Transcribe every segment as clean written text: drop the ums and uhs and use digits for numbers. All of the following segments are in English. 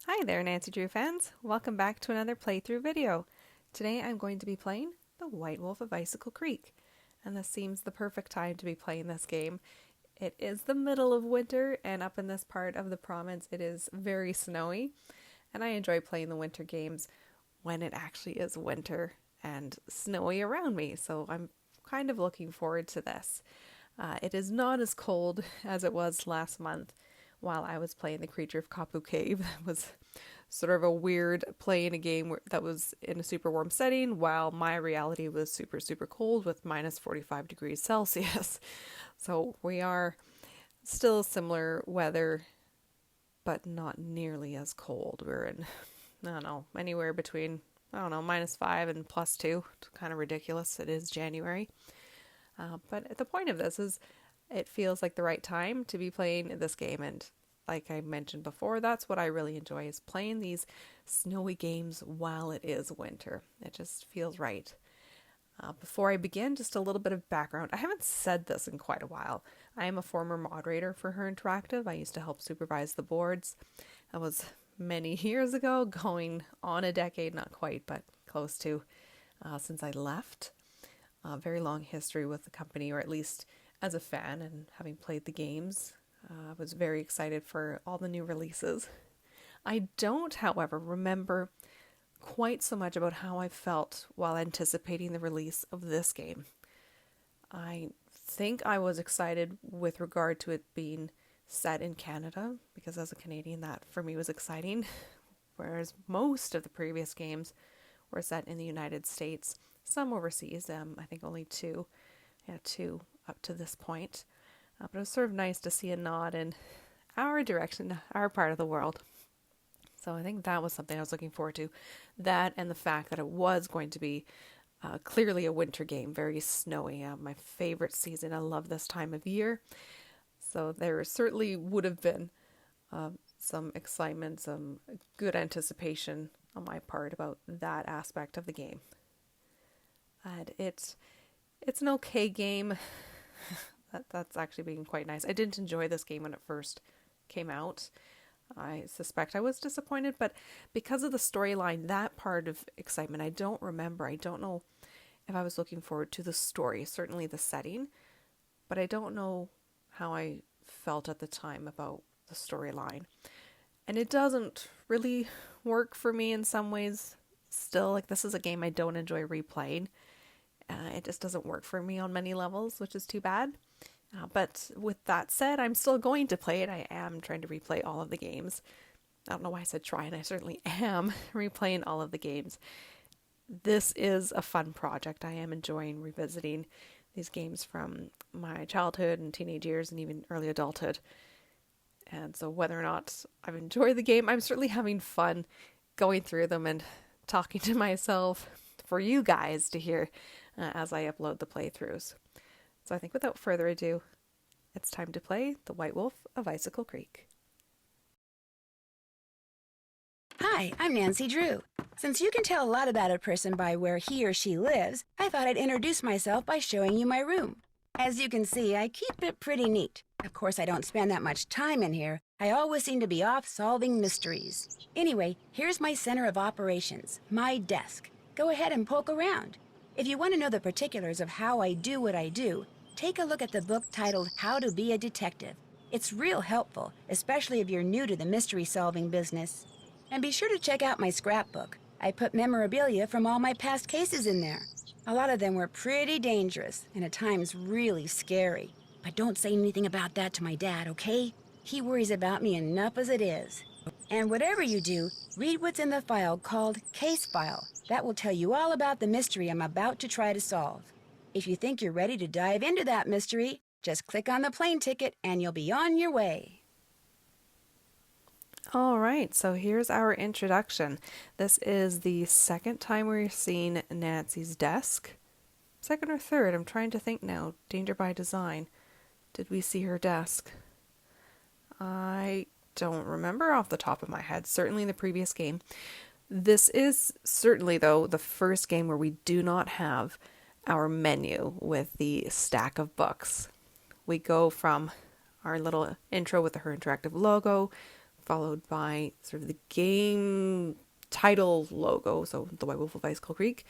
Hi there, Nancy Drew fans. Welcome back to another playthrough video. Today I'm going to be playing The White Wolf of Icicle Creek, and this seems the perfect time to be playing this game. It is the middle of winter, and up in this part of the province it is very snowy, and I enjoy playing the winter games when it actually is winter and snowy around me, so I'm kind of looking forward to this. It is not as cold as it was last month while I was playing the Creature of Kapu Cave. It was sort of a weird playing a game that was in a super warm setting while my reality was super, super cold with minus 45 degrees Celsius. So we are still similar weather, but not nearly as cold. We're in, I don't know, anywhere between, -5 and +2. It's kind of ridiculous. It is January. But the point of this is it feels like the right time to be playing this game, and like I mentioned before, that's what I really enjoy, is playing these snowy games while it is winter. It just feels right. Before I begin, just a little bit of background. I haven't said this in quite a while. I am a former moderator for Her Interactive. I used to help supervise the boards. That was many years ago, going on a decade, not quite, but close to, since I left. A very long history with the company, or at least as a fan and having played the games. I was very excited for all the new releases. I don't, however, remember quite so much about how I felt while anticipating the release of this game. I think I was excited with regard to it being set in Canada, because as a Canadian that for me was exciting, whereas most of the previous games were set in the United States, some overseas. I think only two up to this point. But it was sort of nice to see a nod in our direction, our part of the world. So I think that was something I was looking forward to. That and the fact that it was going to be clearly a winter game, very snowy. My favorite season. I love this time of year. So there certainly would have been some excitement, some good anticipation on my part about that aspect of the game. And it's an okay game. That's actually being quite nice. I didn't enjoy this game when it first came out. I suspect I was disappointed, but because of the storyline, that part of excitement, I don't remember. I don't know if I was looking forward to the story, certainly the setting, but I don't know how I felt at the time about the storyline. And it doesn't really work for me in some ways still. Like, this is a game I don't enjoy replaying. It just doesn't work for me on many levels, which is too bad. But with that said, I'm still going to play it. I am trying to replay all of the games. I don't know why I said try, and I certainly am replaying all of the games. This is a fun project. I am enjoying revisiting these games from my childhood and teenage years and even early adulthood. And so whether or not I've enjoyed the game, I'm certainly having fun going through them and talking to myself for you guys to hear as I upload the playthroughs. So I think without further ado, it's time to play The White Wolf of Icicle Creek. Hi, I'm Nancy Drew. Since you can tell a lot about a person by where he or she lives, I thought I'd introduce myself by showing you my room. As you can see, I keep it pretty neat. Of course, I don't spend that much time in here. I always seem to be off solving mysteries. Anyway, here's my center of operations, my desk. Go ahead and poke around. If you want to know the particulars of how I do what I do, take a look at the book titled How to Be a Detective. It's real helpful, especially if you're new to the mystery-solving business. And be sure to check out my scrapbook. I put memorabilia from all my past cases in there. A lot of them were pretty dangerous, and at times really scary. But don't say anything about that to my dad, okay? He worries about me enough as it is. And whatever you do, read what's in the file called Case File. That will tell you all about the mystery I'm about to try to solve. If you think you're ready to dive into that mystery, just click on the plane ticket and you'll be on your way. All right, so here's our introduction. This is the second time we're seeing Nancy's desk. Second or third, I'm trying to think now. Danger by Design. Did we see her desk? I don't remember off the top of my head. Certainly in the previous game. This is certainly, though, the first game where we do not have our menu with the stack of books. We go from our little intro with the Her Interactive logo followed by sort of the game title logo, so the White Wolf of Icicle Creek.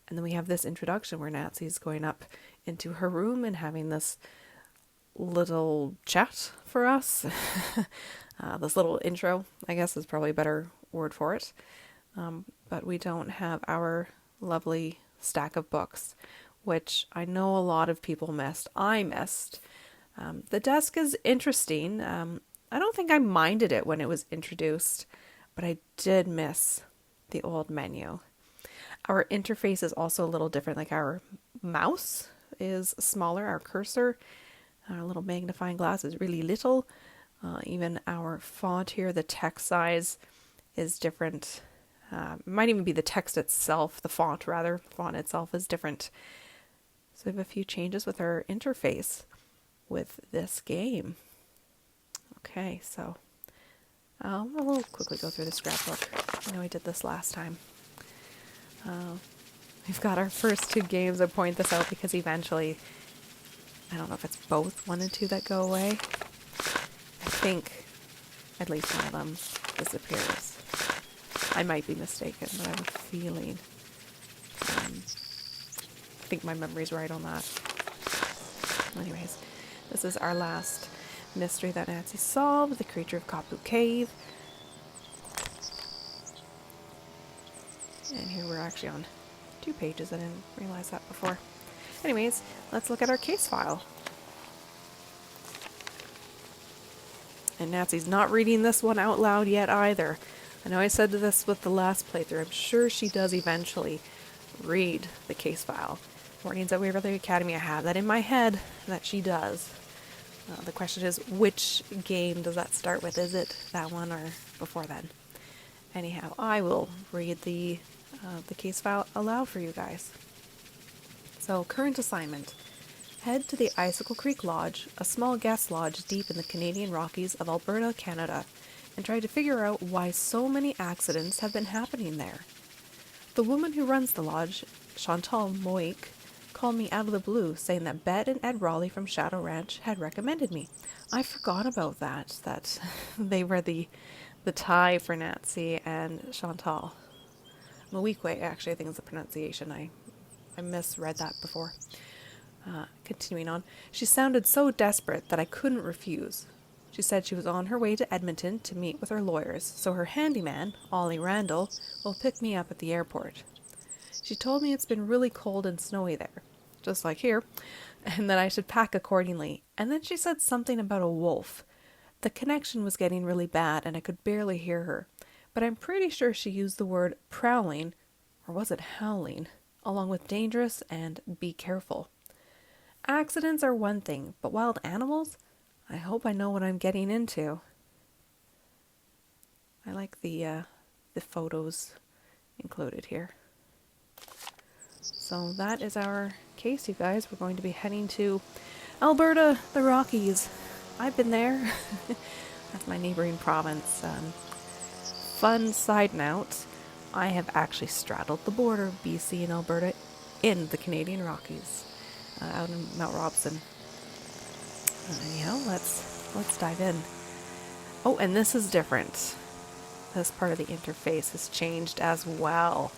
And then we have this introduction where Nancy's going up into her room and having this little chat for us. This little intro, I guess, is probably a better word for it. But we don't have our lovely stack of books, which I know a lot of people missed. I missed. The desk is interesting. I don't think I minded it when it was introduced, but I did miss the old menu. Our interface is also a little different. Like our mouse is smaller, our cursor, our little magnifying glass is really little. Even our font here, the text size is different. It might even be the text itself, the font rather. The font itself is different. So we have a few changes with our interface with this game. Okay, so we'll quickly go through the scrapbook. I know I did this last time. We've got our first two games. I point this out because eventually, I don't know if it's both 1 and 2 that go away. I think at least one of them disappears. I might be mistaken, but I have a feeling. I think my memory's right on that. Anyways, this is our last mystery that Nancy solved, the creature of Kapu Cave. And here we're actually on 2 pages. I didn't realize that before. Anyways, let's look at our case file. And Nancy's not reading this one out loud yet either. I know I said this with the last playthrough. I'm sure she does eventually read the case file. Warnings at Waverly Academy, I have that in my head that she does. The question is, which game does that start with? Is it that one or before then? Anyhow, I will read the case file aloud for you guys. So, current assignment. Head to the Icicle Creek Lodge, a small guest lodge deep in the Canadian Rockies of Alberta, Canada, and try to figure out why so many accidents have been happening there. The woman who runs the lodge, Chantal Moik, called me out of the blue, saying that Bet and Ed Raleigh from Shadow Ranch had recommended me. I forgot about that they were the tie for Nancy and Chantal. Moikwe, actually, I think is the pronunciation. I misread that before. Continuing on, she sounded so desperate that I couldn't refuse. She said she was on her way to Edmonton to meet with her lawyers, so her handyman, Ollie Randall, will pick me up at the airport. She told me it's been really cold and snowy there, just like here, and that I should pack accordingly. And then she said something about a wolf. The connection was getting really bad and I could barely hear her, but I'm pretty sure she used the word prowling, or was it howling, along with dangerous and be careful. Accidents are one thing, but wild animals? I hope I know what I'm getting into. I like the photos included here. So that is our case, you guys. We're going to be heading to Alberta, the Rockies. I've been there. That's my neighboring province. Fun side note, I have actually straddled the border of BC and Alberta in the Canadian Rockies, out in Mount Robson. Let's dive in. Oh, and this is different. This part of the interface has changed as well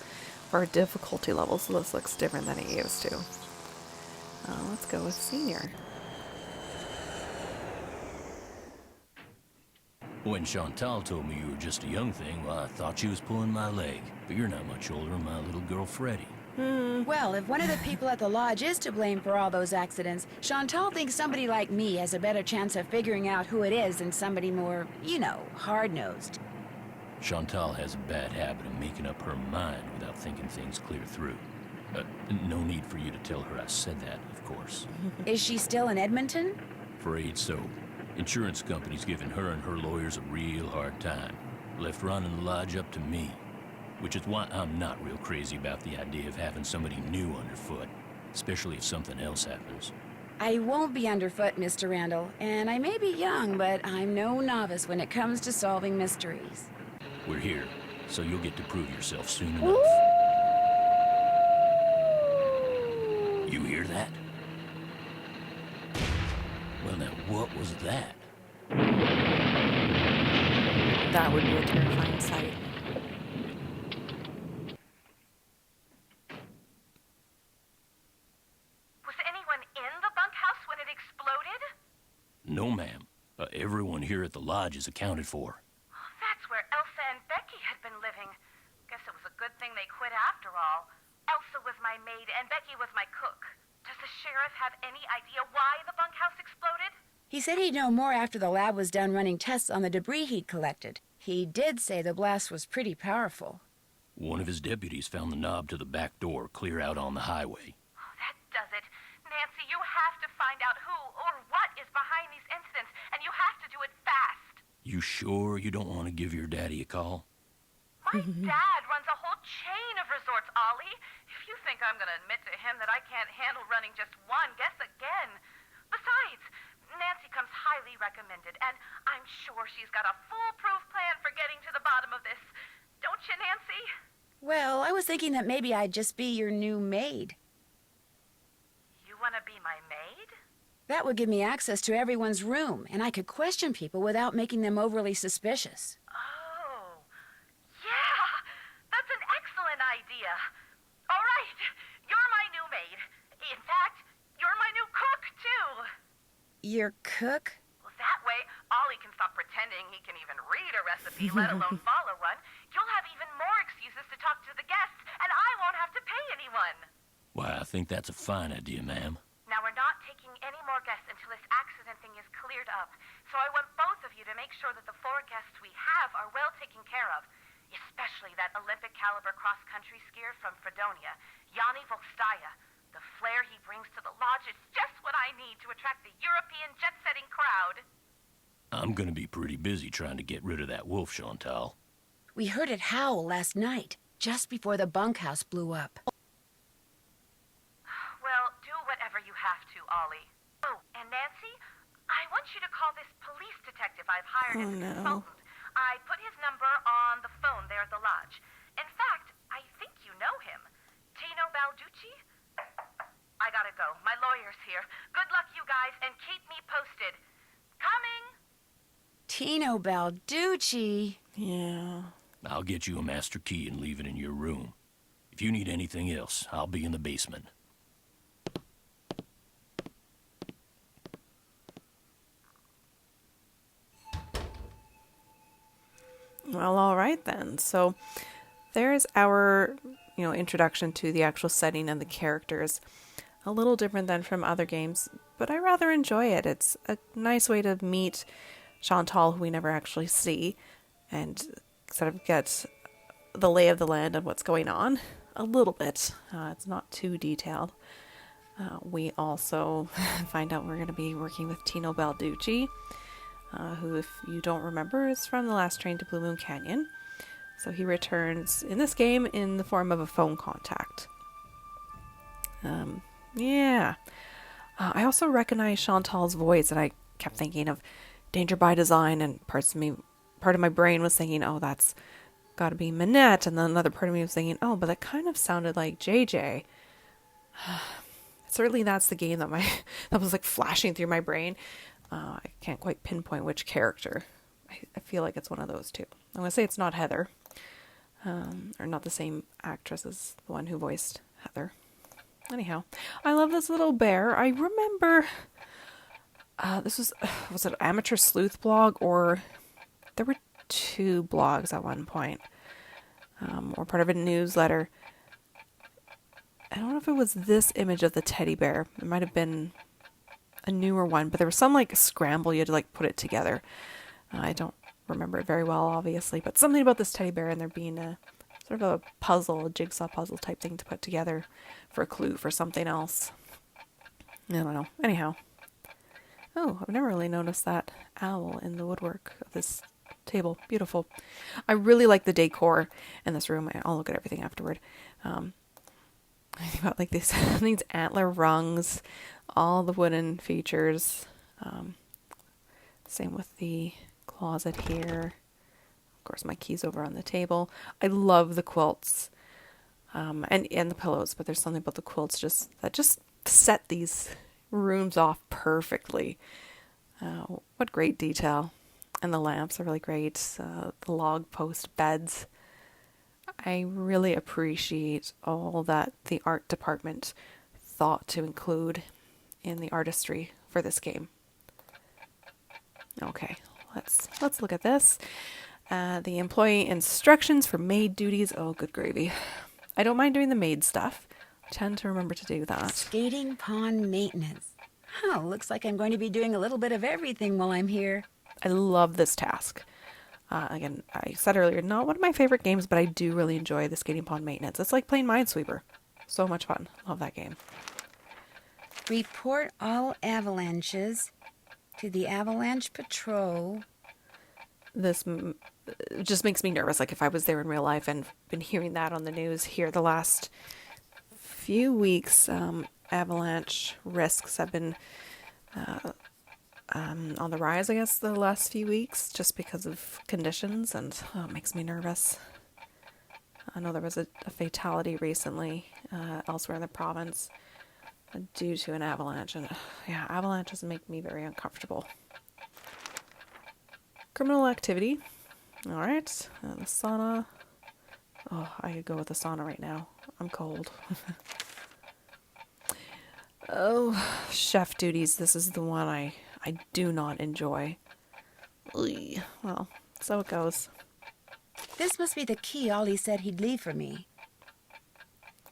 for our difficulty level, so this looks different than it used to. Let's go with senior. When Chantal told me you were just a young thing, well, I thought she was pulling my leg. But you're not much older than my little girl, Freddie. Well, if one of the people at the lodge is to blame for all those accidents, Chantal thinks somebody like me has a better chance of figuring out who it is than somebody more, hard-nosed. Chantal has a bad habit of making up her mind without thinking things clear through. No need for you to tell her I said that, of course. Is she still in Edmonton? Afraid so. Insurance company's giving her and her lawyers a real hard time. Left running the lodge up to me. Which is why I'm not real crazy about the idea of having somebody new underfoot, especially if something else happens. I won't be underfoot, Mr. Randall, and I may be young, but I'm no novice when it comes to solving mysteries. We're here, so you'll get to prove yourself soon enough. You hear that? Well, now, what was that? That would be a terrifying sight. Was anyone in the bunkhouse when it exploded? No, ma'am. Everyone here at the lodge is accounted for. That's where Elsa and Becky had been living. Guess it was a good thing they quit after all. Elsa was my maid and Becky was my cook. Does the sheriff have any idea why the bunkhouse exploded? He said he'd know more after the lab was done running tests on the debris he'd collected. He did say the blast was pretty powerful. One of his deputies found the knob to the back door clear out on the highway. Oh, that does it. Nancy, you have to find out who or what is behind these incidents, and you have to do it fast. You sure you don't want to give your daddy a call? My dad runs a whole chain of resorts, Ollie. If you think I'm going to admit to him that I can't handle running just one, guess again. Besides, Nancy comes highly recommended, and I'm sure she's got a foolproof plan for getting to the bottom of this. Don't you, Nancy? Well, I was thinking that maybe I'd just be your new maid. You want to be my maid? That would give me access to everyone's room, and I could question people without making them overly suspicious. Oh, yeah, that's an excellent idea. All right, you're my new maid. In fact, you're my new cook, too. Your cook? Well, that way, Ollie can stop pretending he can even read a recipe, let alone follow one. You'll have even more excuses to talk to the guests, and I won't have to pay anyone. Why, I think that's a fine idea, ma'am. Now, we're not taking any more guests until this accident thing is cleared up. So I want both of you to make sure that the 4 guests we have are well taken care of. Especially that Olympic caliber cross-country skier from Fredonia, Yanni Volstaya. The flair he brings to the lodge is just what I need to attract the European jet-setting crowd. I'm gonna be pretty busy trying to get rid of that wolf, Chantal. We heard it howl last night, just before the bunkhouse blew up. Well, do whatever you have to, Ollie. Oh, and Nancy, I want you to call this police detective I've hired as a consultant. I put his number on the phone there at the lodge. In fact, I think you know him. Tino Balducci? I gotta go. My lawyer's here. Good luck, you guys, and keep me posted. Coming! Tino Balducci. Yeah. I'll get you a master key and leave it in your room. If you need anything else, I'll be in the basement. Well, all right then. So there's our, introduction to the actual setting and the characters. A little different than from other games, but I rather enjoy it. It's a nice way to meet Chantal, who we never actually see, and sort of get the lay of the land and what's going on a little bit. It's not too detailed. We also find out we're going to be working with Tino Balducci, who, if you don't remember, is from The Last Train to Blue Moon Canyon. So he returns in this game in the form of a phone contact. I also recognize Chantal's voice, and I kept thinking of Danger by Design, and part of my brain was thinking, oh, that's got to be Minette, and then another part of me was thinking, oh, but that kind of sounded like JJ. Certainly that's the game that that was like flashing through my brain. I can't quite pinpoint which character. I feel like it's one of those two. I'm going to say it's not Heather, or not the same actress as the one who voiced Heather. Anyhow, I love this little bear. I remember this was it an amateur sleuth blog, or there were 2 blogs at one point, or part of a newsletter. I don't know if it was this image of the teddy bear. It might have been a newer one, but there was some like scramble. You had to like put it together. I don't remember it very well, obviously, but something about this teddy bear and there being a sort of a puzzle, a jigsaw puzzle type thing to put together for a clue for something else. I don't know. Anyhow. Oh, I've never really noticed that owl in the woodwork of this table. Beautiful. I really like the decor in this room. I'll look at everything afterward. I think about like these antler rungs, all the wooden features. Same with the closet here. Of course, my key's over on the table. I love the quilts, and the pillows, but there's something about the quilts that just set these rooms off perfectly. What great detail. And the lamps are really great. The log post beds. I really appreciate all that the art department thought to include in the artistry for this game. Okay, let's look at this. The employee instructions for maid duties. Oh, good gravy. I don't mind doing the maid stuff. I tend to remember to do that. Skating pond maintenance. Oh, looks like I'm going to be doing a little bit of everything while I'm here. I love this task. Again, I said earlier, not one of my favorite games, but I do really enjoy the skating pond maintenance. It's like playing Minesweeper. So much fun. Love that game. Report all avalanches to the avalanche patrol. This just makes me nervous. Like if I was there in real life and been hearing that on the news here the last few weeks, avalanche risks have been on the rise, I guess, the last few weeks, just because of conditions, and it makes me nervous. I know there was a fatality recently elsewhere in the province due to an avalanche, and yeah, avalanches make me very uncomfortable. Criminal activity. All right, the sauna. Oh, I could go with the sauna right now. I'm cold. Oh, chef duties. This is the one I do not enjoy. Ugh. Well, so it goes. This must be the key Ollie said he'd leave for me.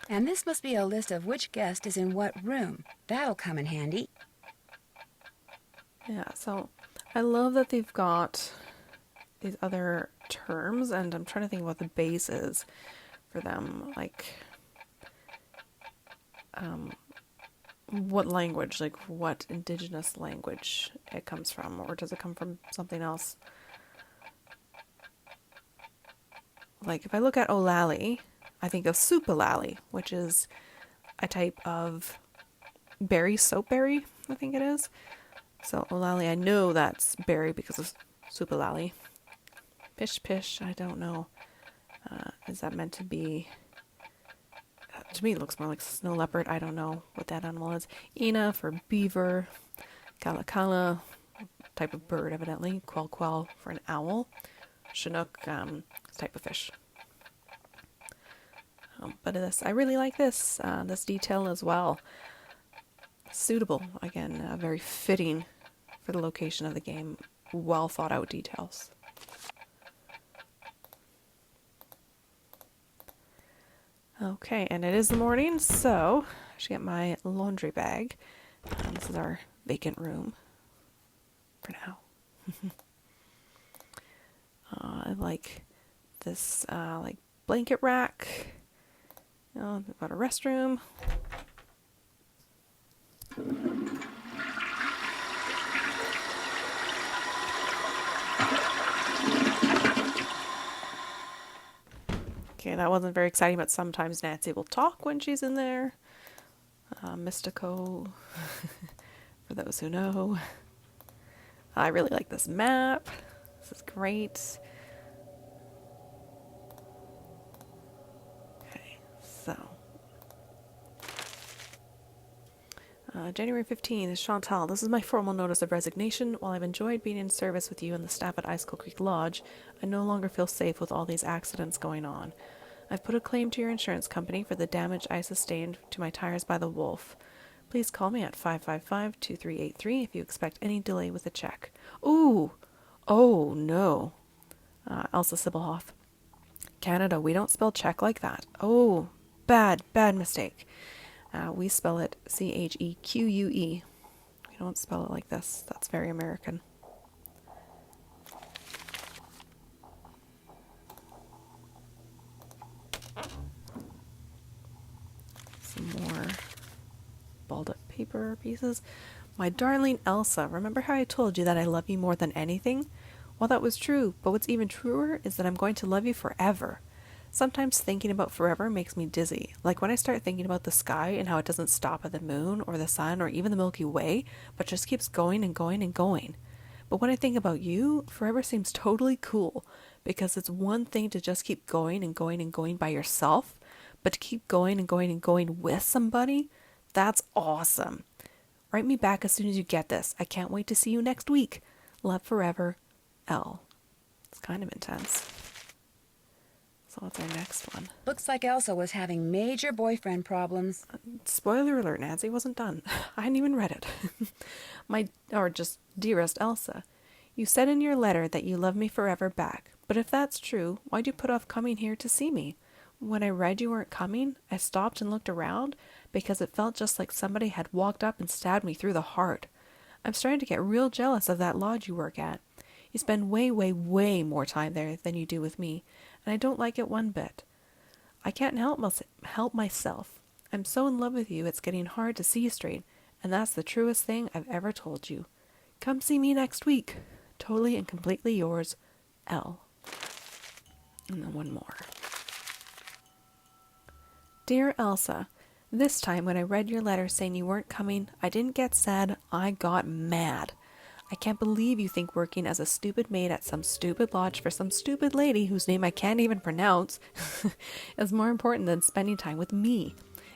And this must be a list of which guest is in what room. That'll come in handy. Yeah, so I love that they've got these other terms, and I'm trying to think what the base is for them. Like, what language, like what indigenous language it comes from, or does it come from something else? Like, if I look at Olali, I think of Supalali, which is a type of berry, soap berry, I think it is. So Olali, I know that's berry because of Supalali. Pish pish, I don't know. Is that meant to be... to me, it looks more like snow leopard. I don't know what that animal is. Ina for beaver. Kala kala, type of bird, evidently. Quell quell for an owl. Chinook, type of fish. But I really like this detail as well. Suitable, again, very fitting for the location of the game. Well thought out details. Okay, and it is the morning, so I should get my laundry bag. This is our vacant room for now. I like this like blanket rack. They've got a restroom. Okay, that wasn't very exciting, but sometimes Nancy will talk when she's in there. Mystico, for those who know. I really like this map. This is great. Okay, so. January 15th, Chantal. This is my formal notice of resignation. While I've enjoyed being in service with you and the staff at Icicle Creek Lodge, I no longer feel safe with all these accidents going on. I've put a claim to your insurance company for the damage I sustained to my tires by the wolf. Please call me at 555-2383 if you expect any delay with a check. Ooh! Oh, no. Elsa Sibelhoff. Canada, we don't spell check like that. Oh, bad mistake. We spell it Cheque. We don't spell it like this. That's very American. Some more balled up paper pieces. My darling Elsa, remember how I told you that I love you more than anything? Well, that was true, but what's even truer is that I'm going to love you forever. Sometimes thinking about forever makes me dizzy, like when I start thinking about the sky and how it doesn't stop at the moon or the sun or even the Milky Way, but just keeps going and going and going. But when I think about you, forever seems totally cool, because it's one thing to just keep going and going and going by yourself, but to keep going and going and going with somebody, that's awesome. Write me back as soon as you get this. I can't wait to see you next week. Love forever, L. It's kind of intense. So what's our next one? Looks like Elsa was having major boyfriend problems. Spoiler alert, Nancy, wasn't done. I hadn't even read it. Just dearest Elsa, you said in your letter that you love me forever back, but if that's true, why'd you put off coming here to see me? When I read you weren't coming, I stopped and looked around because it felt just like somebody had walked up and stabbed me through the heart. I'm starting to get real jealous of that lodge you work at. You spend way, way, way more time there than you do with me, and I don't like it one bit. I can't help myself. I'm so in love with you, it's getting hard to see you straight, and that's the truest thing I've ever told you. Come see me next week. Totally and completely yours, L. And then one more. Dear Elsa, this time when I read your letter saying you weren't coming, I didn't get sad, I got mad. I can't believe you think working as a stupid maid at some stupid lodge for some stupid lady whose name I can't even pronounce is more important than spending time with me.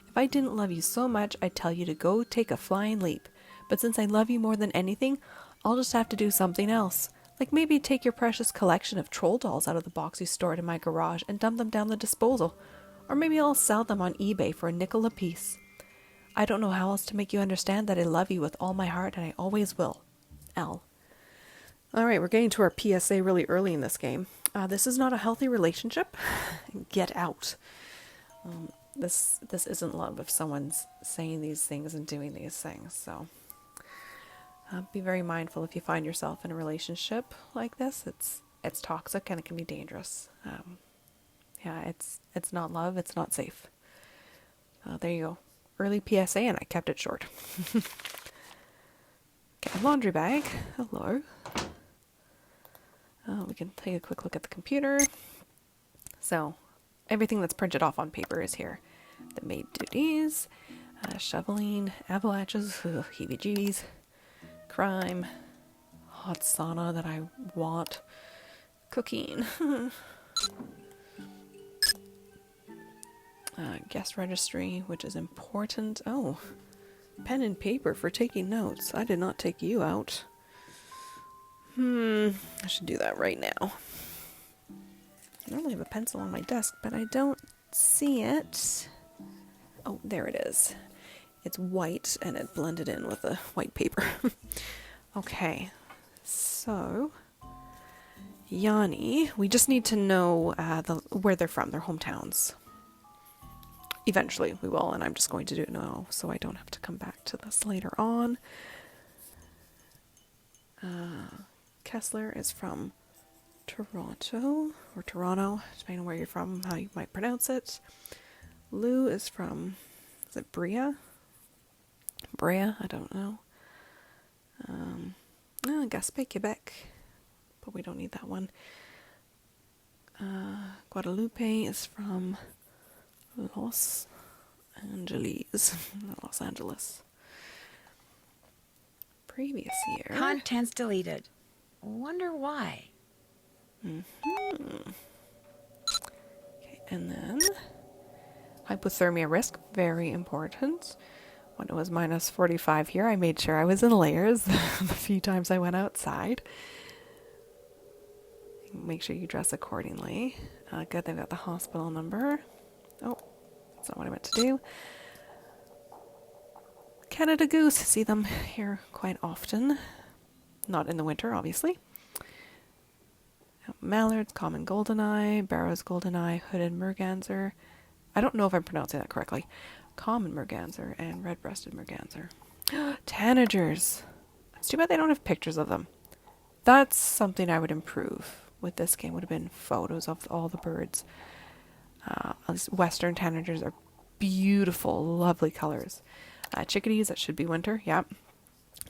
If I didn't love you so much, I'd tell you to go take a flying leap. But since I love you more than anything, I'll just have to do something else. Like maybe take your precious collection of troll dolls out of the box you stored in my garage and dump them down the disposal. Or maybe I'll sell them on eBay for a nickel apiece. I don't know how else to make you understand that I love you with all my heart and I always will. L. Alright, we're getting to our PSA really early in this game. This is not a healthy relationship. Get out. This isn't love if someone's saying these things and doing these things, so be very mindful if you find yourself in a relationship like this. It's toxic and it can be dangerous. It's not love, it's not safe. There you go. Early PSA, and I kept it short. Okay, laundry bag. Hello. We can take a quick look at the computer. So, everything that's printed off on paper is here. The maid duties, shoveling, avalanches, heebie-jeebies, crime, hot sauna that I want, cooking, guest registry, which is important. Oh, pen and paper for taking notes. I did not take you out. I should do that right now. I normally have a pencil on my desk, but I don't see it. Oh, there it is. It's white and it blended in with the white paper. Okay, so Yanni, we just need to know where they're from, their hometowns. Eventually we will, and I'm just going to do it now so I don't have to come back to this later on. Kessler is from Toronto, or Toronto, depending on where you're from, how you might pronounce it. Lou is from, is it Brea? Brea, I don't know. Gaspé, Quebec, but we don't need that one. Guadalupe is from Los Angeles. Previous year. Contents deleted. Wonder why. Okay, and then hypothermia risk, very important. When it was minus 45 here, I made sure I was in layers the few times I went outside. Make sure you dress accordingly. Good, they've got the hospital number. Oh, that's not what I meant to do. Canada goose, see them here quite often. Not in the winter, obviously. Mallards, common goldeneye, Barrow's goldeneye, hooded merganser. I don't know if I'm pronouncing that correctly. Common merganser and red-breasted merganser. Tanagers. It's too bad they don't have pictures of them. That's something I would improve with this game. Would have been photos of all the birds. Western tanagers are beautiful, lovely colors. Chickadees, that should be winter, yep.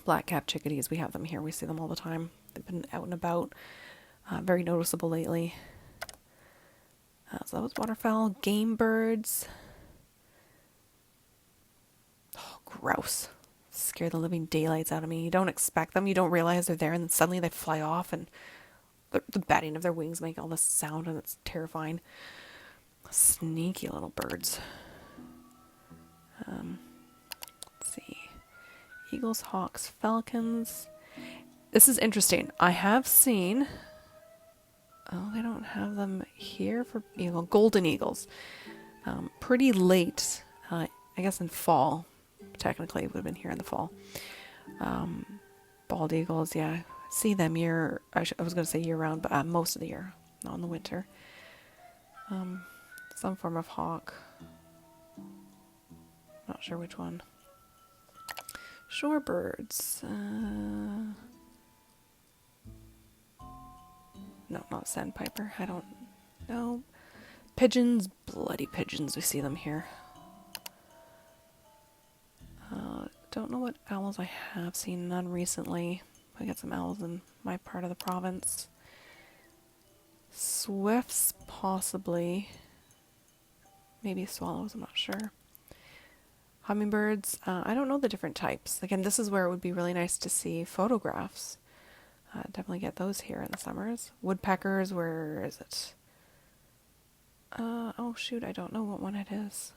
Black-capped chickadees, we have them here. We see them all the time. They've been out and about. Very noticeable lately. So that was waterfowl. Game birds. Oh, gross. Scare the living daylights out of me. You don't expect them. You don't realize they're there, and then suddenly they fly off, and the batting of their wings make all this sound, and it's terrifying. Sneaky little birds. Let's see. Eagles, hawks, falcons. This is interesting. I have seen Oh, they don't have them here for eagle. Golden eagles. Pretty late, I guess in fall. Technically, it would have been here in the fall. Bald eagles, yeah. See them I was going to say year round, but most of the year, not in the winter. Some form of hawk. Not sure which one. Shorebirds. No, not sandpiper. I don't know. Pigeons, bloody pigeons. We see them here. Don't know what owls I have seen. None recently. I got some owls in my part of the province. Swifts, possibly. Maybe swallows, I'm not sure. Hummingbirds, I don't know the different types. Again, this is where it would be really nice to see photographs. Definitely get those here in the summers. Woodpeckers, where is it? Oh shoot, I don't know what one it is.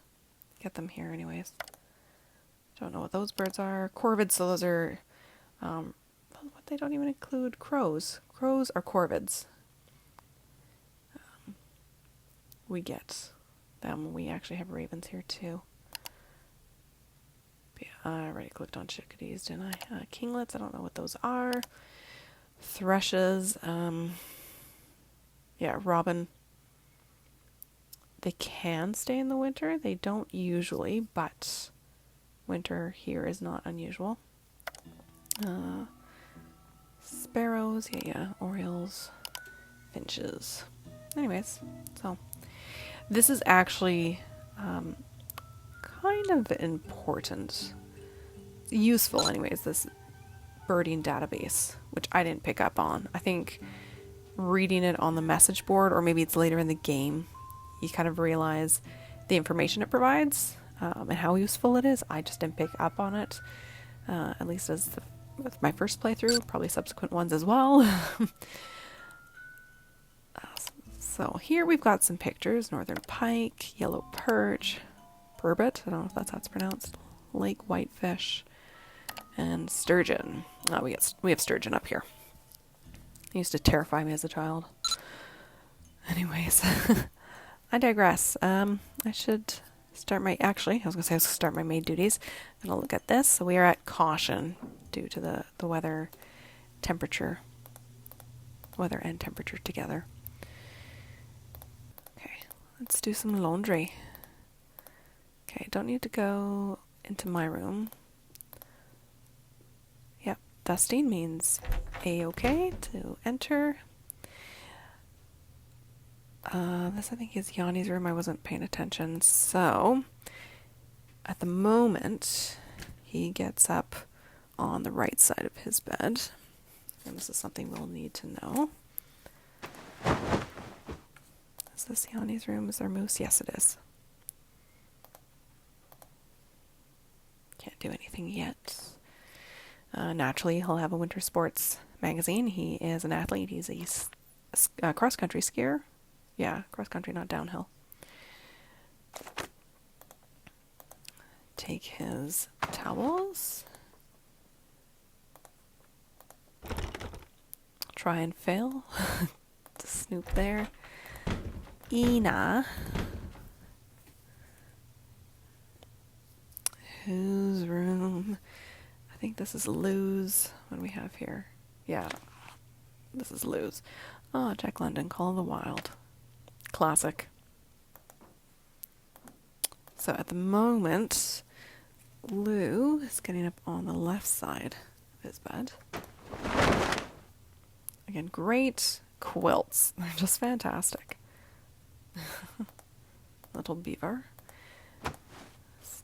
Get them here anyways. Don't know what those birds are. Corvids, so those are, what they don't even include crows. Crows are corvids. We get them. We actually have ravens here too. But yeah, I already clicked on chickadees, didn't I? Kinglets, I don't know what those are. Thrushes, yeah, robin. They can stay in the winter. They don't usually, but winter here is not unusual. Sparrows, yeah, orioles, finches. Anyways, so this is actually kind of important, useful anyways, this birding database, which I didn't pick up on. I think reading it on the message board, or maybe it's later in the game, you kind of realize the information it provides and how useful it is. I just didn't pick up on it, at least with my first playthrough, probably subsequent ones as well. So here we've got some pictures. Northern pike, yellow perch, burbot, I don't know if that's how it's pronounced, lake whitefish, and sturgeon. We have sturgeon up here. It used to terrify me as a child. Anyways, I digress. I should start my, actually, I was going to say I was going to start my maid duties. I'm going to look at this. So we are at caution due to the weather and temperature together. Okay, let's do some laundry. Okay, don't need to go into my room. Yep, dusting means A-okay to enter. This I think is Yanni's room. I wasn't paying attention. So, at the moment, he gets up on the right side of his bed. And this is something we'll need to know. Is this Yanni's room? Is there moose? Yes, it is. Can't do anything yet. Naturally, he'll have a winter sports magazine. He is an athlete. He's a cross-country skier. Yeah, cross-country, not downhill. Take his towels. Try and fail. To snoop there. Ina. Whose room? I think this is Lou's. What do we have here? Yeah, this is Lou's. Oh, Jack London, Call of the Wild. Classic. So at the moment, Lou is getting up on the left side of his bed. Again, great quilts. They're just fantastic. Little beaver.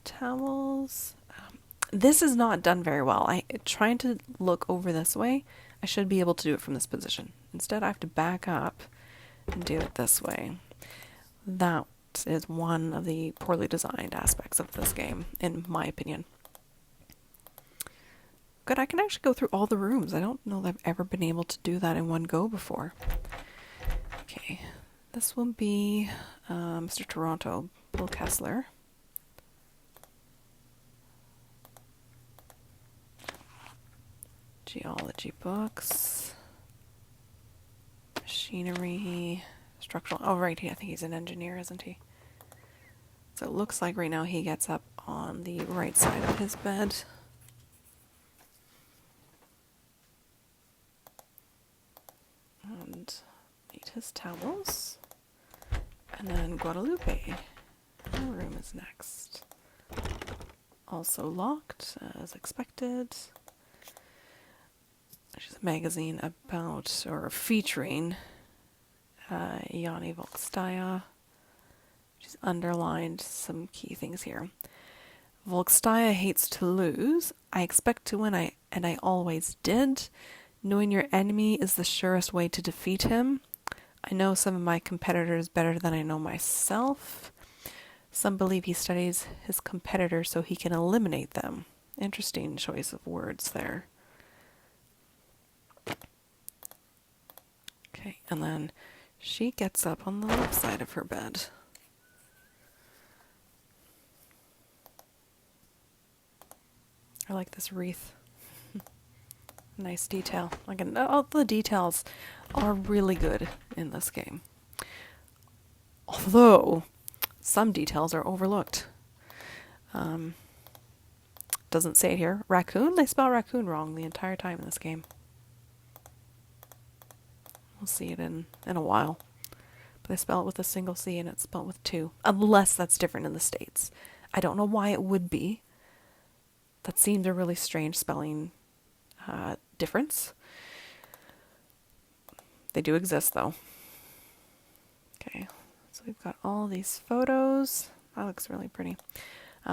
Towels. This is not done very well. Trying to look over this way, I should be able to do it from this position. Instead, I have to back up and do it this way. That is one of the poorly designed aspects of this game, in my opinion. Good, I can actually go through all the rooms. I don't know that I've ever been able to do that in one go before. Okay, this will be Mr. Toronto, Bill Kessler. Geology books. Machinery, structural. Oh, right. I think he's an engineer, isn't he? So it looks like right now he gets up on the right side of his bed. And eat his towels. And then Guadalupe. Her room is next. Also locked, as expected. She's a magazine about, or featuring, Yanni Volkstaya. She's underlined some key things here. Volkstaya hates to lose. I expect to win, and I always did. Knowing your enemy is the surest way to defeat him. I know some of my competitors better than I know myself. Some believe he studies his competitors so he can eliminate them. Interesting choice of words there. Okay, and then she gets up on the left side of her bed. I like this wreath. Nice detail. Again, all the details are really good in this game. Although, some details are overlooked. Doesn't say it here. Raccoon? They spell raccoon wrong the entire time in this game. We'll see it in a while. But they spell it with a single C and it's spelled with two. Unless that's different in the States. I don't know why it would be. That seems a really strange spelling difference. They do exist though. Okay, so we've got all these photos. That looks really pretty.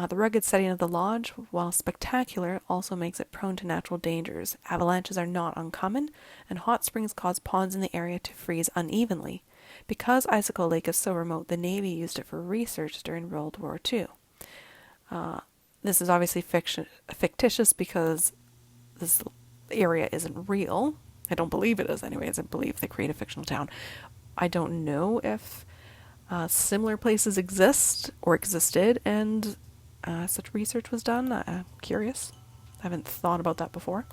The rugged setting of the lodge, while spectacular, also makes it prone to natural dangers. Avalanches are not uncommon, and hot springs cause ponds in the area to freeze unevenly. Because Icicle Lake is so remote, the Navy used it for research during World War II. This is obviously fictitious because this area isn't real. I don't believe it is anyways. I believe they create a fictional town. I don't know if similar places exist or existed and such research was done. I'm curious. I haven't thought about that before.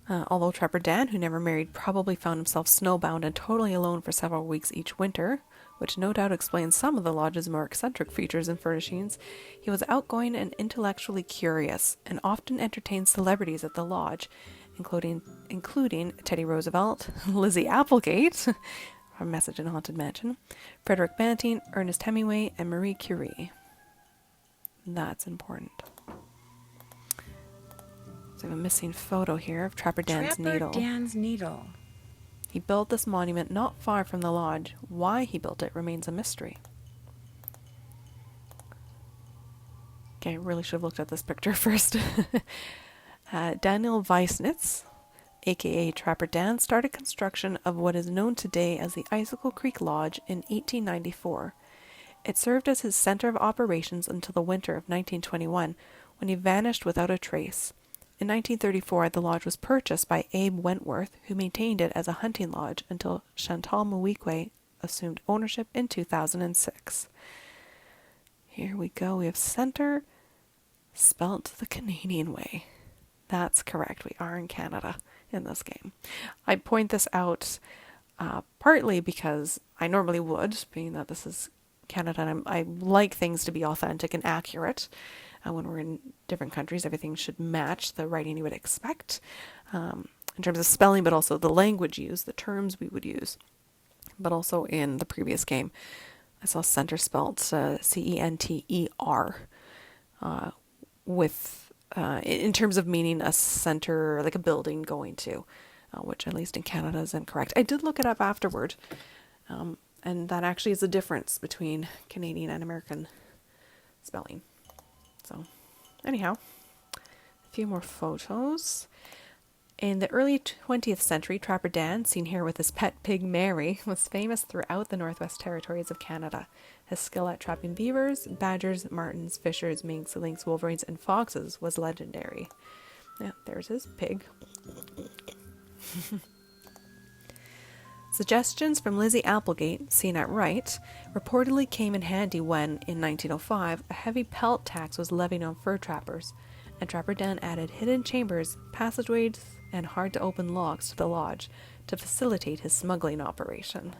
Although Trapper Dan, who never married, probably found himself snowbound and totally alone for several weeks each winter, which no doubt explains some of the lodge's more eccentric features and furnishings, he was outgoing and intellectually curious, and often entertained celebrities at the lodge, including Teddy Roosevelt, Lizzie Applegate, a Message in a Haunted Mansion, Frederick Banting, Ernest Hemingway, and Marie Curie. That's important. So I have a missing photo here of Trapper Dan's needle. Trapper Dan's needle. He built this monument not far from the lodge. Why he built it remains a mystery. Okay, I really should have looked at this picture first. Daniel Weissnitz, aka Trapper Dan, started construction of what is known today as the Icicle Creek Lodge in 1894. It served as his center of operations until the winter of 1921, when he vanished without a trace. In 1934, the lodge was purchased by Abe Wentworth, who maintained it as a hunting lodge until Chantal Mouikwe assumed ownership in 2006. Here we go. We have center spelt the Canadian way. That's correct. We are in Canada in this game. I point this out partly because I normally would, being that this is Canada, and I like things to be authentic and accurate. When we're in different countries, everything should match the writing you would expect in terms of spelling, but also the language used, the terms we would use. But also in the previous game, I saw center spelled C-E-N-T-E-R with in terms of meaning a center, like a building going to, which at least in Canada is incorrect. I did look it up afterward, and that actually is a difference between Canadian and American spelling. So, anyhow, a few more photos. In the early 20th century, Trapper Dan, seen here with his pet pig Mary, was famous throughout the Northwest Territories of Canada. His skill at trapping beavers, badgers, martens, fishers, minks, lynx, wolverines, and foxes was legendary. Yeah, there's his pig. Suggestions from Lizzie Applegate, seen at right, reportedly came in handy when, in 1905, a heavy pelt tax was levied on fur trappers, and Trapper Dan added hidden chambers, passageways, and hard-to-open locks to the lodge, to facilitate his smuggling operation.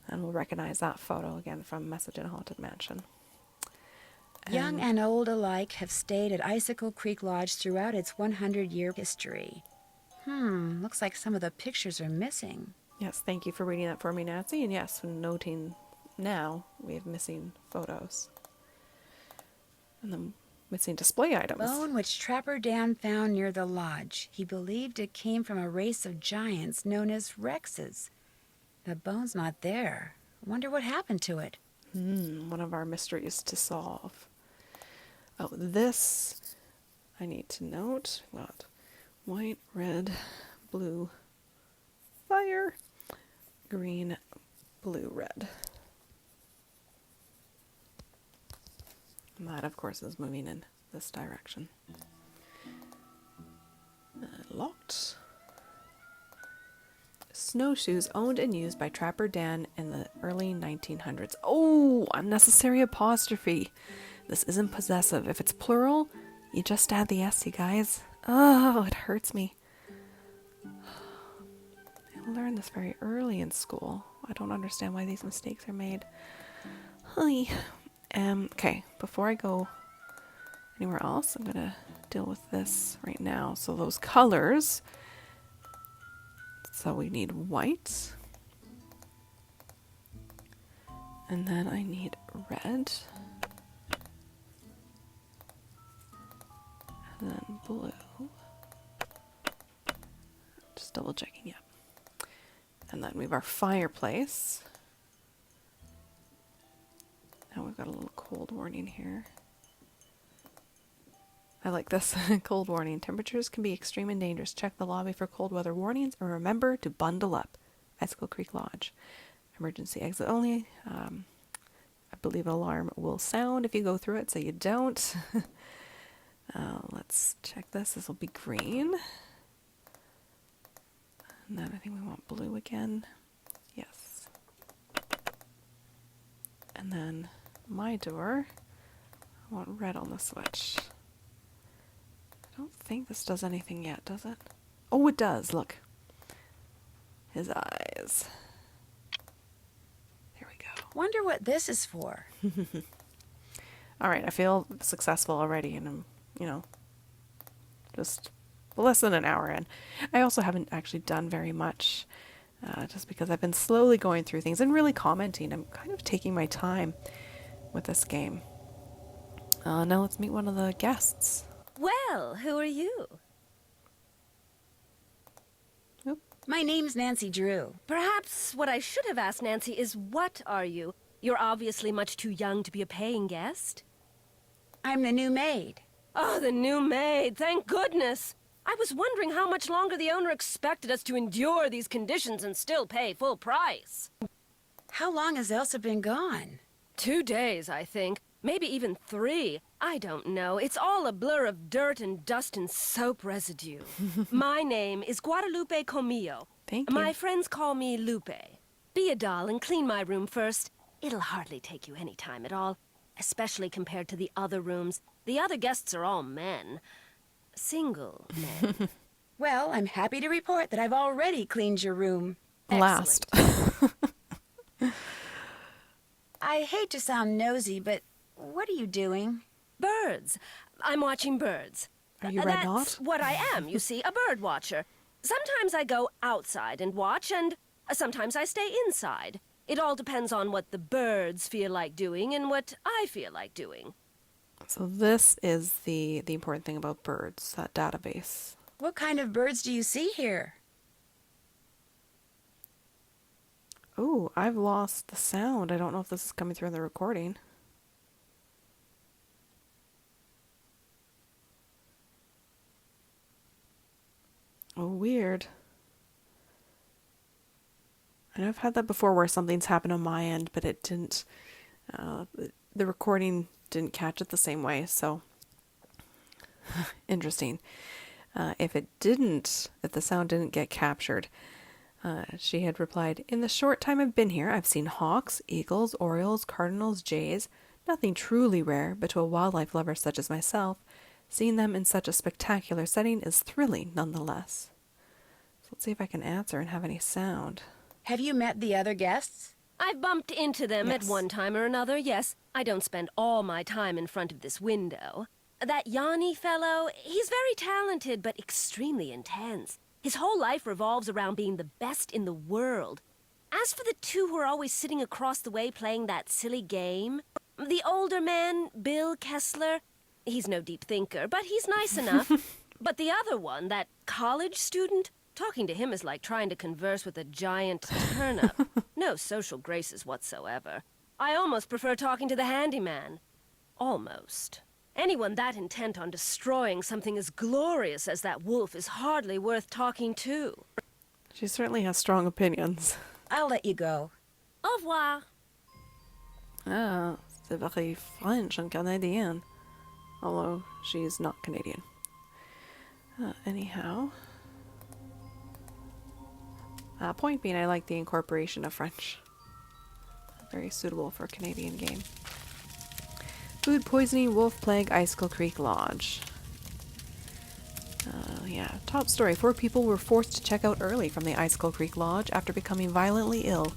And we'll recognize that photo again from Message in a Haunted Mansion. Young and old alike have stayed at Icicle Creek Lodge throughout its 100-year history. Looks like some of the pictures are missing. Yes, thank you for reading that for me, Nancy. And yes, noting now we have missing photos. And the missing display items. Bone which Trapper Dan found near the lodge. He believed it came from a race of giants known as Rexes. The bone's not there. I wonder what happened to it. One of our mysteries to solve. Oh, this I need to note. What? White, red, blue, fire, green, blue, red. And that, of course, is moving in this direction. Locked. Snowshoes owned and used by Trapper Dan in the early 1900s. Oh, unnecessary apostrophe. This isn't possessive. If it's plural, you just add the S, you guys. Oh, it hurts me. I learned this very early in school. I don't understand why these mistakes are made. Hi. Okay, before I go anywhere else, I'm going to deal with this right now. So those colors. So we need white. And then I need red. And then blue. Just double checking, yeah. And then we have our fireplace. Now we've got a little cold warning here. I like this. Cold warning. Temperatures can be extreme and dangerous. Check the lobby for cold weather warnings and remember to bundle up. Icicle Creek Lodge. Emergency exit only. I believe an alarm will sound if you go through it, so you don't. Let's check this. This will be green. And then I think we want blue again. Yes. And then my door, I want red on the switch. I don't think this does anything yet, does it? Oh, it does. Look. His eyes. There we go. Wonder what this is for. All right, I feel successful already, and I'm, just less than an hour in. I also haven't actually done very much, just because I've been slowly going through things and really commenting. I'm kind of taking my time with this game. Now let's meet one of the guests. Well, who are you? Oop. My name's Nancy Drew. Perhaps what I should have asked Nancy is, what are you? You're obviously much too young to be a paying guest. I'm the new maid. Oh, the new maid, thank goodness. I was wondering how much longer the owner expected us to endure these conditions and still pay full price. How long has Elsa been gone? 2 days, I think. Maybe even 3. I don't know. It's all a blur of dirt and dust and soap residue. My name is Guadalupe Comillo. Thank you. My friends call me Lupe. Be a doll and clean my room first. It'll hardly take you any time at all, especially compared to the other rooms. The other guests are all men. Single men. Well, I'm happy to report that I've already cleaned your room. Last. I hate to sound nosy, but what are you doing? Birds. I'm watching birds. Are you Red That's Knot? what I am, you see, a bird watcher. Sometimes I go outside and watch, and sometimes I stay inside. It all depends on what the birds feel like doing and what I feel like doing. So this is the important thing about birds, that database. What kind of birds do you see here? Oh, I've lost the sound. I don't know if this is coming through in the recording. Oh, weird. I know I've had that before where something's happened on my end, but it didn't, the recording didn't catch it the same way, so interesting. If the sound didn't get captured, she had replied, "In the short time I've been here, I've seen hawks, eagles, orioles, cardinals, jays, nothing truly rare, but to a wildlife lover such as myself, seeing them in such a spectacular setting is thrilling nonetheless." So let's Let's see if I can answer and have any sound. Have you met the other guests? I've bumped into them at Yes. one time or another, yes. I don't spend all my time in front of this window. That Yanni fellow, he's very talented, but extremely intense. His whole life revolves around being the best in the world. As for the two who are always sitting across the way playing that silly game, the older man, Bill Kessler, he's no deep thinker, but he's nice enough. But the other one, that college student, talking to him is like trying to converse with a giant turnip. No social graces whatsoever. I almost prefer talking to the handyman. Almost. Anyone that intent on destroying something as glorious as that wolf is hardly worth talking to. She certainly has strong opinions. I'll let you go. Au revoir. Ah, c'est very French and Canadian. Although she's not Canadian. Anyhow. Point being, I like the incorporation of French. Very suitable for a Canadian game. Food poisoning, wolf plague, Icicle Creek Lodge. Yeah, top story. 4 people were forced to check out early from the Icicle Creek Lodge after becoming violently ill.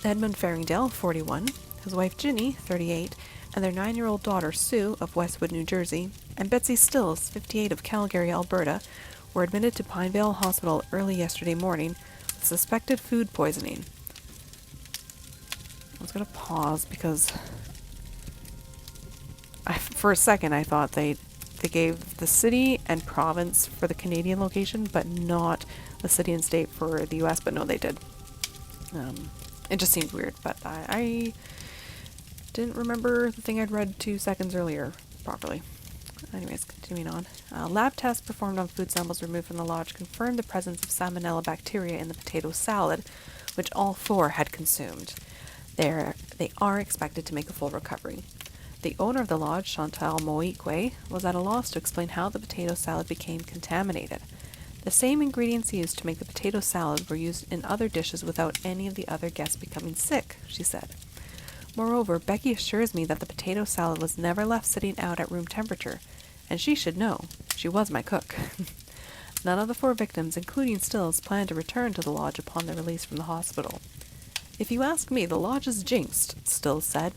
Edmund Farringdale, 41, his wife Ginny, 38, and their 9-year-old daughter Sue of Westwood, New Jersey, and Betsy Stills, 58, of Calgary, Alberta, were admitted to Pinevale Hospital early yesterday morning with suspected food poisoning. I was going to pause because for a second I thought they gave the city and province for the Canadian location, but not the city and state for the US, but no, they did. It just seemed weird, but I didn't remember the thing I'd read 2 seconds earlier properly. Anyways, continuing on. Lab tests performed on food samples removed from the lodge confirmed the presence of salmonella bacteria in the potato salad, which all 4 had consumed. They are expected to make a full recovery. The owner of the lodge, Chantal Moique, was at a loss to explain how the potato salad became contaminated. The same ingredients used to make the potato salad were used in other dishes without any of the other guests becoming sick, she said. Moreover, Becky assures me that the potato salad was never left sitting out at room temperature, and she should know. She was my cook. None of the 4 victims, including Stills, plan to return to the lodge upon their release from the hospital. If you ask me, the lodge is jinxed, Stills said.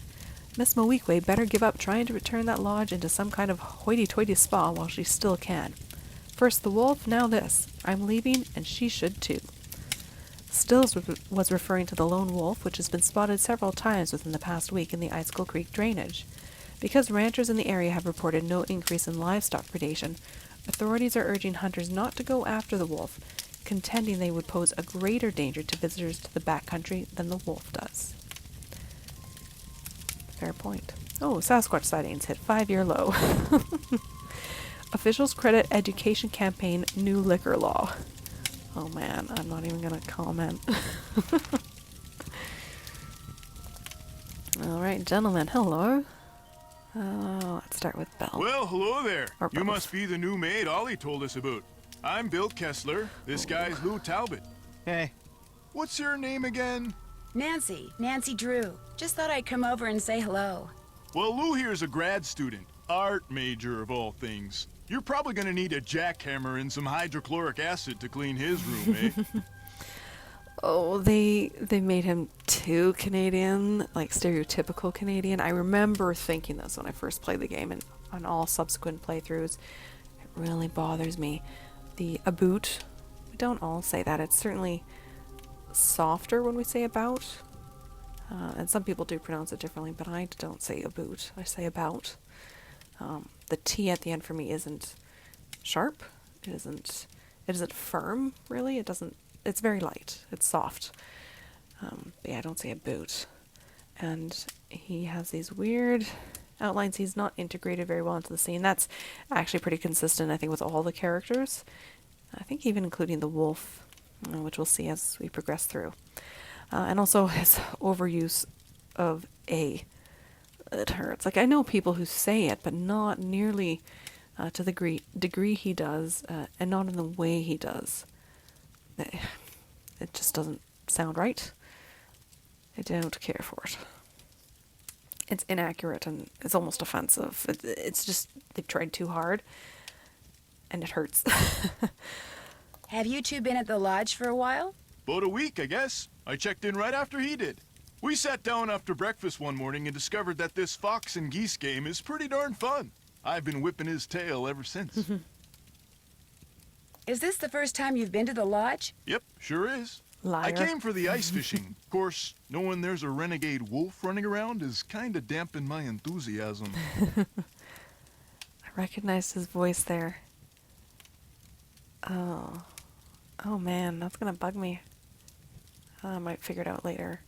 Miss Moique better give up trying to return that lodge into some kind of hoity-toity spa while she still can. First the wolf, now this. I'm leaving, and she should too. Stills was referring to the lone wolf, which has been spotted several times within the past week in the Icicle Creek drainage. Because ranchers in the area have reported no increase in livestock predation, authorities are urging hunters not to go after the wolf, contending they would pose a greater danger to visitors to the backcountry than the wolf does. Fair point. Oh, Sasquatch sightings hit 5-year low. Officials credit education campaign new liquor law. Oh man, I'm not even gonna comment. Alright, gentlemen, hello. Let's start with Belle. Well, hello there. Or You both. must be the new maid Ollie told us about. I'm Bill Kessler. This guy's Lou Talbot. Hey. What's your name again? Nancy Drew. Just thought I'd come over and say hello. Well, Lou here's a grad student. Art major, of all things. You're probably gonna need a jackhammer and some hydrochloric acid to clean his room, eh? Oh, they made him too Canadian, like stereotypical Canadian. I remember thinking this when I first played the game, and on all subsequent playthroughs, it really bothers me. The about, we don't all say that. It's certainly softer when we say about, and some people do pronounce it differently, but I don't say about. I say about. The T at the end for me isn't sharp. It isn't firm, really. It's very light. It's soft. But yeah, I don't say about. And he has these weird outlines. He's not integrated very well into the scene. That's actually pretty consistent, I think, with all the characters. I think even including the wolf, which we'll see as we progress through. And also his overuse of a. It hurts. Like, I know people who say it, but not nearly to the degree he does, and not in the way he does. It just doesn't sound right. I don't care for it. It's inaccurate and it's almost offensive. It's just, they've tried too hard, and it hurts. Have you two been at the lodge for a while? About a week, I guess. I checked in right after he did. We sat down after breakfast one morning and discovered that this fox and geese game is pretty darn fun. I've been whipping his tail ever since. Is this the first time you've been to the lodge? Yep, sure is. Liar. I came for the ice fishing. Of course, knowing there's a renegade wolf running around is kinda dampened my enthusiasm. I recognized his voice there. Oh. Oh man, that's gonna bug me. I might figure it out later.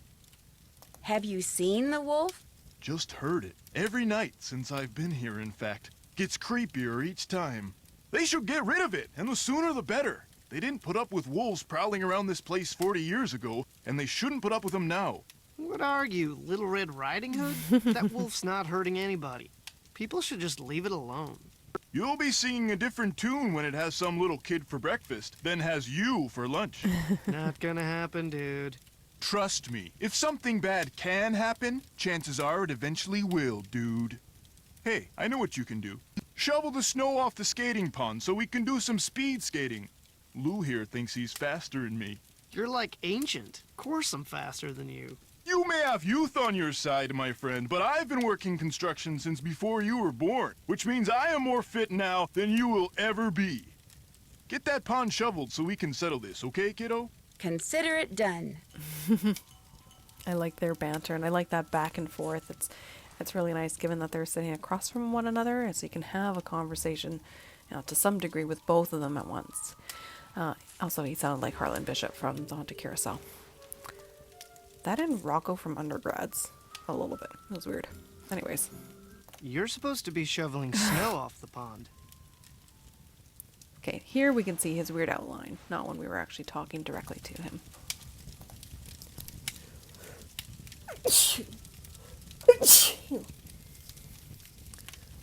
Have you seen the wolf? Just heard it. Every night since I've been here, in fact. Gets creepier each time. They should get rid of it, and the sooner the better. They didn't put up with wolves prowling around this place 40 years ago, and they shouldn't put up with them now. What are you, Little Red Riding Hood? That wolf's not hurting anybody. People should just leave it alone. You'll be singing a different tune when it has some little kid for breakfast, then has you for lunch. Not gonna happen, dude. Trust me, if something bad can happen, chances are it eventually will, dude. Hey, I know what you can do. Shovel the snow off the skating pond so we can do some speed skating. Lou here thinks he's faster than me. You're like ancient. Of course I'm faster than you. You may have youth on your side, my friend, but I've been working construction since before you were born, which means I am more fit now than you will ever be. Get that pond shoveled so we can settle this, okay, kiddo? Consider it done. I like their banter, and I like that back and forth. It's really nice, given that they're sitting across from one another, and so you can have a conversation, to some degree, with both of them at once. Also, he sounded like Harlan Bishop from The Haunted Carousel. That and Rocco from Undergrads, a little bit. It was weird. Anyways. You're supposed to be shoveling snow off the pond. Okay, here we can see his weird outline, not when we were actually talking directly to him.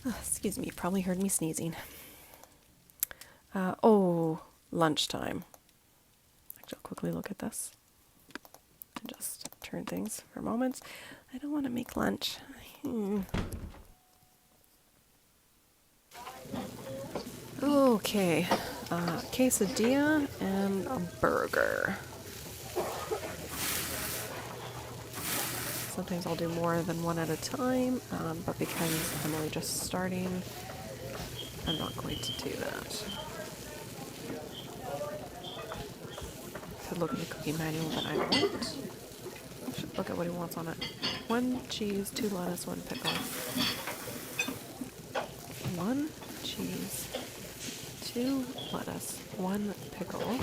Excuse me, you probably heard me sneezing. Lunchtime. Actually, I'll quickly look at this. And just turn things for a moment. I don't want to make lunch. Okay, quesadilla and a burger. Sometimes I'll do more than one at a time, but because I'm only just starting, I'm not going to do that. Could look at the cooking manual, but I won't. Should look at what he wants on it. 1 cheese, 2 lettuce, 1 pickle. 1 cheese, 2 lettuce, 1 pickle,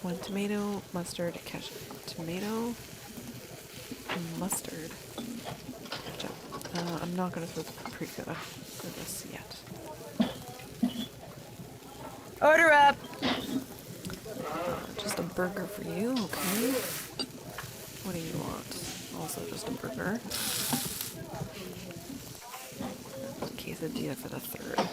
1 tomato, mustard, ketchup. Tomato, mustard, ketchup. I'm not going to throw paprika for this yet. Order up! Just a burger for you, okay. What do you want? Also just a burger. Quesadilla for the 3rd.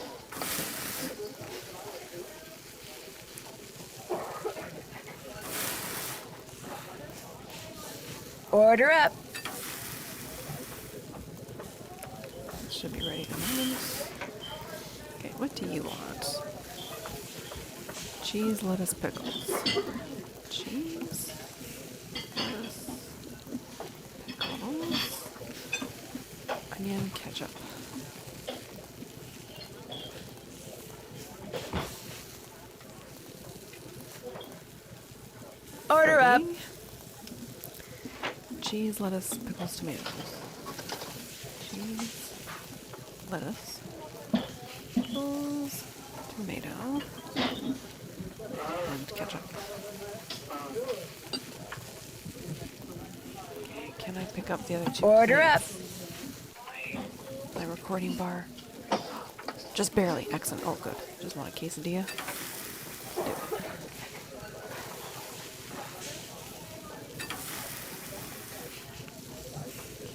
Order up! Should be ready in a moment. Okay, what do you want? Cheese, lettuce, pickles. Cheese, lettuce, pickles, onion, ketchup. Order up! Cheese, lettuce, pickles, tomatoes. Cheese, lettuce, pickles, tomato, and ketchup. Okay, can I pick up the other 2? Order up! My recording bar. Just barely. Excellent. Oh, good. Just want a quesadilla. Do it.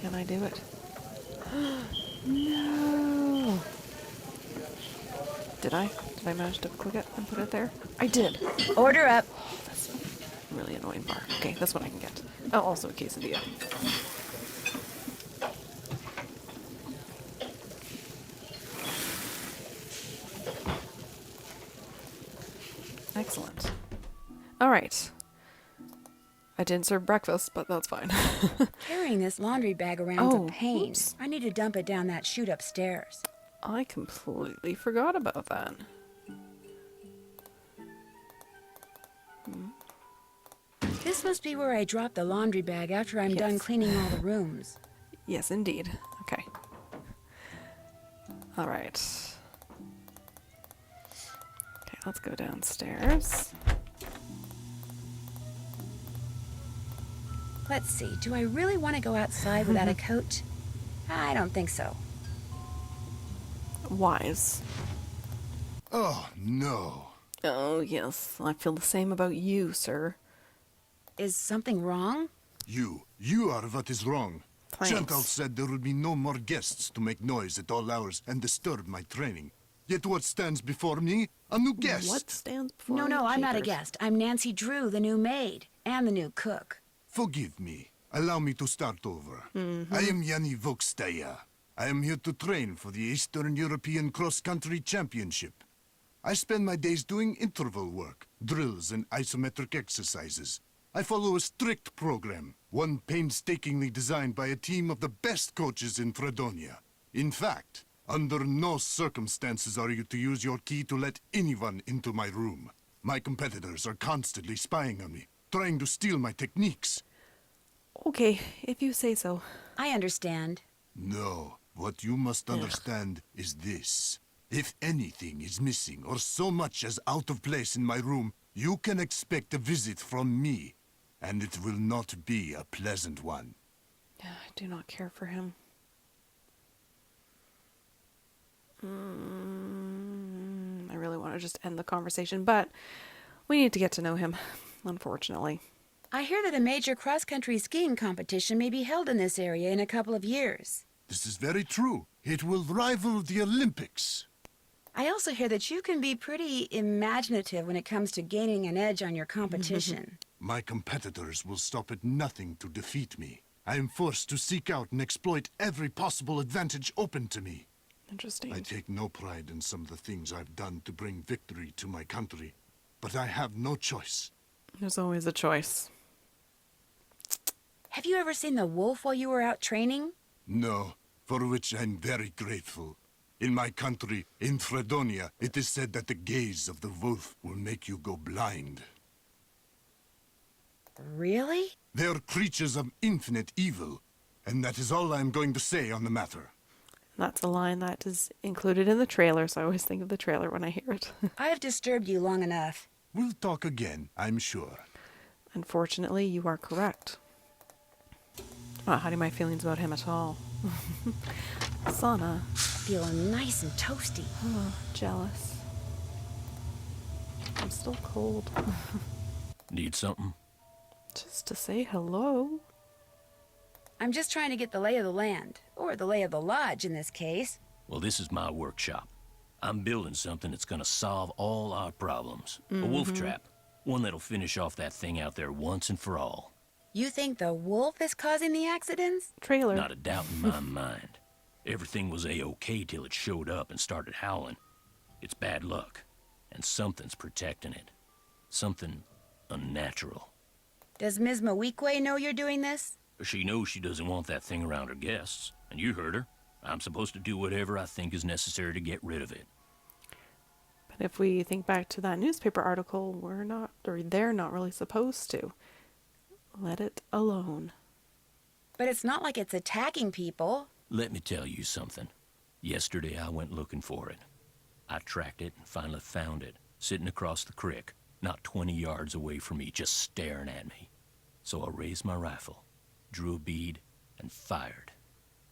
Can I do it? No! Did I? Did I manage to click it and put it there? I did! Order up! Oh, that's a really annoying bar. Okay, this one I can get. Oh, also a quesadilla. Excellent. All right. I didn't serve breakfast, but that's fine. Carrying this laundry bag around's Oh, a pain. oops. I need to dump it down that chute upstairs. I completely forgot about that. This must be where I drop the laundry bag after I'm done Yes. cleaning all the rooms. Yes, indeed. Okay. All right. Okay, let's go downstairs. Let's see, do I really want to go outside without a coat? I don't think so. Wise. Oh, no. Oh, yes. I feel the same about you, sir. Is something wrong? You are what is wrong. Thanks. Chantal said there would be no more guests to make noise at all hours and disturb my training. Yet what stands before me? A new guest. What stands before No, you, I'm not a Jeepers? guest. I'm Nancy Drew, the new maid, and the new cook. Forgive me. Allow me to start over. I am Yanni Vokstaya. I am here to train for the Eastern European Cross-Country Championship. I spend my days doing interval work, drills, and isometric exercises. I follow a strict program, one painstakingly designed by a team of the best coaches in Fredonia. In fact, under no circumstances are you to use your key to let anyone into my room. My competitors are constantly spying on me, trying to steal my techniques. Okay, if you say so. I understand. No, what you must understand is this. If anything is missing or so much as out of place in my room, you can expect a visit from me, and it will not be a pleasant one. I do not care for him. I really want to just end the conversation, but we need to get to know him, unfortunately. I hear that a major cross-country skiing competition may be held in this area in a couple of years. This is very true. It will rival the Olympics. I also hear that you can be pretty imaginative when it comes to gaining an edge on your competition. My competitors will stop at nothing to defeat me. I am forced to seek out and exploit every possible advantage open to me. Interesting. I take no pride in some of the things I've done to bring victory to my country, but I have no choice. There's always a choice. Have you ever seen the wolf while you were out training? No, for which I'm very grateful. In my country, in Fredonia, it is said that the gaze of the wolf will make you go blind. Really? They are creatures of infinite evil, and that is all I am going to say on the matter. That's a line that is included in the trailer, so I always think of the trailer when I hear it. I've disturbed you long enough. We'll talk again, I'm sure. Unfortunately, you are correct. Not hiding my feelings about him at all. Sauna. Feel nice and toasty. Oh, jealous. I'm still cold. Need something? Just to say hello. I'm just trying to get the lay of the land, or the lay of the lodge in this case. Well, this is my workshop. I'm building something that's gonna solve all our problems. A wolf trap. One that'll finish off that thing out there once and for all. You think the wolf is causing the accidents? Trailer. Not a doubt in my mind. Everything was A-OK till it showed up and started howling. It's bad luck, and something's protecting it. Something unnatural. Does Ms. Mawikwe know you're doing this? She knows she doesn't want that thing around her guests, and you heard her. I'm supposed to do whatever I think is necessary to get rid of it. But if we think back to that newspaper article, they're not really supposed to. Let it alone. But it's not like it's attacking people. Let me tell you something. Yesterday I went looking for it. I tracked it and finally found it, sitting across the creek, not 20 yards away from me, just staring at me. So I raised my rifle, drew a bead, and fired.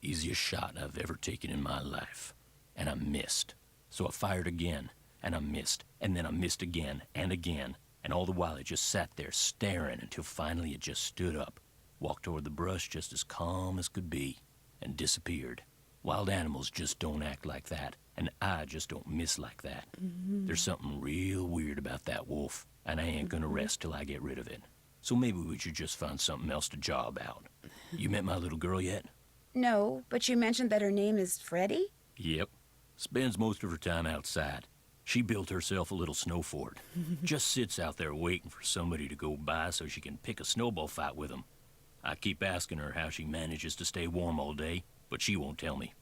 Easiest shot I've ever taken in my life. And I missed. So I fired again, and I missed, and then I missed again, and all the while it just sat there staring until finally it just stood up, walked toward the brush just as calm as could be, and disappeared. Wild animals just don't act like that, and I just don't miss like that. There's something real weird about that wolf, and I ain't gonna rest till I get rid of it. So maybe we should just find something else to job out. You met my little girl yet? No, but you mentioned that her name is Freddie? Yep. Spends most of her time outside. She built herself a little snow fort. Just sits out there waiting for somebody to go by so she can pick a snowball fight with them. I keep asking her how she manages to stay warm all day, but she won't tell me.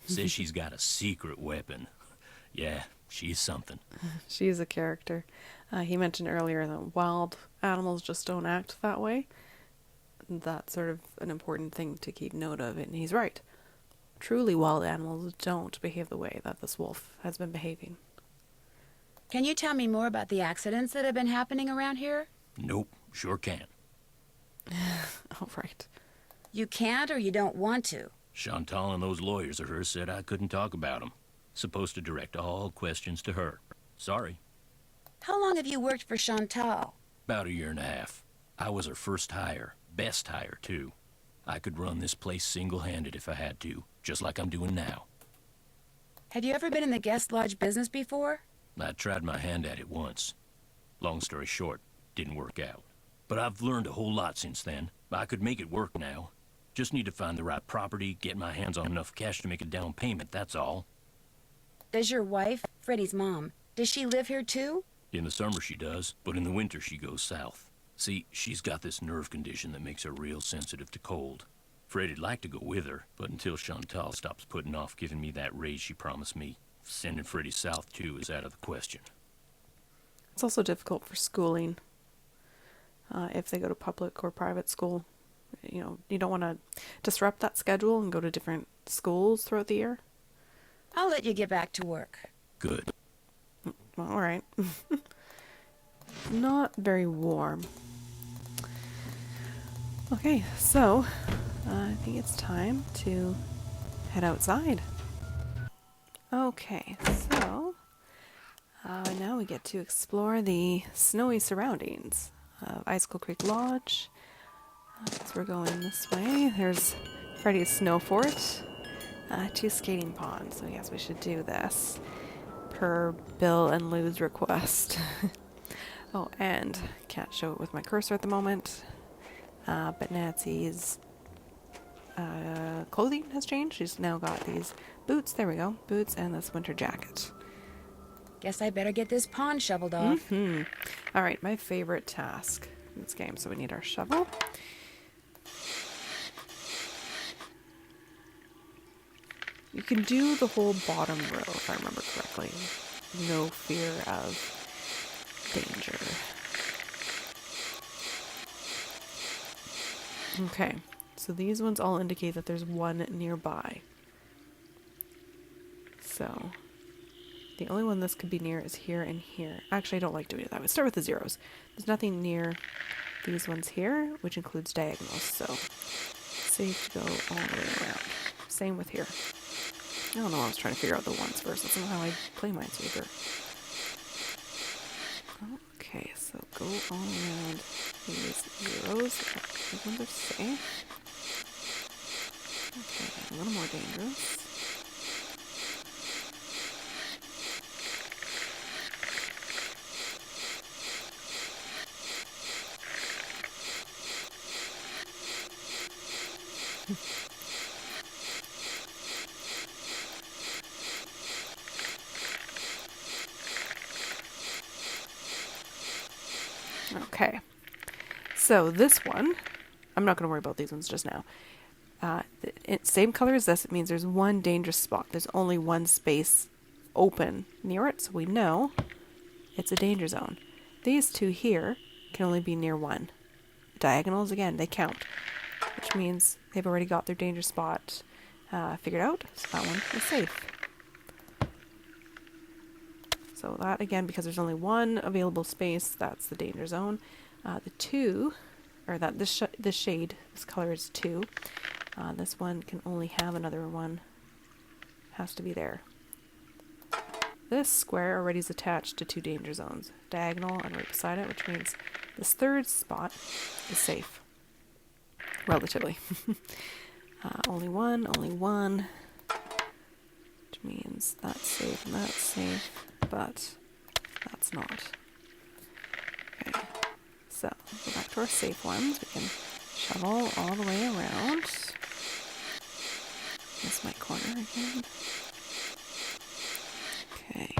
Says she's got a secret weapon. Yeah, she's something. She's a character. He mentioned earlier that wild animals just don't act that way. That's sort of an important thing to keep note of, and he's right. Truly wild animals don't behave the way that this wolf has been behaving. Can you tell me more about the accidents that have been happening around here? Nope, sure can't. All right. You can't or you don't want to? Chantal and those lawyers of hers said I couldn't talk about them. Supposed to direct all questions to her. Sorry. How long have you worked for Chantal? About a year and a half. I was her first hire. Best hire, too. I could run this place single-handed if I had to, just like I'm doing now. Have you ever been in the guest lodge business before? I tried my hand at it once. Long story short, didn't work out. But I've learned a whole lot since then. I could make it work now. Just need to find the right property, get my hands on enough cash to make a down payment, that's all. Does your wife, Freddie's mom, does she live here too? In the summer she does, but in the winter she goes south. See, she's got this nerve condition that makes her real sensitive to cold. Freddie'd like to go with her, but until Chantal stops putting off giving me that raise she promised me, sending Freddie south too is out of the question. It's also difficult for schooling. If they go to public or private school, you don't want to disrupt that schedule and go to different schools throughout the year. I'll let you get back to work. Good. Well, all right. Not very warm. Okay, so I think it's time to head outside. Okay, so now we get to explore the snowy surroundings of Icicle Creek Lodge. So we're going this way. There's Freddie's snow fort, 2 skating ponds. So yes, we should do this per Bill and Lou's request. Oh, and can't show it with my cursor at the moment. But Nancy's clothing has changed. She's now got these boots. There we go, boots and this winter jacket. Guess I better get this pond shoveled off. All right, my favorite task in this game. So we need our shovel. You can do the whole bottom row, if I remember correctly. No fear of danger. Okay, so these ones all indicate that there's one nearby. So the only one this could be near is here and here. Actually, I don't like doing it that way. Start with the zeros. There's nothing near these ones here, which includes diagonals, so safe to go all the way around. Same with here. I don't know, I was trying to figure out the ones first. That's not how I play Minesweeper. Okay, so go all around these zeros. These ones are safe. Okay, a little more dangerous. Okay, so this one, I'm not going to worry about these ones just now. Same color as this, it means there's one dangerous spot. There's only one space open near it, so we know it's a danger zone. These two here can only be near one. Diagonals, again, they count, which means they've already got their danger spot figured out, so that one is safe. So that, again, because there's only one available space, that's the danger zone. The two, or that this shade, this color is 2. This one can only have another one. Has to be there. This square already is attached to 2 danger zones, diagonal and right beside it, which means this third spot is safe. Relatively. Only one, which means that's safe and that's safe. But that's not. Okay, so go back to our safe ones. We can shovel all the way around. Miss my corner again. Okay,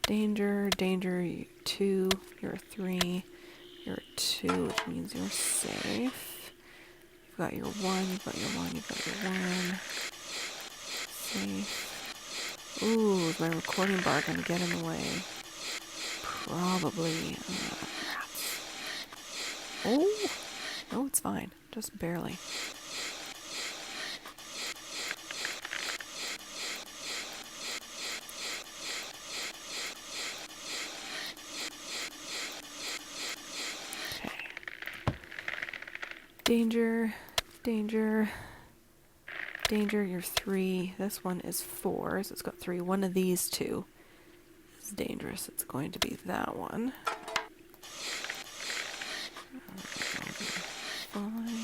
Danger, danger, you 2, you're a 3, you're a 2, which means you're safe. You've got your 1, you've got your 1, you've got your 1. Safe. Ooh, is my recording bar gonna get in the way? Probably. Rats. Oh! No, it's fine. Just barely. Danger, danger, danger, you're 3. This one is 4, so it's got 3. One of these two is dangerous. It's going to be that one. Fine.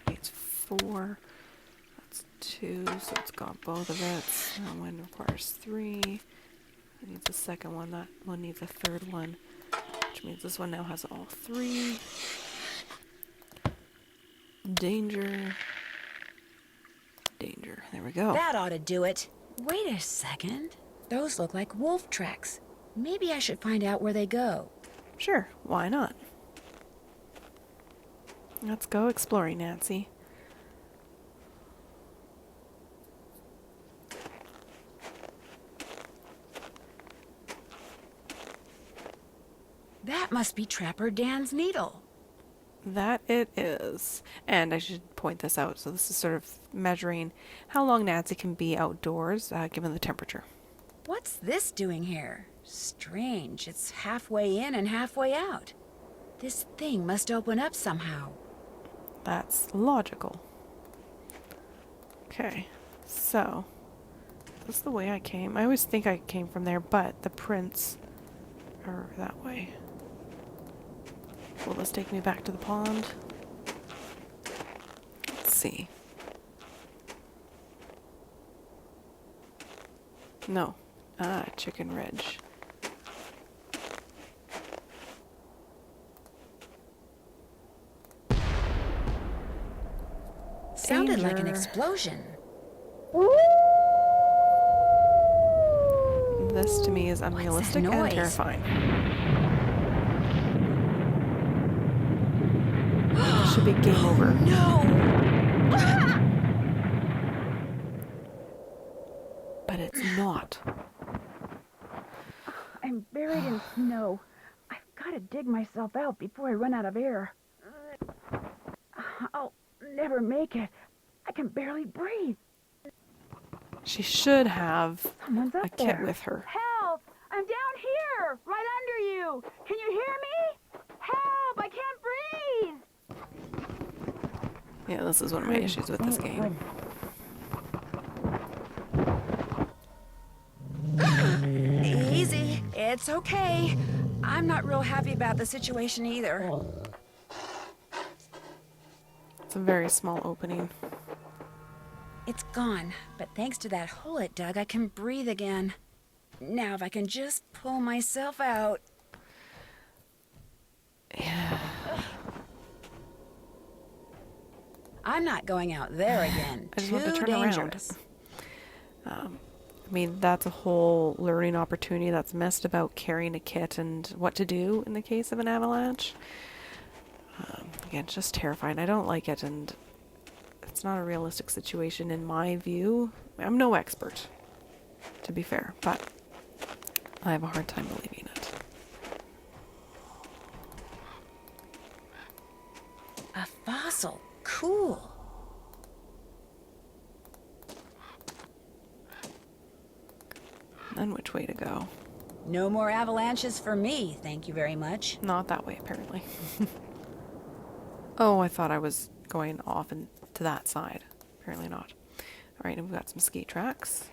It's 4. That's 2, so it's got both of it. That one requires 3. It needs a second one. That one needs a third one. Which means this one now has all 3. Danger. Danger. There we go. That ought to do it. Wait a second. Those look like wolf tracks. Maybe I should find out where they go. Sure, why not? Let's go exploring, Nancy. That must be Trapper Dan's needle. That it is. And I should point this out. So this is sort of measuring how long Nancy can be outdoors, given the temperature. What's this doing here? Strange. It's halfway in and halfway out. This thing must open up somehow. That's logical. Okay, so that's the way I came. I always think I came from there, but the prints are that way. Will this take me back to the pond? Let's see. No. Chicken Ridge. Sounded like an Danger. explosion. This to me is unrealistic and noise? terrifying. This should be game over. No! But it's not. I'm buried in snow. I've got to dig myself out before I run out of air. I'll never make it. I can barely breathe. She should have Someone's up a kit there. with her. Help! I'm down here, right under you. Can you hear me? Help! I can't breathe. Yeah, this is one of my issues with this game. Easy. It's okay. I'm not real happy about the situation either. It's a very small opening. It's gone, but thanks to that hole it dug, I can breathe again. Now if I can just pull myself out. Yeah. I'm not going out there again. I just want to Too turn around. dangerous. I mean, that's a whole learning opportunity that's missed about carrying a kit and what to do in the case of an avalanche. Again, it's just terrifying. I don't like it, and it's not a realistic situation in my view. I'm no expert, to be fair, but I have a hard time believing it. A fossil. Cool. Then which way to go? No more avalanches for me, thank you very much. Not that way, apparently. Oh, I thought I was going off and to that side. Apparently not. Alright, and we've got some ski tracks.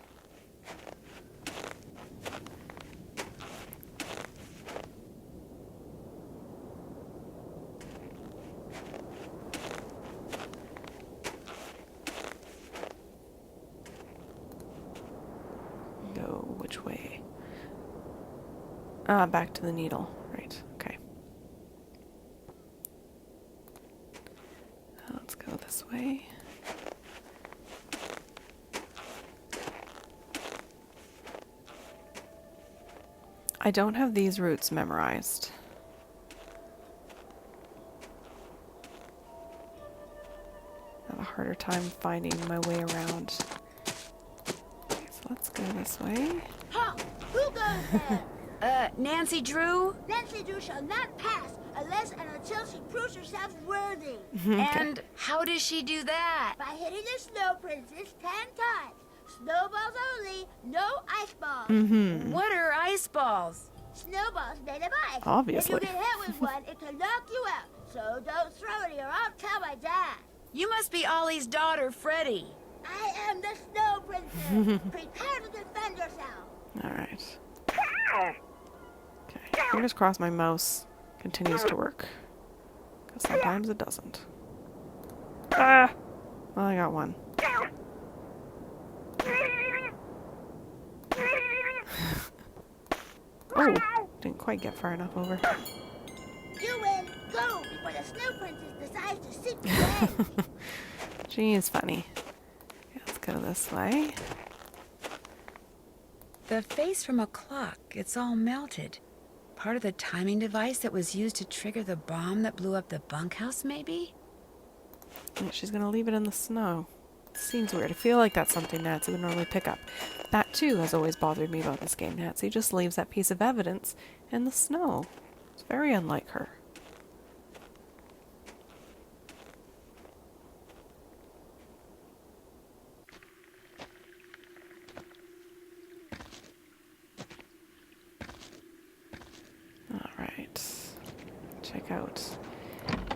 Go which way? Back to the needle. Right, okay. Let's go this way. I don't have these routes memorized. I have a harder time finding my way around. Okay, so let's go this way. Huh? Who goes there? Nancy Drew? Nancy Drew shall not pass unless and until she proves herself worthy. And how does she do that? By hitting the snow princess 10 times. Snowballs only, no ice balls. What are ice balls? Snowballs made of ice. Obviously. If you get hit with one, it can knock you out. So don't throw it or I'll tell my dad. You must be Ollie's daughter, Freddie. I am the snow princess. Prepare to defend yourself. Alright. Okay, fingers crossed my mouse continues to work. Because sometimes it doesn't. Ah! Well, I got one. Oh! Didn't quite get far enough over. You win. Go before the snow princess decides to seek you away. She is funny. Okay, let's go this way. The face from a clock, it's all melted. Part of the timing device that was used to trigger the bomb that blew up the bunkhouse, maybe? Yeah, she's gonna leave it in the snow. Seems weird. I feel like that's something Nancy would normally pick up. That too has always bothered me about this game. Nancy just leaves that piece of evidence in the snow. It's very unlike her. Alright. Check out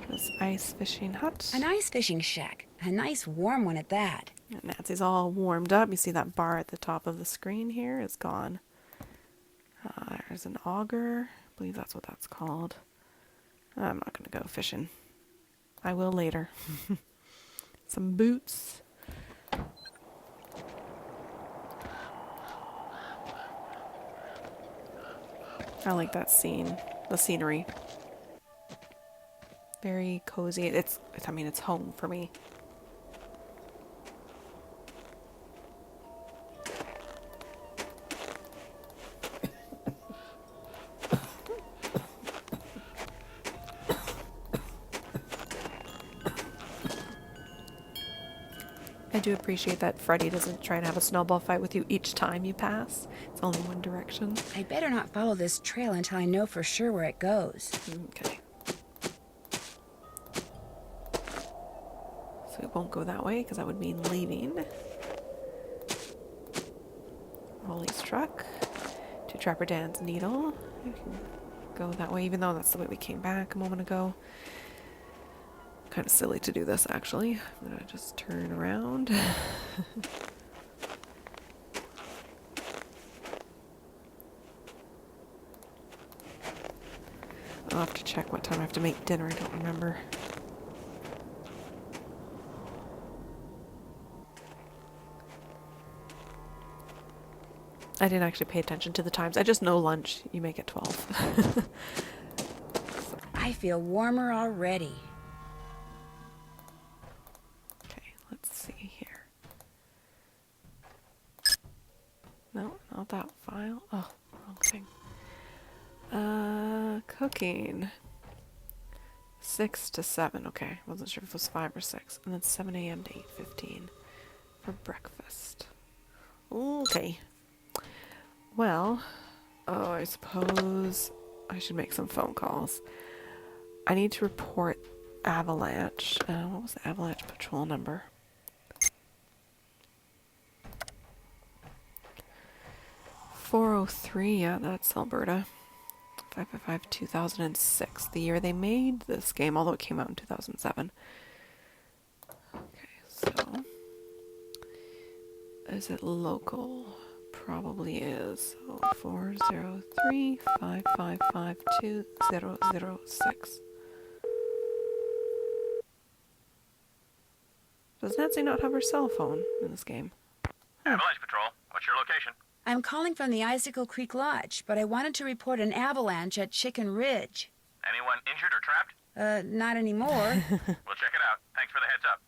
this ice fishing hut. An ice fishing shack. A nice warm one at that. And Nancy's all warmed up. You see that bar at the top of the screen here is gone. There's an auger. I believe that's what that's called. I'm not going to go fishing. I will later. Some boots. I like that scene. The scenery. Very cozy. It's home for me. I do appreciate that Freddy doesn't try and have a snowball fight with you each time you pass. It's only one direction. I better not follow this trail until I know for sure where it goes. Okay. So it won't go that way because that would mean leaving. Ollie's truck. To Trapper Dan's needle. You can go that way even though that's the way we came back a moment ago. Kind of silly to do this actually. I'm gonna just turn around. I'll have to check what time I have to make dinner. I don't remember. I didn't actually pay attention to the times. I just know lunch you make at 12. I feel warmer already. Okay, let's see here. No, not that file. Oh, wrong thing. Cooking. 6 to 7. Okay, wasn't sure if it was 5 or 6. And then 7 a.m. to 8:15 for breakfast. Okay. Well, I suppose I should make some phone calls. I need to report avalanche. What was the avalanche patrol number? .403, yeah, that's Alberta. 555-2006, the year they made this game, although it came out in 2007. Okay, so is it local? Probably is. So 403-555-2006. Does Nancy not have her cell phone in this game? Avalanche Patrol, what's your location? I'm calling from the Icicle Creek Lodge, but I wanted to report an avalanche at Chicken Ridge. Anyone injured or trapped? Not anymore. We'll check it out. Thanks for the heads up.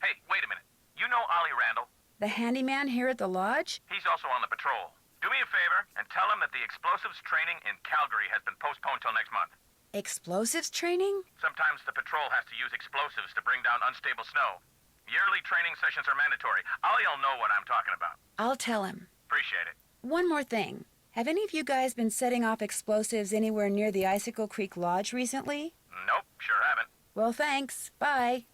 Hey, wait a minute. You know Ollie Randall? The handyman here at the lodge? He's also on the patrol. Do me a favor and tell them that the explosives training in Calgary has been postponed till next month. Explosives training? Sometimes the patrol has to use explosives to bring down unstable snow. Yearly training sessions are mandatory. Ollie'll know what I'm talking about. I'll tell him. Appreciate it. One more thing. Have any of you guys been setting off explosives anywhere near the Icicle Creek Lodge recently? Nope, sure haven't. Well, thanks. Bye.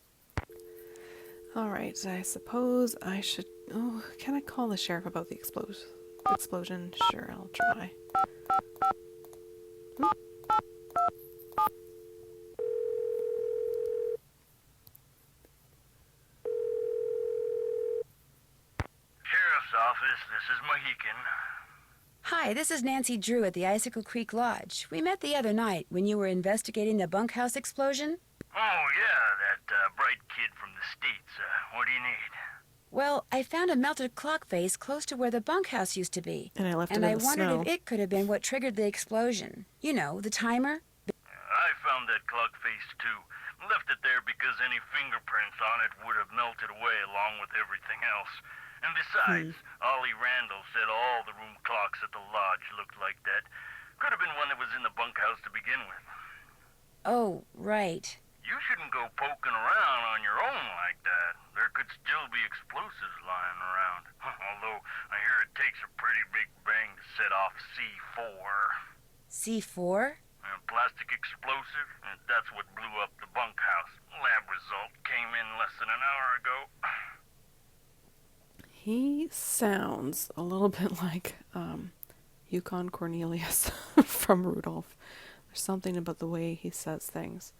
Alright, I suppose I should... Oh, can I call the sheriff about the explosion? Sure, I'll try. Sheriff's office, this is Mohican. Hi, this is Nancy Drew at the Icicle Creek Lodge. We met the other night when you were investigating the bunkhouse explosion. Oh, yeah, that bright kid from the States. What do you need? Well, I found a melted clock face close to where the bunkhouse used to be. And I left it in I the wondered snow. if it could have been what triggered the explosion. You know, the timer. I found that clock face, too. Left it there because any fingerprints on it would have melted away along with everything else. And besides, Ollie Randall said all the room clocks at the lodge looked like that. Could have been one that was in the bunkhouse to begin with. Oh, right. You shouldn't go poking around on your own like that. There could still be explosives lying around. Although, I hear it takes a pretty big bang to set off C4. C4? A plastic explosive? That's what blew up the bunkhouse. Lab result came in less than an hour ago. He sounds a little bit like Yukon Cornelius from Rudolph. There's something about the way he says things.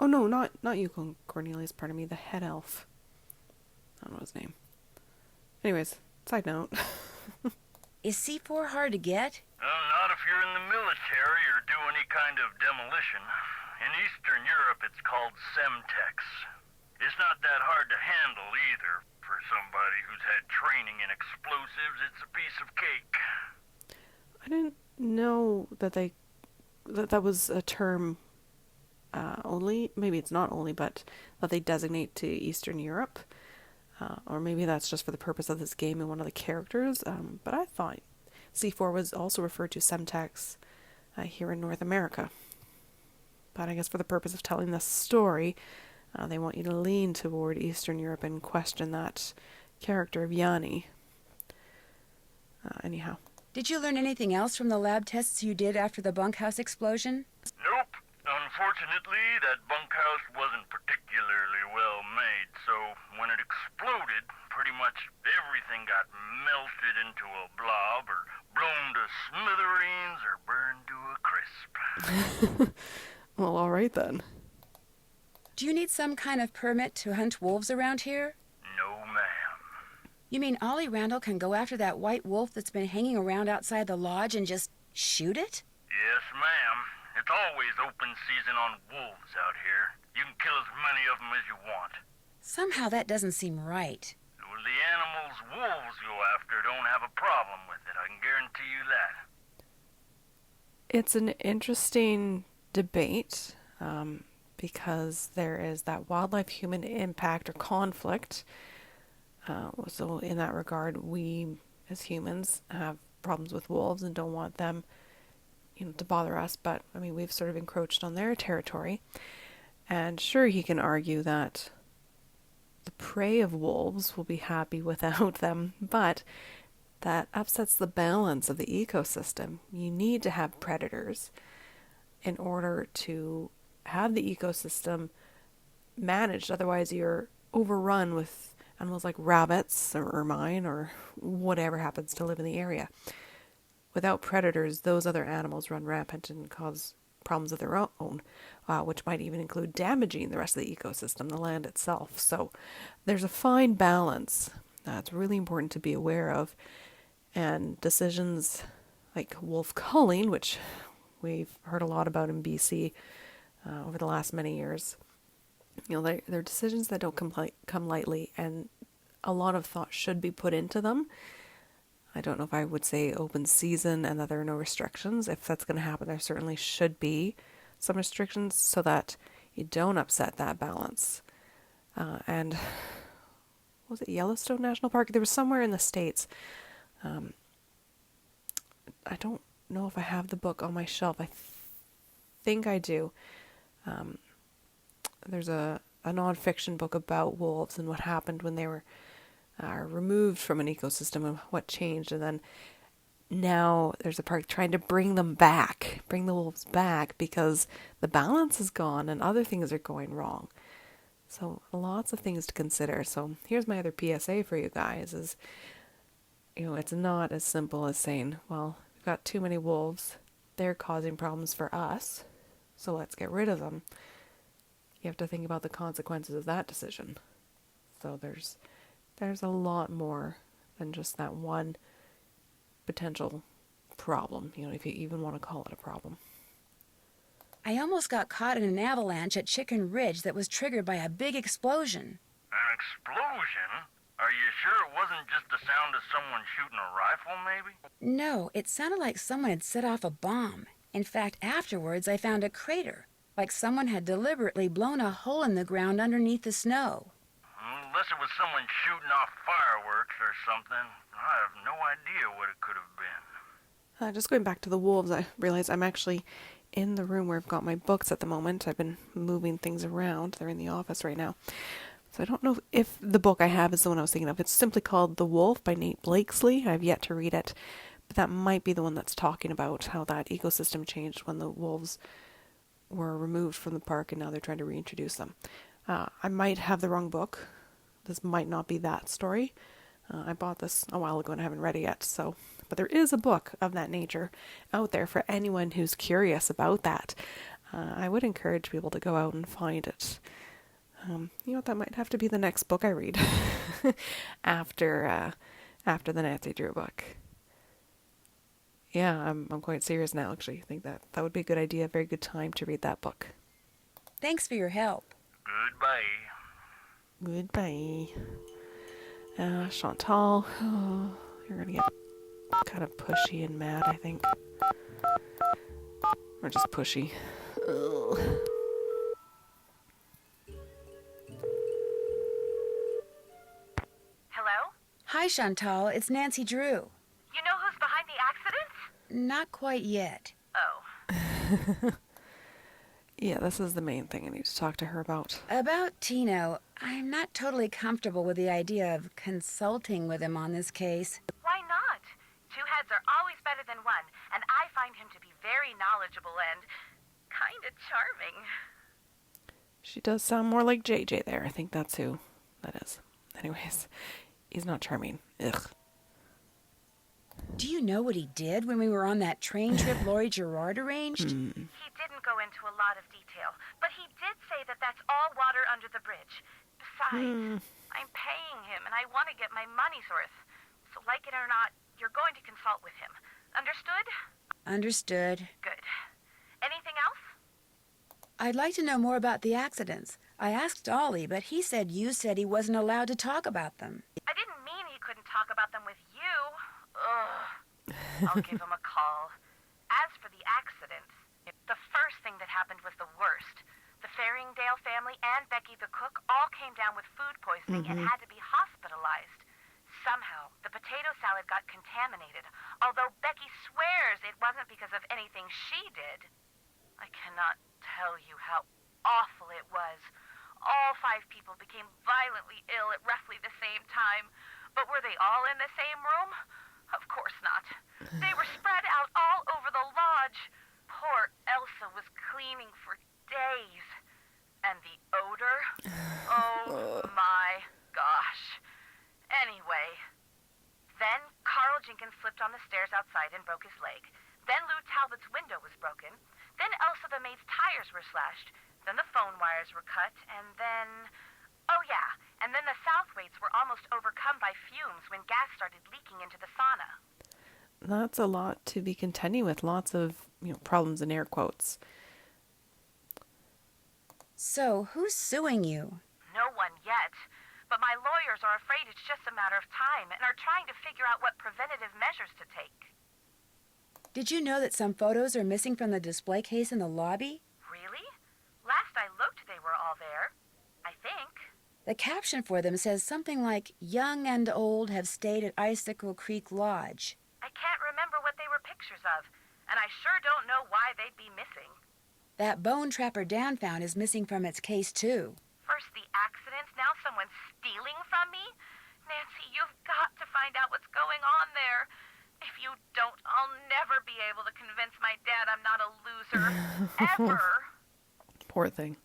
Oh no, not Yukon Cornelius, pardon me, the head elf. I don't know his name. Anyways, side note. Is C4 hard to get? Not if you're in the military or do any kind of demolition. In Eastern Europe, it's called Semtex. It's not that hard to handle either. For somebody who's had training in explosives, it's a piece of cake. I didn't know that was a term only. Maybe it's not only, but that they designate to Eastern Europe. Or maybe that's just for the purpose of this game and one of the characters. But I thought C4 was also referred to Semtex here in North America. But I guess for the purpose of telling this story, they want you to lean toward Eastern Europe and question that character of Yanni. Anyhow. Did you learn anything else from the lab tests you did after the bunkhouse explosion? Nope. Unfortunately, that bunkhouse wasn't particularly well made, so when it exploded, pretty much everything got melted into a blob or blown to smithereens or burned to a crisp. Well, alright then. Do you need some kind of permit to hunt wolves around here? No, ma'am. You mean Ollie Randall can go after that white wolf that's been hanging around outside the lodge and just shoot it? Yes, ma'am. It's always open season on wolves out here. You can kill as many of them as you want. Somehow that doesn't seem right. Well, the animals wolves go after don't have a problem with it, I can guarantee you that. It's an interesting debate because there is that wildlife-human impact or conflict. So in that regard, we as humans have problems with wolves and don't want them, to bother us. But I mean, we've sort of encroached on their territory. And sure, he can argue that the prey of wolves will be happy without them, but that upsets the balance of the ecosystem. You need to have predators in order to have the ecosystem managed. Otherwise, you're overrun with animals like rabbits or ermine or whatever happens to live in the area. Without predators, those other animals run rampant and cause problems of their own, which might even include damaging the rest of the ecosystem, the land itself. So there's a fine balance that's really important to be aware of. And decisions like wolf culling, which we've heard a lot about in BC over the last many years, they're decisions that don't come lightly, and a lot of thought should be put into them. I don't know if I would say open season and that there are no restrictions. If that's going to happen, there certainly should be some restrictions so that you don't upset that balance. And was it Yellowstone National Park? There was somewhere in the States I don't know if I have the book on my shelf. I think I do. There's a nonfiction book about wolves and what happened when they were removed from an ecosystem and what changed. And then now there's a park trying to bring them back, bring the wolves back, because the balance is gone and other things are going wrong. So lots of things to consider. So here's my other PSA for you guys is, it's not as simple as saying, well, we've got too many wolves. They're causing problems for us, so let's get rid of them. You have to think about the consequences of that decision. So there's a lot more than just that one potential problem, if you even want to call it a problem. I almost got caught in an avalanche at Chicken Ridge that was triggered by a big explosion. An explosion? Are you sure it wasn't just the sound of someone shooting a rifle, maybe? No, it sounded like someone had set off a bomb. In fact, afterwards I found a crater, like someone had deliberately blown a hole in the ground underneath the snow. Unless it was someone shooting off fireworks or something. I have no idea what it could have been. Just going back to the wolves, I realize I'm actually in the room where I've got my books at the moment. I've been moving things around. They're in the office right now. So I don't know if the book I have is the one I was thinking of. It's simply called The Wolf by Nate Blakesley. I've yet to read it, but that might be the one that's talking about how that ecosystem changed when the wolves were removed from the park and now they're trying to reintroduce them. I might have the wrong book. This might not be that story. I bought this a while ago and I haven't read it yet. But there is a book of that nature out there for anyone who's curious about that. I would encourage people to go out and find it. That might have to be the next book I read after the Nancy Drew book. Yeah, I'm quite serious now, actually. I think that would be a good idea, a very good time to read that book. Thanks for your help. Goodbye. Chantal, you're gonna get kind of pushy and mad, I think. Or just pushy. Ugh. Hello? Hi, Chantal. It's Nancy Drew. You know who's behind the accident? Not quite yet. Oh. Yeah, this is the main thing I need to talk to her about. About Tino, I'm not totally comfortable with the idea of consulting with him on this case. Why not? Two heads are always better than one, and I find him to be very knowledgeable and kind of charming. She does sound more like JJ there. I think that's who that is. Anyways, he's not charming. Ugh. Do you know what he did when we were on that train trip Laurie Gerard arranged? He didn't go into a lot of detail, but he did say that that's all water under the bridge. Besides, I'm paying him, and I want to get my money's worth. So like it or not, you're going to consult with him. Understood? Understood. Good. Anything else? I'd like to know more about the accidents. I asked Ollie, but he said you said he wasn't allowed to talk about them. I didn't mean he couldn't talk about them with you. Ugh. I'll give him a call. As for the accidents, the first thing that happened was the worst. The Faringdale family and Becky the cook all came down with food poisoning and had to be hospitalized. Somehow, the potato salad got contaminated, although Becky swears it wasn't because of anything she did. I cannot tell you how awful it was. All 5 people became violently ill at roughly the same time. But were they all in the same room? Of course not. They were spread out all over the lodge. Poor Elsa was cleaning for days. And the odor? Oh my gosh. Anyway, then Carl Jenkins slipped on the stairs outside and broke his leg. Then Lou Talbot's window was broken. Then Elsa the maid's tires were slashed. Then the phone wires were cut. And then... Oh, yeah. And then the Southwaites were almost overcome by fumes when gas started leaking into the sauna. That's a lot to be contending with. Lots of, problems in air quotes. So, who's suing you? No one yet. But my lawyers are afraid it's just a matter of time and are trying to figure out what preventative measures to take. Did you know that some photos are missing from the display case in the lobby? Really? Last I looked, they were all there. I think. The caption for them says something like, "Young and old have stayed at Icicle Creek Lodge." I can't remember what they were pictures That bone Trapper Dan found is missing from its case, too. First the accidents, now someone's stealing from me? Nancy, you've got to find out what's going on there. If you don't, I'll never be able to convince my dad I'm not a loser. Ever. Poor thing.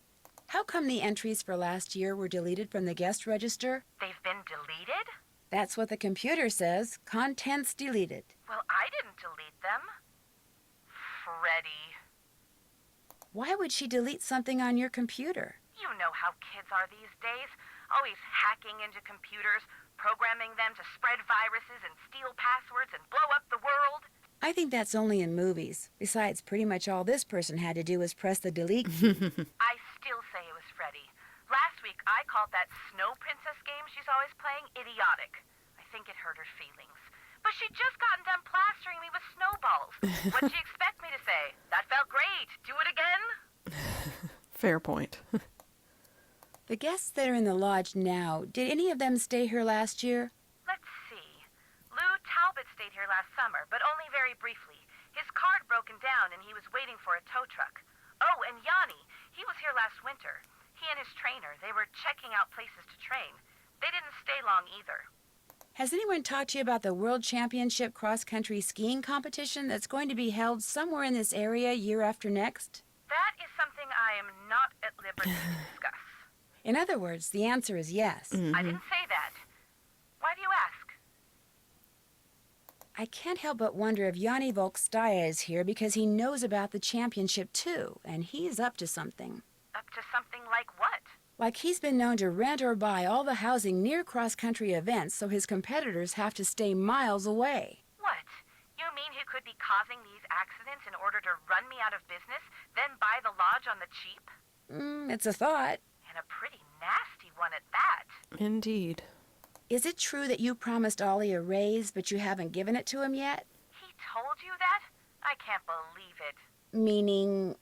How come the entries for last year were deleted from the guest register? They've been deleted? That's what the computer says. Contents deleted. Well, I didn't delete them. Freddie. Why would she delete something on your computer? You know how kids are these days. Always hacking into computers, programming them to spread viruses and steal passwords and blow up the world. I think that's only in movies. Besides, pretty much all this person had to do was press the delete key. I still say it was Freddie. Last week, I called that Snow Princess game she's always playing idiotic. I think it hurt her feelings. But she'd just gotten done plastering me with snowballs. What'd she expect me to say? That felt great. Do it again? Fair point. The guests that are in the lodge now, did any of them stay here last year? Let's see. Lou Talbot stayed here last summer, but only very briefly. His car had broken down and he was waiting for a tow truck. Oh, and Yanni, he was here last winter. He and his trainer, they were checking out places to train. They didn't stay long either. Has anyone talked to you about the World Championship cross-country skiing competition that's going to be held somewhere in this area year after next? That is something I am not at liberty to discuss. In other words, the answer is yes. I didn't say that. Why do you ask? I can't help but wonder if Yanni Volkstaya is here because he knows about the championship too, and he's up to something. Up to something like what? Like he's been known to rent or buy all the housing near cross-country events so his competitors have to stay miles away. What? You mean he could be causing these accidents in order to run me out of business, then buy the lodge on the cheap? It's a thought. And a pretty nasty one at that. Indeed. Is it true that you promised Ollie a raise, but you haven't given it to him yet? He told you that? I can't believe it. Meaning...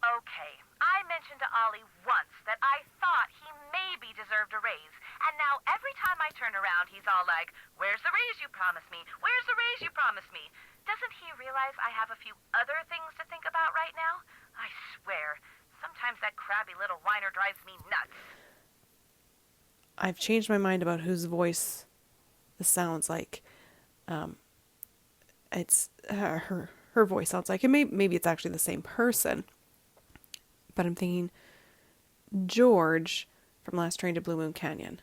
Okay, I mentioned to Ollie once that I thought he maybe deserved a raise, and now every time I turn around, he's all like, "Where's the raise you promised me? Where's the raise you promised me?" Doesn't he realize I have a few other things to think about right now? I swear, sometimes that crabby little whiner drives me nuts. I've changed my mind about whose voice this sounds like. It's her voice sounds like, and maybe it's actually the same person. But I'm thinking George from Last Train to Blue Moon Canyon.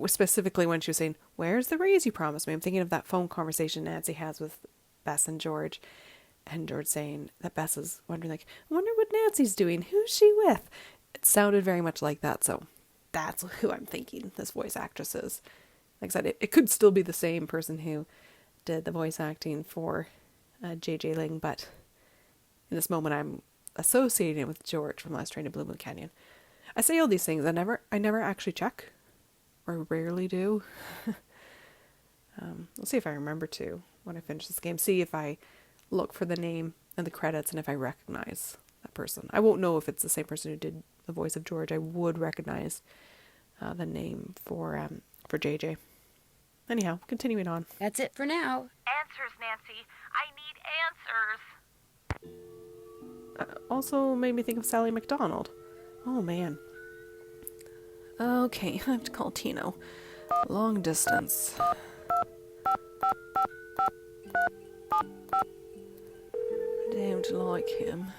Specifically when she was saying, "Where's the raise you promised me?" I'm thinking of that phone conversation Nancy has with Bess and George. And George saying that Bess is wondering, like, "I wonder what Nancy's doing. Who's she with?" It sounded very much like that, so that's who I'm thinking this voice actress is. Like I said, it could still be the same person who did the voice acting for J.J. Ling, but in this moment I'm associating it with George from Last Train to Blue Moon Canyon. I say all these things, I never actually check, or rarely do. We'll see if I remember to when I finish this game, see if I look for the name and the credits and if I recognize that person. I won't know if it's the same person who did the voice of George. I would recognize the name for JJ. Anyhow, continuing on. That's it for now. Answers, Nancy. I need answers. Also made me think of Sally McDonald. Oh man. Okay, I have to call Tino. Long distance. I don't like him.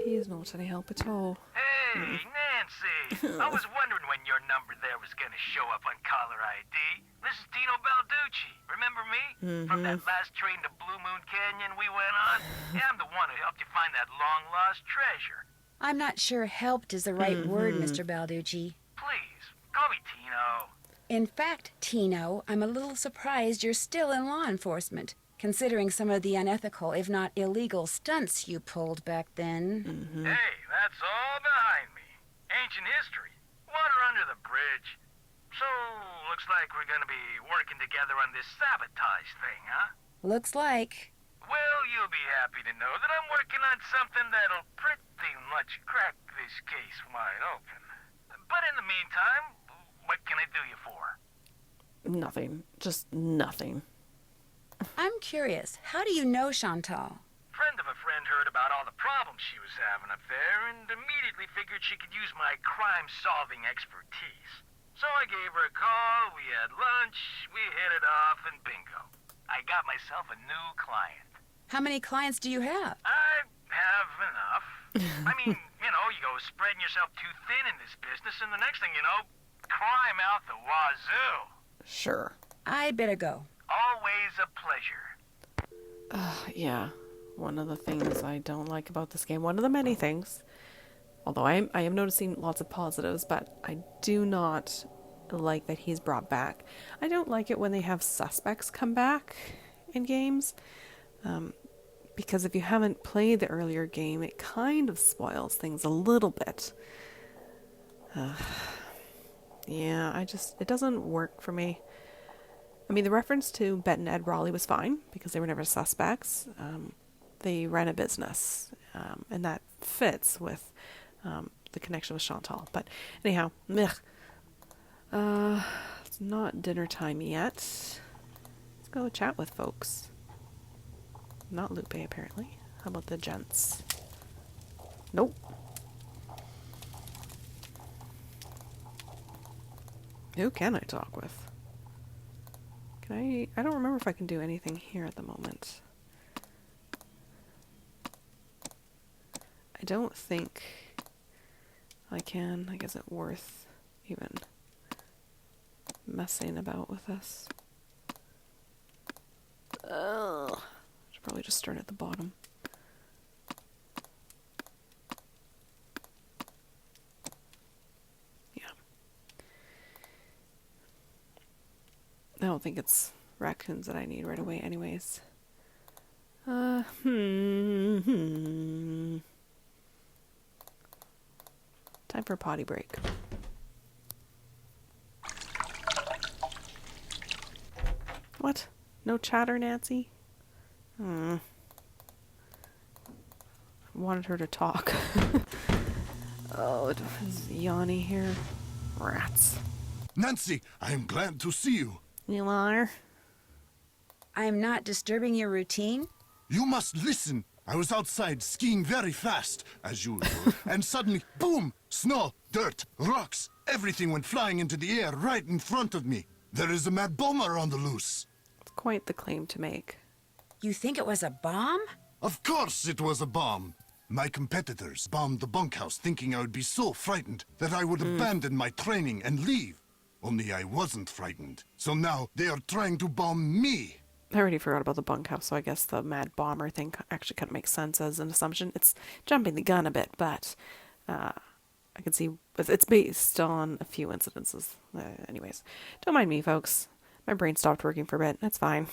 He is not any help at all. Hey, Nancy! I was wondering when your number there was gonna show up on caller ID. This is Tino Balducci. Remember me? From that last train to Blue Moon Canyon we went on? Yeah, I'm the one who helped you find that long-lost treasure. I'm not sure helped is the right word, Mr. Balducci. Please, call me Tino. In fact, Tino, I'm a little surprised you're still in law enforcement, considering some of the unethical, if not illegal, stunts you pulled back then. Hey, that's all behind me. Ancient history. Water under the bridge. So, looks like we're gonna be working together on this sabotage thing, huh? Looks like. Well, you'll be happy to know that I'm working on something that'll pretty much crack this case wide open. But in the meantime, what can I do you for? Nothing. Just nothing. I'm curious, how do you know Chantal? Friend of a friend heard about all the problems she was having up there and immediately figured she could use my crime-solving expertise. So I gave her a call, we had lunch, we hit it off, and bingo. I got myself a new client. How many clients do you have? I have enough. I mean, you know, you go spreading yourself too thin in this business, and the next thing you know, crime out the wazoo. Sure. I'd better go. Always a pleasure. Yeah. One of the things I don't like about this game, one of the many things, although I am noticing lots of positives, but I do not like that he's brought back. I don't like it when they have suspects come back in games, because if you haven't played the earlier game, it kind of spoils things a little bit. Yeah, it doesn't work for me. I mean, the reference to Bet and Ed Raleigh was fine, because they were never suspects. They ran a business, and that fits with the connection with Chantal. But anyhow, it's not dinner time yet. Let's go chat with folks. Not Lupe, apparently. How about the gents? Nope. Who can I talk with? I don't remember if I can do anything here at the moment. I don't think I can. I guess it's worth even messing about with this. Ugh. Should probably just start at the bottom. Yeah. I don't think it's raccoons that I need right away anyways. Time for a potty break. What? No chatter, Nancy? Wanted her to talk. Oh, it's Yanni here. Rats. Nancy, I am glad to see you. You are? I'm not disturbing your routine? You must listen. I was outside skiing very fast, as usual, and suddenly, boom! Snow, dirt, rocks, everything went flying into the air right in front of me. There is a mad bomber on the loose. It's quite the claim to make. You think it was a bomb? Of course it was a bomb. My competitors bombed the bunkhouse thinking I would be so frightened that I would abandon my training and leave. Only I wasn't frightened. So now they are trying to bomb me. I already forgot about the bunkhouse, so I guess the mad bomber thing actually kind of makes sense as an assumption. It's jumping the gun a bit, but I can see it's based on a few incidences. Anyways, don't mind me, folks. My brain stopped working for a bit. That's fine.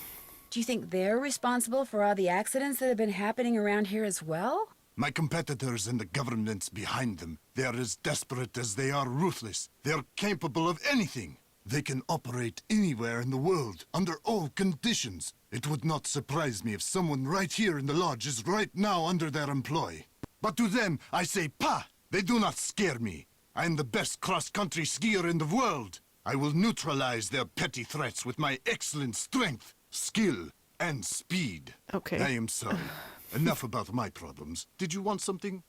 Do you think they're responsible for all the accidents that have been happening around here as well? My competitors and the governments behind them, they are as desperate as they are ruthless. They are capable of anything. They can operate anywhere in the world, under all conditions. It would not surprise me if someone right here in the lodge is right now under their employ. But to them, I say, "Pah!" They do not scare me. I am the best cross-country skier in the world. I will neutralize their petty threats with my excellent strength, skill, and speed. Okay. I am sorry. Enough about my problems. Did you want something?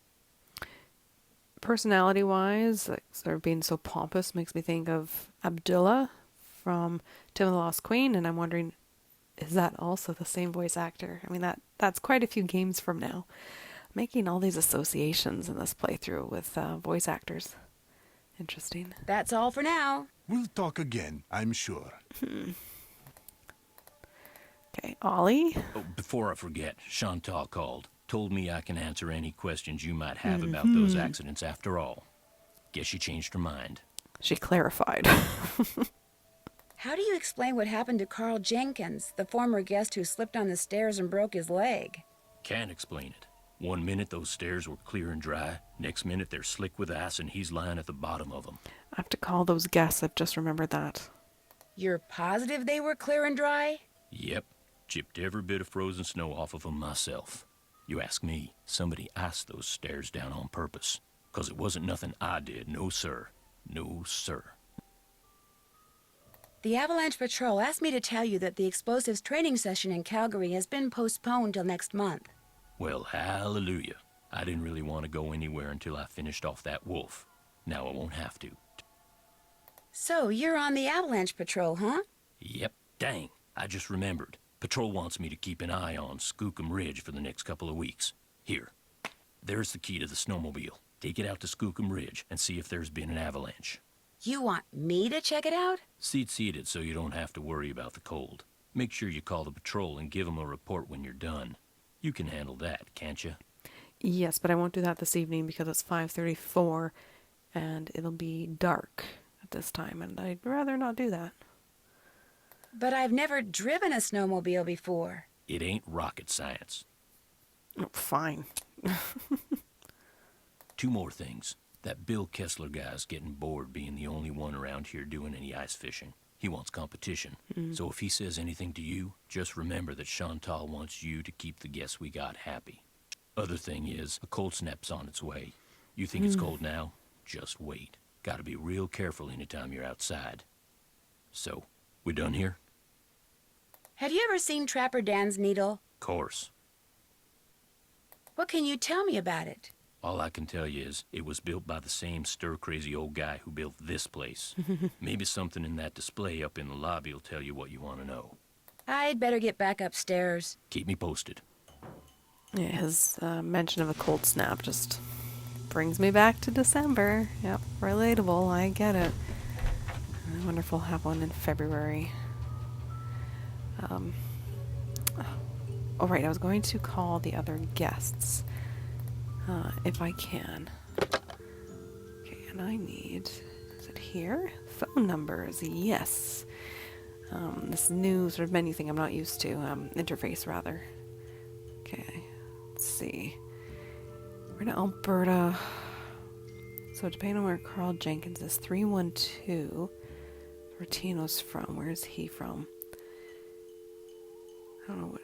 Personality-wise, like, sort of being so pompous makes me think of Abdullah from Tim and the Lost Queen, and I'm wondering, is that also the same voice actor? I mean, that's quite a few games from now. Making all these associations in this playthrough with voice actors. Interesting. That's all for now. We'll talk again, I'm sure. Okay, Ollie? Oh, before I forget, Chantal called. Told me I can answer any questions you might have about those accidents after all. Guess she changed her mind. She clarified. How do you explain what happened to Carl Jenkins, the former guest who slipped on the stairs and broke his leg? Can't explain it. One minute those stairs were clear and dry. Next minute they're slick with ice and he's lying at the bottom of them. I have to call those guests. I've just remembered that. You're positive they were clear and dry? Yep. Chipped every bit of frozen snow off of them myself. You ask me, somebody iced those stairs down on purpose. 'Cause it wasn't nothing I did, no sir. No sir. The Avalanche Patrol asked me to tell you that the explosives training session in Calgary has been postponed till next month. Well, hallelujah. I didn't really want to go anywhere until I finished off that wolf. Now I won't have to. So, you're on the Avalanche Patrol, huh? Yep, dang. I just remembered. Patrol wants me to keep an eye on Skookum Ridge for the next couple of weeks. Here, there's the key to the snowmobile. Take it out to Skookum Ridge and see if there's been an avalanche. You want me to check it out? Seat it so you don't have to worry about the cold. Make sure you call the patrol and give them a report when you're done. You can handle that, can't you? Yes, but I won't do that this evening because it's 5:34 and it'll be dark at this time, and I'd rather not do that. But I've never driven a snowmobile before. It ain't rocket science. Oh, fine. 2 more things. That Bill Kessler guy's getting bored being the only one around here doing any ice fishing. He wants competition. So if he says anything to you, just remember that Chantal wants you to keep the guests we got happy. Other thing is, a cold snap's on its way. You think it's cold now? Just wait. Gotta be real careful anytime you're outside. So, we done here? Have you ever seen Trapper Dan's Needle? Course. What can you tell me about it? All I can tell you is it was built by the same stir-crazy old guy who built this place. Maybe something in that display up in the lobby will tell you what you want to know. I'd better get back upstairs. Keep me posted. Yeah, his mention of a cold snap just brings me back to December. Yep, relatable, I get it. I wonder if we'll have one in February. Oh, right, I was going to call the other guests. If I can. Okay, and I need, is it here? Phone numbers, yes. This new sort of menu thing I'm not used to, interface rather. Okay, let's see. We're in Alberta. So depending on where Carl Jenkins is, 312. Where Tino's from, where is he from? I don't know what,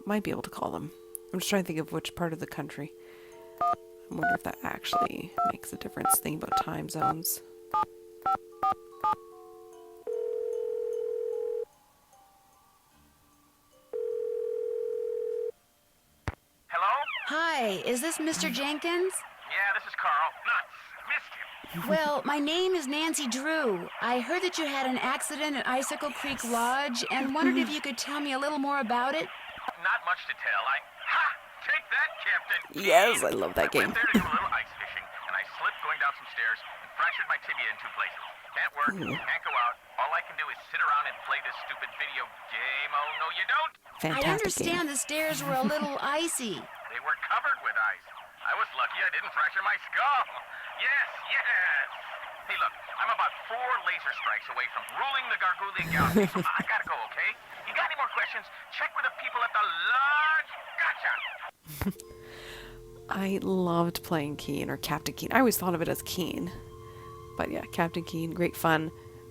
might be able to call them. I'm just trying to think of which part of the country. I wonder if that actually makes a difference, thinking about time zones. Hello? Hi, is this Mr. Jenkins? Yeah, this is Carl. Nuts. Missed you. Well, my name is Nancy Drew. I heard that you had an accident at Icicle Creek Lodge and wondered if you could tell me a little more about it. Not much to tell. Ha! Take that, Captain. Yes, I love that game. I went there to do a little ice fishing, and I slipped going down some stairs and fractured my tibia in 2 places. Can't work, can't go out. All I can do is sit around and play this stupid video game. Oh, no, you don't. Fantastic I understand game. the stairs were a little icy. They were covered with ice. I was lucky I didn't fracture my skull. Yes, yes. Hey, look, I'm about 4 laser strikes away from ruling the Gargoulian Galaxy, so I gotta go, okay? You got any more questions? Check with the people at the lodge. Gotcha. I loved playing Keen, or Captain Keen. I always thought of it as Keen. But yeah, Captain Keen, great fun.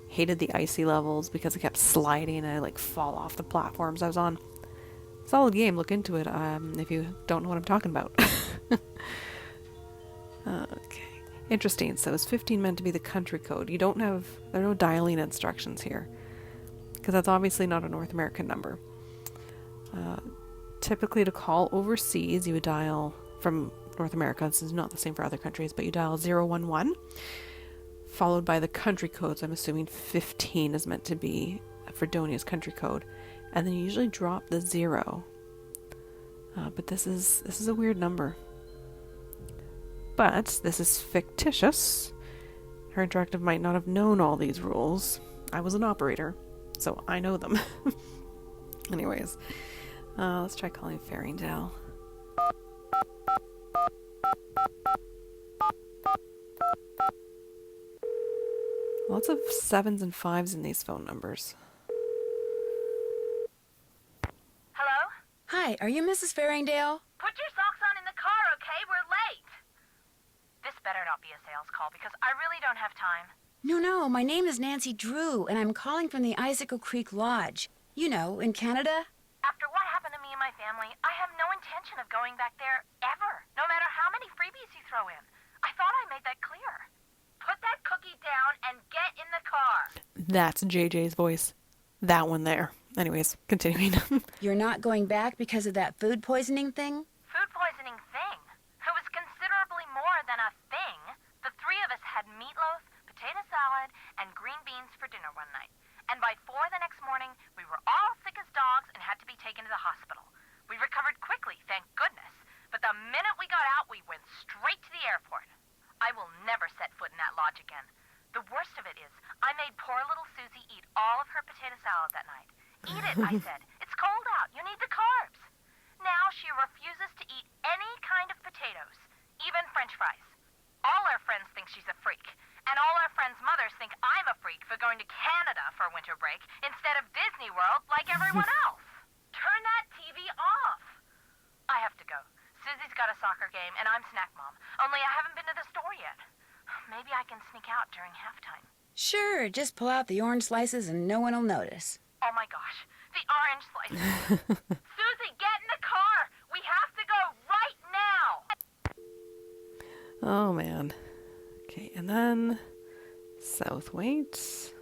Hated the icy levels because I kept sliding and I like fall off the platforms I was on. Solid game, look into it if you don't know what I'm talking about. Okay. Interesting, so is 15 meant to be the country code? You don't have, there are no dialing instructions here. Because that's obviously not a North American number. Typically to call overseas, you would dial from North America. This is not the same for other countries, but you dial 011, followed by the country codes. I'm assuming 15 is meant to be Fredonia's country code, and then you usually drop the 0. But this is a weird number. But this is fictitious. Her Interactive might not have known all these rules. I was an operator, so I know them. Anyways, let's try calling Farringdale. Lots of 7s and 5s in these phone numbers. Hello? Hi, are you Mrs. Farringdale? Put your socks on in the car, okay? We're late. This better not be a sales call because I really don't have time. No, my name is Nancy Drew, and I'm calling from the Icicle Creek Lodge. You know, in Canada. After what happened to me and my family, I have no intention of going back there ever, no matter how many freebies you throw in. I thought I made that clear. Put that cookie down and get in the car. That's JJ's voice. That one there. Anyways, continuing. You're not going back because of that food poisoning thing? Food poisoning thing? It was considerably more than a thing. The three of us had meatloaf, potato salad, and green beans for dinner one night. And by 4 the next morning, we were all sick as dogs and had to be taken to the hospital. We recovered quickly, thank goodness. But the minute we got out, we went straight to the airport. I will never set foot in that lodge again. The worst of it is, I made poor little Susie eat all of her potato salad that night. Eat it, I said. It's cold out. You need the carbs. Now she refuses to eat any kind of potatoes, even French fries. All our friends think she's a freak, and all our friends' mothers think I'm a freak for going to Canada for winter break instead of Disney World like everyone else. Turn that TV off. I have to go. Susie's got a soccer game, and I'm snack mom. Only I haven't been to the store yet. Maybe I can sneak out during halftime. Sure, just pull out the orange slices and no one will notice. Oh my gosh, the orange slices. Susie, get in the car. We have to go right now. Oh man. Okay, and then Southwaite.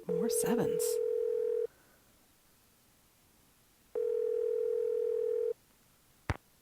More sevens.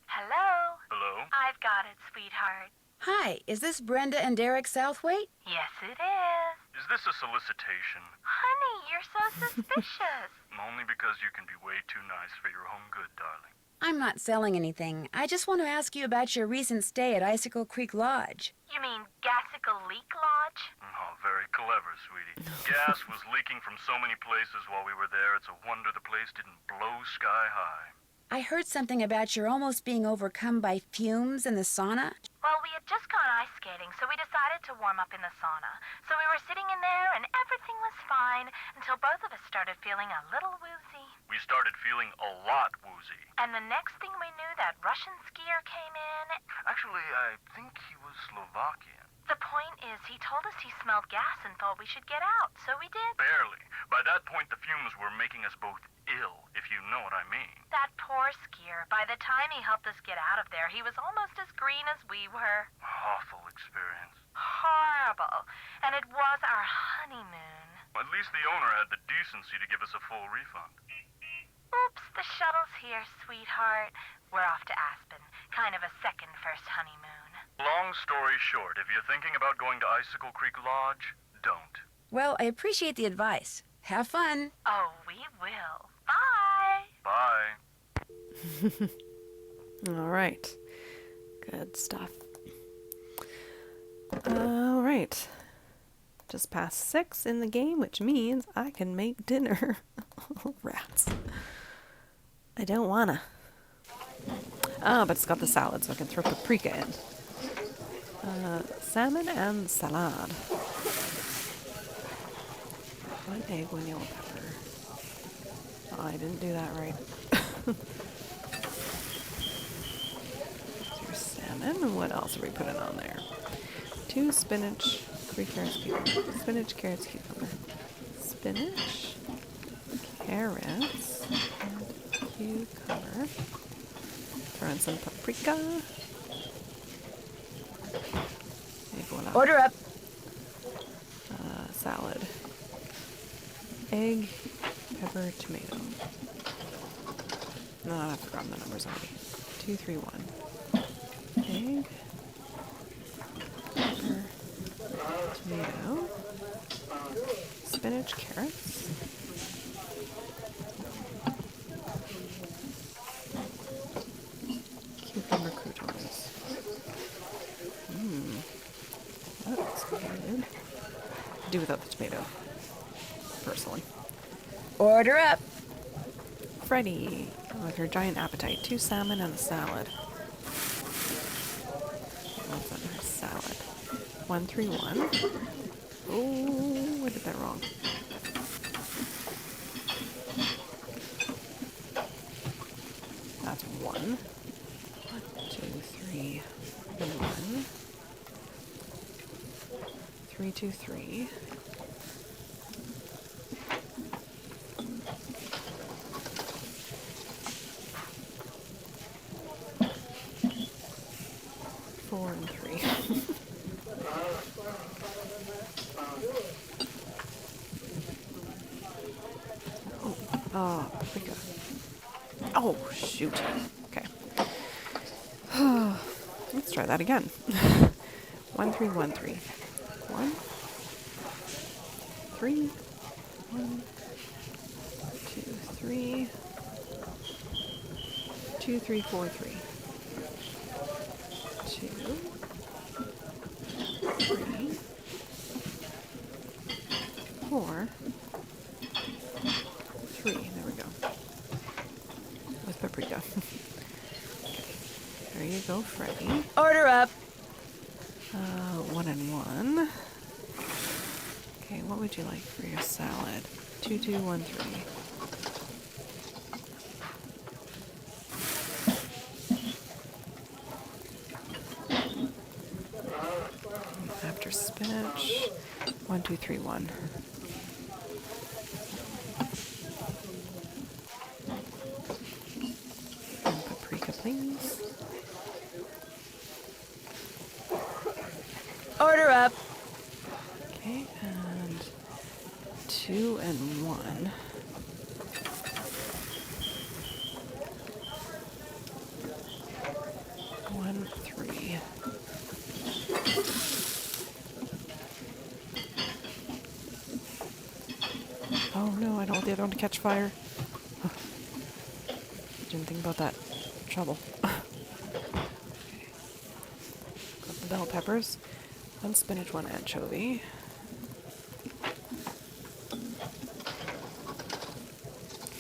Hello? Hello? I've got it, sweetheart. Hi, is this Brenda and Derek Southwaite? Yes, it is. Is this a solicitation? Honey, you're so suspicious. Only because you can be way too nice for your own good, darling. I'm not selling anything. I just want to ask you about your recent stay at Icicle Creek Lodge. You mean Gassicle Leak Lodge? Oh, very clever, sweetie. Gas was leaking from so many places while we were there, it's a wonder the place didn't blow sky high. I heard something about your almost being overcome by fumes in the sauna. Well, we had just gone ice skating, so we decided to warm up in the sauna. So we were sitting in there, and everything was fine until both of us started feeling a little woozy. We started feeling a lot woozy. And the next thing we knew, that Russian skier came in. Actually, I think he was Slovakian. The point is, he told us he smelled gas and thought we should get out, so we did. Barely. By that point, the fumes were making us both ill, if you know what I mean. That poor skier. By the time he helped us get out of there, he was almost as green as we were. Awful experience. Horrible. And it was our honeymoon. At least the owner had the decency to give us a full refund. Oops, the shuttle's here, sweetheart. We're off to Aspen. Kind of a second first honeymoon. Long story short, if you're thinking about going to Icicle Creek Lodge, don't. Well, I appreciate the advice. Have fun. Oh, we will. Bye. All right. Good stuff. All right. Just past 6 in the game, which means I can make dinner. Rats. I don't wanna. Ah, but it's got the salad, so I can throw paprika in. Salmon and salad. 1 egg, 1 yellow pepper. Oh, I didn't do that right. Here's salmon, and what else are we putting on there? 2 spinach, 3 carrots, cucumber. Spinach, carrots, cucumber. Spinach, carrots, and cucumber. Throw in some paprika. Et voila. Order up. Salad. Egg, pepper, tomato. No, I've forgotten the numbers already. 2, 3, 1. Egg, pepper, tomato, spinach, carrots. Cucumber croutons. That's good. Do without the tomato, personally. Order up. Freddy, with her giant appetite, 2 salmon and a salad. What's on her salad? 1, 3, 1. Oh, I did that wrong. That's 1. 1, 2, 3, 1. 3, 2, 3. Oh, paprika. Oh, shoot. Okay. Let's try that again. 1313. 1, 3, 1, 2, 3, 2, 3, 4, 3. 2, 3, 4, 3. There we go. With paprika. There you go, Freddy. Order up. 1 and 1. Okay, what would you like for your salad? 2, 2, 1, 3. After spinach, 1, 2, 3, 1. And paprika, please. Order up. Okay, and 2 and 1. One, 3. Oh no, I don't want the other one to catch fire. Didn't think about that. Trouble. Got the bell peppers. 1 spinach, 1 anchovy.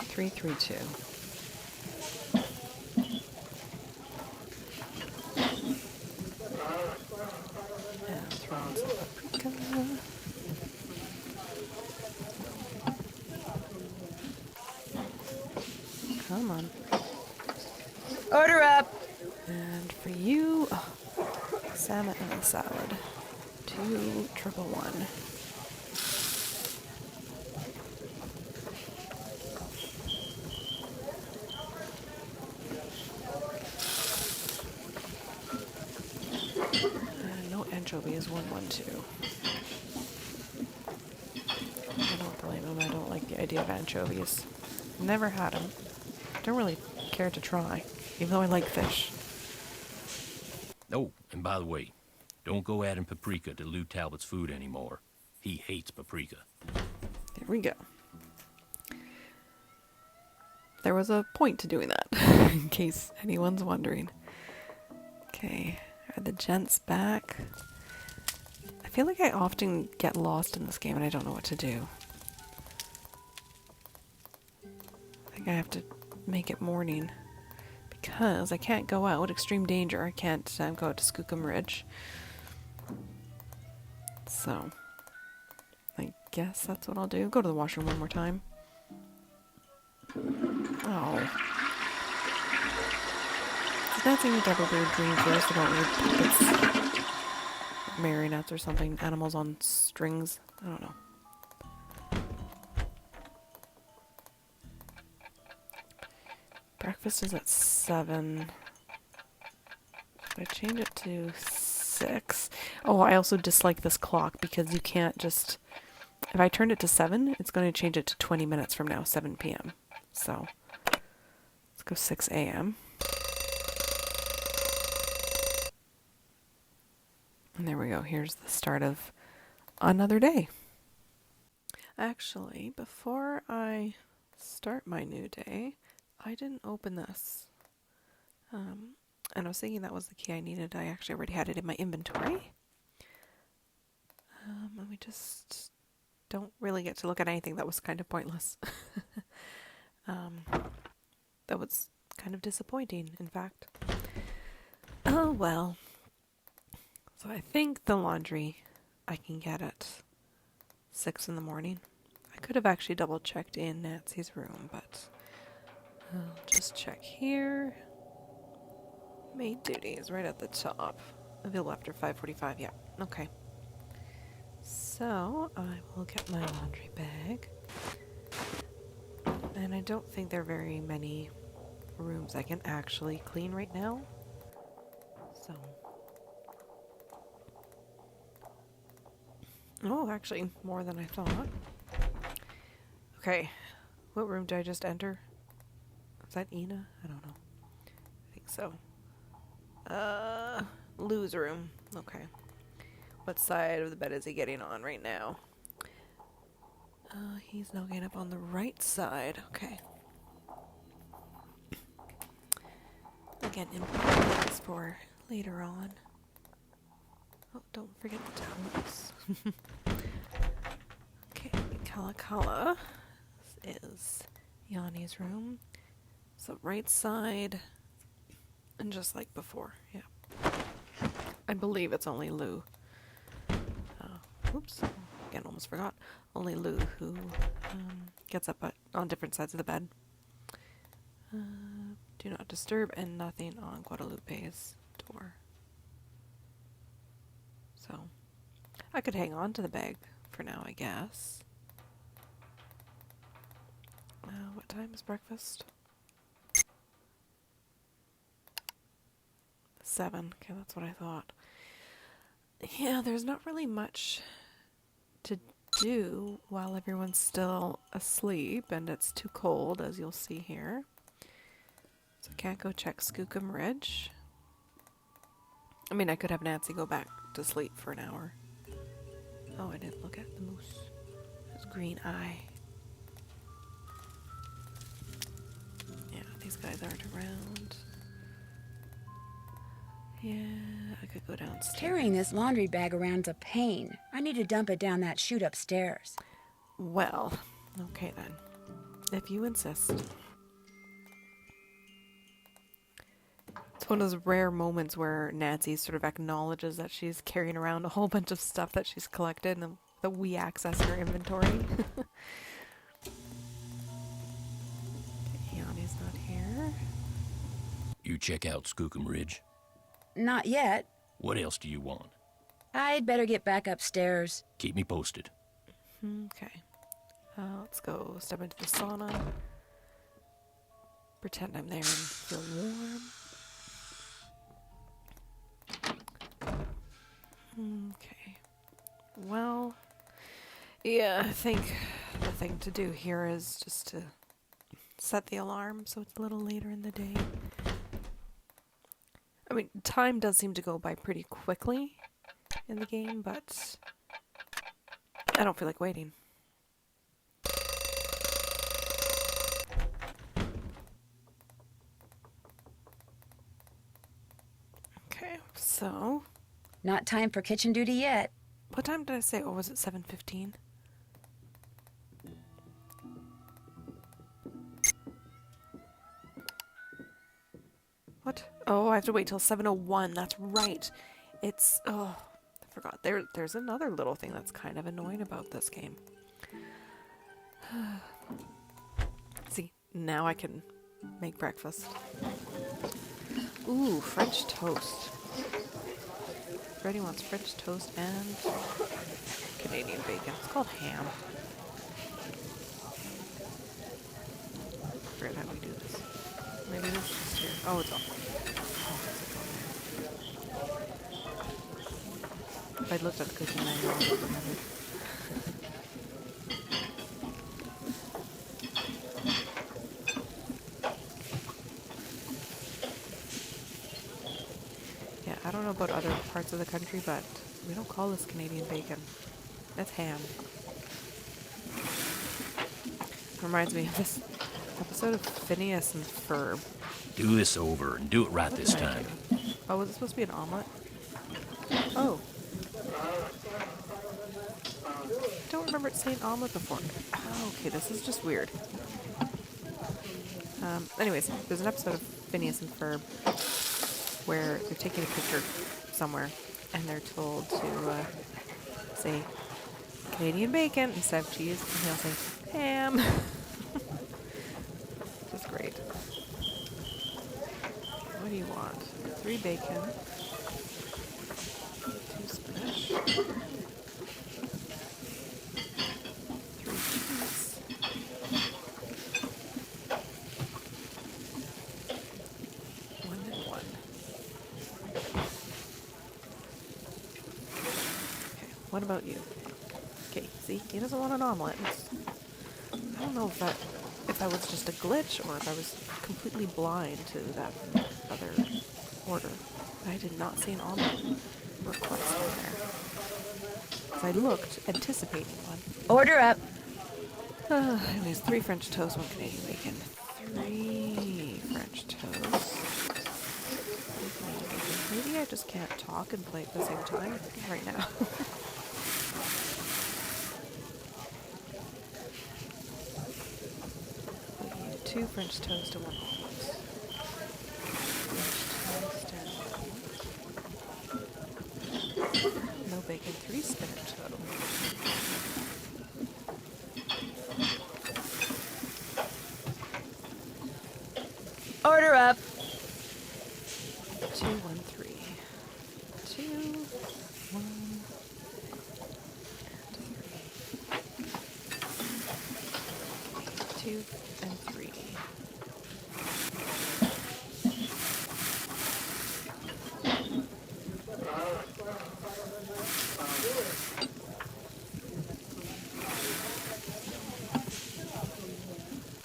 Three, 3, 2. And throw in some paprika. Come on. Order up. And for you, salmon and a salad. 2, triple 1. No anchovy is 1, 1, 2. I don't blame him. I don't like the idea of anchovies. Never had them. Don't really care to try, even though I like fish. Oh, and by the way, don't go adding paprika to Lou Talbot's food anymore. He hates paprika. There we go. There was a point to doing that, in case anyone's wondering. Okay, are the gents back? I feel like I often get lost in this game and I don't know what to do. I think I have to make it morning. Because I can't go out. Extreme danger. I can't go out to Skookum Ridge. So, I guess that's what I'll do. Go to the washroom one more time. Oh. Does that seem to have a weird dream first about weird puppets? Marionettes or something. Animals on strings. I don't know. Breakfast is at 7. If I change it to 6. Oh, I also dislike this clock because you can't just... If I turn it to 7, it's going to change it to 20 minutes from now, 7 p.m. So, let's go 6 a.m. And there we go. Here's the start of another day. Actually, before I start my new day, I didn't open this. And I was thinking that was the key I needed. I actually already had it in my inventory. And we just don't really get to look at anything. That was kind of pointless. That was kind of disappointing, in fact. Oh, well. So I think the laundry I can get at 6 in the morning. I could have actually double-checked in Nancy's room, but I'll just check here. Maid duties right at the top. Available after 5:45. Yeah, okay. So I will get my laundry bag. And I don't think there are very many rooms I can actually clean right now. So. Oh, actually, more than I thought. Okay, What room did I just enter? Is that Ina? I don't know. I think so. Lou's room. Okay. What side of the bed is he getting on right now? He's now getting up on the right side. Okay. Again, importance for later on. Oh, don't forget the towels. Okay, Kalakala is Yanni's room. So right side, and just like before, yeah. I believe it's only Lou. Oops, again, almost forgot. Only Lou who gets up on different sides of the bed. Do not disturb, and nothing on Guadalupe's door. So, I could hang on to the bag for now, I guess. What time is breakfast? 7. Okay, that's what I thought. Yeah, there's not really much to do while everyone's still asleep, and it's too cold, as you'll see here. So can't go check Skookum Ridge. I mean, I could have Nancy go back to sleep for an hour. Oh, I didn't look at the moose. His green eye. Yeah, these guys aren't around. Yeah, I could go downstairs. Carrying this laundry bag around's a pain. I need to dump it down that chute upstairs. Well, okay then. If you insist. It's one of those rare moments where Nancy sort of acknowledges that she's carrying around a whole bunch of stuff that she's collected and that we access her inventory. Yanni's not here. You check out Skookum Ridge? Not yet. What else do you want? I'd better get back upstairs. Keep me posted. Okay. Let's go step into the sauna. Pretend I'm there and feel warm. Okay. Well, yeah, I think the thing to do here is just to set the alarm so it's a little later in the day. I mean, time does seem to go by pretty quickly in the game, but I don't feel like waiting. Okay, so... Not time for kitchen duty yet. What time did I say? Oh, was it 7:15? What? Oh, I have to wait till 7:01. That's right. It's... Oh, I forgot. There's another little thing that's kind of annoying about this game. See, now I can make breakfast. Ooh, French toast. Freddie wants French toast and Canadian bacon. It's called ham. I forget how we do this. Maybe this is just here. Oh, it's off. If I'd looked at the cooking manual, I would have remembered. Yeah, I don't know about other parts of the country, but we don't call this Canadian bacon. That's ham. Reminds me of this episode of Phineas and Ferb. Do this over and do it right this time. Oh, was it supposed to be an omelet? Oh. I don't remember it saying omelet before. Oh, okay, this is just weird. Anyways, there's an episode of Phineas and Ferb where they're taking a picture somewhere and they're told to say Canadian bacon instead of cheese, and he'll say ham. That's great. What do you want? 3 bacon, 2 spinach, 3 cheese, 1 and 1. Okay, what about you? Okay, see, he doesn't want an omelet. I don't know if that if I was just a glitch or if I was completely blind to that other order. I did not see an omelet request in there. So I looked, anticipating one. Order up. Anyways, 3 French toast, 1 Canadian bacon. 3 French toast. Maybe I just can't talk and play at the same time right now. 2 French toast and 1 omelet. French toast and no bacon, 3 spinach toast. Order up. 2, 1, 3. 2, 1, and 3. 2 and 3.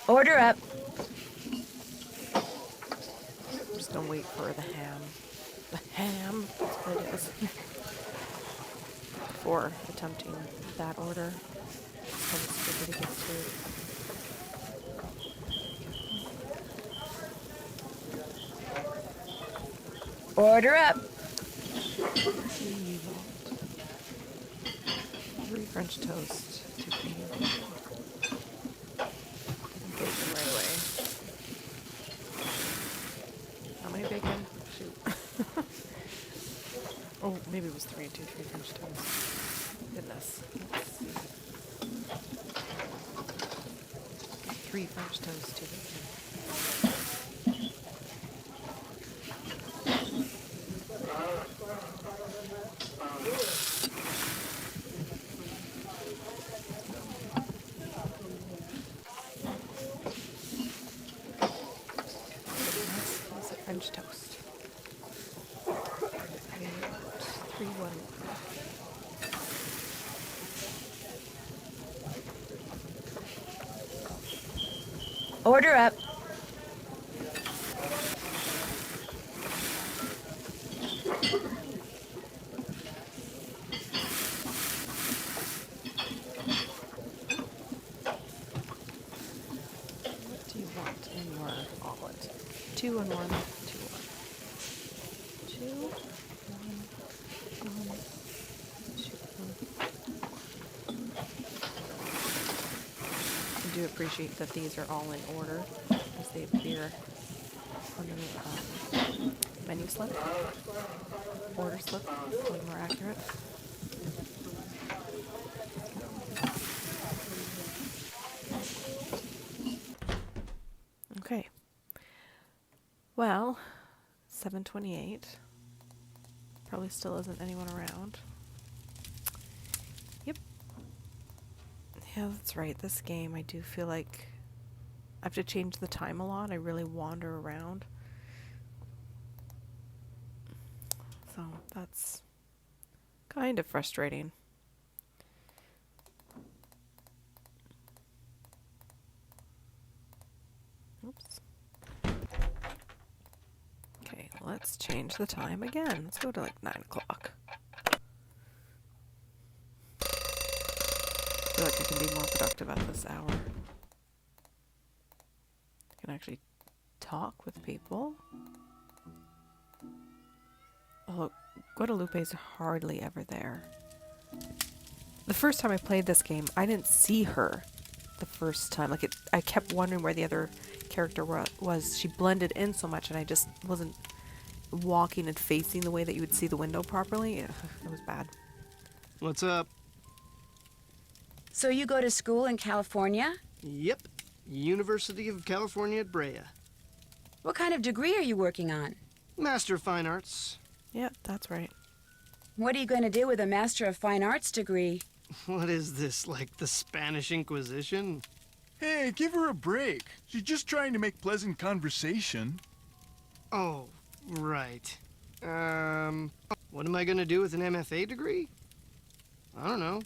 Order up. Just don't wait for the ham. The ham, that's what it is. Before attempting that order. So it's good to get to. Order up. 3 French toast, 2 Canadian bacon. Bacon right away. How many bacon? Shoot. Oh, maybe it was 3 and 2, 3 French toast. Goodness. Let's see. 3 French toast, 2 bacon. French toast. 3, 1. Order up. What do you want in your omelet? 2 and 1, 2, 1. 2, 1, 2, 1. I do appreciate that these are all in order as they appear on the menu slip, order slip, probably more accurate. Okay. Well, 7:28. Probably still isn't anyone around. Yep. Yeah, that's right. This game, I do feel like I have to change the time a lot. I really wander around. So that's kind of frustrating. Oops. Okay, let's change the time again. Let's go to like 9 o'clock. I feel like I can be more productive at this hour. I can actually talk with people. Although Guadalupe's hardly ever there. The first time I played this game, I didn't see her the first time. Like I kept wondering where the other character was. She blended in so much and I just wasn't walking and facing the way that you would see the window properly. It was bad. What's up? So you go to school in California? Yep. University of California at Brea. What kind of degree are you working on? Master of Fine Arts. Yeah, that's right. What are you going to do with a Master of Fine Arts degree? What is this, like the Spanish Inquisition? Hey, give her a break. She's just trying to make pleasant conversation. Oh, right. What am I gonna do with an MFA degree? I don't know.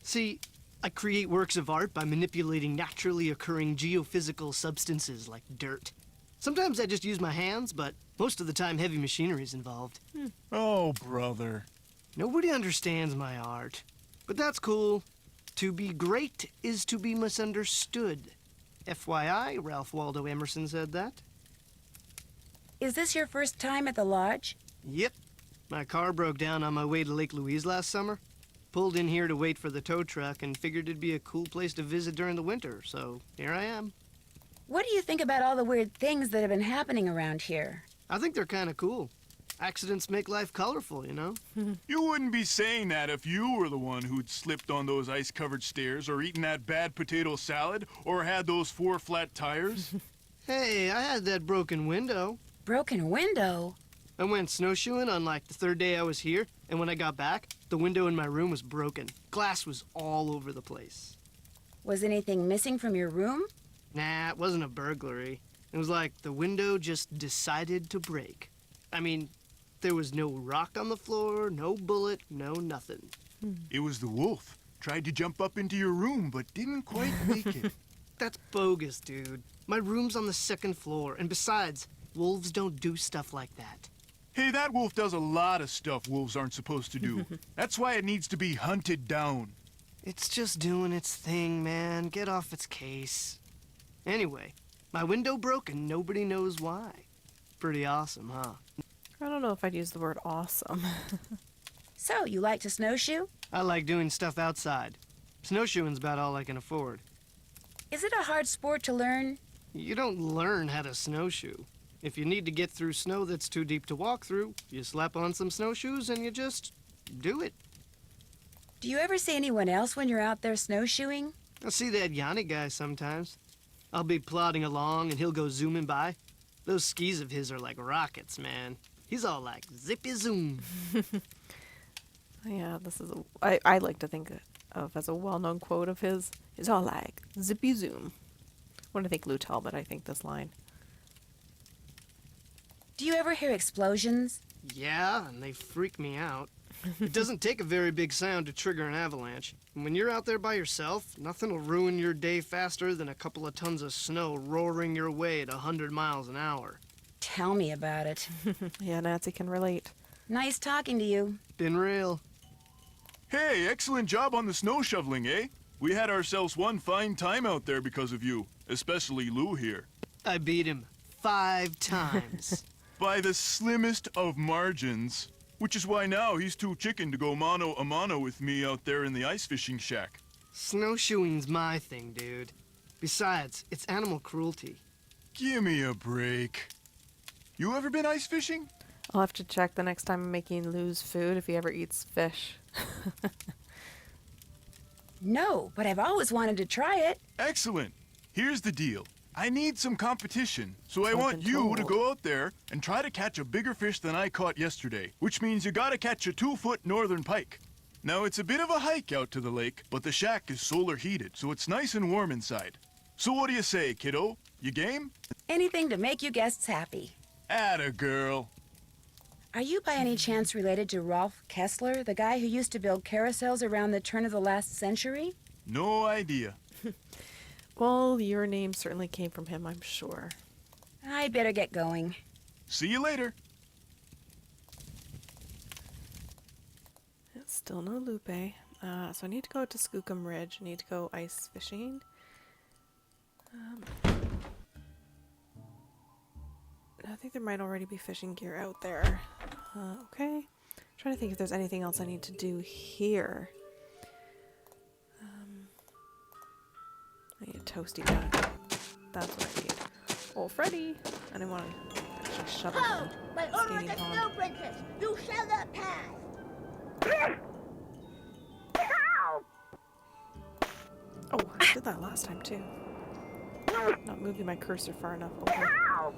See, I create works of art by manipulating naturally occurring geophysical substances like dirt. Sometimes I just use my hands, but most of the time heavy machinery is involved. Oh, brother. Nobody understands my art. But that's cool. To be great is to be misunderstood. FYI, Ralph Waldo Emerson said that. Is this your first time at the lodge? Yep. My car broke down on my way to Lake Louise last summer. Pulled in here to wait for the tow truck and figured it'd be a cool place to visit during the winter, so here I am. What do you think about all the weird things that have been happening around here? I think they're kind of cool. Accidents make life colorful, you know? You wouldn't be saying that if you were the one who'd slipped on those ice-covered stairs or eaten that bad potato salad or had those 4 flat tires. Hey, I had that broken window. Broken window? I went snowshoeing on like the 3rd day I was here, and when I got back, the window in my room was broken. Glass was all over the place. Was anything missing from your room? Nah, it wasn't a burglary. It was like the window just decided to break. I mean, there was no rock on the floor, no bullet, no nothing. It was the wolf. Tried to jump up into your room, but didn't quite make it. That's bogus, dude. My room's on the 2nd floor, and besides, wolves don't do stuff like that. Hey, that wolf does a lot of stuff wolves aren't supposed to do. That's why it needs to be hunted down. It's just doing its thing, man. Get off its case. Anyway, my window broke and nobody knows why. Pretty awesome, huh? I don't know if I'd use the word awesome. So, you like to snowshoe? I like doing stuff outside. Snowshoeing's about all I can afford. Is it a hard sport to learn? You don't learn how to snowshoe. If you need to get through snow that's too deep to walk through, you slap on some snowshoes and you just do it. Do you ever see anyone else when you're out there snowshoeing? I see that Yanni guy sometimes. I'll be plodding along and he'll go zooming by. Those skis of his are like rockets, man. He's all like zippy zoom. Yeah, this is I like to think of as a well-known quote of his. It's all like zippy zoom. When I think Lou Talbot, I think this line. Do you ever hear explosions? Yeah, and they freak me out. It doesn't take a very big sound to trigger an avalanche. And when you're out there by yourself, nothing will ruin your day faster than a couple of tons of snow roaring your way at 100 miles an hour. Tell me about it. Yeah, Nancy can relate. Nice talking to you. Been real. Hey, excellent job on the snow shoveling, eh? We had ourselves one fine time out there because of you, especially Lou here. I beat him 5 times. By the slimmest of margins. Which is why now he's too chicken to go mano a mano with me out there in the ice fishing shack. Snowshoeing's my thing, dude. Besides, it's animal cruelty. Gimme a break. You ever been ice fishing? I'll have to check the next time I'm making Lou's food if he ever eats fish. No, but I've always wanted to try it. Excellent. Here's the deal. I need some competition, so I I've want been you to told. go out there and try to catch a bigger fish than I caught yesterday, which means you gotta catch a 2-foot northern pike. Now, it's a bit of a hike out to the lake, but the shack is solar heated, so it's nice and warm inside. So what do you say, kiddo? You game? Anything to make you guests happy. Atta girl. Are you by any chance related to Rolf Kessler, the guy who used to build carousels around the turn of the last century? No idea. Well, your name certainly came from him, I'm sure. I'd better get going. See you later. Still no Lupe. So I need to go to Skookum Ridge. I need to go ice fishing. I think there might already be fishing gear out there. Okay. Trying to think if there's anything else I need to do here. I need a toasty duck. That's what I need. Oh, Freddy! I didn't want to actually shove Ho! him My in the order skating the pond. snow princess! You shall not pass! Oh, I did that last time too. Not moving my cursor far enough over.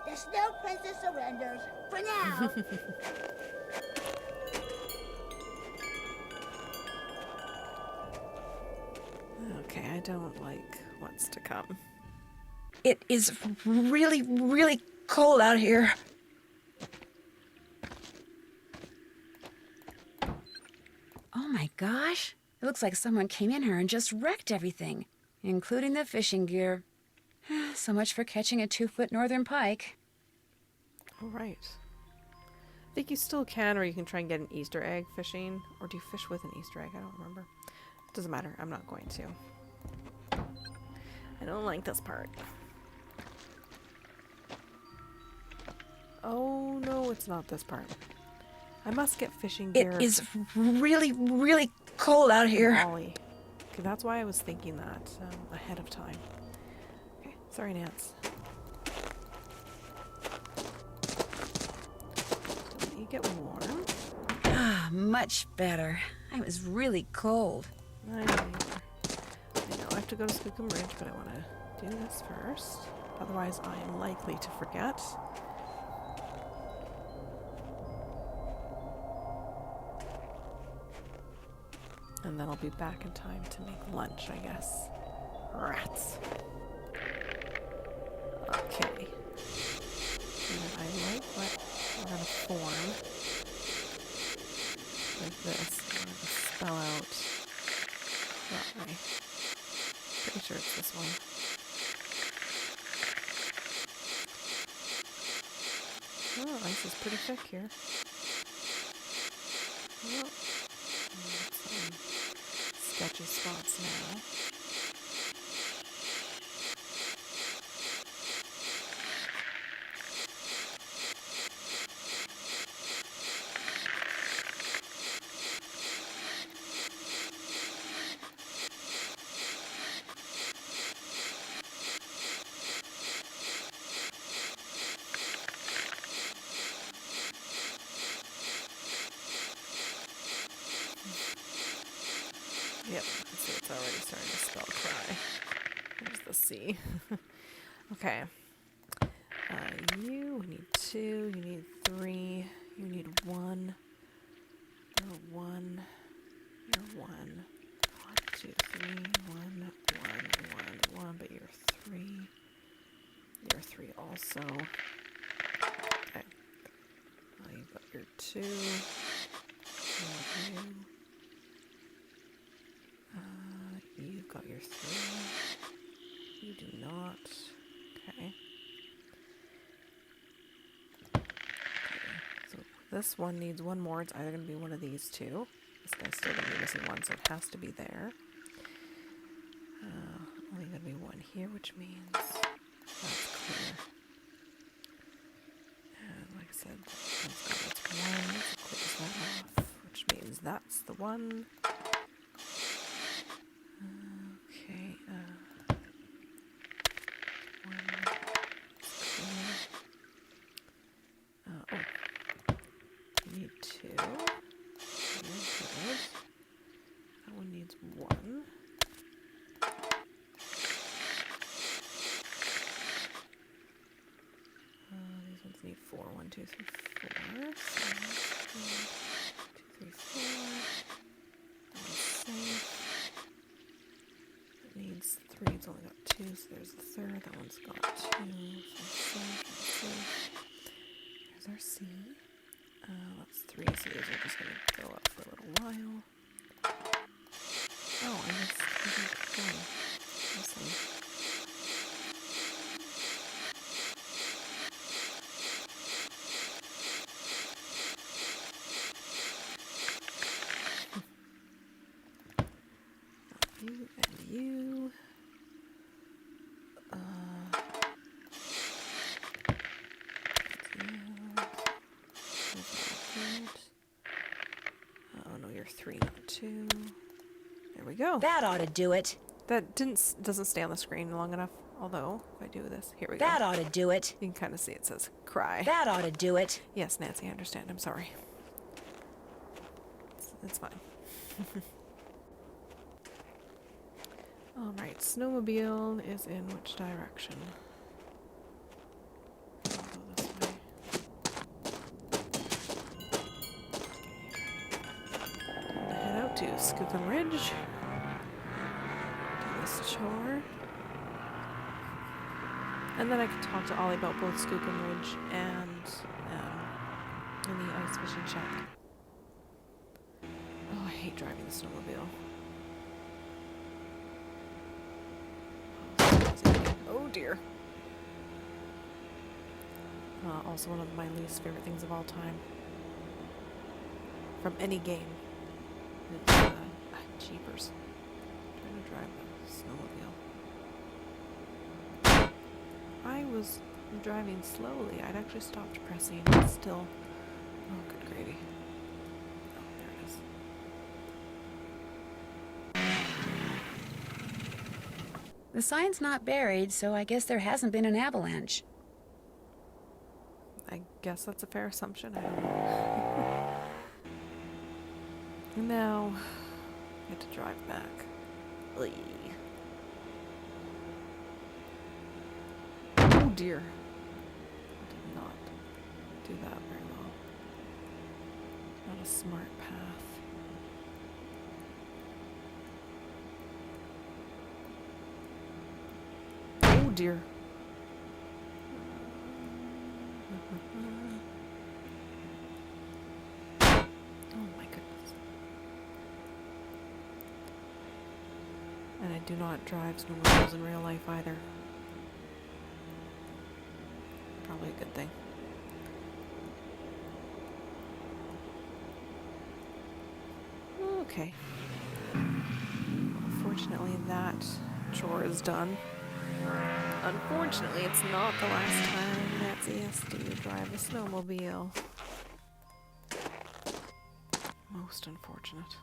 The snow princess surrenders. For now. Okay, I don't like what's to come. It is really, really cold out here. Oh my gosh. It looks like someone came in here and just wrecked everything, including the fishing gear. So much for catching a 2-foot northern pike. All right. I think you still can, or you can try and get an Easter egg fishing. Or do you fish with an Easter egg? I don't remember. Doesn't matter. I'm not going to. I don't like this part. Oh, no, it's not this part. I must get fishing gear. It is really, really cold out here. Ollie. Okay, that's why I was thinking that ahead of time. Okay, sorry, Nance. Don't let you get warm. Ah, much better. I was really cold. I know I have to go to Skookum Ridge, but I want to do this first. Otherwise, I am likely to forget. And then I'll be back in time to make lunch, I guess. Rats. Okay. And I like what we're going to form. Like this. I'm going to spell out that way. Pretty sure it's this one. Oh, ice is pretty thick here. Oh. Some sketchy spots now. Yep, so it's already starting to spell cry. There's the C. Okay. You need 2, you need 3, you need 1. You're 1. You're 1. 1, 2, 3, 1, 1, 1, 1, but you're 3. You're 3 also. Okay. You've got your 2. You. You've got your 3. You do not. Okay. So this one needs 1 more. It's either going to be one of these 2. This guy's still going to be missing 1, so it has to be there. Only going to be 1 here, which means that's clear. And like I said, that's 1. So clears that off, which means that's the one. Okay, 1 clear. Oh, you need 2. Good. That one needs 1. These ones need 4. 1, 2, 3, 4. So 1, 2, 3, 4. That one's safe. It needs 3. It's only got 2, so there's the third. That one's got 2. So safe. There's our C. That's 3, so these are just going to go up for a little while. Oh, I just didn't go. Awesome. You and you. Oh no, you're 3, not 2. There we go. That ought to do it. That doesn't stay on the screen long enough. Although, if I do this, here we go. That ought to do it. You can kind of see it says cry. That ought to do it. Yes, Nancy, I understand. I'm sorry. It's fine. Alright, snowmobile is in which direction? I'll go this way. Time to head out to Skookum Ridge. Do this chore. And then I could talk to Ollie about both Skookum Ridge and the ice fishing shack. Oh, I hate driving the snowmobile. Oh dear. Also one of my least favorite things of all time. From any game. It's, jeepers. Trying to drive a snowmobile. I was driving slowly. I'd actually stopped pressing and still... Oh, good gravy. Oh, there it is. The sign's not buried, so I guess there hasn't been an avalanche. I guess that's a fair assumption. I don't know. And now, I have to drive back. Oy. Oh dear. I did not do that very well. Not a smart path. Oh dear. Oh my goodness. And I do not drive snowmobiles in real life either. Probably a good thing. Okay. Unfortunately, that chore is done. Unfortunately, it's not the last time Nancy has to drive a snowmobile. Most unfortunate.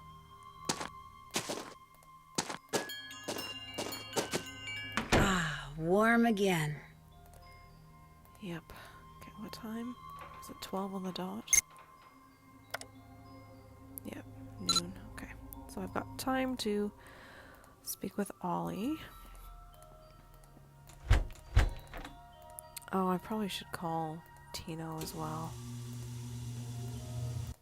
Ah, warm again. Yep. Okay, what time? Is it 12 on the dot? Yep, noon. Okay. So I've got time to speak with Ollie. Oh, I probably should call Tino as well.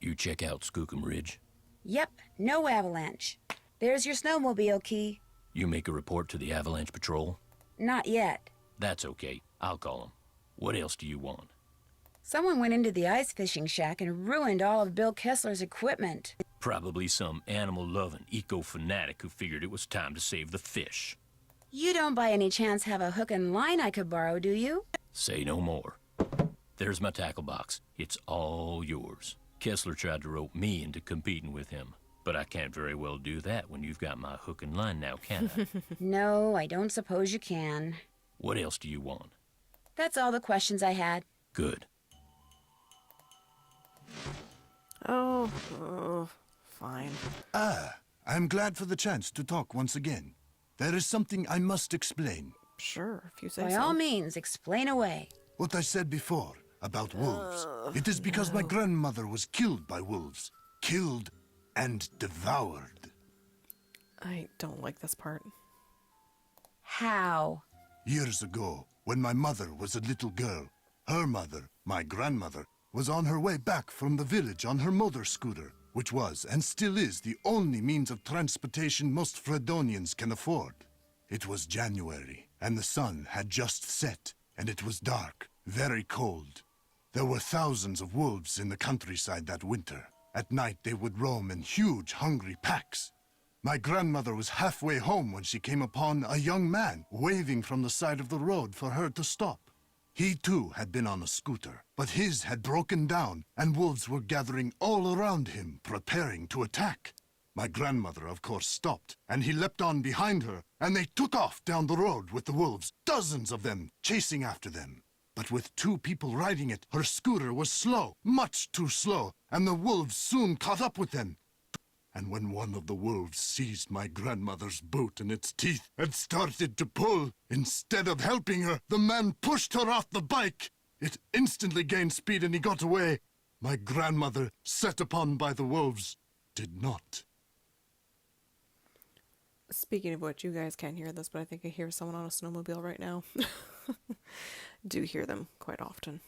You check out Skookum Ridge. Yep, no avalanche. There's your snowmobile key. You make a report to the Avalanche Patrol? Not yet. That's okay. I'll call them. What else do you want? Someone went into the ice fishing shack and ruined all of Bill Kessler's equipment. Probably some animal-loving eco-fanatic who figured it was time to save the fish. You don't by any chance have a hook and line I could borrow, do you? Say no more. There's my tackle box. It's all yours. Kessler tried to rope me into competing with him, but I can't very well do that when you've got my hook and line now, can I? No, I don't suppose you can. What else do you want? That's all the questions I had. Good. Oh, fine. I'm glad for the chance to talk once again. There is something I must explain. Sure, if you say By so. all means, explain away. What I said before about wolves. It is because my grandmother was killed by wolves. Killed and devoured. I don't like this part. How? Years ago, when my mother was a little girl, her mother, my grandmother, was on her way back from the village on her motor scooter, which was and still is the only means of transportation most Fredonians can afford. It was January, and the sun had just set, and it was dark, very cold. There were thousands of wolves in the countryside that winter. At night they would roam in huge, hungry packs. My grandmother was halfway home when she came upon a young man waving from the side of the road for her to stop. He too had been on a scooter, but his had broken down, and wolves were gathering all around him, preparing to attack. My grandmother, of course, stopped, and he leapt on behind her, and they took off down the road with the wolves, dozens of them, chasing after them. But with two people riding it, her scooter was slow, much too slow, and the wolves soon caught up with them. And when one of the wolves seized my grandmother's boot in its teeth and started to pull, instead of helping her, the man pushed her off the bike. It instantly gained speed and he got away. My grandmother, set upon by the wolves, did not. Speaking of which, you guys can't hear this, but I think I hear someone on a snowmobile right now. Do hear them quite often.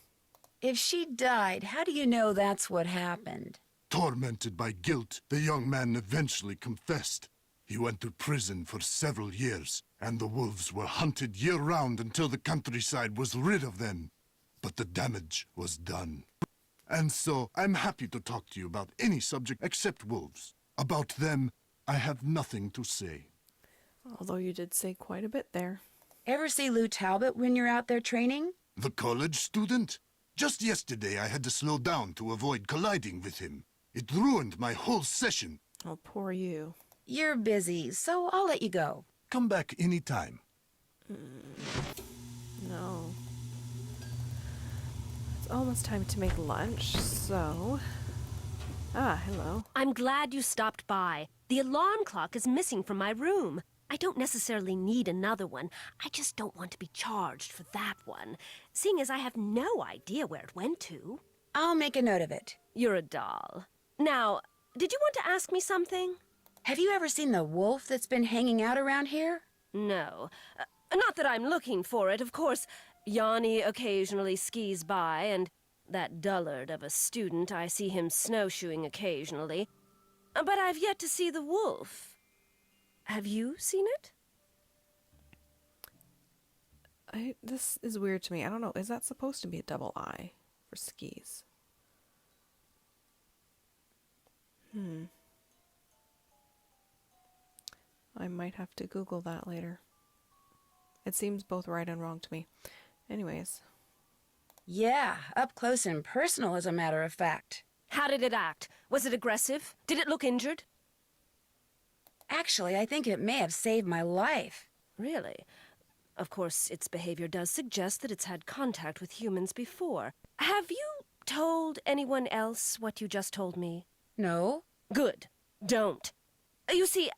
If she died, how do you know that's what happened? Tormented by guilt, the young man eventually confessed. He went to prison for several years, And the wolves were hunted year-round until the countryside was rid of them. But the damage was done. And so, I'm happy to talk to you about any subject except wolves. About them, I have nothing to say. Although you did say quite a bit there. Ever see Lou Talbot when you're out there training? The college student? Just yesterday I had to slow down to avoid colliding with him. It ruined my whole session. Oh, poor you. You're busy, so I'll let you go. Come back anytime. No. It's almost time to make lunch, so... Ah, hello. I'm glad you stopped by. The alarm clock is missing from my room. I don't necessarily need another one. I just don't want to be charged for that one, seeing as I have no idea where it went to. I'll make a note of it. You're a doll. Now, did you want to ask me something? Have you ever seen the wolf that's been hanging out around here? No. Not that I'm looking for it, of course. Yanni occasionally skis by, and that dullard of a student, I see him snowshoeing occasionally. But I've yet to see the wolf. Have you seen it? This is weird to me. I don't know. Is that supposed to be a double I for skis? I might have to Google that later. It seems both right and wrong to me. Anyways. Yeah, up close and personal, as a matter of fact. How did it act? Was it aggressive? Did it look injured? Actually, I think it may have saved my life. Really? Of course, its behavior does suggest that it's had contact with humans before. Have you told anyone else what you just told me? No. Good. Don't. You see,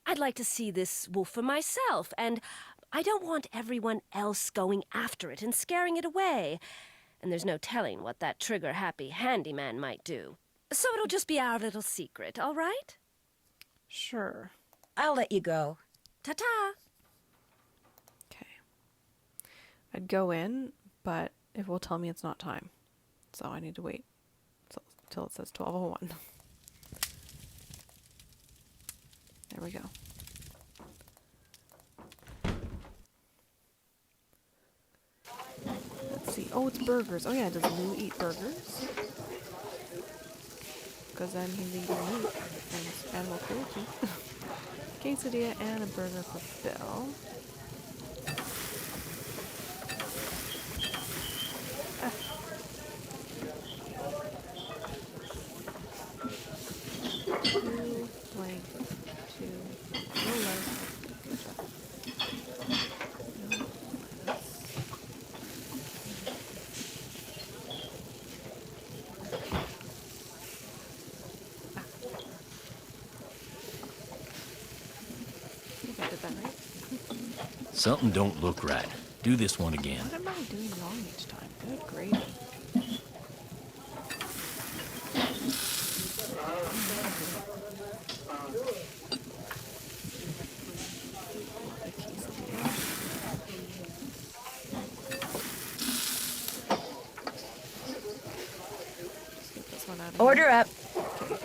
I'd like to see this wolf for myself, and I don't want everyone else going after it and scaring it away. And there's no telling what that trigger-happy handyman might do. So it'll just be our little secret, all right? Sure. I'll let you go. Ta-ta! Okay. I'd go in, but it will tell me it's not time. So I need to wait till it says 12:01. There we go. Let's see. Oh, it's burgers. Oh yeah, does Lou eat burgers? Because then he's eating meat and it's animal cruelty. Quesadilla and a burger for Bill. Two blank, two, no lettuce. Good job. No lettuce. I think I did that right. Something don't look right. Do this one again. What am I doing wrong each time? Good gravy. Order up. Okay.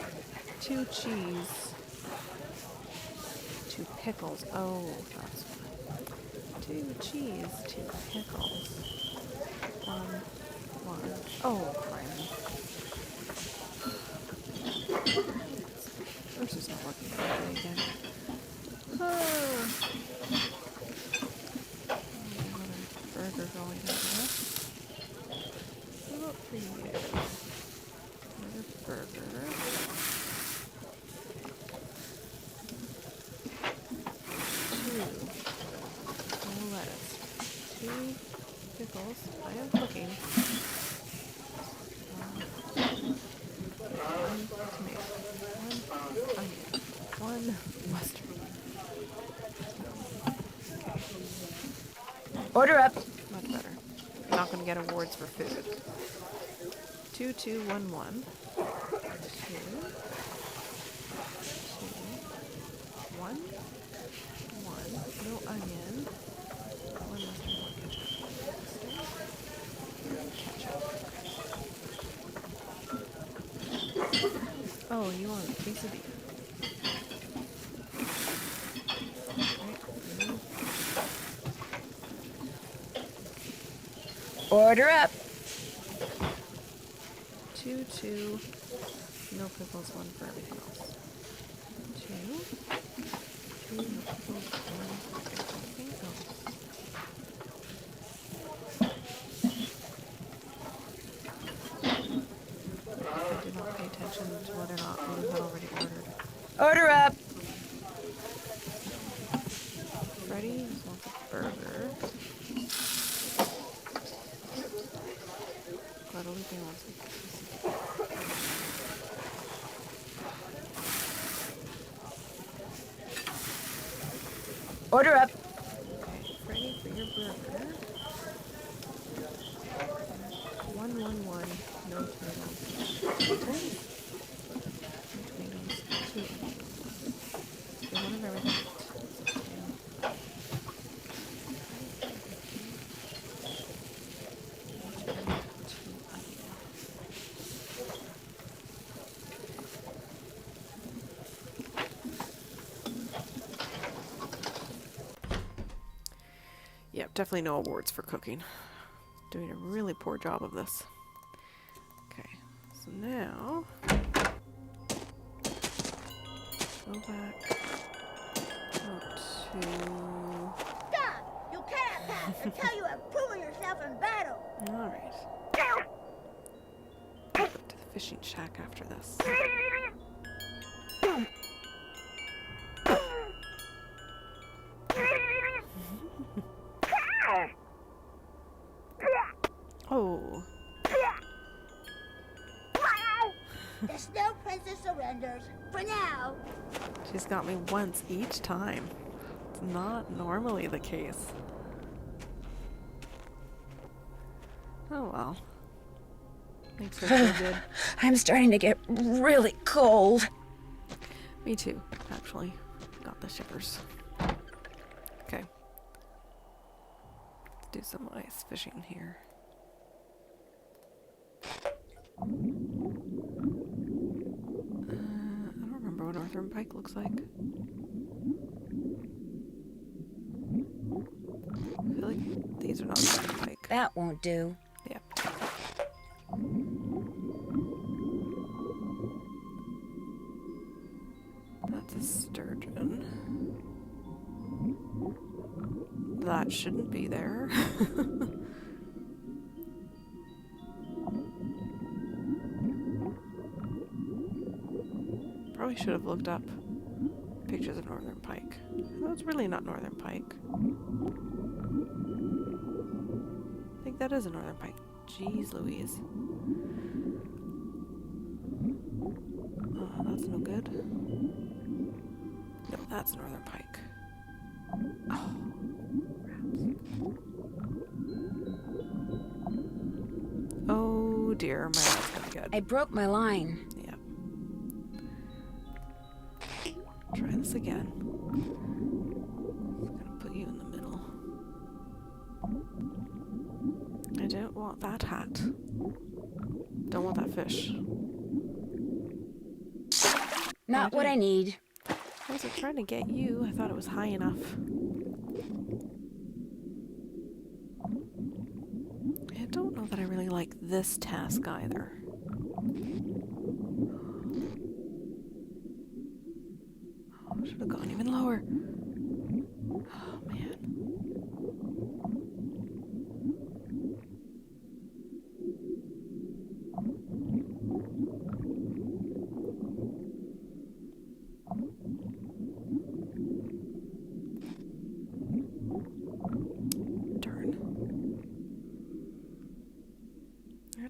2 cheese. 2 pickles. Oh, that's fine. 2 cheese, 2 pickles. 1. Oh, criminy. This is not working properly again. Oh. Another burger going in there. What about for you? Another burger. 2. No lettuce. 2 pickles. I am cooking. 1 tomato. 1 onion. 1 mustard. Okay. Order up. Much better. I'm not going to get awards for food. 2, 2, 1, 1. 2, 2, 1, 1. No onion. 1 mustard, 1 ketchup. Oh, you want a quesadilla. Right. Order up. 2, 2. No pickles, 1 for everything else. 2. 2 no pickles, 1 for everything else. I did not pay attention to whether or not we had already ordered. Order up. Freddy wants a burger. Guadalupe wants a pizza. Order up. Okay, Freddy, for your burger. 1, 1, 1. No tomatoes. 2 tomatoes. 2 onions. Okay, 1 of everything. Yep, definitely no awards for cooking. Doing a really poor job of this. Okay, so now go back out to. Stop! You cannot pass until you have proven yourself in battle. All right. Back to the fishing shack after this. Oh. The Snow Princess surrenders. For now. She's got me once each time. It's not normally the case. Oh well. Makes her feel good. I'm starting to get really cold. Me too, actually. Got the shivers. Okay. Let's do some ice fishing here. I don't remember what Northern Pike looks like. I feel like these are not Northern Pike. That won't do. Yep. That's a sturgeon. That shouldn't be there. Probably should have looked up pictures of Northern Pike. That's really not Northern Pike. I think that is a Northern Pike. Jeez Louise. Oh, that's no good. No, that's Northern Pike. Oh, rats. Oh dear, my rat's gonna get. I broke my line. Yep. Try this again. Just gonna put you in the middle. I don't want that hat. Don't want that fish. Not what I need. I wasn't trying to get you. I thought it was high enough. I don't know that I really like this task either. Oh, should have gone even lower. Oh, man.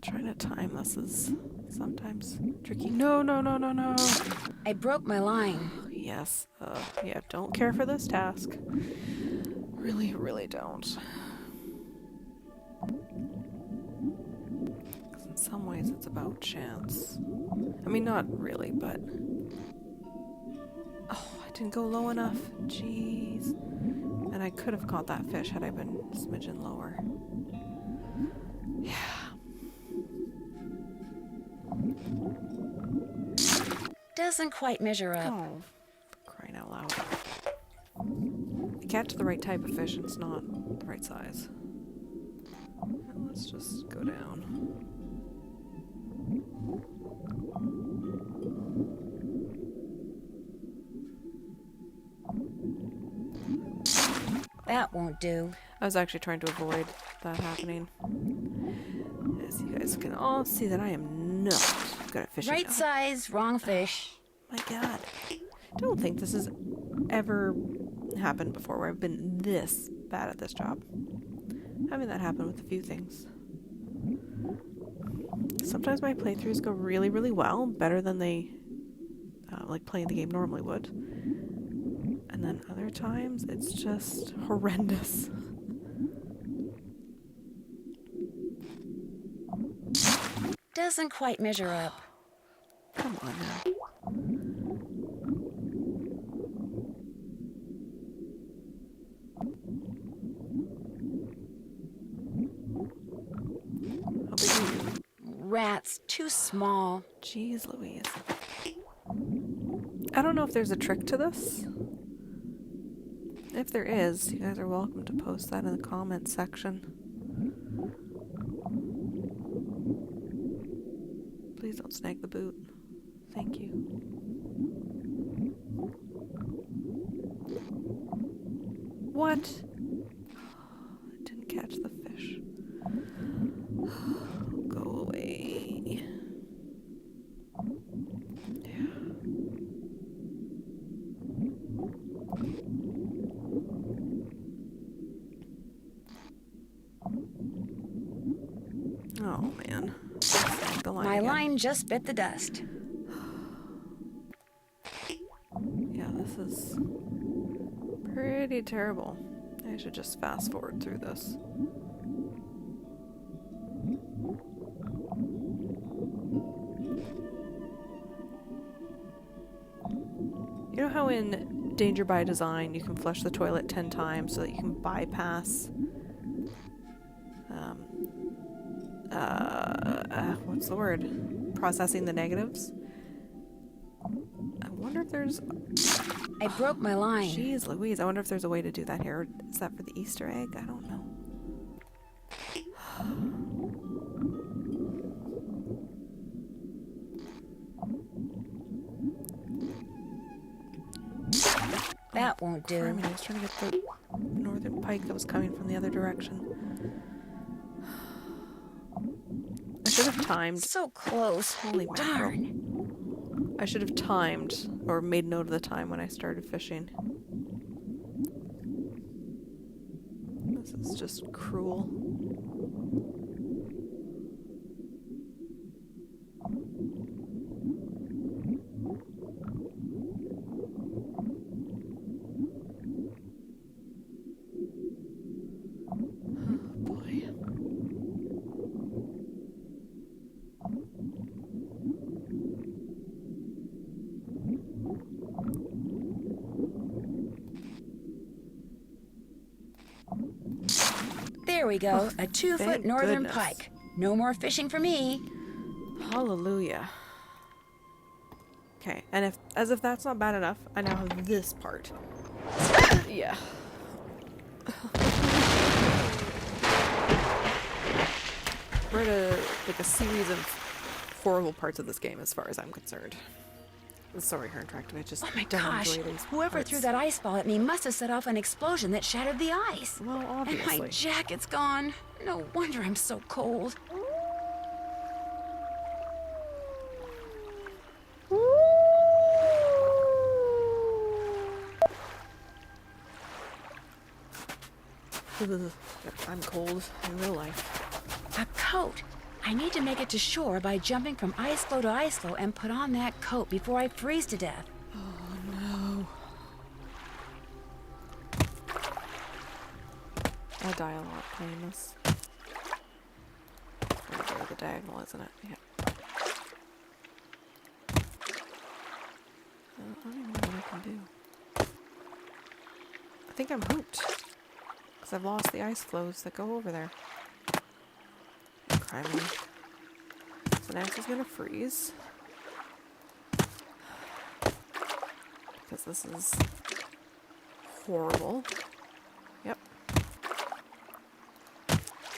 Trying to time this is sometimes tricky. No, no, no, no, no. I broke my line. Yes. Yeah, don't care for this task. Really, really don't. 'Cause in some ways it's about chance. I mean, not really, but... Oh, I didn't go low enough. Jeez. And I could have caught that fish had I been a smidgen lower. Yeah. Doesn't quite measure up. Oh, for crying out loud. I catch the right type of fish and it's not the right size. Let's just go down. That won't do. I was actually trying to avoid that happening. As you guys can all see that I am not good at fishing. Right size, wrong fish. My God. I don't think this has ever happened before where I've been this bad at this job. Having that happen with a few things. Sometimes my playthroughs go really, really well, better than they like playing the game normally would. And then other times it's just horrendous. Doesn't quite measure up. Come on now. How big are you? Rats, too small. Jeez Louise. I don't know if there's a trick to this. If there is, you guys are welcome to post that in the comments section. Please don't snag the boot. Thank you. What? I didn't catch the fish. Go away. Oh man. Snag the line My again. line just bit the dust. Yeah, this is pretty terrible. I should just fast forward through this. You know how in Danger by Design you can flush the toilet 10 times so that you can bypass what's the word? Processing the negatives? I wonder if there's... I broke my line. Jeez Louise, I wonder if there's a way to do that here. Is that for the Easter egg? I don't know. That won't do. I was trying to get the northern pike that was coming from the other direction. I should have timed. So close. Holy mackerel. Darn. I should have timed or made note of the time when I started fishing. This is just cruel. There we go. A 2-foot thank northern goodness. pike. No more fishing for me. Hallelujah. Okay, and as if that's not bad enough, I now have this part. Yeah. We're at a series of horrible parts of this game as far as I'm concerned. Sorry, Her Interactive, I just Oh my don't gosh. enjoy these Whoever parts. threw that ice ball at me must have set off an explosion that shattered the ice. Well, And obviously. my jacket's gone. No wonder I'm so cold. I'm cold in real life. A coat. I need to make it to shore by jumping from ice floe to ice floe and put on that coat before I freeze to death. Oh no. I die a lot playing this. Right there, the diagonal, isn't it? Yeah. I don't even know what I can do. I think I'm hooped. Because I've lost the ice flows that go over there. Criminy. So Nancy's gonna freeze. Because this is horrible. Yep.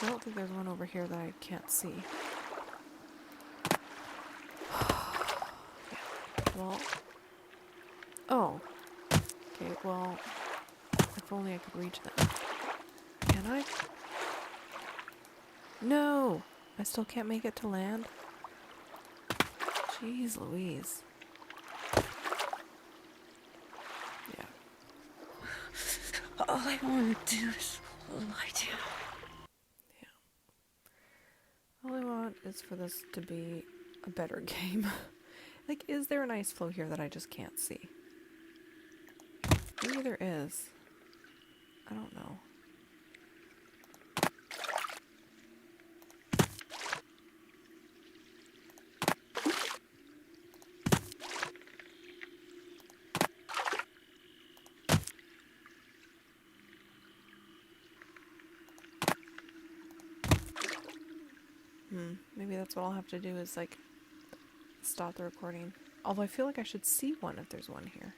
I don't think there's one over here that I can't see. Well. Oh. Okay, well. If only I could reach them. Can I? No! I still can't make it to land. Jeez Louise. Yeah. All I want to do is lie down. All I want is for this to be a better game. Like, is there an ice floe here that I just can't see? Maybe there is. I don't know. Maybe that's what I'll have to do is, like, stop the recording. Although I feel like I should see one if there's one here.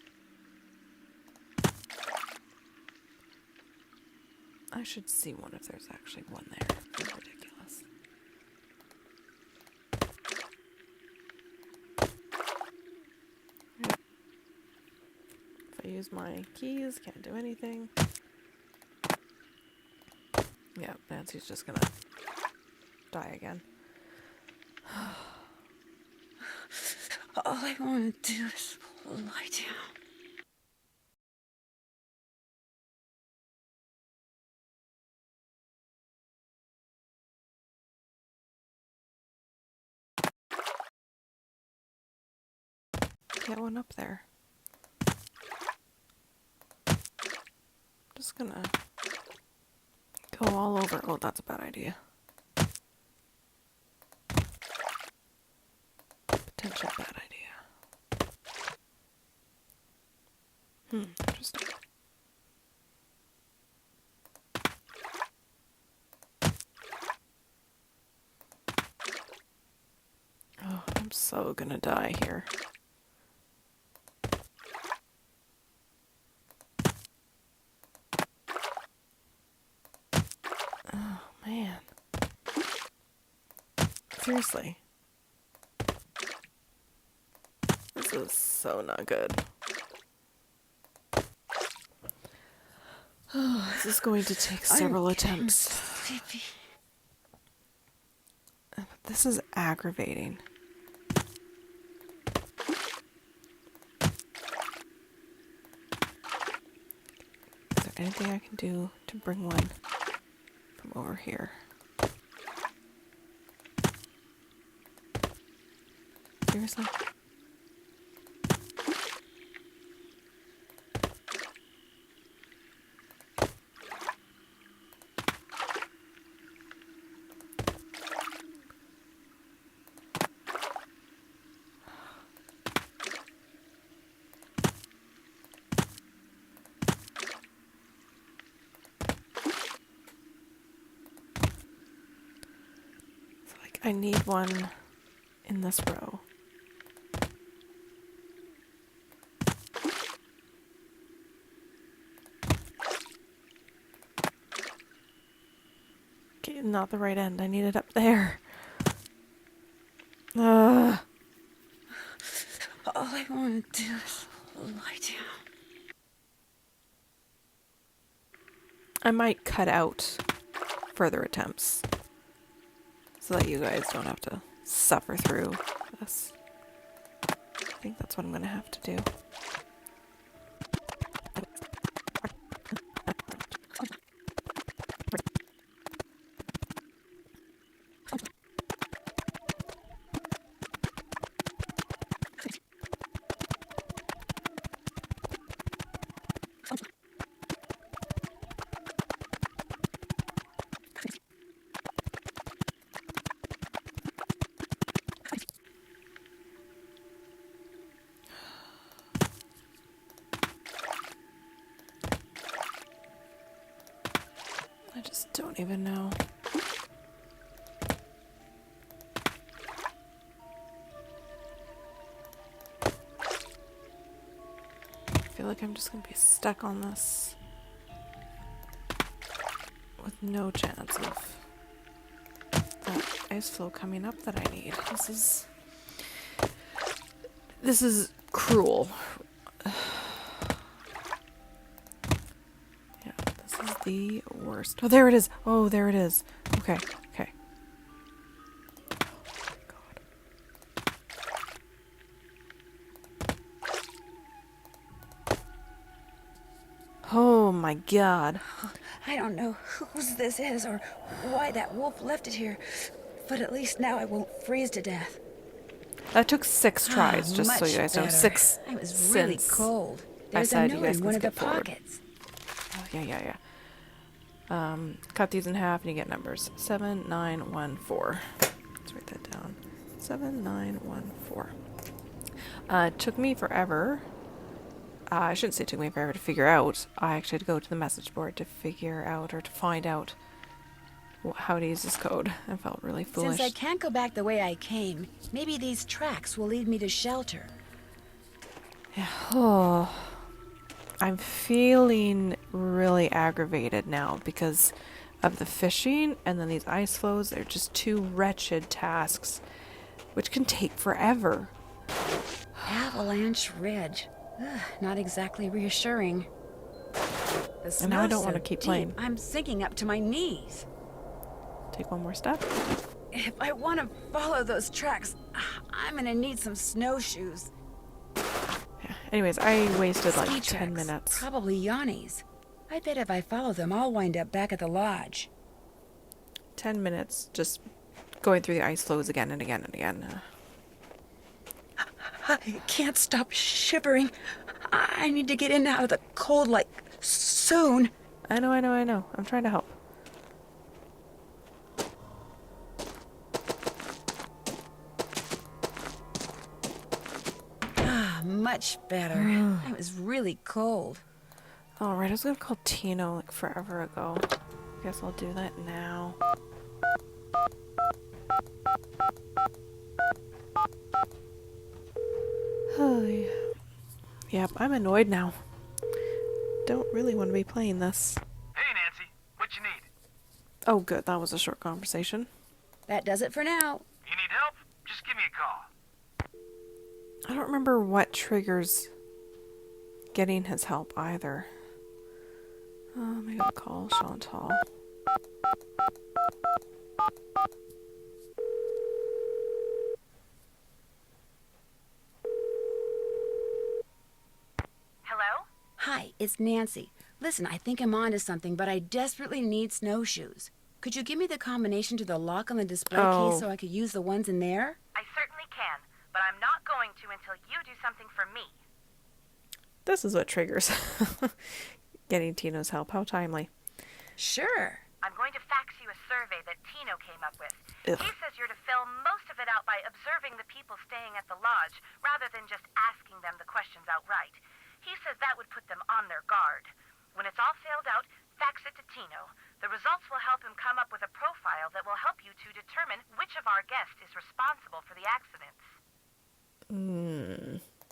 I should see one if there's actually one there. That's ridiculous. Yep. If I use my keys, can't do anything. Yeah, Nancy's just gonna die again. All I want to do is lie down. Get one up there. Just gonna go all over. Oh, that's a bad idea. Potential bad idea. Interesting. Oh, I'm so gonna die here. Oh, man. Seriously. This is so not good. Oh, this is going to take several attempts. Sleepy. This is aggravating. Is there anything I can do to bring one from over here? Seriously? I need one in this row. Okay, not the right end. I need it up there. All I want to do is lie down. I might cut out further attempts so that you guys don't have to suffer through this. I think that's what I'm gonna have to do. I just don't even know. I feel like I'm just gonna be stuck on this with no chance of that ice flow coming up that I need. This is cruel. Yeah, this is the worst. Oh, there it is. Oh, there it is. Okay, okay. Oh my god. I don't know whose this is or why that wolf left it here, but at least now I won't freeze to death. That took 6 tries, just so you guys know. Better. 6 I was really since cold. I There's a said you note guys in can one of the skip forward. pockets. Oh, yeah. Cut these in half and you get numbers. 7914. Let's write that down. 7914. It took me forever. I shouldn't say it took me forever to figure out. I actually had to go to the message board to figure out or to find out how to use this code. I felt really foolish. Since I can't go back the way I came, maybe these tracks will lead me to shelter. Yeah. Oh. I'm feeling really aggravated now because of the fishing and then these ice flows. They're just 2 wretched tasks, which can take forever. Avalanche Ridge. Ugh, not exactly reassuring. And now I don't want to keep playing. I'm sinking up to my knees. Take one more step. If I want to follow those tracks, I'm gonna need some snowshoes. Yeah. Anyways, I wasted like Ski 10 tracks, minutes. Probably Yanni's. I bet if I follow them, I'll wind up back at the lodge. 10 minutes just going through the ice flows again and again and again. I can't stop shivering. I need to get in and out of the cold, like, soon. I know. I'm trying to help. Much better. I was really cold. Alright, I was gonna call Tino like forever ago. Guess I'll do that now. Yep, I'm annoyed now. Don't really want to be playing this. Hey, Nancy. What you need? Oh good, that was a short conversation. That does it for now. You need help? Just give me a call. I don't remember what triggers getting his help either. Maybe I'll call Chantal. Hello? Hi, it's Nancy. Listen, I think I'm onto something, but I desperately need snowshoes. Could you give me the combination to the lock on the display case so I could use the ones in there? I certainly can, but I'm not going to until you do something for me. This is what triggers getting Tino's help. How timely. Sure. I'm going to fax you a survey that Tino came up with. Ugh. He says you're to fill most of it out by observing the people staying at the lodge, rather than just asking them the questions outright. He says that would put them on their guard. When it's all filled out, fax it to Tino. The results will help him come up with a profile that will help you to determine which of our guests is responsible for the accidents.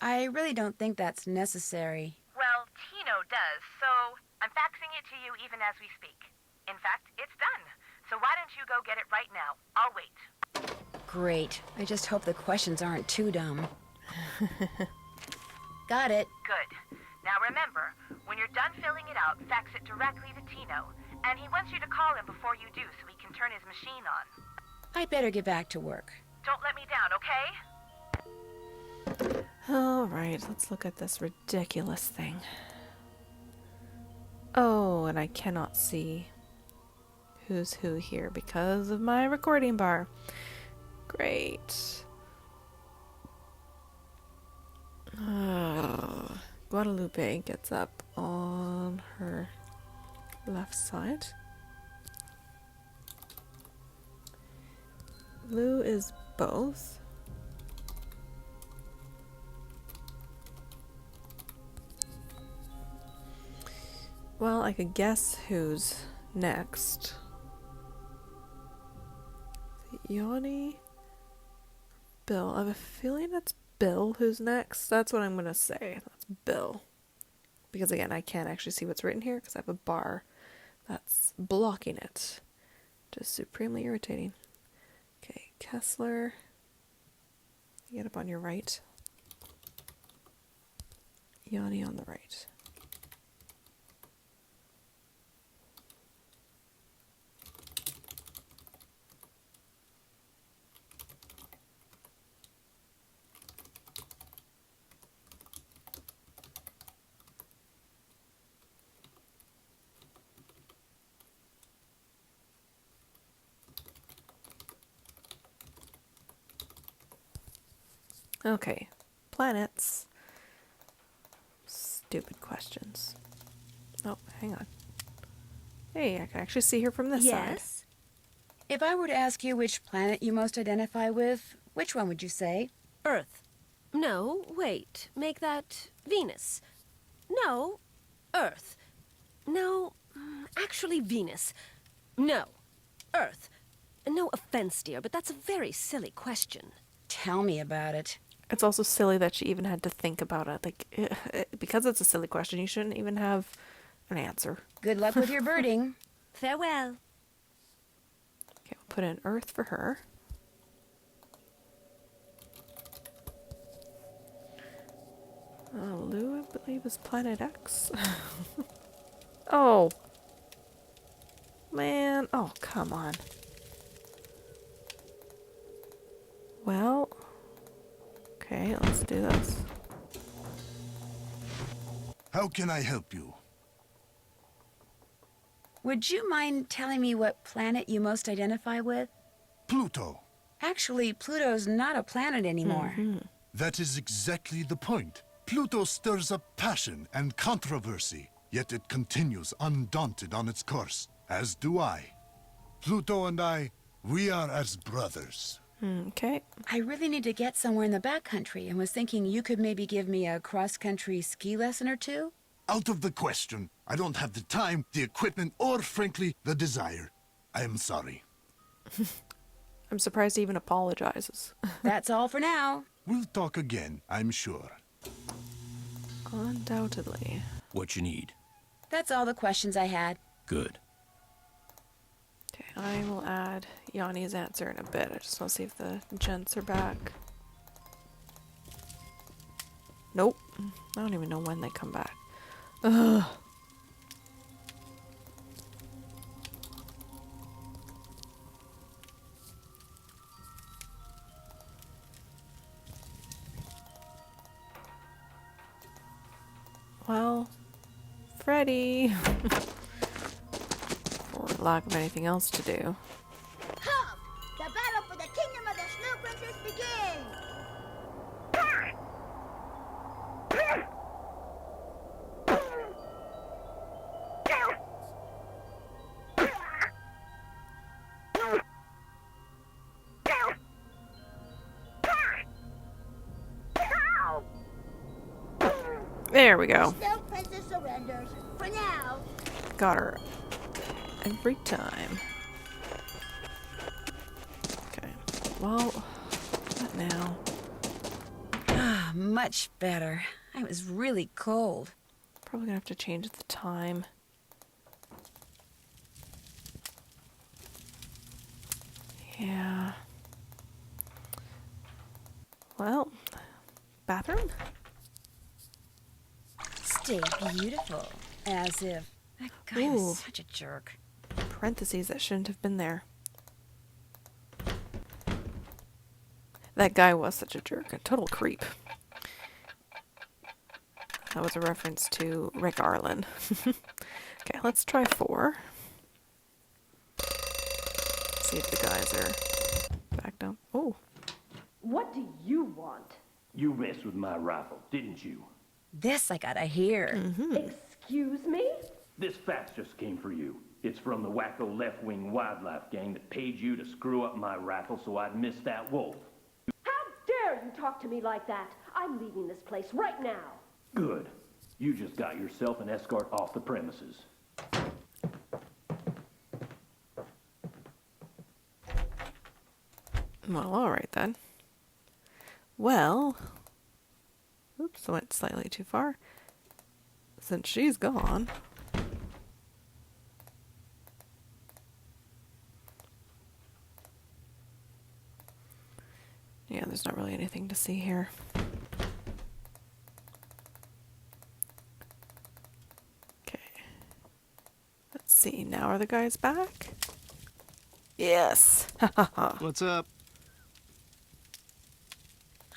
I really don't think that's necessary. Well, Tino does, so I'm faxing it to you even as we speak. In fact, it's done. So why don't you go get it right now? I'll wait. Great. I just hope the questions aren't too dumb. Got it. Good. Now remember, when you're done filling it out, fax it directly to Tino. And he wants you to call him before you do so he can turn his machine on. I'd better get back to work. Don't let me down, okay? Alright, let's look at this ridiculous thing. Oh, and I cannot see who's who here because of my recording bar. Great. Guadalupe gets up on her left side. Lou is both. Well, I could guess who's next. Is it Yanni? Bill. I have a feeling it's Bill who's next. That's what I'm going to say. That's Bill. Because again, I can't actually see what's written here because I have a bar that's blocking it. Just supremely irritating. Kessler. Get up on your right. Yanni on the right. Okay, planets. Stupid questions. Oh, hang on. Hey, I can actually see her from this side. Yes? If I were to ask you which planet you most identify with, which one would you say? Earth. No, wait. Make that Venus. No, Earth. No, actually Venus. No, Earth. No offense, dear, but that's a very silly question. Tell me about it. It's also silly that she even had to think about it. Like, because it's a silly question, you shouldn't even have an answer. Good luck with your birding. Farewell. Okay, we'll put in Earth for her. Lou, I believe, is Planet X. Oh. Man. Oh, come on. Well. Okay, let's do this. How can I help you? Would you mind telling me what planet you most identify with? Pluto. Actually, Pluto's not a planet anymore. That is exactly the point. Pluto stirs up passion and controversy, yet it continues undaunted on its course, as do I. Pluto and I, we are as brothers. Okay. I really need to get somewhere in the backcountry and was thinking you could maybe give me a cross-country ski lesson or two? Out of the question. I don't have the time, the equipment, or frankly, the desire. I am sorry. I'm surprised he even apologizes. That's all for now. We'll talk again, I'm sure. Undoubtedly. What you need? That's all the questions I had. Good. Okay, I will add Yanni's answer in a bit. I just want to see if the gents are back. Nope. I don't even know when they come back. Ugh. Well, Freddy. For lack of anything else to do. Come! The battle for the kingdom of the Snow Princess begins! There we go. Snow Princess surrenders. For now. Got her every time. Okay. Well, what now? Ah, much better. I was really cold. Probably gonna have to change the time. Yeah. Well, bathroom? Stay beautiful. As if. That guy Ooh. was such a jerk. Parentheses that shouldn't have been there. That guy was such a jerk, a total creep. That was a reference to Rick Arlen. Okay, let's try 4. See if the guys are back down. Oh, What do you want? You messed with my rifle, didn't you? This I gotta hear. Excuse me? This fax just came for you. It's from the wacko left-wing wildlife gang that paid you to screw up my rifle so I'd miss that wolf. How dare you talk to me like that? I'm leaving this place right now. Good. You just got yourself an escort off the premises. well, alright then. Well, oops, I went slightly too far. Since she's gone. there's not really anything to see here. Okay. Let's see. Now are the guys back? Yes. What's up?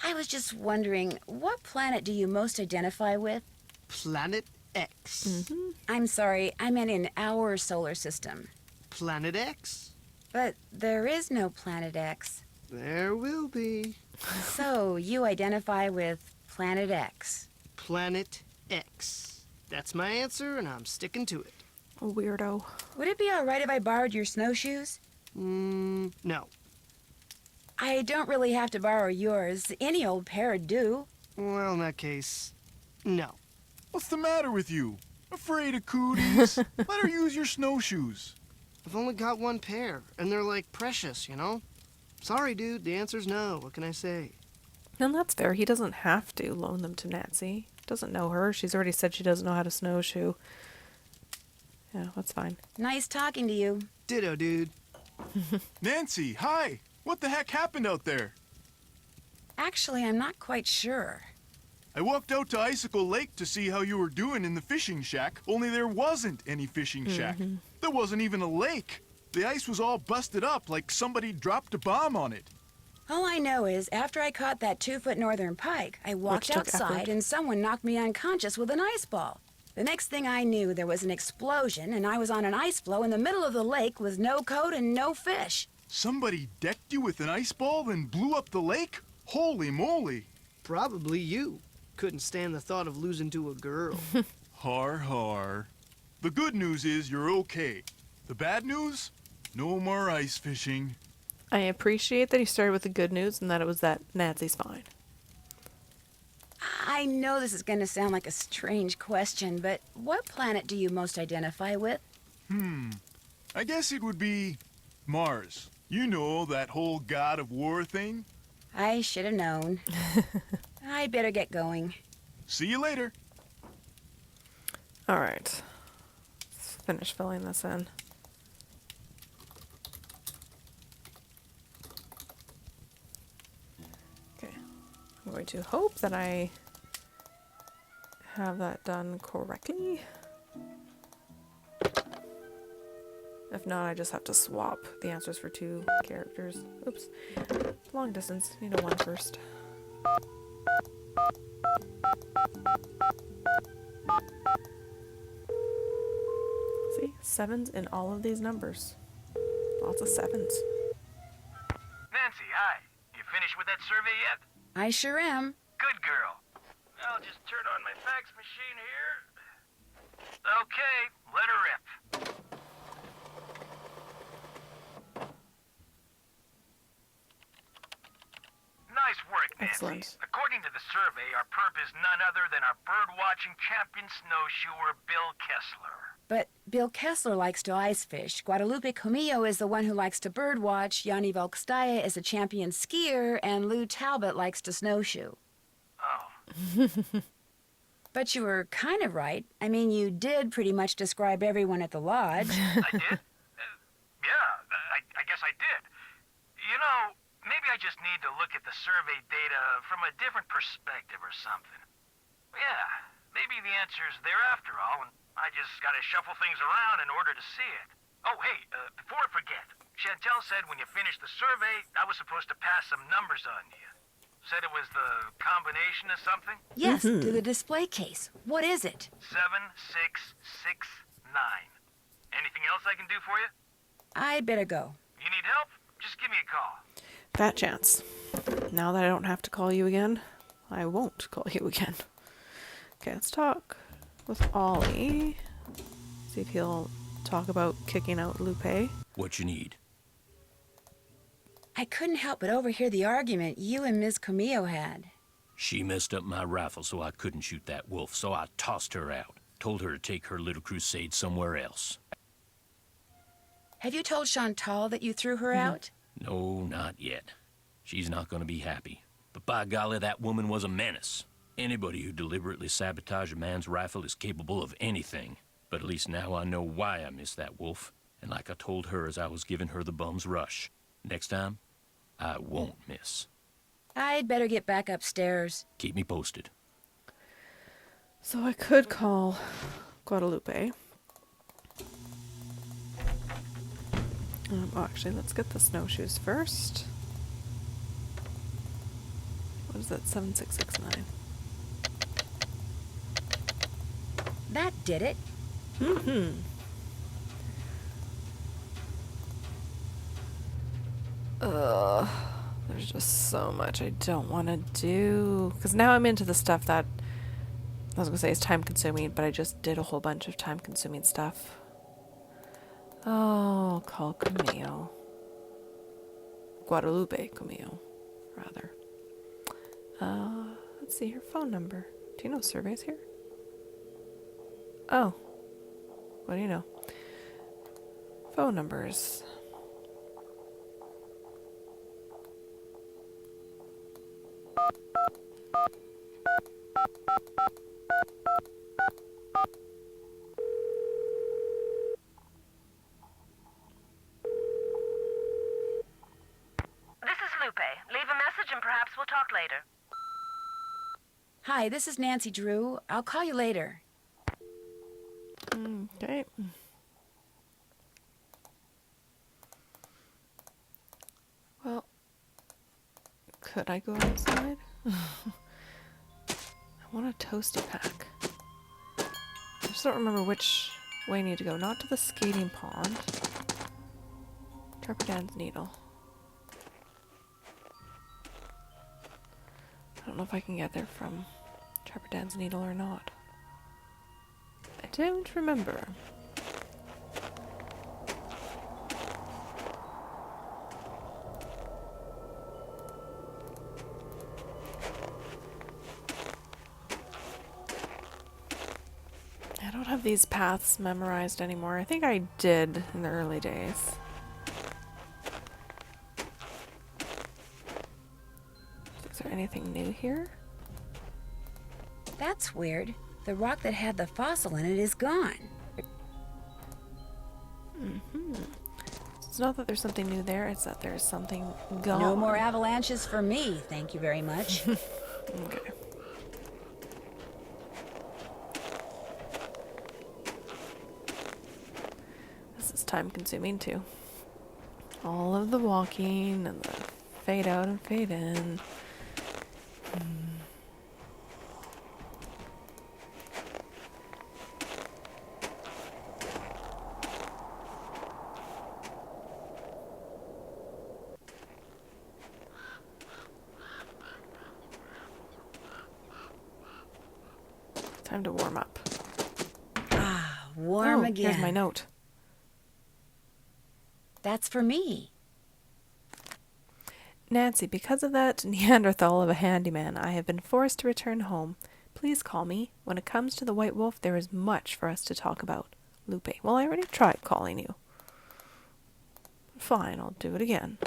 I was just wondering, what planet do you most identify with? Planet X. I'm sorry, I meant in our solar system. Planet X? But there is no Planet X. There will be. So, you identify with Planet X. Planet X. That's my answer, and I'm sticking to it. A weirdo. Would it be alright if I borrowed your snowshoes? No. I don't really have to borrow yours. Any old pair would do. Well, in that case, no. What's the matter with you? Afraid of cooties? Let her use your snowshoes. I've only got one pair, and they're like precious, you know? Sorry, dude, the answer's no. What can I say? And that's fair. He doesn't have to loan them to Nancy. Doesn't know her. She's already said she doesn't know how to snowshoe. Yeah, that's fine. Nice talking to you. Ditto, dude. Nancy, hi! What the heck happened out there? Actually, I'm not quite sure. I walked out to Icicle Lake to see how you were doing in the fishing shack, only there wasn't any fishing shack. There wasn't even a lake. The ice was all busted up like somebody dropped a bomb on it. All I know is, after I caught that 2-foot northern pike, I walked took outside effort. and someone knocked me unconscious with an ice ball. The next thing I knew, there was an explosion and I was on an ice floe in the middle of the lake with no coat and no fish. Somebody decked you with an ice ball and blew up the lake? Holy moly! Probably you. Couldn't stand the thought of losing to a girl. Har har. The good news is you're okay. The bad news? No more ice fishing. I appreciate that he started with the good news and that it was that Nancy's fine. I know this is going to sound like a strange question, but what planet do you most identify with? I guess it would be Mars. You know, that whole god of war thing? I should have known. I'd better get going. See you later. Alright. Let's finish filling this in. Okay. I'm going to hope that I have that done correctly. If not, I just have to swap the answers for 2 characters. Oops. Long distance. Need a 1 first. See? 7s in all of these numbers. Lots of 7s. Nancy, hi. You finished with that survey yet? I sure am. Good girl. I'll just turn on my fax machine here. Okay, let her rip. Nice work, Nancy. Excellent. According to the survey, our perp is none other than our bird-watching champion snowshoer, Bill Kessler. But Bill Kessler likes to ice fish. Guadalupe Comillo is the one who likes to birdwatch. Yanni Volkstaya is a champion skier. And Lou Talbot likes to snowshoe. Oh. But you were kind of right. I mean, you did pretty much describe everyone at the lodge. I did? Yeah, I guess I did. You know, maybe I just need to look at the survey data from a different perspective or something. Yeah, maybe the answer's there after all, and I just gotta shuffle things around in order to see it. Oh, hey, before I forget, Chantel said when you finished the survey, I was supposed to pass some numbers on to you. Said it was the combination of something? Yes, to the display case. What is it? 7669. Anything else I can do for you? I'd better go. You need help? Just give me a call. Fat chance. Now that I don't have to call you again, I won't call you again. Okay, let's talk with Ollie. See if he'll talk about kicking out Lupe. What you need? I couldn't help but overhear the argument you and Ms. Comillo had. She messed up my rifle so I couldn't shoot that wolf, so I tossed her out. Told her to take her little crusade somewhere else. Have you told Chantal that you threw her out? No, not yet. She's not going to be happy. But by golly, that woman was a menace. Anybody who deliberately sabotaged a man's rifle is capable of anything. But at least now I know why I missed that wolf. And like I told her as I was giving her the bum's rush, next time, I won't miss. I'd better get back upstairs. Keep me posted. So I could call Guadalupe. Actually, let's get the snowshoes first. What is that? 7669. That did it. There's just so much I don't want to do. Because now I'm into the stuff that I was going to say is time consuming, but I just did a whole bunch of time consuming stuff. Oh, call Camille. Guadalupe Camille, rather. Let's see her phone number. Do you know Survey's here? Oh. What do you know? Phone numbers. This is Lupe. Leave a message and perhaps we'll talk later. Hi, this is Nancy Drew. I'll call you later. Okay. Well, could I go outside? I want a toasty pack. I just don't remember which way I need to go. Not to the skating pond. Trapperdan's Needle. I don't know if I can get there from Trapperdan's Needle or not. I don't remember. I don't have these paths memorized anymore. I think I did in the early days. Is there anything new here? That's weird. The rock that had the fossil in it is gone. It's not that there's something new there, it's that there's something gone. No more avalanches for me, thank you very much. Okay. This is time consuming too. All of the walking and the fade out and fade in. Time to warm up. Ah, warm again. Here's my note. That's for me. Nancy, because of that Neanderthal of a handyman, I have been forced to return home. Please call me. When it comes to the White Wolf, there is much for us to talk about. Lupe. Well, I already tried calling you. Fine, I'll do it again.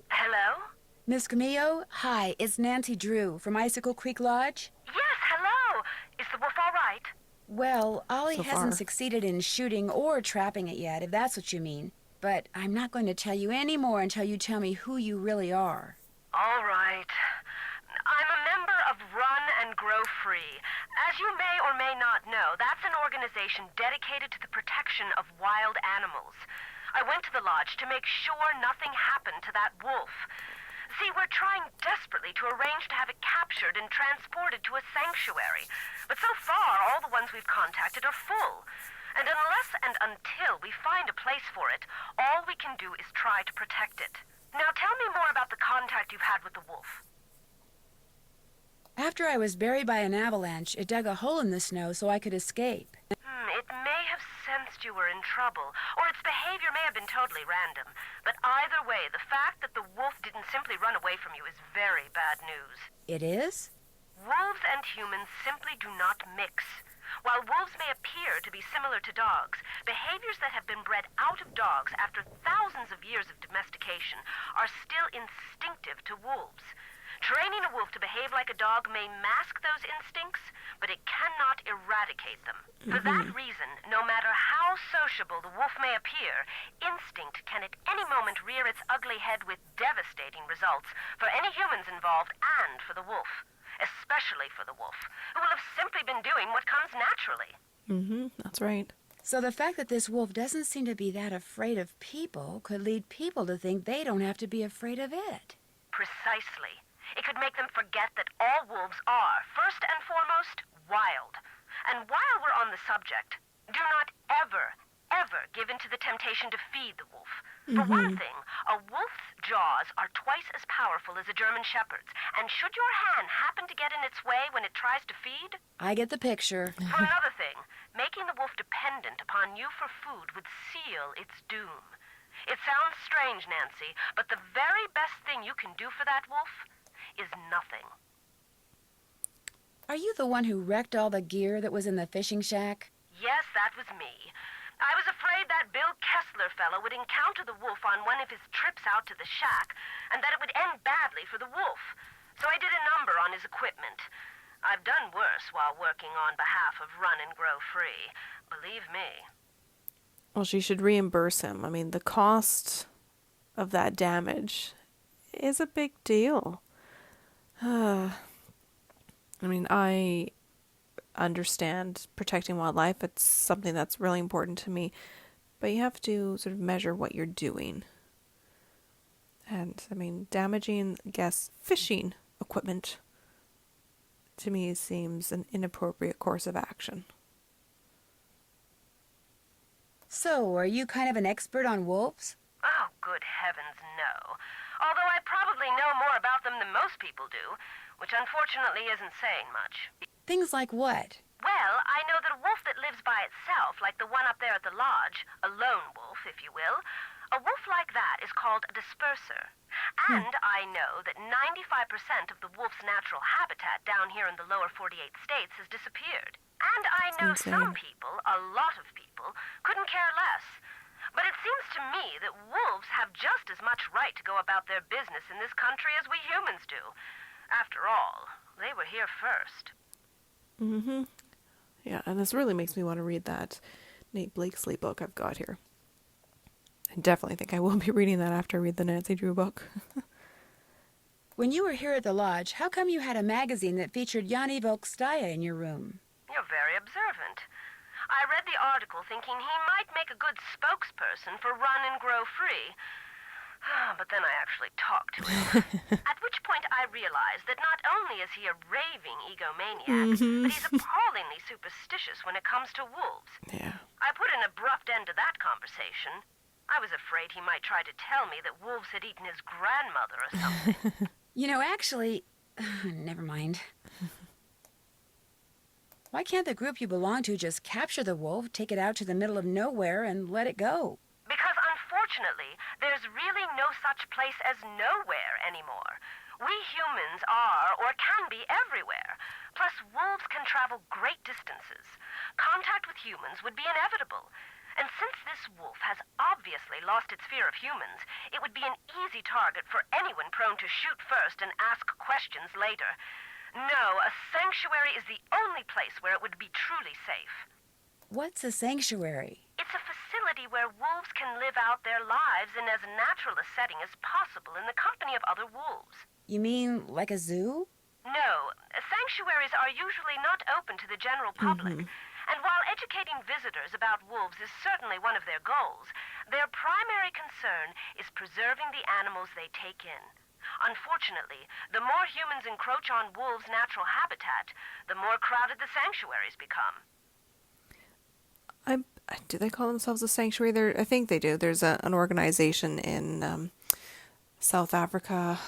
Hello? Miss Camillo, hi, it's Nancy Drew from Icicle Creek Lodge. Yes, hello. Is the wolf all right? Well, Ollie So hasn't far. succeeded in shooting or trapping it yet, if that's what you mean. But I'm not going to tell you any more until you tell me who you really are. All right. I'm a member of Run and Grow Free. As you may or may not know, that's an organization dedicated to the protection of wild animals. I went to the lodge to make sure nothing happened to that wolf. See, we're trying desperately to arrange to have it captured and transported to a sanctuary. But so far, all the ones we've contacted are full. And unless and until we find a place for it, all we can do is try to protect it. Now tell me more about the contact you've had with the wolf. After I was buried by an avalanche, it dug a hole in the snow so I could escape. It may have sensed you were in trouble, or its behavior may have been totally random. But either way, the fact that the wolf didn't simply run away from you is very bad news. It is? Wolves and humans simply do not mix. While wolves may appear to be similar to dogs, behaviors that have been bred out of dogs after thousands of years of domestication are still instinctive to wolves. Training a wolf to behave like a dog may mask those instincts, but it cannot eradicate them. For that reason, no matter how sociable the wolf may appear, instinct can at any moment rear its ugly head with devastating results for any humans involved and for the wolf. Especially for the wolf, who will have simply been doing what comes naturally. That's right. So the fact that this wolf doesn't seem to be that afraid of people could lead people to think they don't have to be afraid of it. Precisely. It could make them forget that all wolves are, first and foremost, wild. And while we're on the subject, do not ever, ever give in to the temptation to feed the wolf. For one thing, a wolf's jaws are twice as powerful as a German shepherd's, and should your hand happen to get in its way when it tries to feed? I get the picture. For another thing, making the wolf dependent upon you for food would seal its doom. It sounds strange, Nancy, but the very best thing you can do for that wolf is nothing. Are you the one who wrecked all the gear that was in the fishing shack? Yes, that was me. I was afraid that Bill Kessler fellow would encounter the wolf on one of his trips out to the shack, and that it would end badly for the wolf. So I did a number on his equipment. I've done worse while working on behalf of Run and Grow Free. Believe me. Well, she should reimburse him. I mean, the cost of that damage is a big deal. I mean, I understand protecting wildlife. It's something that's really important to me. But you have to sort of measure what you're doing. And, I mean, damaging guests' fishing equipment to me seems an inappropriate course of action. So, are you kind of an expert on wolves? Oh, good heavens, no. Although I probably know more about them than most people do, which unfortunately isn't saying much. Things like what? Well, I know that a wolf that lives by itself, like the one up there at the lodge, a lone wolf, if you will, a wolf like that is called a disperser. And I know that 95% of the wolf's natural habitat down here in the lower 48 states has disappeared. And I know some people, a lot of people, couldn't care less. But it seems to me that wolves have just as much right to go about their business in this country as we humans do. After all, they were here first. Yeah, and this really makes me want to read that Nate Blakesley book I've got here. I definitely think I will be reading that after I read the Nancy Drew book. When you were here at the lodge, how come you had a magazine that featured Yanni Volkstaya in your room? You're very observant. I read the article thinking he might make a good spokesperson for Run and Grow Free. But then I actually talked to him. At which point I realized that not only is he a raving egomaniac, but he's appallingly superstitious when it comes to wolves. Yeah. I put an abrupt end to that conversation. I was afraid he might try to tell me that wolves had eaten his grandmother or something. You know, actually, never mind. Why can't the group you belong to just capture the wolf, take it out to the middle of nowhere, and let it go? Because unfortunately, there's really no such place as nowhere anymore. We humans are, or can be, everywhere. Plus, wolves can travel great distances. Contact with humans would be inevitable. And since this wolf has obviously lost its fear of humans, it would be an easy target for anyone prone to shoot first and ask questions later. No, a sanctuary is the only place where it would be truly safe. What's a sanctuary? It's a facility where wolves can live out their lives in as natural a setting as possible in the company of other wolves. You mean like a zoo? No, sanctuaries are usually not open to the general public. And while educating visitors about wolves is certainly one of their goals, their primary concern is preserving the animals they take in. Unfortunately, the more humans encroach on wolves' natural habitat, the more crowded the sanctuaries become. Do they call themselves a sanctuary? I think they do. There's an organization in South Africa.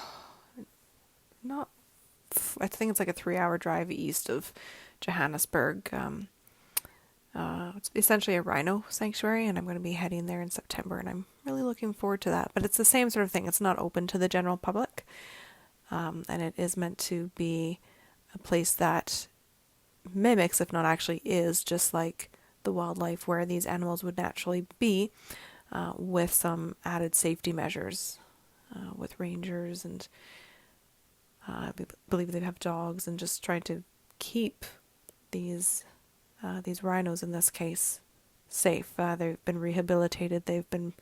I think it's like a 3-hour drive east of Johannesburg. It's essentially a rhino sanctuary, and I'm going to be heading there in September, and I'm really looking forward to that. But it's the same sort of thing. It's not open to the general public, and it is meant to be a place that mimics, if not actually is, just like the wildlife where these animals would naturally be, with some added safety measures, with rangers, and I believe they have dogs, and just trying to keep these rhinos in this case safe. They've been rehabilitated. They've been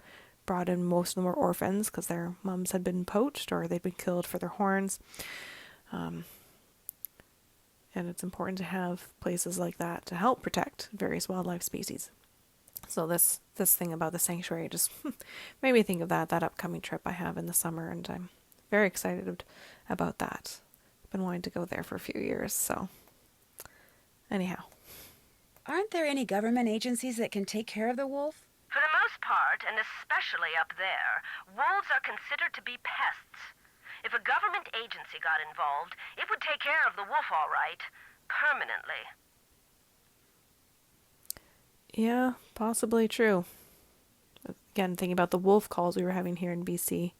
brought in. Most of them were orphans because their mums had been poached or they'd been killed for their horns. And it's important to have places like that to help protect various wildlife species. So this thing about the sanctuary just made me think of that upcoming trip I have in the summer, and I'm very excited about that. I've been wanting to go there for a few years, so anyhow. Aren't there any government agencies that can take care of the wolf? For the most part, and especially up there, wolves are considered to be pests. If a government agency got involved, it would take care of the wolf all right, permanently. Yeah, possibly true. Again, thinking about the wolf calls we were having here in BC.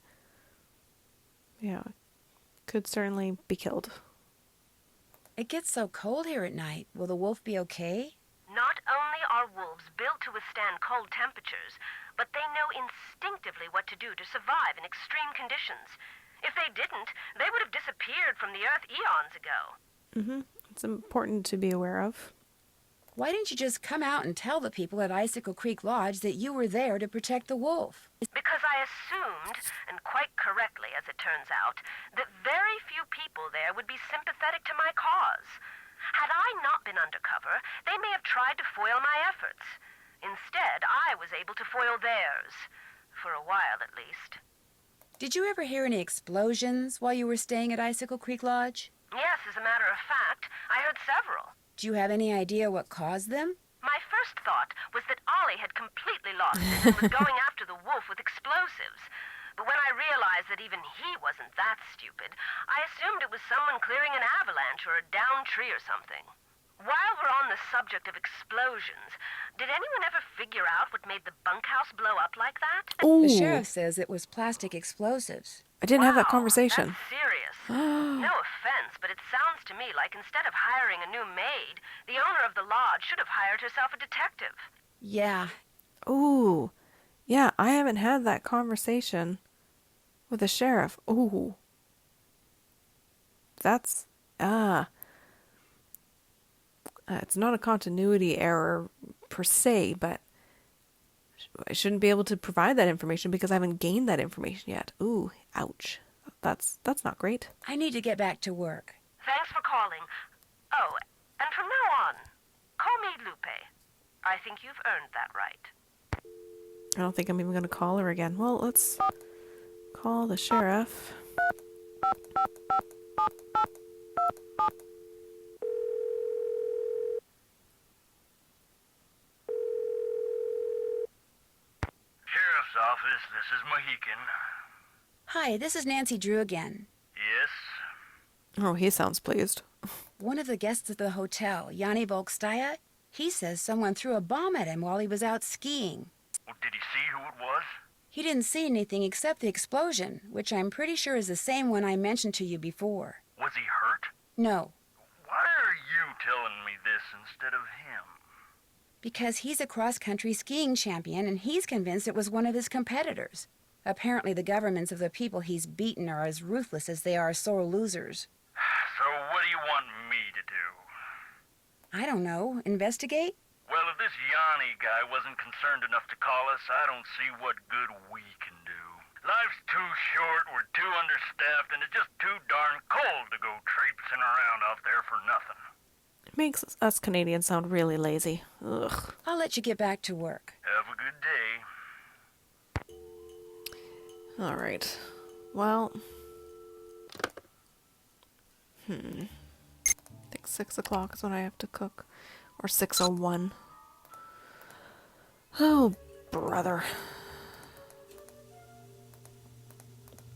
Yeah, could certainly be killed. It gets so cold here at night. Will the wolf be okay? Not only are wolves built to withstand cold temperatures, but they know instinctively what to do to survive in extreme conditions. If they didn't, they would have disappeared from the earth eons ago. It's important to be aware of. Why didn't you just come out and tell the people at Icicle Creek Lodge that you were there to protect the wolf? Because I assumed, and quite correctly as it turns out, that very few people there would be sympathetic to my cause. Had I not been undercover, they may have tried to foil my efforts. Instead, I was able to foil theirs. For a while, at least. Did you ever hear any explosions while you were staying at Icicle Creek Lodge? Yes, as a matter of fact, I heard several. Do you have any idea what caused them? My first thought was that Ollie had completely lost it and was going after the wolf with explosives. But when I realized that even he wasn't that stupid, I assumed it was someone clearing an avalanche or a downed tree or something. While we're on the subject of explosions, did anyone ever figure out what made the bunkhouse blow up like that? Ooh. The sheriff says it was plastic explosives. I didn't have that conversation. That's serious. No offense, but it sounds to me like instead of hiring a new maid, the owner of the lodge should have hired herself a detective. Yeah. Ooh. Yeah, I haven't had that conversation with the sheriff. Ooh. That's... it's not a continuity error per se, but I shouldn't be able to provide that information because I haven't gained that information yet. Ooh, ouch. That's not great. I need to get back to work. Thanks for calling. Oh, and from now on, call me Lupe. I think you've earned that right. I don't think I'm even going to call her again. Well, let's call the sheriff. Sheriff's office, this is Mohican. Hi, this is Nancy Drew again. Yes? Oh, he sounds pleased. One of the guests at the hotel, Yanni Volkstaya, he says someone threw a bomb at him while he was out skiing. Well, did he see who it was? He didn't see anything except the explosion, which I'm pretty sure is the same one I mentioned to you before. Was he hurt? No, Why are you telling me this instead of him? because he's a cross-country skiing champion and he's convinced it was one of his competitors. Apparently the governments of the people he's beaten are as ruthless as they are sore losers. So what do you want me to do? I don't know. Investigate? Well, if this Yanni guy wasn't concerned enough to call us, I don't see what good we can do. Life's too short, we're too understaffed, and it's just too darn cold to go traipsing around out there for nothing. It makes us Canadians sound really lazy. Ugh. I'll let you get back to work. Have a good day. All right. Well, I think 6 o'clock is when I have to cook. Or 6:01. Oh, brother.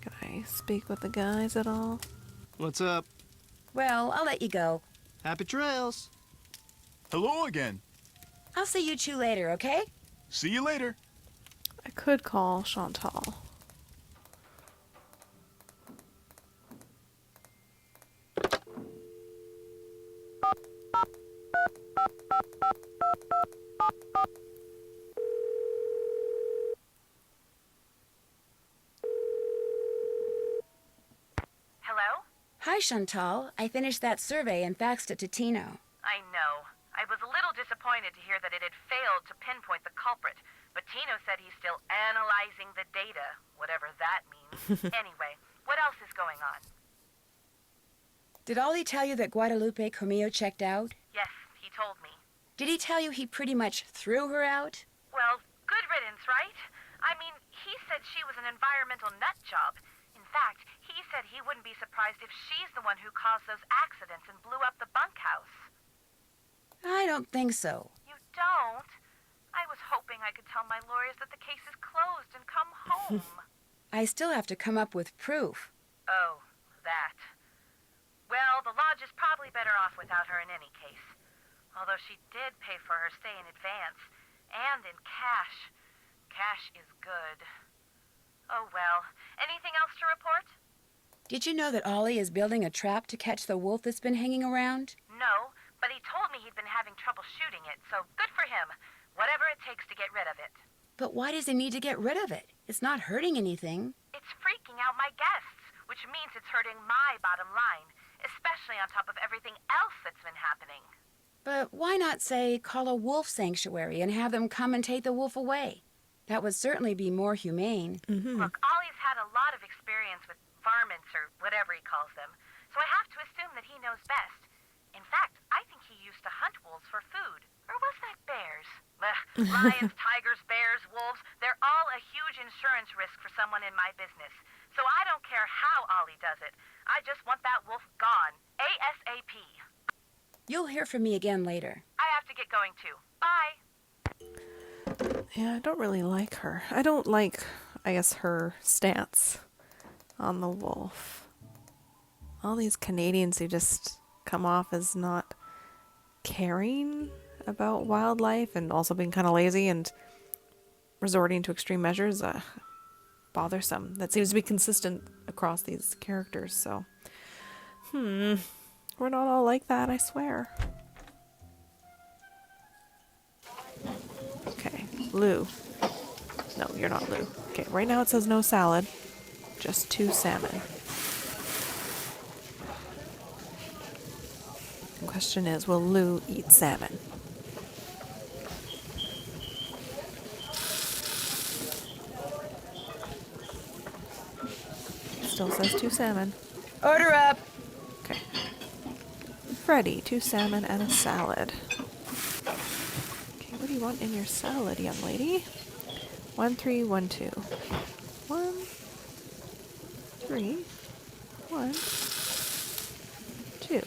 Can I speak with the guys at all? What's up? Well, I'll let you go. Happy trails. Hello again. I'll see you two later, okay? See you later. I could call Chantal. Hello? Hi, Chantal. I finished that survey and faxed it to Tino. I know. I was a little disappointed to hear that it had failed to pinpoint the culprit, but Tino said he's still analyzing the data, whatever that means. Anyway, what else is going on? Did Ollie tell you that Guadalupe Comillo checked out? Yes, he told me. Did he tell you he pretty much threw her out? Well, good riddance, right? I mean, he said she was an environmental nut job. In fact, he said he wouldn't be surprised if she's the one who caused those accidents and blew up the bunkhouse. I don't think so. You don't? I was hoping I could tell my lawyers that the case is closed and come home. I still have to come up with proof. Oh, that. Well, the lodge is probably better off without her in any case. Although she did pay for her stay in advance, and in cash. Cash is good. Oh well. Anything else to report? Did you know that Ollie is building a trap to catch the wolf that's been hanging around? No, but he told me he'd been having trouble shooting it, so good for him. Whatever it takes to get rid of it. But why does he need to get rid of it? It's not hurting anything. It's freaking out my guests, which means it's hurting my bottom line, especially on top of everything else that's been happening. But why not, say, call a wolf sanctuary and have them come and take the wolf away? That would certainly be more humane. Look, Ollie's had a lot of experience with varmints or whatever he calls them, so I have to assume that he knows best. In fact, I think he used to hunt wolves for food. Or was that bears? Lions, tigers, bears, wolves, they're all a huge insurance risk for someone in my business. So I don't care how Ollie does it. I just want that wolf gone. ASAP. You'll hear from me again later. I have to get going too. Bye. Yeah, I don't really like her. I don't like, I guess, her stance on the wolf. All these Canadians who just come off as not caring about wildlife and also being kind of lazy and resorting to extreme measures, bothersome. That seems to be consistent across these characters, so we're not all like that, I swear. Okay, Lou. No, you're not Lou. Okay, right now it says no salad, just 2 salmon. The question is, will Lou eat salmon? Still says 2 salmon. Order up! Okay. Freddy, 2 salmon and a salad. Okay, what do you want in your salad, young lady? 1, 3, 1, 2. 1, 3, 1, 2.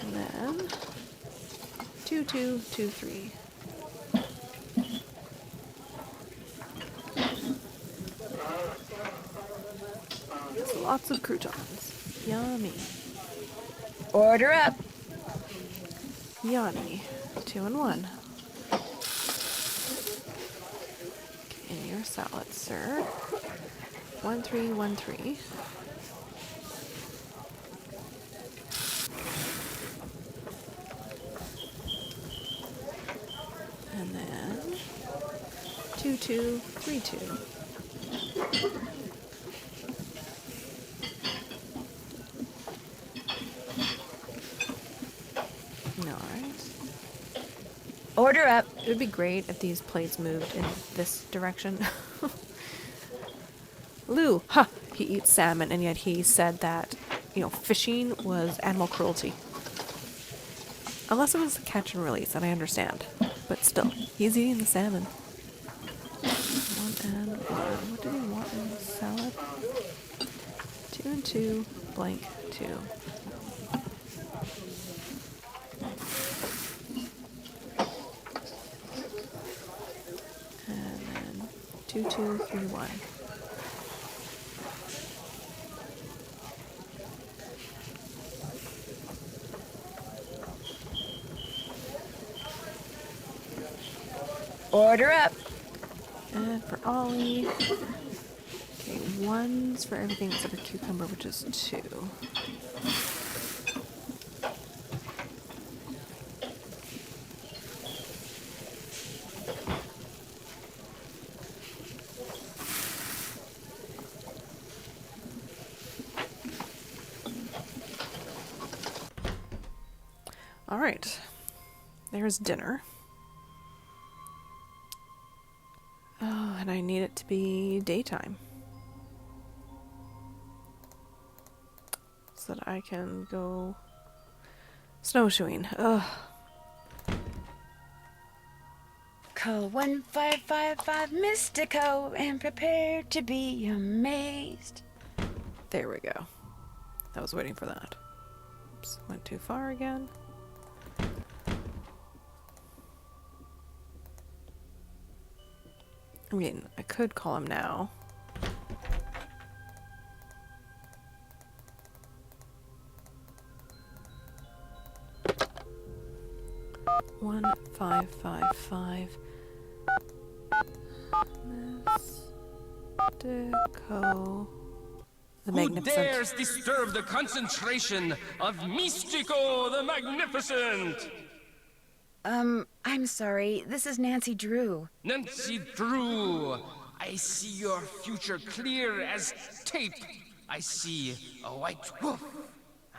And then 2, 2, 2, 3. Lots of croutons. Yummy. Order up. Yummy. 2 and 1. Okay, in your salad, sir. 1, 3, 1, 3. And then 2, 2, 3, 2. Order up. It would be great if these plates moved in this direction. Lou, ha! He eats salmon, and yet he said that, fishing was animal cruelty. Unless it was catch and release, and I understand. But still, he's eating the salmon. 1 and 1. What did he want in the salad? 2 and 2, blank 2. And then 2, 2, 3, 1. Order up. And for Ollie, okay, 1's for everything except for cucumber, which is 2. Alright. There's dinner. Oh, and I need it to be daytime. So that I can go snowshoeing. Ugh. Call 1555 Mystico and prepare to be amazed. There we go. I was waiting for that. Oops, went too far again. I mean, I could call him now. One, 555. Mystico. The Who Magnificent. dares disturb the concentration of Mystico the Magnificent? I'm sorry. This is Nancy Drew. Nancy Drew, I see your future clear as tape. I see a white wolf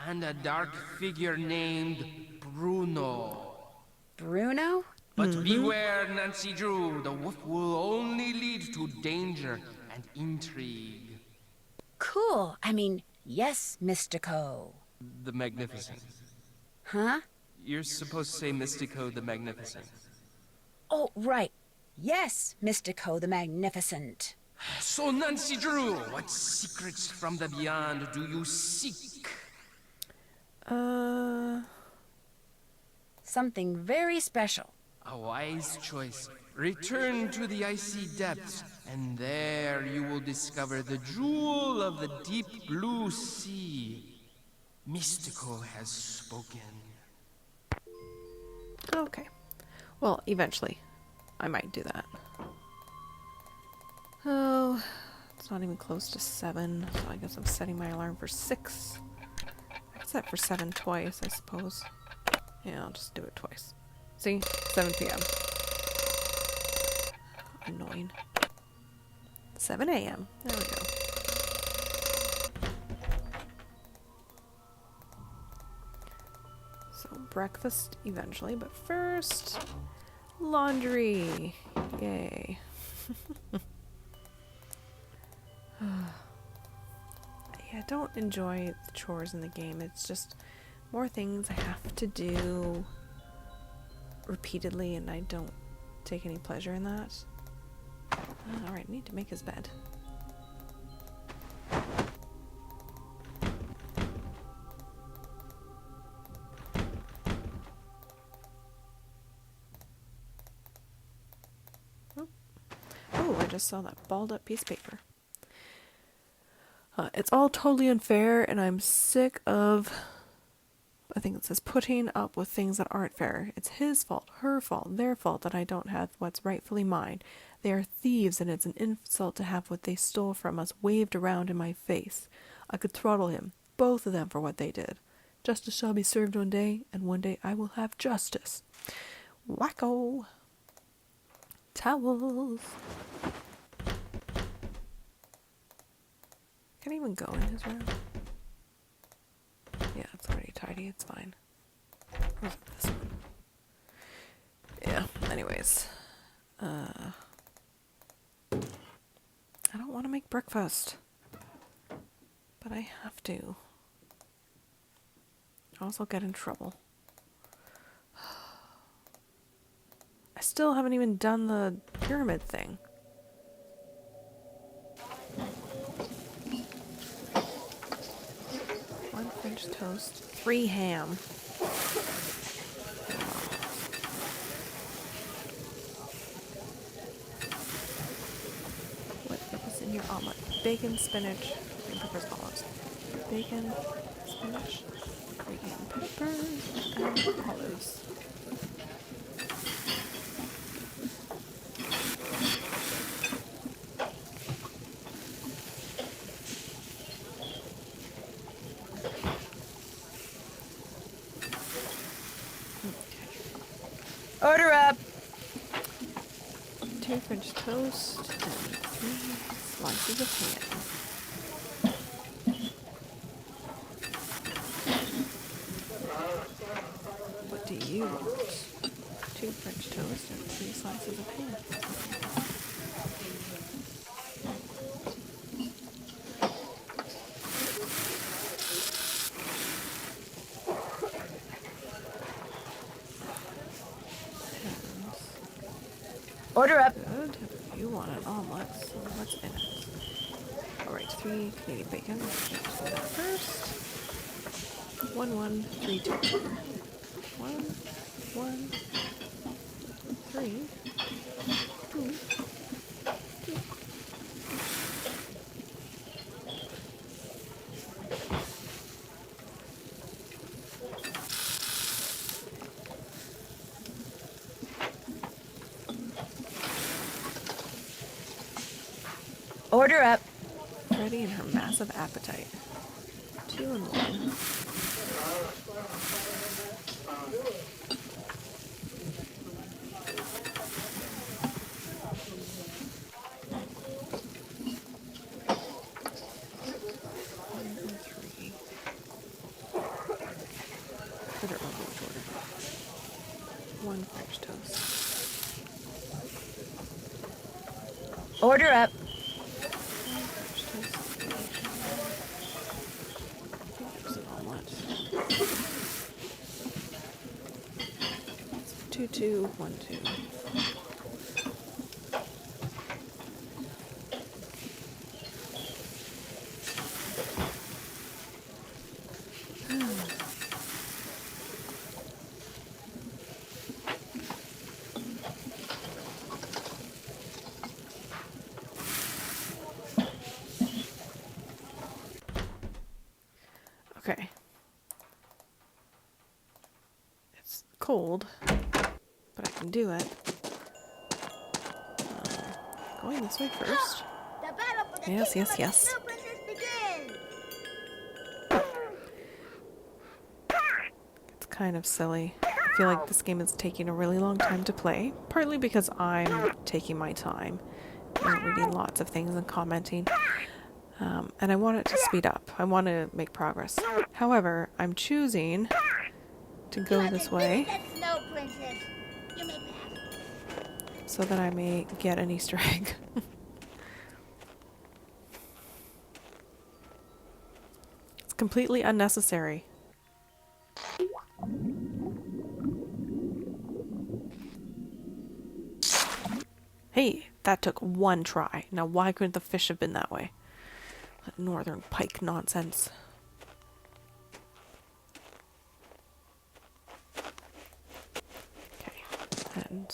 and a dark figure named Bruno. Bruno? But beware, Nancy Drew, the wolf will only lead to danger and intrigue. Cool. I mean, yes, Mystico. The Magnificent. Huh? You're supposed to say Mystico the Magnificent. Oh, right. Yes, Mystico the Magnificent. So, Nancy Drew, what secrets from the beyond do you seek? Something very special. A wise choice. Return to the icy depths, and there you will discover the jewel of the deep blue sea. Mystico has spoken. Okay. Well, eventually. I might do that. Oh, it's not even close to 7, so I guess I'm setting my alarm for 6. I could set for 7 twice, I suppose. Yeah, I'll just do it twice. See? 7 p.m. Annoying. 7 a.m. There we go. So, breakfast eventually, but first, laundry. Yay. I don't enjoy the chores in the game. It's just more things I have to do repeatedly, and I don't take any pleasure in that. Alright, need to make his bed. Oh, I just saw that balled up piece of paper. It's all totally unfair, and I'm sick of, I think it says, putting up with things that aren't fair. It's his fault, her fault, their fault that I don't have what's rightfully mine. They are thieves, and it's an insult to have what they stole from us waved around in my face. I could throttle him, both of them, for what they did. Justice shall be served one day, and one day I will have justice. Wacko! Towels! Can't even go in his room. Yeah, it's already tidy, it's fine. Where's this one? Yeah, anyways. I don't want to make breakfast. But I have to. I'll also get in trouble. I still haven't even done the pyramid thing. One French toast, 3 ham. What is in your omelet? Bacon, spinach, green peppers, olives. Bacon, spinach, green peppers, and olives. Order up. 2 French toast and 3 slices of ham. What do do you want? 2 French toast and 3 slices of ham. Order up. Good. You want an omelet, so what's in it? Alright, 3 Canadian bacon. Let's get to that first. 1, 1, 3, 2. 1, 1, 3, 2, 2. Order up. Ready in her massive appetite. 2 and 1. I don't remember which order. 1 French toast. Order up. 1 French toast. I think it was an omelet. 2, 2, 1, 2. Okay. It's cold, but I can do it. Going this way first. The battle for the Yes, kingdom yes, of yes. the Snow Princess begins. It's kind of silly. I feel like this game is taking a really long time to play, partly because I'm taking my time, reading lots of things and commenting. And I want it to speed up. I want to make progress. However, I'm choosing to go this way The Snow Princess. You may pass. so that I may get an Easter egg. It's completely unnecessary. Hey, that took 1 try. Now why couldn't the fish have been that way? That northern pike nonsense. Okay, and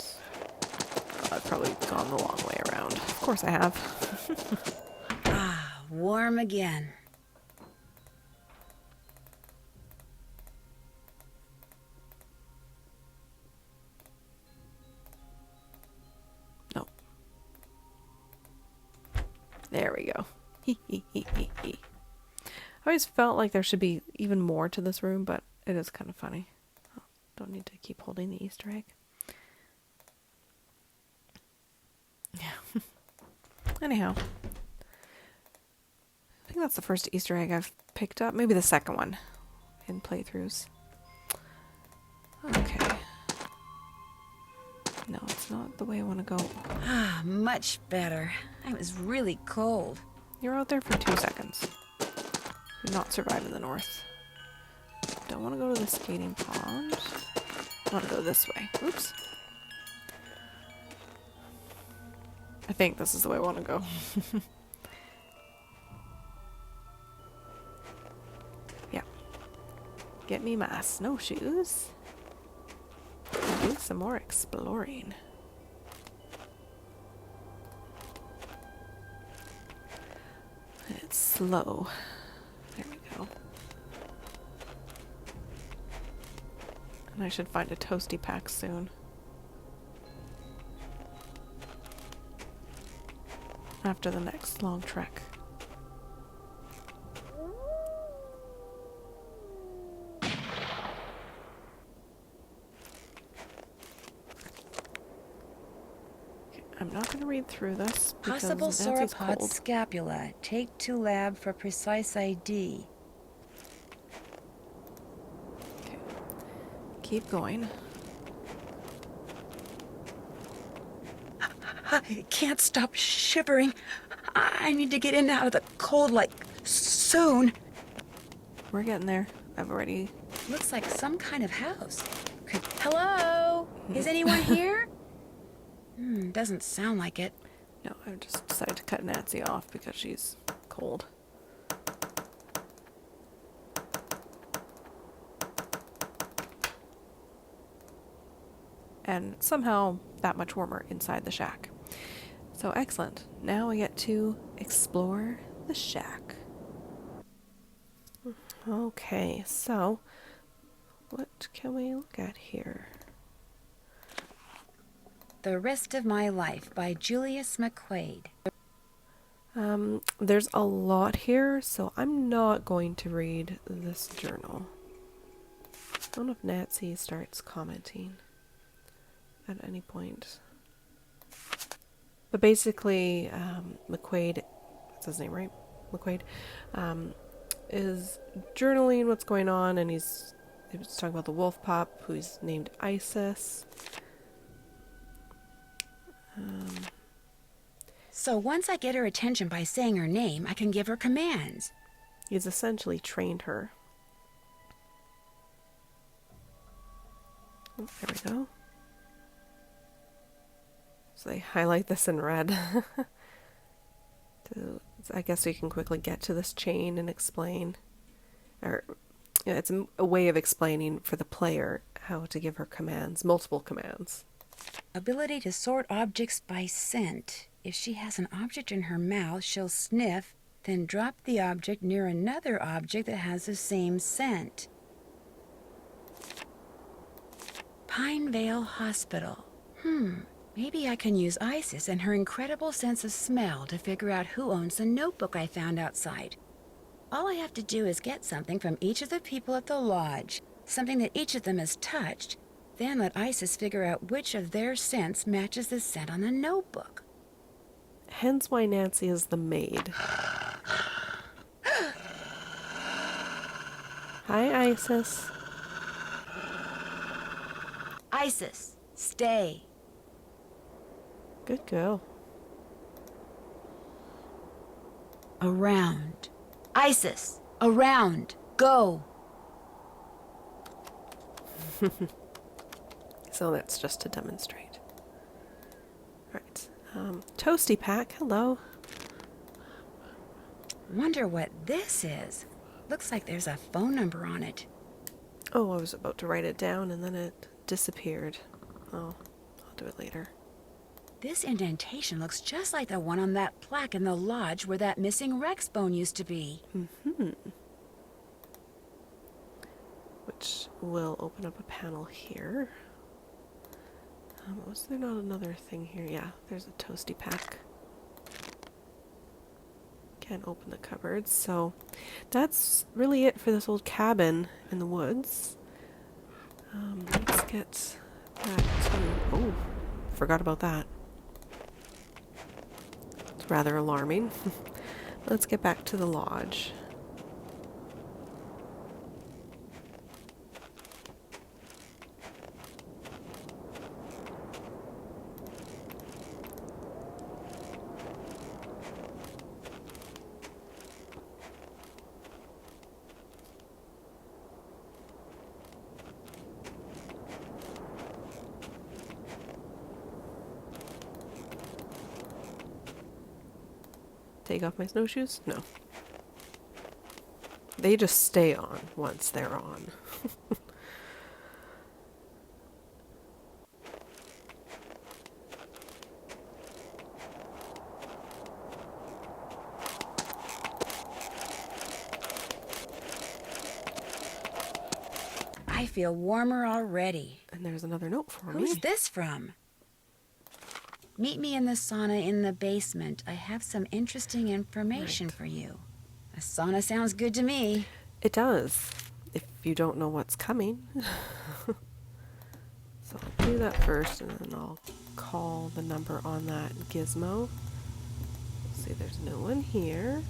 I've probably gone the long way around. Of course I have. Ah, warm again. No. There we go. I always felt like there should be even more to this room, but it is kind of funny. Oh, don't need to keep holding the Easter egg. Yeah. Anyhow. I think that's the first Easter egg I've picked up. Maybe the second one in playthroughs. Okay. No, it's not the way I want to go. Ah, much better. I was really cold. You're out there for 2 seconds. You're not surviving the north. Don't want to go to the skating pond. I want to go this way. Oops. I think this is the way I want to go. Yeah. Get me my snowshoes. And do some more exploring. And it's slow. There we go. And I should find a toasty pack soon. After the next long trek. Okay, I'm not going to read through this because Possible Nancy's sauropod cold. scapula. Take to lab for precise ID. keep going. I can't stop shivering. I need to get in and out of the cold, like, soon. We're getting there. I've already... Looks like some kind of house. Hello? Is anyone here? Doesn't sound like it. No, I've just decided to cut Nancy off because she's cold. And somehow that much warmer inside the shack. So excellent. Now we get to explore the shack. Okay, so what can we look at here? The Rest of My Life by Julius McQuaid. There's a lot here, so I'm not going to read this journal. I don't know if Nancy starts commenting at any point. But basically, McQuaid, that's his name, right? McQuaid, is journaling what's going on, and he was talking about the wolf pup, who he's named Isis. So once I get her attention by saying her name, I can give her commands. He's essentially trained her. Oh, there we go. So they highlight this in red. I guess we can quickly get to this chain and explain. Or, yeah, it's a way of explaining for the player how to give her commands, multiple commands. Ability to sort objects by scent. If she has an object in her mouth, she'll sniff, then drop the object near another object that has the same scent. Pinevale Hospital. Maybe I can use Isis and her incredible sense of smell to figure out who owns the notebook I found outside. All I have to do is get something from each of the people at the lodge, something that each of them has touched, then let Isis figure out which of their scents matches the scent on the notebook. Hence why Nancy is the maid. Hi, Isis. Isis, stay. Good girl. Around. Isis, around. Go. So that's just to demonstrate. Right. Toasty Pack, hello. Wonder what this is. Looks like there's a phone number on it. Oh, I was about to write it down and then it disappeared. Oh, I'll do it later. This indentation looks just like the one on that plaque in the lodge where that missing Rex bone used to be. Which will open up a panel here. Was there not another thing here? Yeah, there's a Toasty Pack. Can't open the cupboards, so that's really it for this old cabin in the woods. Let's get back to... Oh, forgot about that. It's rather alarming. Let's get back to the lodge. Take off my snowshoes? No. They just stay on once they're on. I feel warmer already. And there's another note for me. Who's this from? Meet me in the sauna in the basement. I have some interesting information for you. A sauna sounds good to me. It does, if you don't know what's coming. So I'll do that first, and then I'll call the number on that gizmo. Let's see, there's no one here.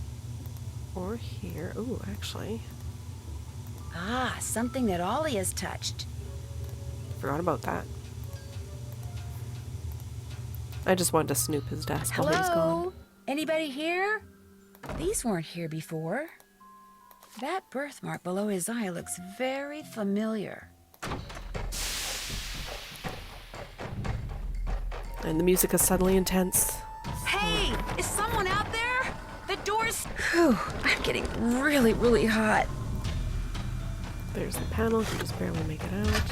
Or here. Ooh, actually. Ah, something that Ollie has touched. Forgot about that. I just wanted to snoop his desk while he's gone. Hello? Anybody here? These weren't here before. That birthmark below his eye looks very familiar. And the music is suddenly intense. Hey, is someone out there? The door's... Whew, I'm getting really, really hot. There's the panel. You can just barely make it out.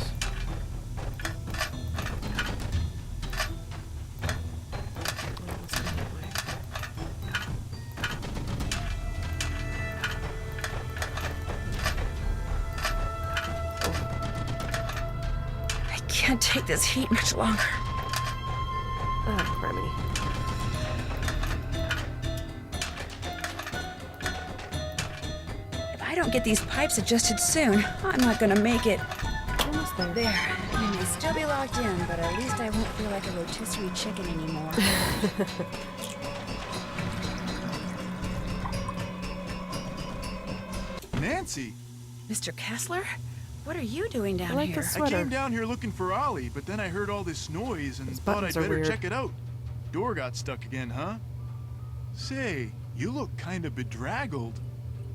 I can't take this heat much longer. Ah, criminy. If I don't get these pipes adjusted soon, I'm not gonna make it. Almost there. There. I may still be locked in, but at least I won't feel like a rotisserie chicken anymore. Nancy! Mr. Kessler? What are you doing down I like here? the sweater. I came down here looking for Ollie, but then I heard all this noise and thought I'd buttons are better weird. check it out. Door got stuck again, huh? Say, you look kind of bedraggled.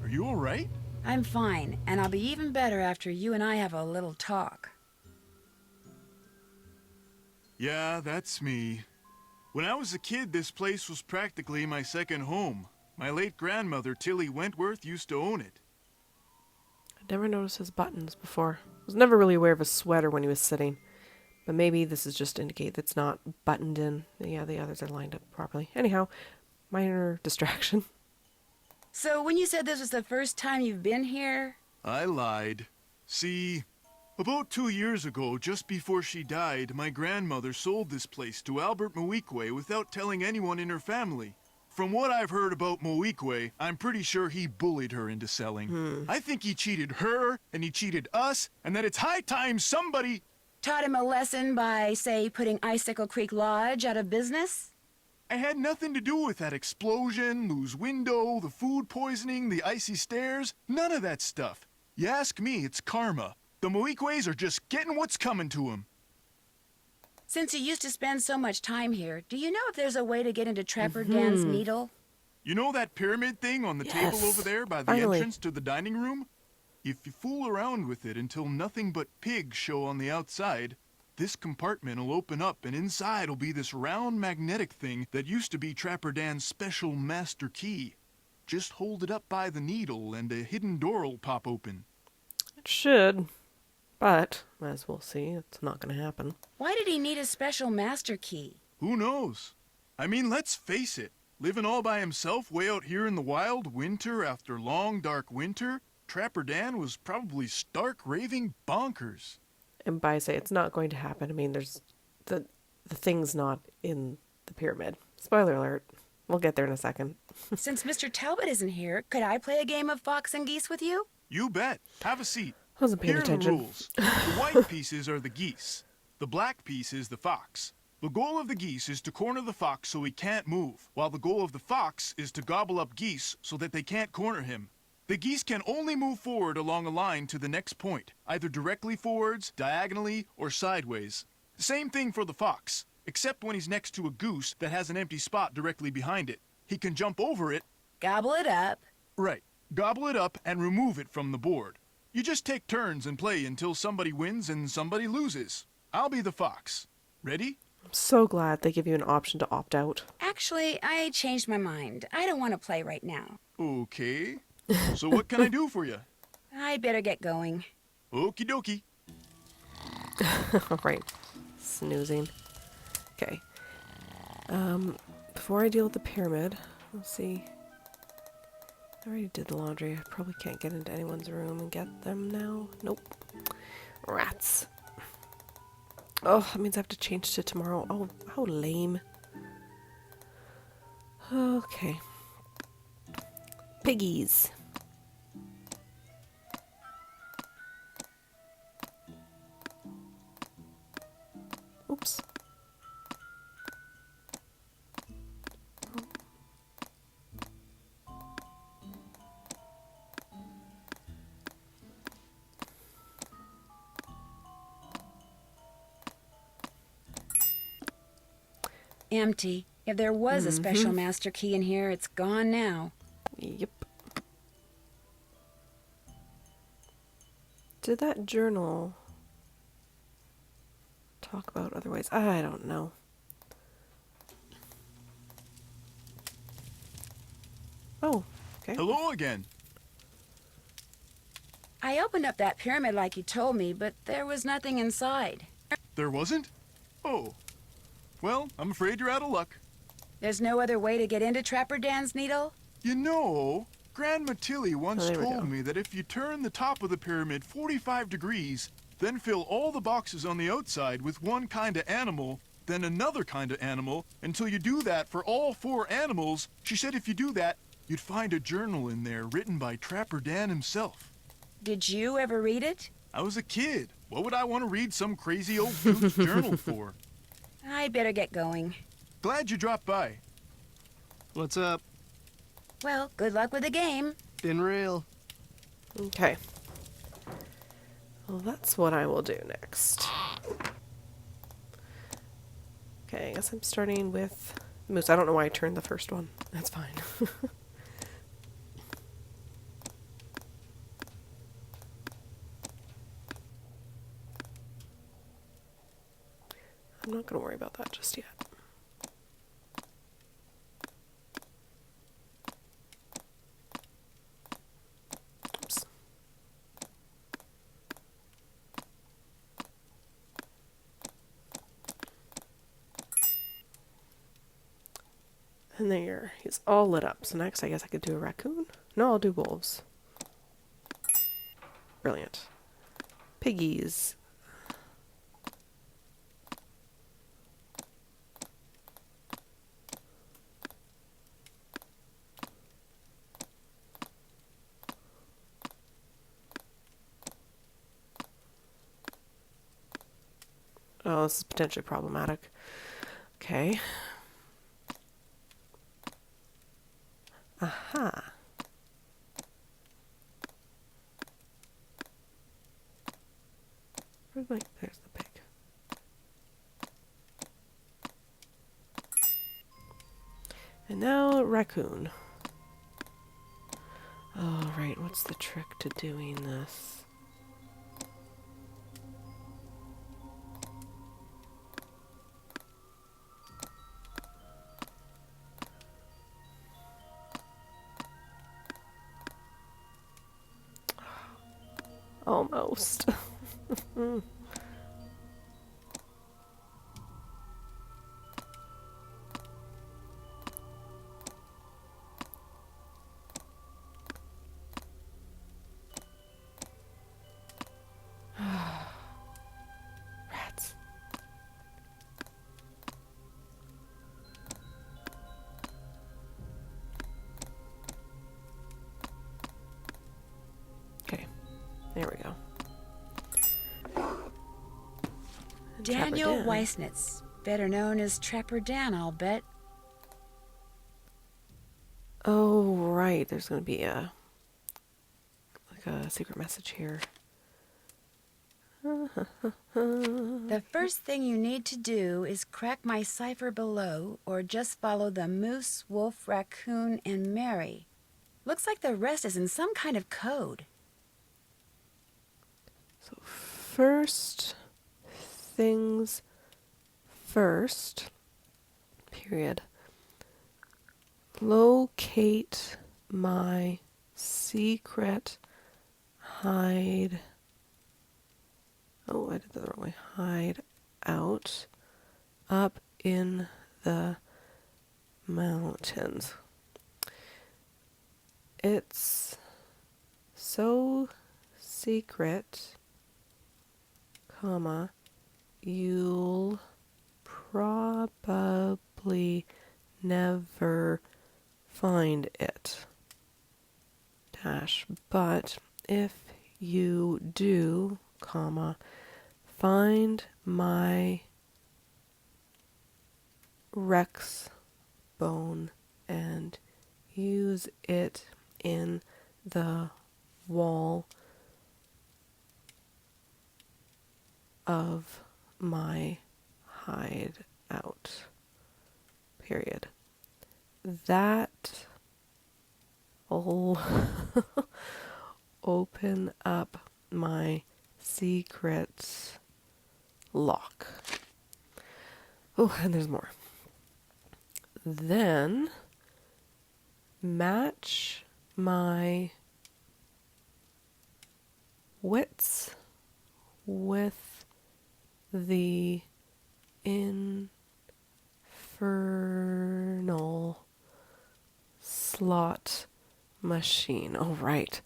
Are you all right? I'm fine, and I'll be even better after you and I have a little talk. Yeah, that's me. When I was a kid, this place was practically my second home. My late grandmother, Tilly Wentworth, used to own it. I never noticed his buttons before. I was never really aware of his sweater when he was sitting. But maybe this is just to indicate that it's not buttoned in. Yeah, the others are lined up properly. Anyhow, minor distraction. So when you said this was the first time you've been here? I lied. See, about 2 years ago, just before she died, my grandmother sold this place to Albert Moeequay without telling anyone in her family. From what I've heard about Moeequay, I'm pretty sure he bullied her into selling. I think he cheated her, and he cheated us, and that it's high time somebody... Taught him a lesson by, say, putting Icicle Creek Lodge out of business? I had nothing to do with that explosion, loose window, the food poisoning, the icy stairs. None of that stuff. You ask me, it's karma. The Moeequays are just getting what's coming to them. Since you used to spend so much time here, do you know if there's a way to get into Trapper Dan's Needle? You know that pyramid thing on the table over there by the entrance to the dining room? If you fool around with it until nothing but pigs show on the outside, this compartment will open up and inside will be this round magnetic thing that used to be Trapper Dan's special master key. Just hold it up by the needle and a hidden door will pop open. It should. But, as we'll see, it's not going to happen. Why did he need a special master key? Who knows? I mean, let's face it. Living all by himself way out here in the wild, winter after long dark winter, Trapper Dan was probably stark raving bonkers. And by say it's not going to happen, I mean there's the thing's not in the pyramid. Spoiler alert. We'll get there in a second. Since Mr. Talbot isn't here, could I play a game of fox and geese with you? You bet. Have a seat. I wasn't paying Here are the attention. rules. The white pieces are the geese. The black piece is the fox. The goal of the geese is to corner the fox so he can't move, while the goal of the fox is to gobble up geese so that they can't corner him. The geese can only move forward along a line to the next point, either directly forwards, diagonally, or sideways. Same thing for the fox, except when he's next to a goose that has an empty spot directly behind it. He can jump over it. Gobble it up. Right. Gobble it up and remove it from the board. You just take turns and play until somebody wins and somebody loses. I'll be the fox. Ready? I'm so glad they give you an option to opt out. Actually, I changed my mind. I don't want to play right now. Okay. So what can I do for you? I'd better get going. Okie dokie. All right. Snoozing. Okay. Before I deal with the pyramid, let's see. I already did the laundry. I probably can't get into anyone's room and get them now. Nope. Rats. Oh, that means I have to change to tomorrow. Oh, how lame. Okay. Piggies. Oops. Empty. If there was a special master key in here, it's gone now. Yep. Did that journal talk about otherwise? I don't know. Oh, okay. Hello again. I opened up that pyramid like you told me, but there was nothing inside. There wasn't? Oh. Well, I'm afraid you're out of luck. There's no other way to get into Trapper Dan's needle? You know, Grandma Tilly once there we go. told me that if you turn the top of the pyramid 45 degrees, then fill all the boxes on the outside with one kind of animal, then another kind of animal, until you do that for all 4 animals, she said if you do that, you'd find a journal in there written by Trapper Dan himself. Did you ever read it? I was a kid. What would I want to read some crazy old dude's journal for? I'd better get going. Glad you dropped by. What's up? Well, good luck with the game. Been real. Okay. Well, that's what I will do next. Okay, I guess I'm starting with Moose. I don't know why I turned the first one. That's fine. I'm not going to worry about that just yet. Oops. And there, he's all lit up. So next I guess I could do a raccoon. No, I'll do wolves. Brilliant. Piggies. Oh, this is potentially problematic. Okay. Aha. Where's my... There's the pig. And now raccoon. Oh, right. What's the trick to doing this? Almost. Rats. Okay, there we go. Daniel Dan. Weissnitz, better known as Trapper Dan, I'll bet. Oh, right. There's going to be a secret message here. The first thing you need to do is crack my cipher below, or just follow the moose, wolf, raccoon, and Mary. Looks like the rest is in some kind of code. So first things first, period. Locate my secret hide. Oh, I did that the wrong way. Hide out up in the mountains. It's so secret, comma, you'll probably never find it. Dash, but if you do, comma, find my Rex bone and use it in the wall of my hideout. period. That will open up my secret lock. Oh, and there's more. Then match my wits with the infernal slot machine. Oh, right.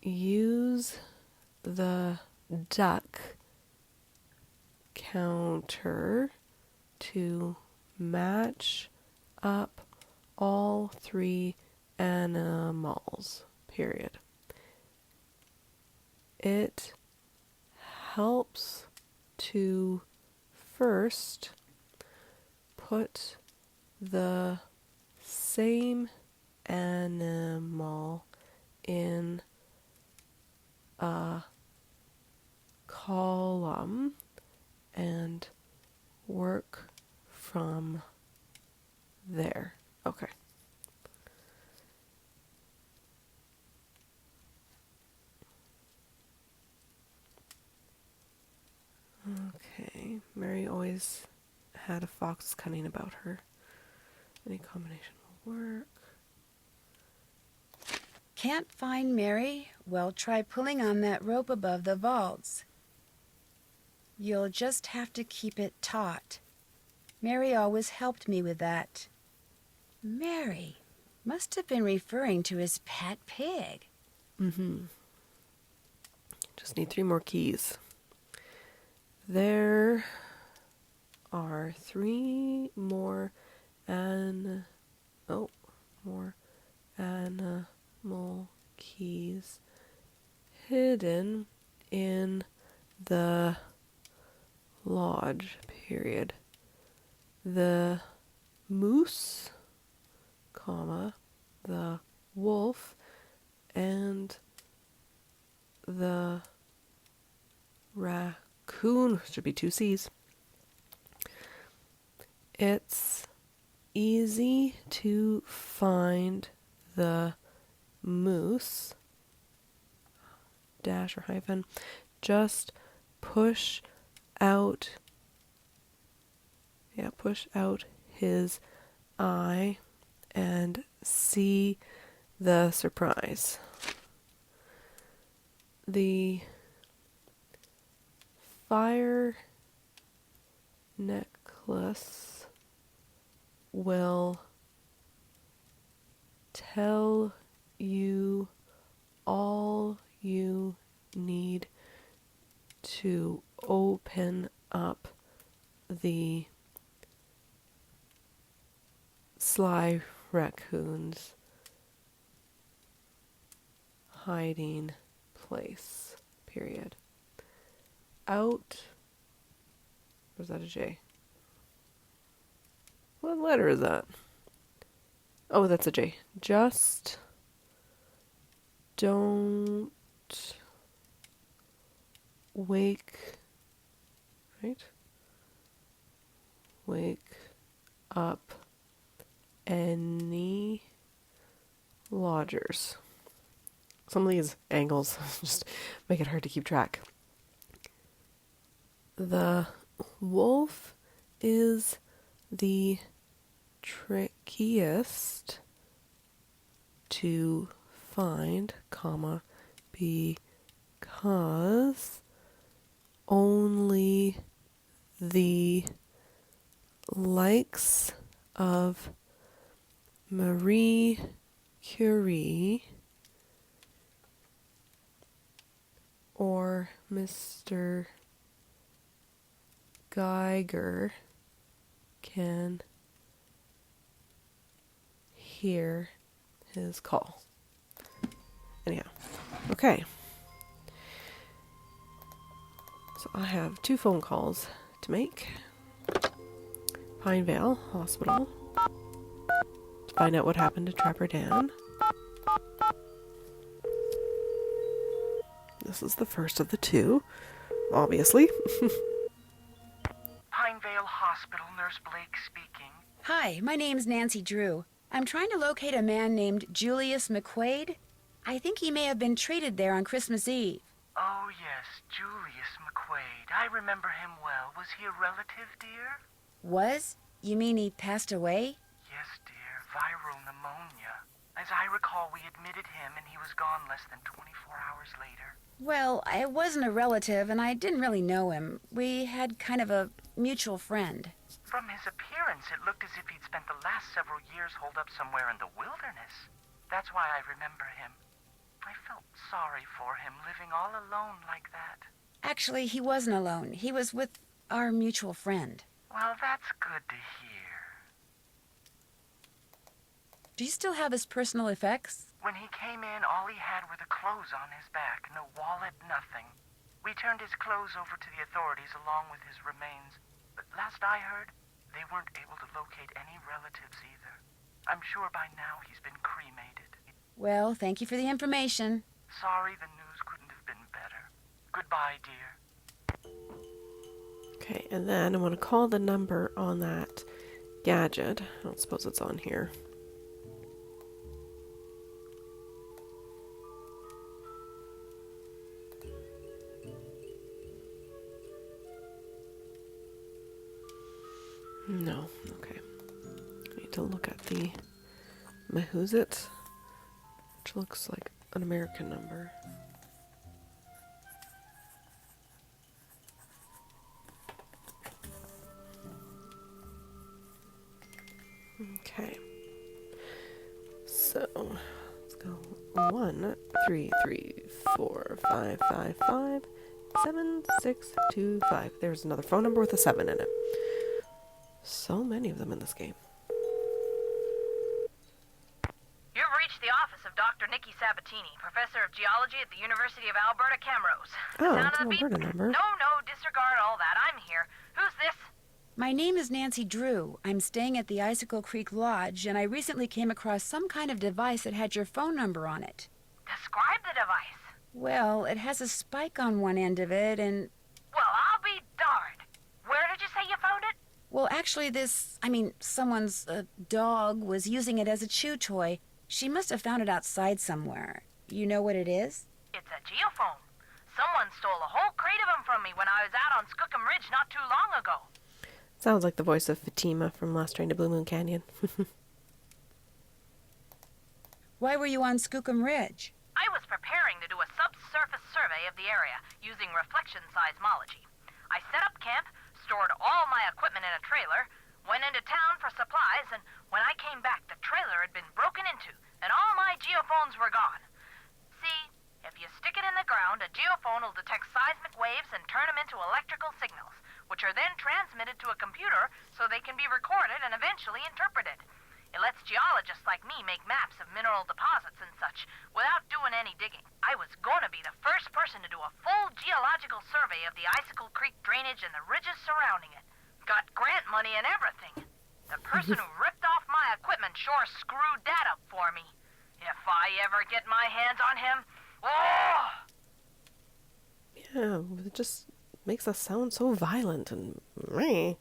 Use the duck counter to match up all three animals, period. It helps to first put the same animal in a column and work from there. Okay. Okay. Mary always had a fox cunning about her. Any combination will work. Can't find Mary? Well, try pulling on that rope above the vaults. You'll just have to keep it taut. Mary always helped me with that. Mary must have been referring to his pet pig. Mm-hmm. Just need 3 more keys. There are 3 more more animal keys hidden in the lodge, period. The moose, comma, the wolf, and the raccoon, should be 2 C's. It's easy to find the moose, dash or hyphen, just push out his eye and see the surprise. The fire necklace will tell you all you need to open up the Sly Raccoon's hiding place, period. Out. Was that a J? What letter is that? Oh, that's a J. Just don't wake, right? Wake up any lodgers. Some of these angles just make it hard to keep track. The wolf is the trickiest to find, comma, because only the likes of Marie Curie or Mr. Geiger can hear his call. Anyhow, okay. So I have 2 phone calls to make. Pinevale Hospital to find out what happened to Trapper Dan. This is the first of the 2, obviously. hospital, Nurse Blake speaking. Hi, my name's Nancy Drew. I'm trying to locate a man named Julius McQuaid. I think he may have been treated there on Christmas Eve. Oh, yes, Julius McQuaid. I remember him well. Was he a relative, dear? Was? You mean he passed away? Yes, dear. Viral pneumonia. As I recall, we admitted him and he was gone less than 24 hours later. Well, I wasn't a relative and I didn't really know him. We had kind of a mutual friend. From his appearance, it looked as if he'd spent the last several years holed up somewhere in the wilderness. That's why I remember him. I felt sorry for him, living all alone like that. Actually, he wasn't alone. He was with our mutual friend. Well, that's good to hear. Do you still have his personal effects? When he came in, all he had were the clothes on his back. No wallet, nothing. We turned his clothes over to the authorities along with his remains. But last I heard, they weren't able to locate any relatives either. I'm sure by now he's been cremated. Well, thank you for the information. Sorry the news couldn't have been better. Goodbye, dear. Okay, and then I'm going to call the number on that gadget. I don't suppose it's on here. No, okay. I need to look at the Mahuzit, which looks like an American number. Okay. So let's go 1 3 3 4 5 5 5 7 6 2 5. There's another phone number with a 7 in it. So many of them in this game. You've reached the office of Dr. Nikki Sabatini, professor of geology at the University of Alberta, Camrose. Oh, Sound it's of an the beep? Alberta number. No, disregard all that. I'm here. Who's this? My name is Nancy Drew. I'm staying at the Icicle Creek Lodge, and I recently came across some kind of device that had your phone number on it. Describe the device. Well, it has a spike on one end of it, and... Well, I'll be darned. Where did you say you found it? Well, actually, someone's dog was using it as a chew toy. She must have found it outside somewhere. You know what it is? It's a geophone. Someone stole a whole crate of them from me when I was out on Skookum Ridge not too long ago. Sounds like the voice of Fatima from Last Train to Blue Moon Canyon. Why were you on Skookum Ridge? I was preparing to do a subsurface survey of the area using reflection seismology. I set up camp, stored all my equipment in a trailer, went into town for supplies, and when I came back, the trailer had been broken into, and all my geophones were gone. See, if you stick it in the ground, a geophone will detect seismic waves and turn them into electrical signals, which are then transmitted to a computer so they can be recorded and eventually interpreted. It lets geologists like me make maps of mineral deposits and such without doing any digging. I was going to be the first person to do a full geological survey of the Icicle Creek drainage and the ridges surrounding it. Got grant money and everything. The person who ripped off my equipment sure screwed that up for me. If I ever get my hands on him, oh! Yeah, it just makes us sound so violent and meh.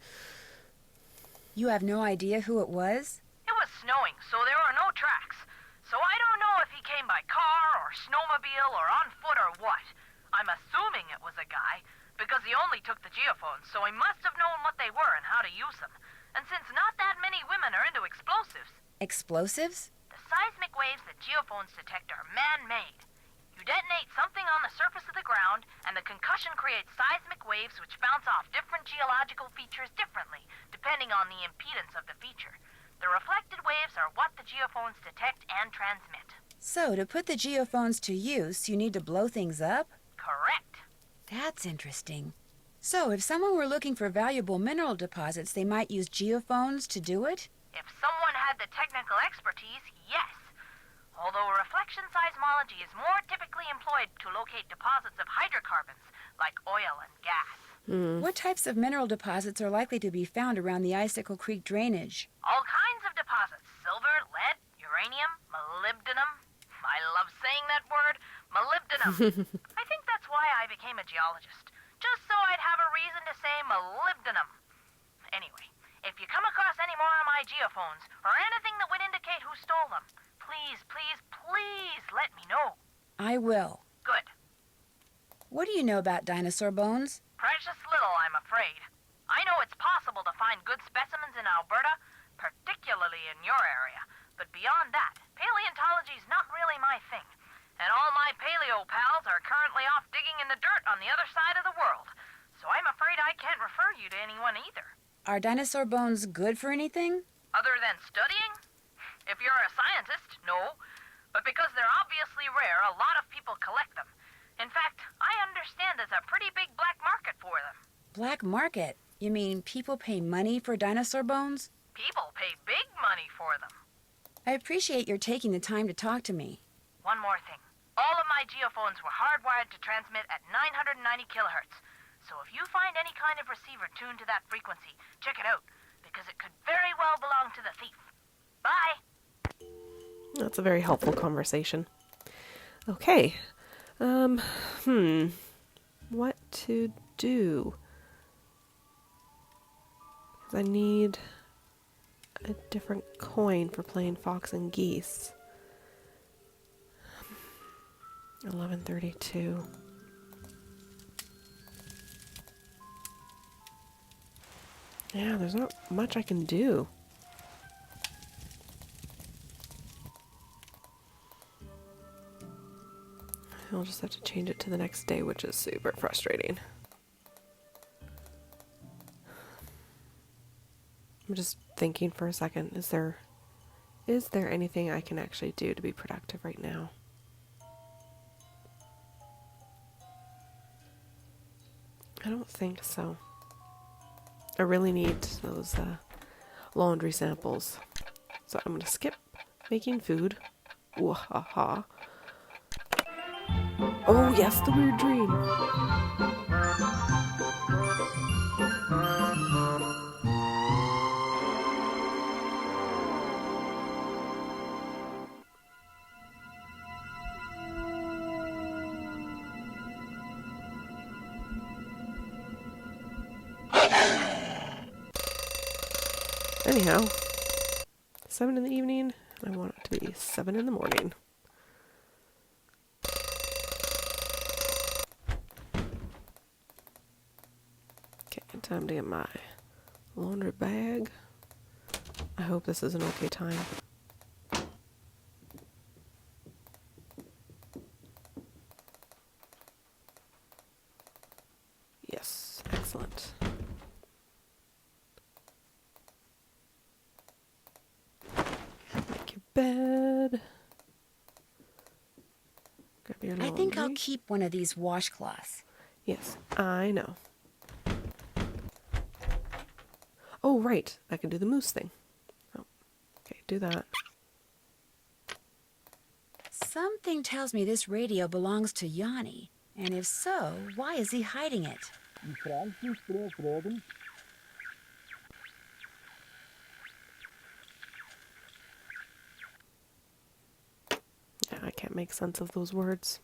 You have no idea who it was? It was snowing, so there were no tracks. So I don't know if he came by car or snowmobile or on foot or what. I'm assuming it was a guy, because he only took the geophones, so he must have known what they were and how to use them. And since not that many women are into explosives... Explosives? The seismic waves that geophones detect are man-made. You detonate something on the surface of the ground, and the concussion creates seismic waves which bounce off different geological features differently, depending on the impedance of the feature. The reflected waves are what the geophones detect and transmit. So, to put the geophones to use, you need to blow things up? Correct. That's interesting. So, if someone were looking for valuable mineral deposits, they might use geophones to do it? If someone had the technical expertise, yes. Although reflection seismology is more typically employed to locate deposits of hydrocarbons, like oil and gas. What types of mineral deposits are likely to be found around the Icicle Creek drainage? All kinds of deposits. Silver, lead, uranium, molybdenum. I love saying that word, molybdenum. I think that's why I became a geologist. Just so I'd have a reason to say molybdenum. Anyway, If you come across any more of my geophones, or anything that would indicate who stole them, please, please, please let me know. I will. Good. What do you know about dinosaur bones? Precious little, I'm afraid. I know it's possible to find good specimens in Alberta, particularly in your area. But beyond that, paleontology's not really my thing. And all my paleo pals are currently off digging in the dirt on the other side of the world. So I'm afraid I can't refer you to anyone either. Are dinosaur bones good for anything? Other than studying? If you're a scientist, no. But because they're obviously rare, a lot of people collect them. In fact, I understand there's a pretty big black market for them. Black market? You mean people pay money for dinosaur bones? People pay big money for them. I appreciate your taking the time to talk to me. One more thing. All of my geophones were hardwired to transmit at 990 kilohertz. So if you find any kind of receiver tuned to that frequency, check it out, because it could very well belong to the thief. Bye! That's a very helpful conversation. Okay. What to do? I need a different coin for playing fox and geese. 1132. Yeah, there's not much I can do. I'll just have to change it to the next day, which is super frustrating. I'm just thinking for a second, is there anything I can actually do to be productive right now? I don't think so. I really need those laundry samples. So I'm going to skip making food. Ooh, ha ha. Oh yes, the weird dream. Anyhow, 7 in the evening, and I want it to be 7 in the morning. Okay, time to get my laundry bag. I hope this is an okay time. Yes, excellent. Make your bed. Grab your laundry. I think I'll keep one of these washcloths. Yes, I know. Oh, right. I can do the moose thing. Oh, okay, do that. Something tells me this radio belongs to Yanni. And if so, why is he hiding it? Yeah, I can't make sense of those words.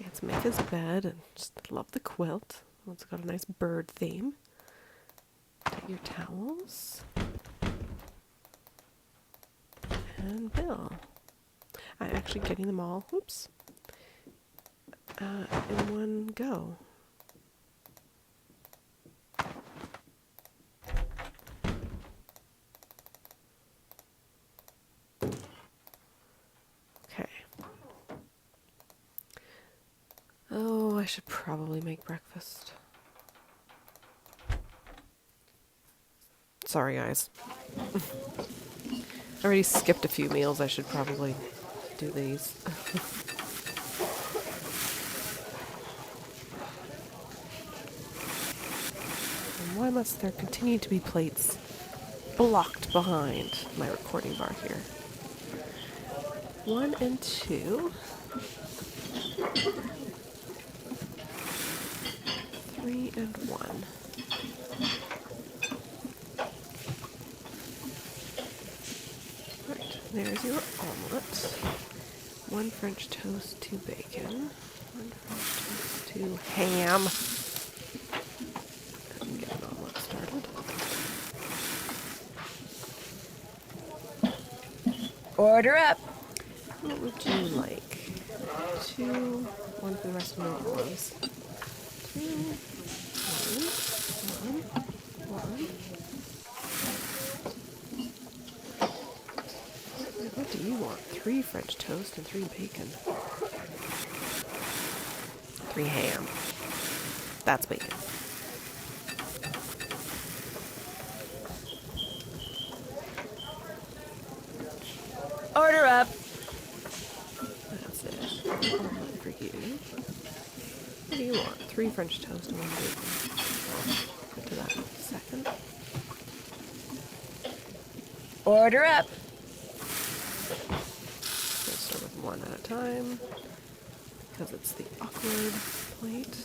Let's make his bed and just love the quilt. It's got a nice bird theme. Take your towels. And Bill. I'm actually getting them all, oops, in one go. Okay. Oh, I should probably make breakfast. Sorry, guys. I already skipped a few meals. I should probably do these. And why must there continue to be plates blocked behind my recording bar here? 1 and 2. 3 and 1. There's your omelet. 1 French toast, 2 bacon. 1 French toast, 2 ham. And get an omelet started. Order up. What would you like? 2, 1 for the rest of my ones. 2, 1, 1. What do you want? 3 French toast and 3 bacon. 3 ham. That's bacon. Order up. That's it. Omelet for you. What do you want? 3 French toast and 1 bacon. Put to that in a second. Order up. Let's start with 1 at a time because it's the awkward plate.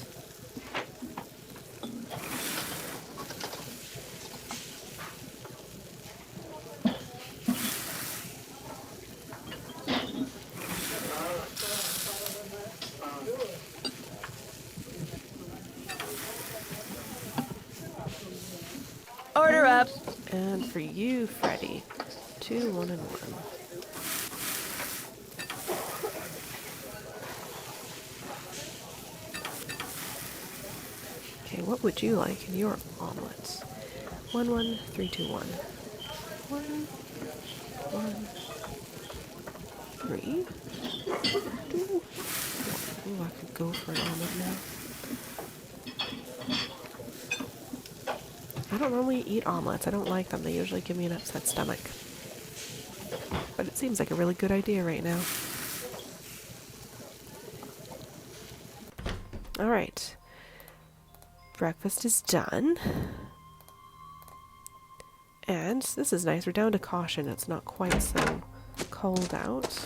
Order up. And for you, Freddy, 2, 1, and 1. Okay, what would you like in your omelets? 1, 1, 3, 2, 1. 1, 1, 3, 2, 1. Ooh, I could go for an omelet now. I don't normally eat omelets. I don't like them. They usually give me an upset stomach. But it seems like a really good idea right now. Alright. Breakfast is done. And this is nice. We're down to caution. It's not quite so cold out.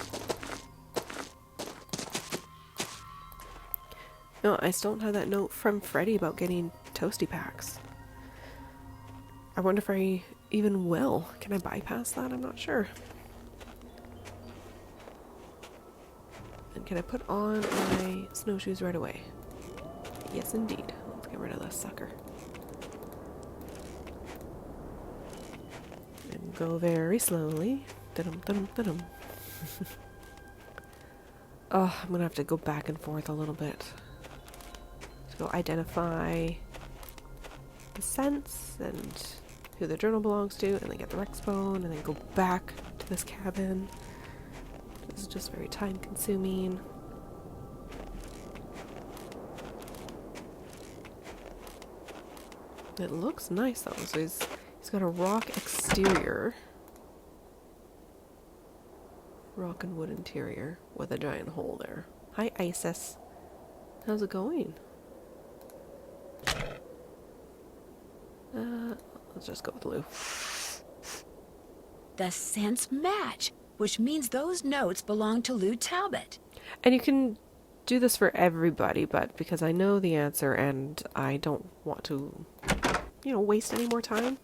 No, I still don't have that note from Freddy about getting toasty packs. I wonder if I even will. Can I bypass that? I'm not sure. And can I put on my snowshoes right away? Yes, indeed. Let's get rid of this sucker. And go very slowly. Dum dum dum. Oh, I'm gonna have to go back and forth a little bit. To go identify the scents and who the journal belongs to, and then get the Rex phone, and then go back to this cabin. This is just very time consuming. It looks nice though, so he's got a rock exterior. Rock and wood interior with a giant hole there. Hi Isis. How's it going? Let's just go with Lou. The scents match, which means those notes belong to Lou Talbot. And you can do this for everybody, but because I know the answer and I don't want to, you know, waste any more time,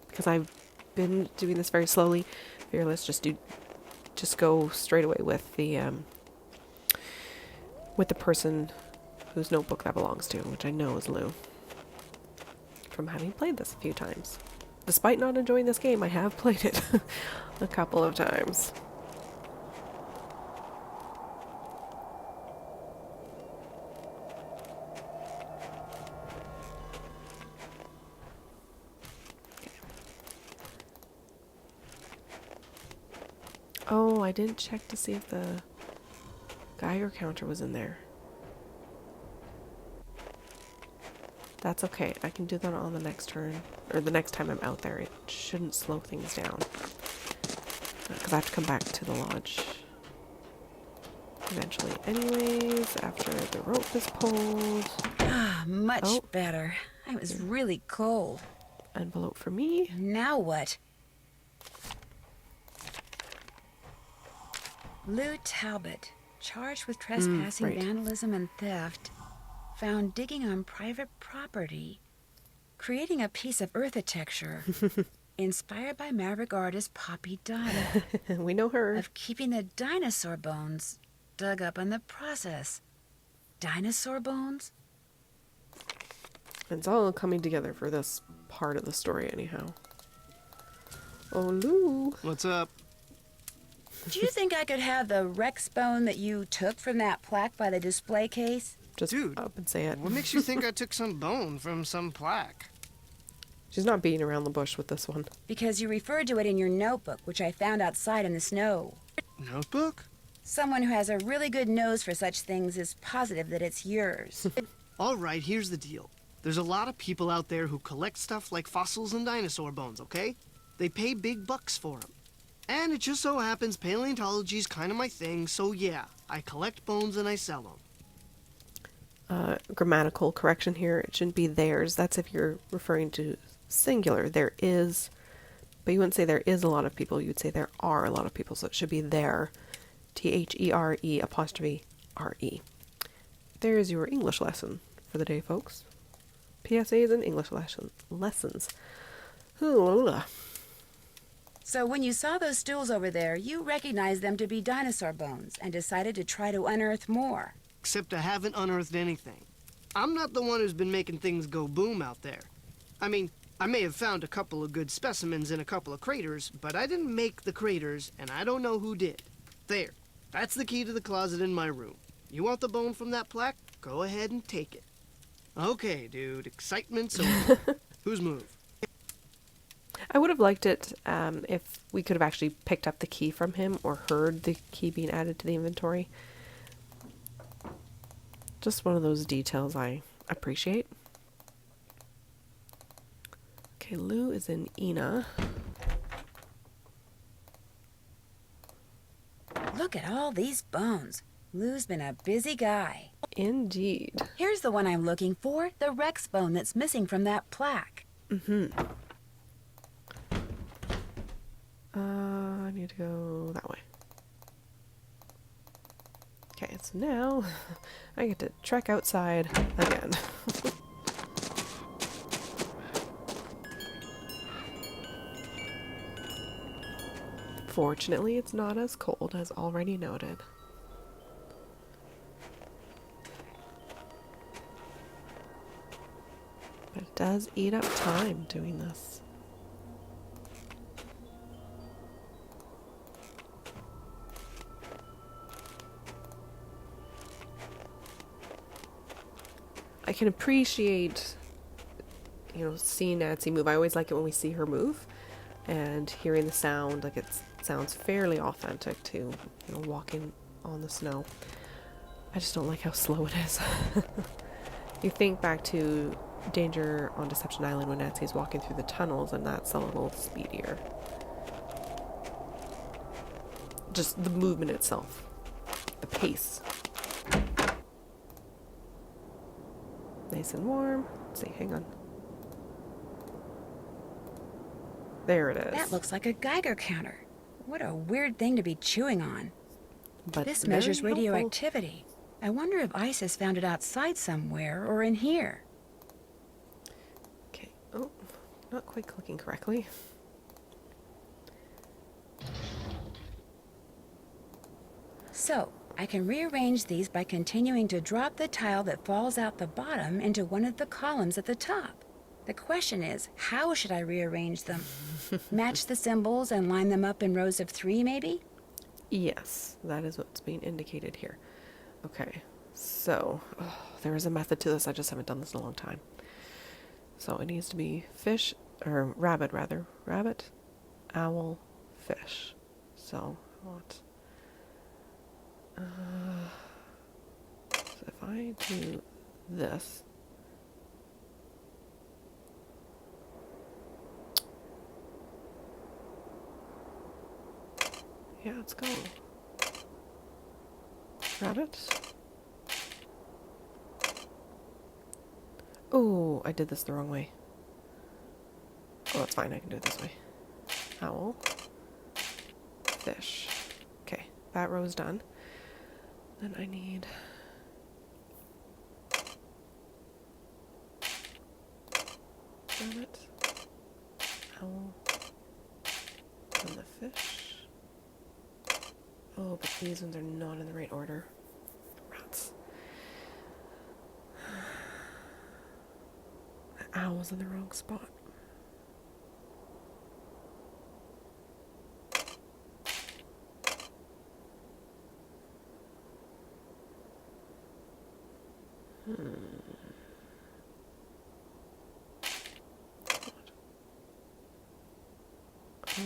because I've been doing this very slowly, Fearless, just go straight away with the person whose notebook that belongs to, which I know is Lou. From having played this a few times. Despite not enjoying this game, I have played it a couple of times. Oh, I didn't check to see if the Geiger counter was in there. That's okay. I can do that on the next turn, or the next time I'm out there. It shouldn't slow things down. Because I have to come back to the lodge eventually anyways, after the rope is pulled. Ah, much better. I was really cold. Envelope for me. Now what? Lou Talbot, charged with trespassing, vandalism, and theft. Found digging on private property, creating a piece of architecture inspired by maverick artist Poppy Donna. We know her. Of keeping the dinosaur bones dug up in the process. Dinosaur bones? It's all coming together for this part of the story anyhow. Oh, Lou. What's up? Do you think I could have the Rex bone that you took from that plaque by the display case? Just Dude, up and say it. What makes you think I took some bone from some plaque? She's not beating around the bush with this one. Because you referred to it in your notebook, which I found outside in the snow. Notebook? Someone who has a really good nose for such things is positive that it's yours. All right, here's the deal. There's a lot of people out there who collect stuff like fossils and dinosaur bones, okay? They pay big bucks for them. And it just so happens paleontology's kind of my thing, so yeah, I collect bones and I sell them. Grammatical correction here. It shouldn't be theirs. That's if you're referring to singular. There is, but you wouldn't say there is a lot of people. You would say there are a lot of people. So it should be there. THERE'. There's your English lesson for the day, folks. PSAs and English lessons. Ooh. So when you saw those stools over there, you recognized them to be dinosaur bones and decided to try to unearth more. Except I haven't unearthed anything. I'm not the one who's been making things go boom out there. I mean, I may have found a couple of good specimens in a couple of craters, but I didn't make the craters, and I don't know who did. There. That's the key to the closet in my room. You want the bone from that plaque? Go ahead and take it. Okay, dude. Excitement's over. Whose move? I would have liked it if we could have actually picked up the key from him or heard the key being added to the inventory. Just one of those details I appreciate. Okay, Lou is in Ina. Look at all these bones. Lou's been a busy guy. Indeed. Here's the one I'm looking for, the Rex bone that's missing from that plaque. I need to go that way. Okay, so now I get to trek outside again. Fortunately, it's not as cold as already noted. But it does eat up time doing this. I can appreciate, seeing Nancy move. I always like it when we see her move and hearing the sound. Like, it sounds fairly authentic to, walking on the snow. I just don't like how slow it is. You think back to Danger on Deception Island when Nancy's walking through the tunnels, and that's a little speedier. Just the movement itself. The pace. Nice and warm. Let's see, hang on. There it is. That looks like a Geiger counter. What a weird thing to be chewing on. But this very measures helpful. radioactivity. I wonder if Ice has found it outside somewhere or in here. Okay. Oh, not quite clicking correctly. So, I can rearrange these by continuing to drop the tile that falls out the bottom into one of the columns at the top. The question is, how should I rearrange them? Match the symbols and line them up in rows of 3, maybe? Yes, that is what's being indicated here. Okay, so there is a method to this. I just haven't done this in a long time. So it needs to be rabbit, owl, fish. So what? So if I do this, yeah, let's go. Rabbit. Oh, I did this the wrong way. Oh, that's fine. I can do it this way. Owl. Fish. Okay, that row's done. Then I need... rabbit. Owl. And the fish. Oh, but these ones are not in the right order. Rats. The owl's in the wrong spot.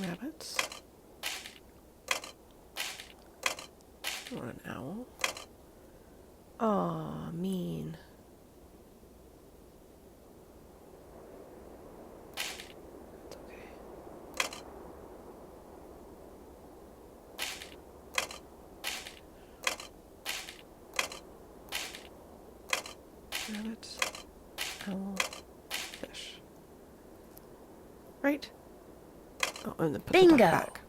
Rabbits. I want an owl. Aw, mean. It's okay. Rabbit, owl, fish. Right? Oh, and then put the duck back.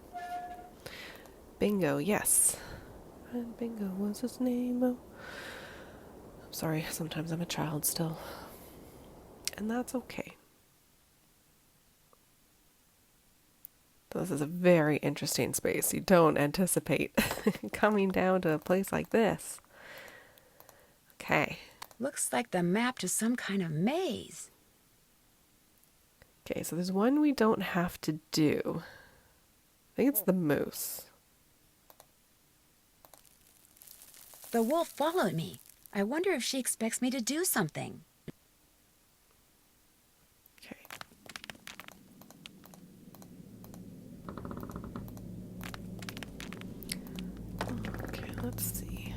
Bingo, yes. And Bingo was his name. Oh. I'm sorry, sometimes I'm a child still. And that's okay. This is a very interesting space. You don't anticipate coming down to a place like this. Okay. Looks like the map to some kind of maze. Okay, so there's one we don't have to do. I think it's the moose. The wolf followed me. I wonder if she expects me to do something. Okay. Okay, let's see.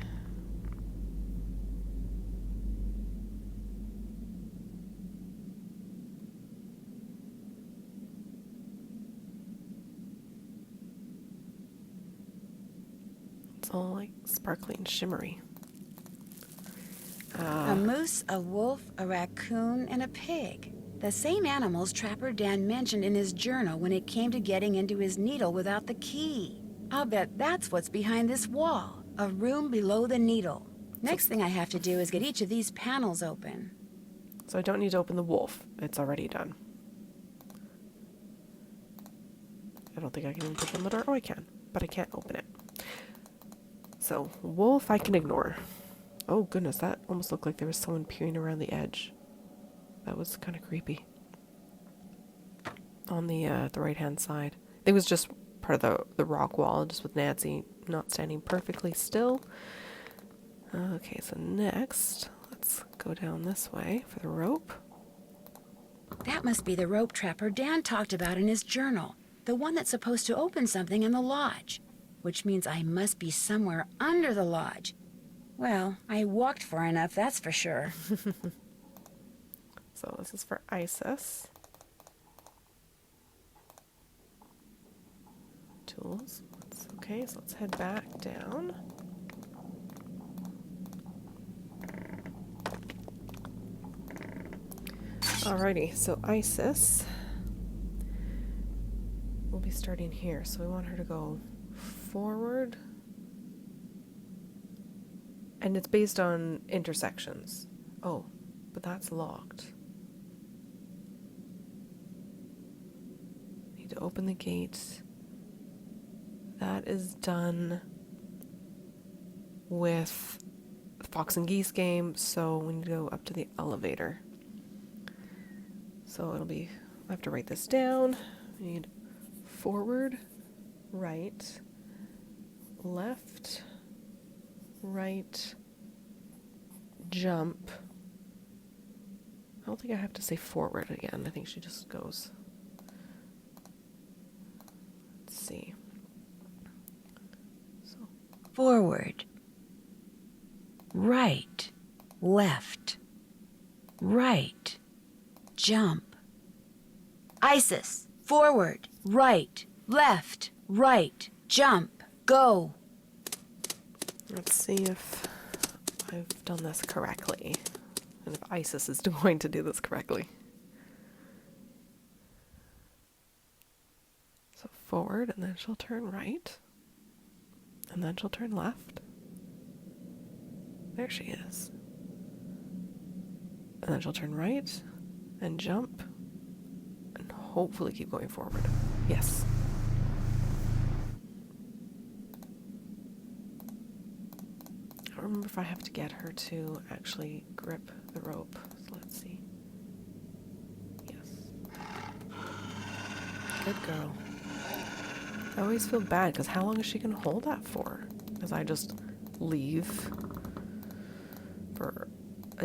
It's all like sparkling, shimmery. A moose, a wolf, a raccoon, and a pig. The same animals Trapper Dan mentioned in his journal when it came to getting into his needle without the key. I'll bet that's what's behind this wall. A room below the needle. Next thing I have to do is get each of these panels open. So I don't need to open the wolf. It's already done. I don't think I can even put the door. Oh, I can, but I can't open it. So wolf I can ignore. Oh goodness, that almost looked like there was someone peering around the edge. That was kind of creepy. On the right-hand side. It was just part of the rock wall, just with Nancy not standing perfectly still. Okay, so next, let's go down this way for the rope. That must be the rope Trapper Dan talked about in his journal. The one that's supposed to open something in the lodge. Which means I must be somewhere under the lodge. Well, I walked far enough, that's for sure. So this is for Isis. Tools. Okay, so let's head back down. Alrighty, so Isis will be starting here. So we want her to go forward. And it's based on intersections. Oh, but that's locked. Need to open the gate. That is done with the Fox and Geese game, so we need to go up to the elevator. So it'll be, I have to write this down. We need forward, right, left, right, jump. I don't think I have to say forward again. I think she just goes. Let's see. So Forward, right, left, right, jump. Isis, forward, right, left, right, jump, go. let's see if I've done this correctly. And if Isis is going to do this correctly. So forward, and then she'll turn right. And then she'll turn left. There she is. And then she'll turn right, and jump, and hopefully keep going forward. Yes. I don't remember if I have to get her to actually grip the rope. So let's see. Yes. Good girl. I always feel bad because how long is she going to hold that for? Because I just leave for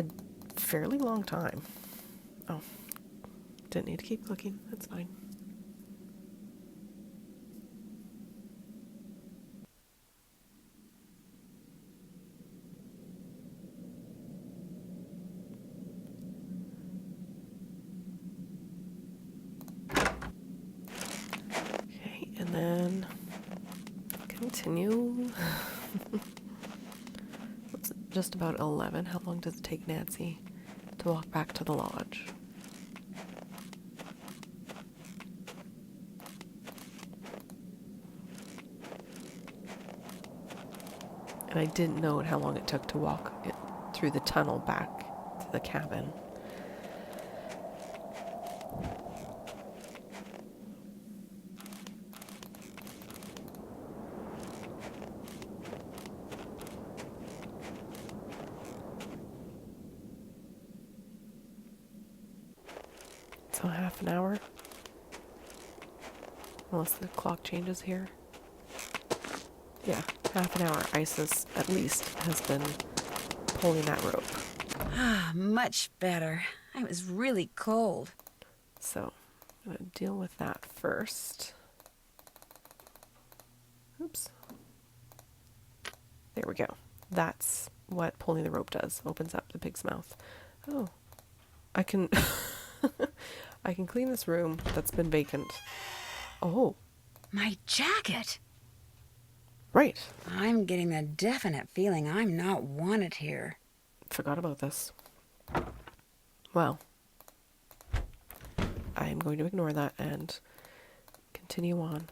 a fairly long time. Oh, didn't need to keep looking. That's fine. Okay, and then continue. It's just about 11. How long does it take Nancy to walk back to the lodge? And I didn't note how long it took to walk it through the tunnel back to the cabin. So half an hour? Unless the clock changes here. Yeah, half an hour. Isis, at least, has been pulling that rope. Ah, much better. I was really cold. So, I'm going to deal with that first. Oops. There we go. That's what pulling the rope does. Opens up the pig's mouth. Oh. I can... I can clean this room that's been vacant. Oh. My jacket! Right. I'm getting a definite feeling I'm not wanted here. Forgot about this. Well, I'm going to ignore that and continue on.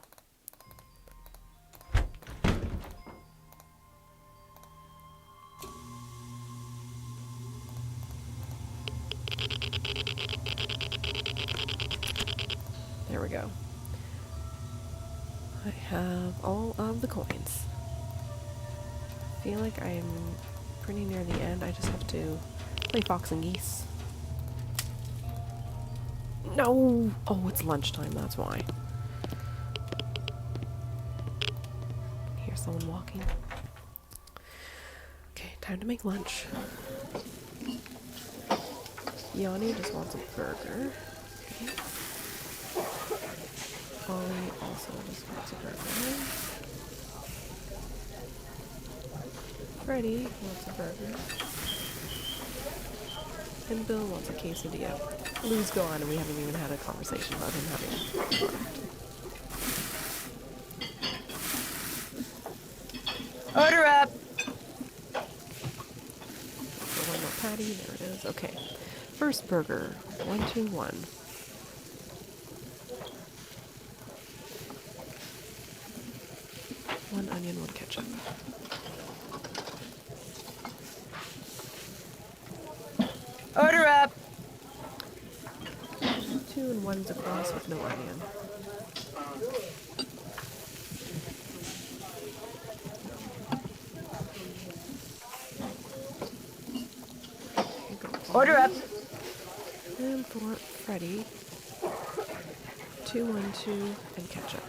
There we go. I have all of the coins. I feel like I'm pretty near the end. I just have to play Fox and Geese. No! Oh, it's lunchtime, that's why. Hear someone walking. Okay, time to make lunch. Yanni just wants a burger. Okay. Ollie also just wants a burger. Freddie wants a burger. And Bill wants a quesadilla. Lou's gone and we haven't even had a conversation about him having a product. Order up! So one more patty, there it is. Okay. First burger. 121. One onion, one ketchup. Order up! 2 and 1's across with no onion. Order up! And for Freddie, 212 and ketchup.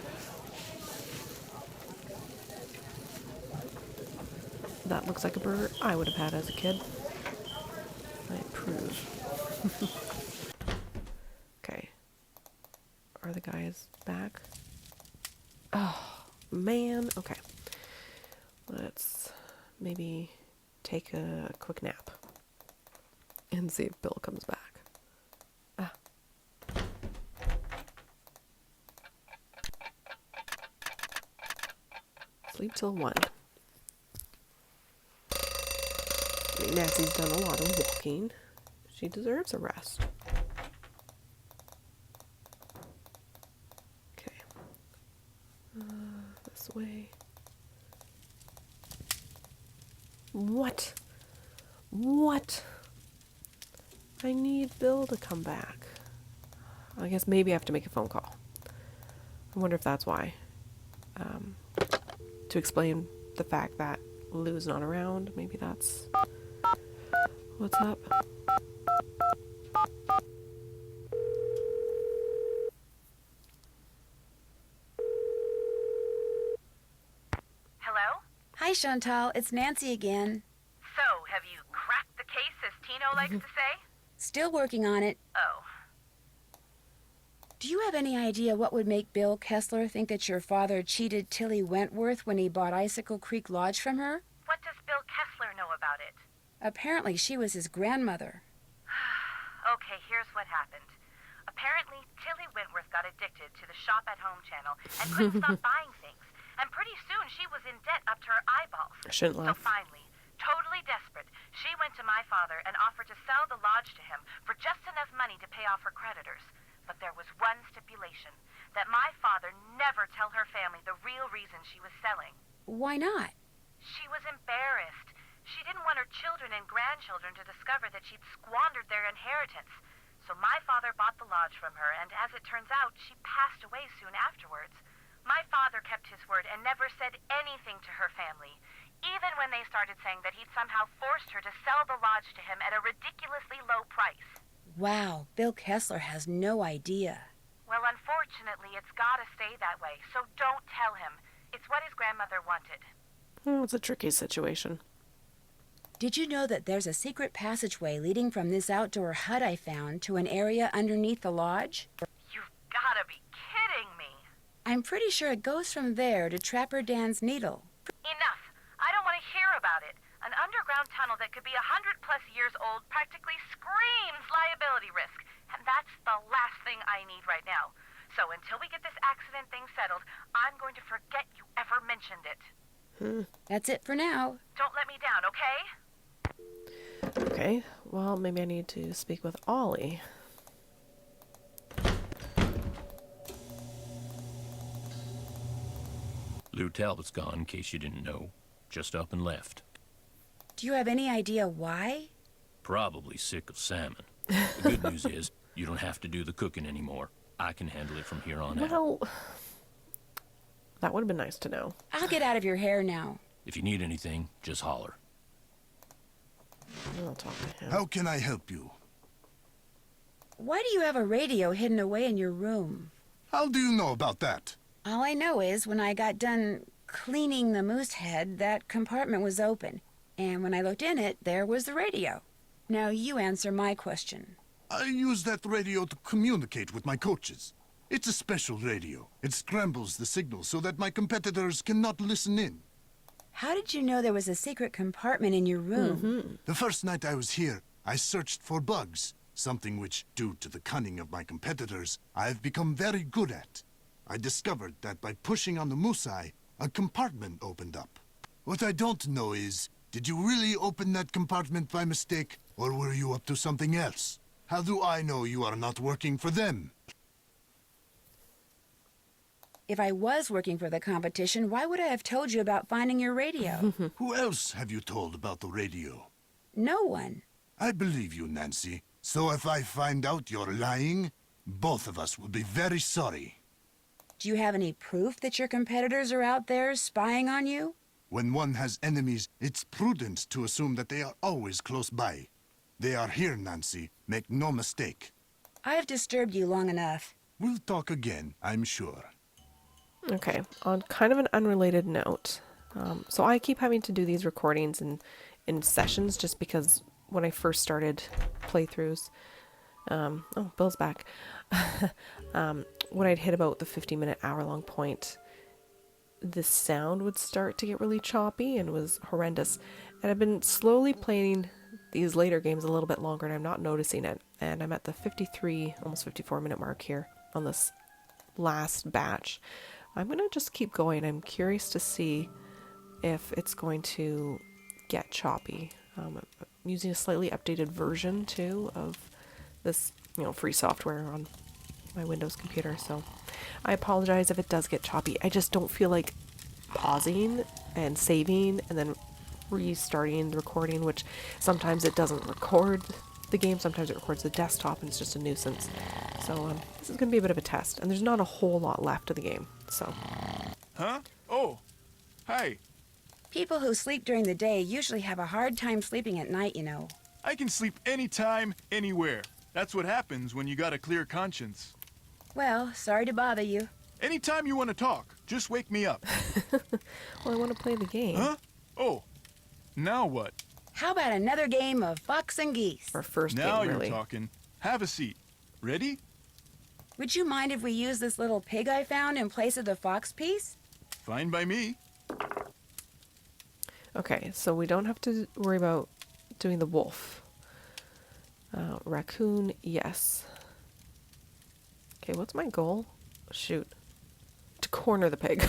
That looks like a burger I would have had as a kid. I approve. Okay. Are the guys back? Oh, man. Okay. Let's maybe take a quick nap and see if Bill comes back. Ah. Sleep till 1. I mean, Nancy's done a lot of walking. She deserves a rest. Okay. This way. What? What? I need Bill to come back. I guess maybe I have to make a phone call. I wonder if that's why. To explain the fact that Lou's not around. Maybe that's what's up. Hello? Hi, Chantal. It's Nancy again. So, have you cracked the case as Tino likes to say? Still working on it. Oh. Do you have any idea what would make Bill Kessler think that your father cheated Tilly Wentworth when he bought Icicle Creek Lodge from her? What does Bill Kessler know about it? Apparently she was his grandmother. Okay, here's what happened. Apparently, Tilly Wentworth got addicted to the shop-at-home channel and couldn't stop buying things. And pretty soon, she was in debt up to her eyeballs. I shouldn't laugh. So finally, totally desperate, she went to my father and offered to sell the lodge to him for just enough money to pay off her creditors. But there was one stipulation, that my father never tell her family the real reason she was selling. Why not? She was embarrassed. She didn't want her children and grandchildren to discover that she'd squandered their inheritance. So my father bought the lodge from her, and as it turns out, she passed away soon afterwards. My father kept his word and never said anything to her family, even when they started saying that he'd somehow forced her to sell the lodge to him at a ridiculously low price. Wow, Bill Kessler has no idea. Well, unfortunately, it's gotta stay that way, so don't tell him. It's what his grandmother wanted. It's a tricky situation. Did you know that there's a secret passageway leading from this outdoor hut I found to an area underneath the lodge? You've gotta be kidding me. I'm pretty sure it goes from there to Trapper Dan's Needle. Enough. I don't want to hear about it. An underground tunnel that could be 100+ years old practically screams liability risk. And that's the last thing I need right now. So until we get this accident thing settled, I'm going to forget you ever mentioned it. That's it for now. Don't let me down, okay? Okay, well, maybe I need to speak with Ollie. Lou Talbot's gone, in case you didn't know. Just up and left. Do you have any idea why? Probably sick of salmon. The good news is, you don't have to do the cooking anymore. I can handle it from here on out. Well, that would have been nice to know. I'll get out of your hair now. If you need anything, just holler. I'll talk to him. How can I help you? Why do you have a radio hidden away in your room? How do you know about that? All I know is when I got done cleaning the moose head, that compartment was open. And when I looked in it, there was the radio. Now you answer my question. I use that radio to communicate with my coaches. It's a special radio. It scrambles the signal so that my competitors cannot listen in. How did you know there was a secret compartment in your room? The first night I was here, I searched for bugs, something which, due to the cunning of my competitors, I have become very good at. I discovered that by pushing on the moose eye, a compartment opened up. What I don't know is, did you really open that compartment by mistake, or were you up to something else? How do I know you are not working for them? If I was working for the competition, why would I have told you about finding your radio? Who else have you told about the radio? No one. I believe you, Nancy. So if I find out you're lying, both of us will be very sorry. Do you have any proof that your competitors are out there spying on you? When one has enemies, it's prudent to assume that they are always close by. They are here, Nancy. Make no mistake. I've disturbed you long enough. We'll talk again, I'm sure. Okay, on kind of an unrelated note, so I keep having to do these recordings in sessions just because when I first started playthroughs, oh, Bill's back, when I'd hit about the 50-minute, hour-long point, the sound would start to get really choppy and was horrendous. And I've been slowly playing these later games a little bit longer and I'm not noticing it. And I'm at the 53, almost 54-minute mark here on this last batch. I'm going to just keep going. I'm curious to see if it's going to get choppy. I'm using a slightly updated version, too, of this, free software on my Windows computer. So I apologize if it does get choppy. I just don't feel like pausing and saving and then restarting the recording, which sometimes it doesn't record the game. Sometimes it records the desktop and it's just a nuisance. So this is going to be a bit of a test. And there's not a whole lot left of the game. So. Huh? Oh. Hi. People who sleep during the day usually have a hard time sleeping at night, you know. I can sleep anytime, anywhere. That's what happens when you got a clear conscience. Well, sorry to bother you. Anytime you want to talk, just wake me up. Well, I want to play the game. Huh? Oh. Now what? How about another game of fox and geese? Our first Now game, you're really. talking. Have a seat. Ready? Would you mind if we use this little pig I found in place of the fox piece? Fine by me. Okay, so we don't have to worry about doing the wolf. Raccoon, yes. Okay, what's my goal? Shoot. To corner the pig.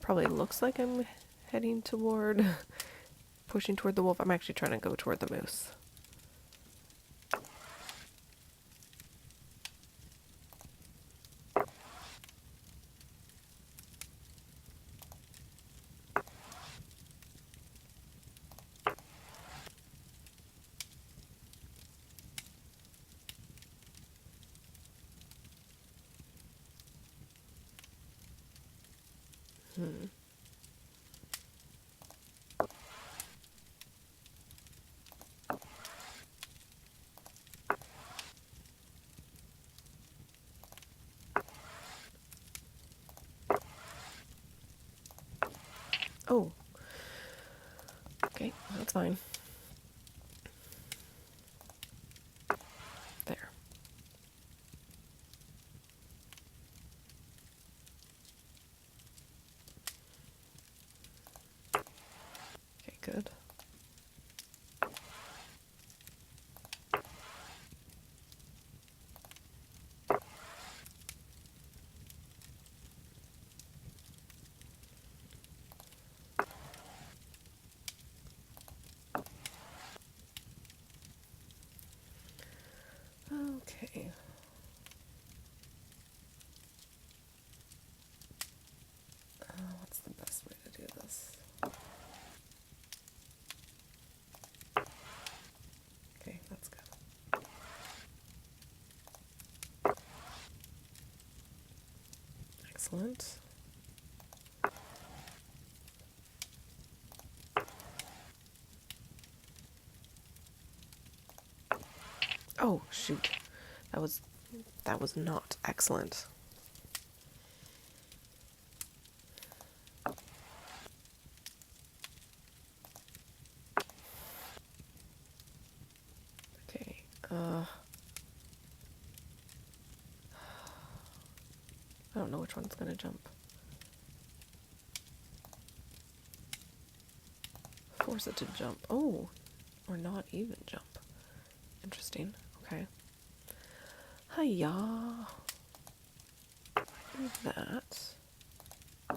Probably looks like I'm heading toward, pushing toward the wolf. I'm actually trying to go toward the moose. Oh. Okay, that's fine. There. Okay, good. Okay. What's the best way to do this? Okay, that's good. Excellent. Oh, shoot. That was not excellent. Okay. I don't know which one's gonna jump. Force it to jump. Oh, or not even jump. Interesting. Okay. Hiya. Do that.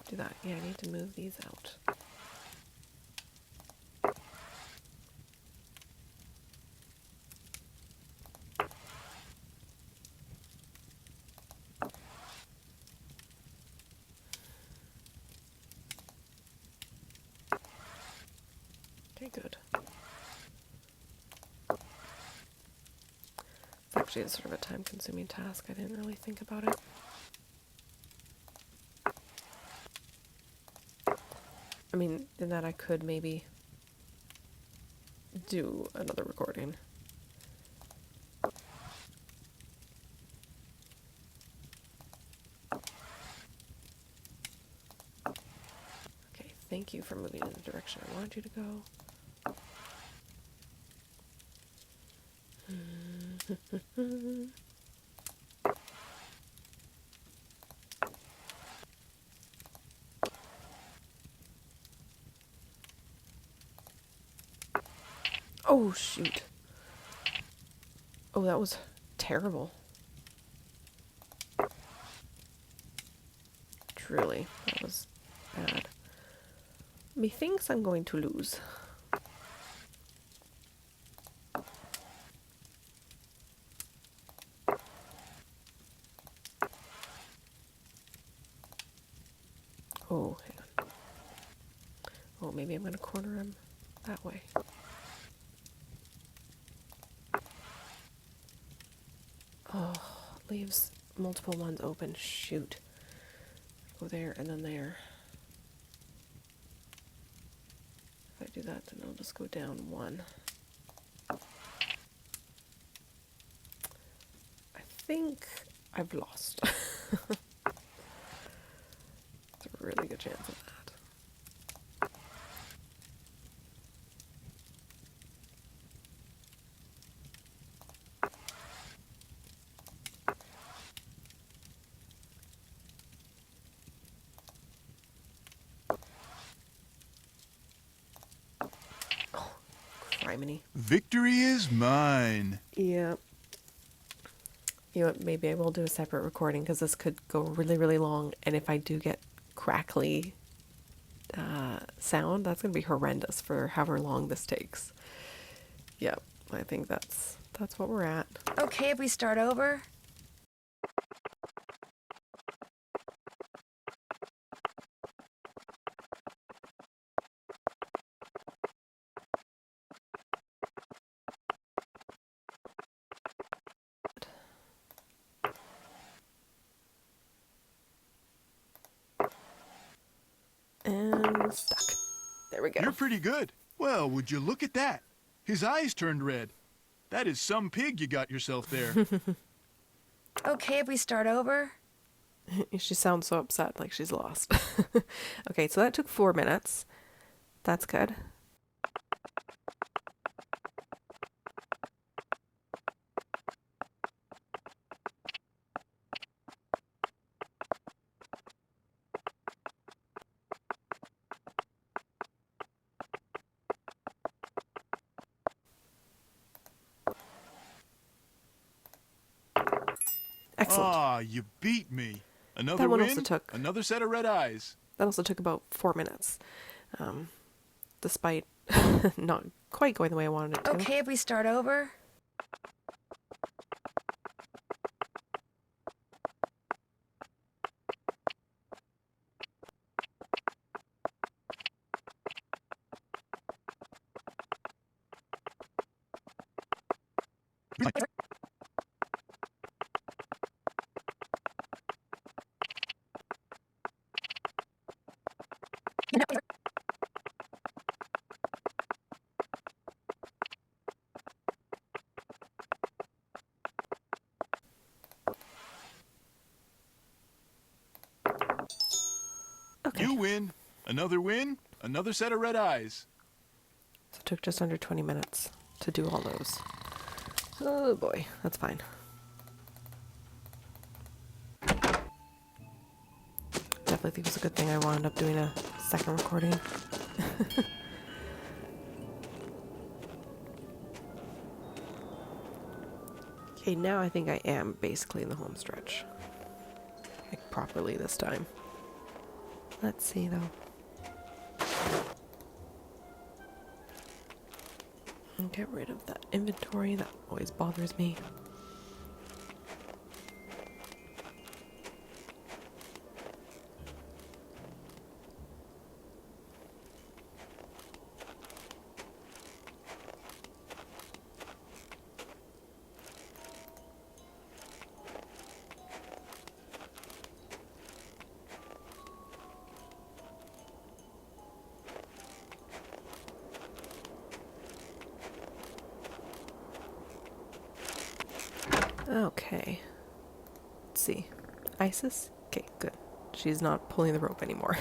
Do that. Yeah, I need to move these out. Okay, good. It's actually a sort of a time-consuming task. I didn't really think about it. I mean, in that I could maybe do another recording. Okay, thank you for moving in the direction I wanted you to go. Oh, shoot. Oh, that was terrible. Truly, that was bad. Methinks I'm going to lose. Oh, hang on. Oh, maybe I'm going to corner him that way. Oh, leaves multiple ones open. Shoot. Go there and then there. If I do that, then I'll just go down one. I think I've lost. It's a really good chance of that. Criminy. Victory is mine. Yep. You know what, maybe I will do a separate recording because this could go really, really long. And if I do get crackly sound, that's going to be horrendous for however long this takes. Yep, I think that's what we're at. Okay, if we start over? And stuck. There we go. You're pretty good. Well, would you look at that? His eyes turned red. That is some pig you got yourself there. Okay, if we start over? She sounds so upset, like she's lost. Okay, so that took 4 minutes. That's good. Excellent. Ah, you beat me. Another That one win, also took- another set of red eyes. That also took about 4 minutes. Despite not quite going the way I wanted it to. Okay, if we start over? Okay. You win. Another win, another set of red eyes. So it took just under 20 minutes to do all those. Oh boy, that's fine. Definitely think it was a good thing I wound up doing a second recording. Okay, now I think I am basically in the home stretch. Like properly this time. Let's see though. And get rid of that inventory, that always bothers me. Okay. Let's see. Isis? Okay, good. She's not pulling the rope anymore.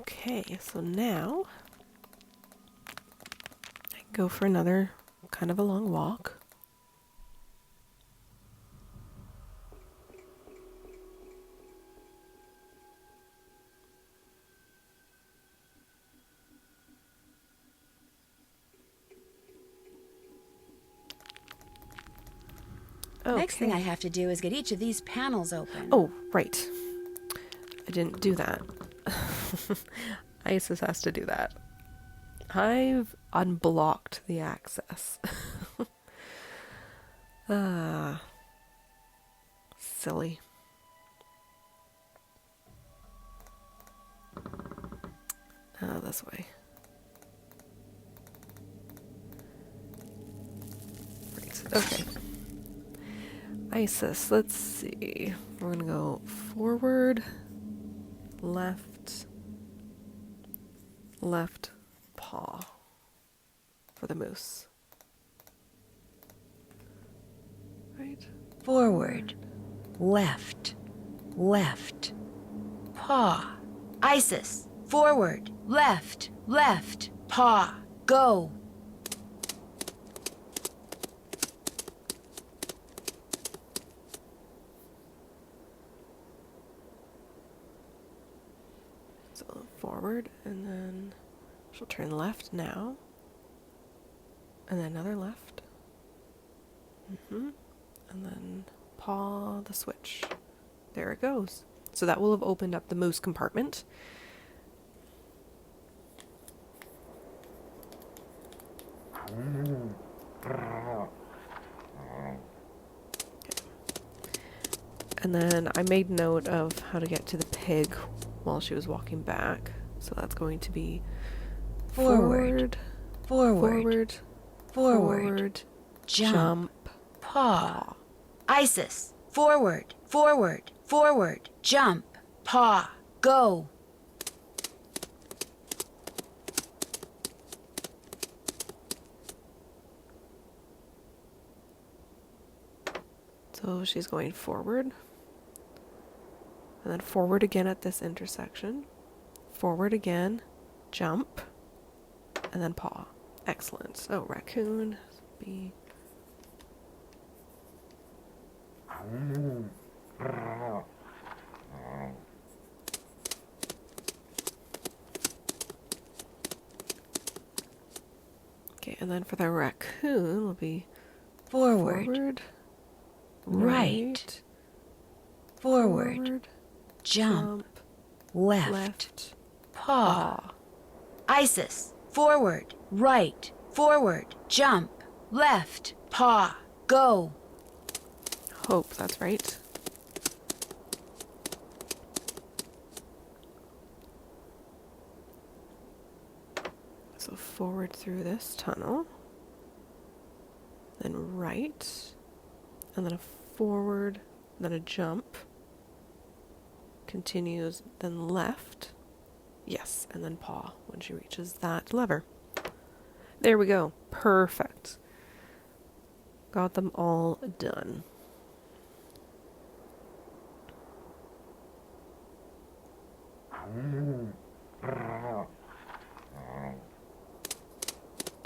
Okay, so now I can go for another kind of a long walk. Next thing I have to do is get each of these panels open. Oh, right. I didn't do that. Isis has to do that. I've unblocked the access. Silly. This way. Right, okay. Isis, let's see. We're gonna go forward, left, left, paw for the moose. Right? Forward, left, left, paw. Isis, forward, left, left, paw, go. So forward, and then she'll turn left now. And then another left. And then paw the switch. There it goes. So that will have opened up the moose compartment. And then I made note of how to get to the pig while she was walking back. So that's going to be Forward, forward, forward, jump, paw. Isis, forward, forward, forward, jump, paw, go. So she's going forward. And then forward again at this intersection. Forward again, jump, and then paw. Excellent. So raccoon, B. Okay, and then for the raccoon will be Forward, right, forward, jump, left, paw. Isis, forward, right, forward, jump, left, paw, go. Hope that's right. So forward through this tunnel, then right, and then a forward, then a jump, continues, then left, yes, and then paw when she reaches that lever. There we go. Perfect. Got them all done.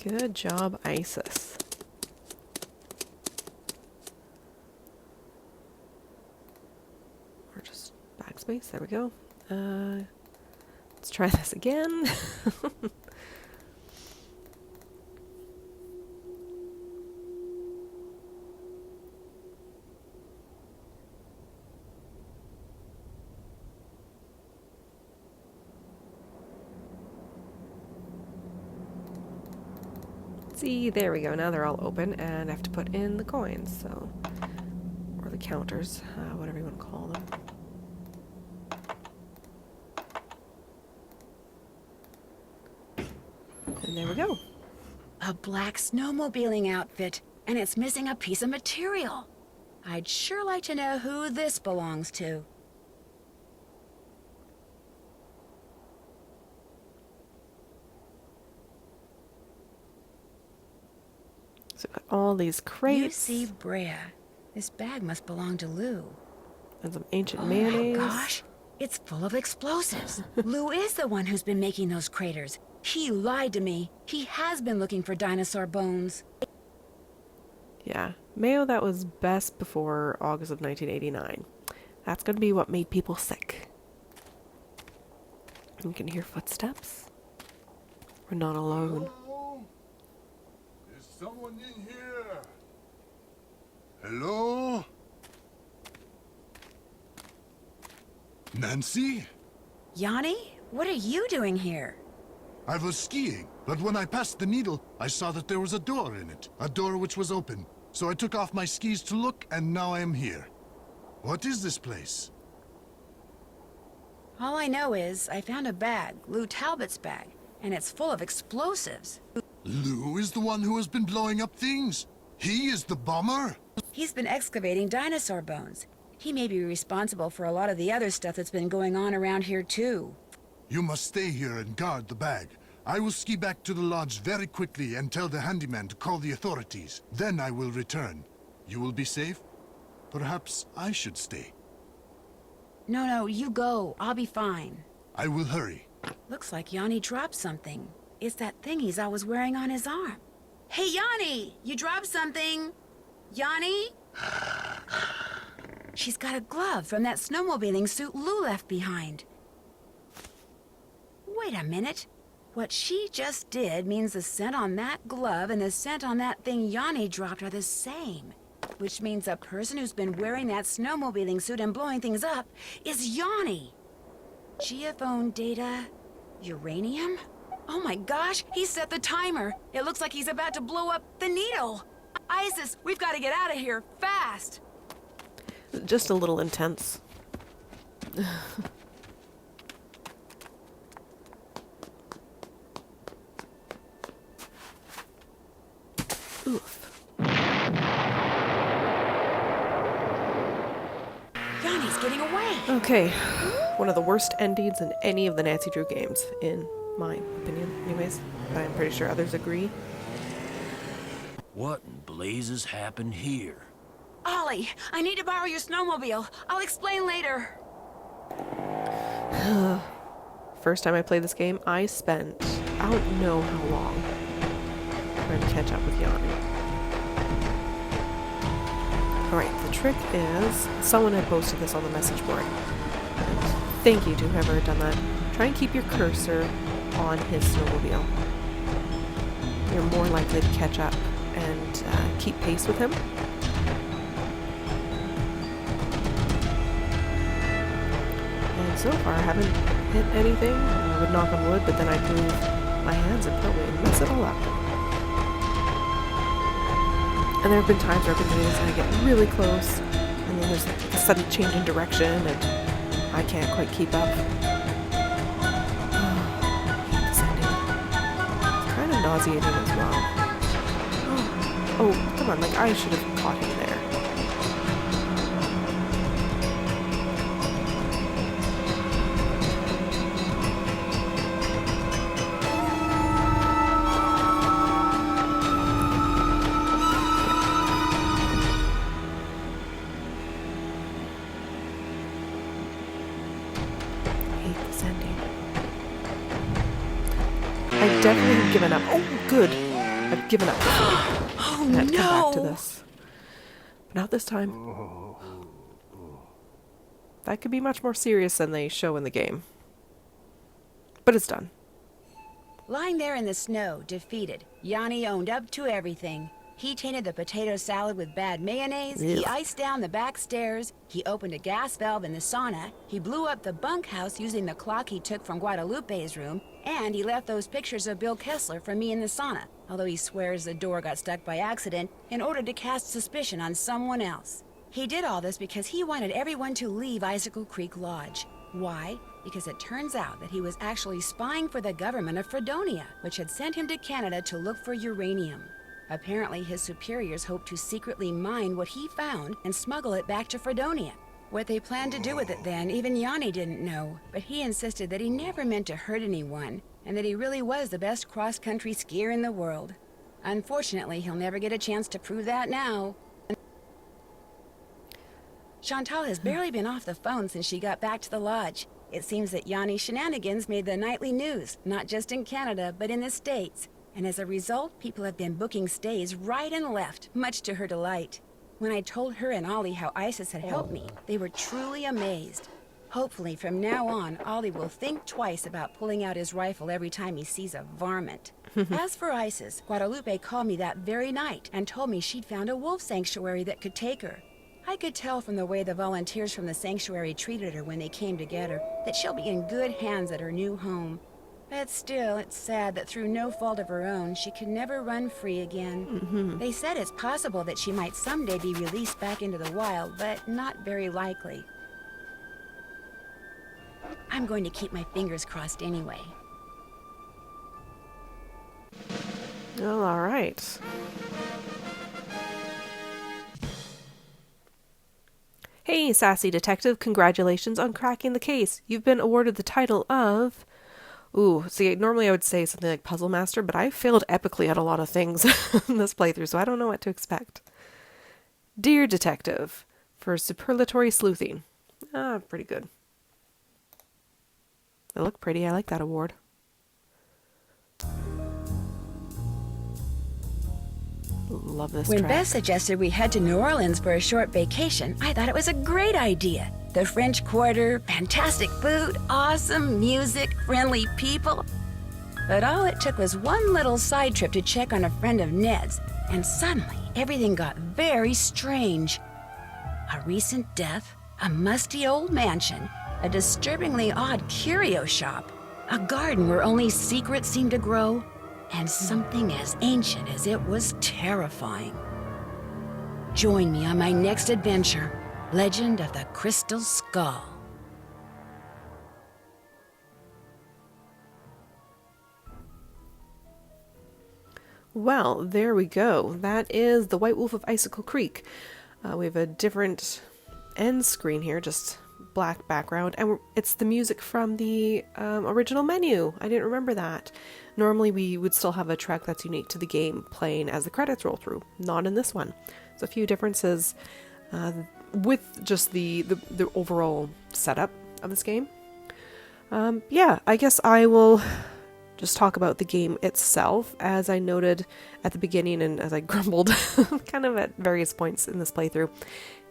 Good job, Isis. Or just backspace. There we go. Let's try this again. See, there we go. Now they're all open, and I have to put in the coins, so, or the counters, whatever you want to call them. And there we go. A black snowmobiling outfit, and it's missing a piece of material. I'd sure like to know who this belongs to. So got all these crates. You see, Brea. This bag must belong to Lou. And some ancient mayonnaise. Oh my gosh, it's full of explosives. Lou is the one who's been making those craters. He lied to me. He has been looking for dinosaur bones. Yeah, mayo that was best before August of 1989. That's gonna be what made people sick. You can hear footsteps. We're not alone. Hello? Is someone in here? Hello? Nancy? Yanni, what are you doing here? I was skiing, but when I passed the needle, I saw that there was a door in it. A door which was open. So I took off my skis to look, and now I am here. What is this place? All I know is I found a bag, Lou Talbot's bag, and it's full of explosives. Lou is the one who has been blowing up things? He is the bomber? He's been excavating dinosaur bones. He may be responsible for a lot of the other stuff that's been going on around here, too. You must stay here and guard the bag. I will ski back to the lodge very quickly and tell the handyman to call the authorities. Then I will return. You will be safe? Perhaps I should stay. No, you go. I'll be fine. I will hurry. Looks like Yanni dropped something. It's that thing he's always wearing on his arm. Hey, Yanni! You dropped something! Yanni? She's got a glove from that snowmobiling suit Lou left behind. Wait a minute. What she just did means the scent on that glove and the scent on that thing Yanni dropped are the same. Which means the person who's been wearing that snowmobiling suit and blowing things up is Yanni. Geophone data... uranium? Oh my gosh, he set the timer. It looks like he's about to blow up the needle. Isis, we've got to get out of here, fast! Just a little intense. Oof. Yanni's getting away. Okay, one of the worst endings in any of the Nancy Drew games, in my opinion, anyways. But I'm pretty sure others agree. What in blazes happened here? Ollie, I need to borrow your snowmobile. I'll explain later. First time I played this game, I spent I don't know how long trying to catch up with Yanni. Alright, the trick is, someone had posted this on the message board. And thank you to whoever had done that. Try and keep your cursor on his snowmobile. You're more likely to catch up and keep pace with him. And so far I haven't hit anything. I would knock on wood, but then I'd move my hands and probably mess it all up. And there have been times where I've been doing this and I get really close, and then there's like a sudden change in direction and I can't quite keep up. It's kind of nauseating as well. Oh, come on, like I should have caught him there. 8th ascending. I definitely have given up. Oh, good. I've given up. Oh, I had to no! come back to this. But not this time. That could be much more serious than they show in the game. But it's done. Lying there in the snow, defeated, Yanni owned up to everything. He tainted the potato salad with bad mayonnaise, he iced down the back stairs, he opened a gas valve in the sauna, he blew up the bunkhouse using the clock he took from Guadalupe's room, and he left those pictures of Bill Kessler from me in the sauna, although he swears the door got stuck by accident in order to cast suspicion on someone else. He did all this because he wanted everyone to leave Icicle Creek Lodge. Why? Because it turns out that he was actually spying for the government of Fredonia, which had sent him to Canada to look for uranium. Apparently, his superiors hoped to secretly mine what he found and smuggle it back to Fredonia. What they planned to do with it then, even Yanni didn't know, but he insisted that he never meant to hurt anyone, and that he really was the best cross-country skier in the world. Unfortunately, he'll never get a chance to prove that now. Chantal has barely been off the phone since she got back to the lodge. It seems that Yanni's shenanigans made the nightly news, not just in Canada, but in the States. And as a result, people have been booking stays right and left, much to her delight. When I told her and Ollie how Isis had helped me, they were truly amazed. Hopefully, from now on, Ollie will think twice about pulling out his rifle every time he sees a varmint. As for Isis, Guadalupe called me that very night and told me she'd found a wolf sanctuary that could take her. I could tell from the way the volunteers from the sanctuary treated her when they came to get her that she'll be in good hands at her new home. But still, it's sad that through no fault of her own, she could never run free again. They said it's possible that she might someday be released back into the wild, but not very likely. I'm going to keep my fingers crossed anyway. Well, all right. Hey, sassy detective, congratulations on cracking the case. You've been awarded the title of... Ooh, see, normally I would say something like Puzzle Master, but I failed epically at a lot of things in this playthrough, so I don't know what to expect. Dear Detective, for superlatory sleuthing. Pretty good. They look pretty. I like that award. Love this When track. Beth suggested we head to New Orleans for a short vacation, I thought it was a great idea. The French Quarter, fantastic food, awesome music, friendly people. But all it took was one little side trip to check on a friend of Ned's, and suddenly everything got very strange. A recent death, a musty old mansion, a disturbingly odd curio shop, a garden where only secrets seemed to grow, and something as ancient as it was terrifying. Join me on my next adventure, Legend of the Crystal Skull. Well, there we go. That is the White Wolf of Icicle Creek. We have a different end screen here, just black background, and it's the music from the original menu. I didn't remember that. Normally we would still have a track that's unique to the game playing as the credits roll through. Not in this one. There's a few differences with just the overall setup of this game. Yeah, I guess I will just talk about the game itself. As I noted at the beginning and as I grumbled kind of at various points in this playthrough,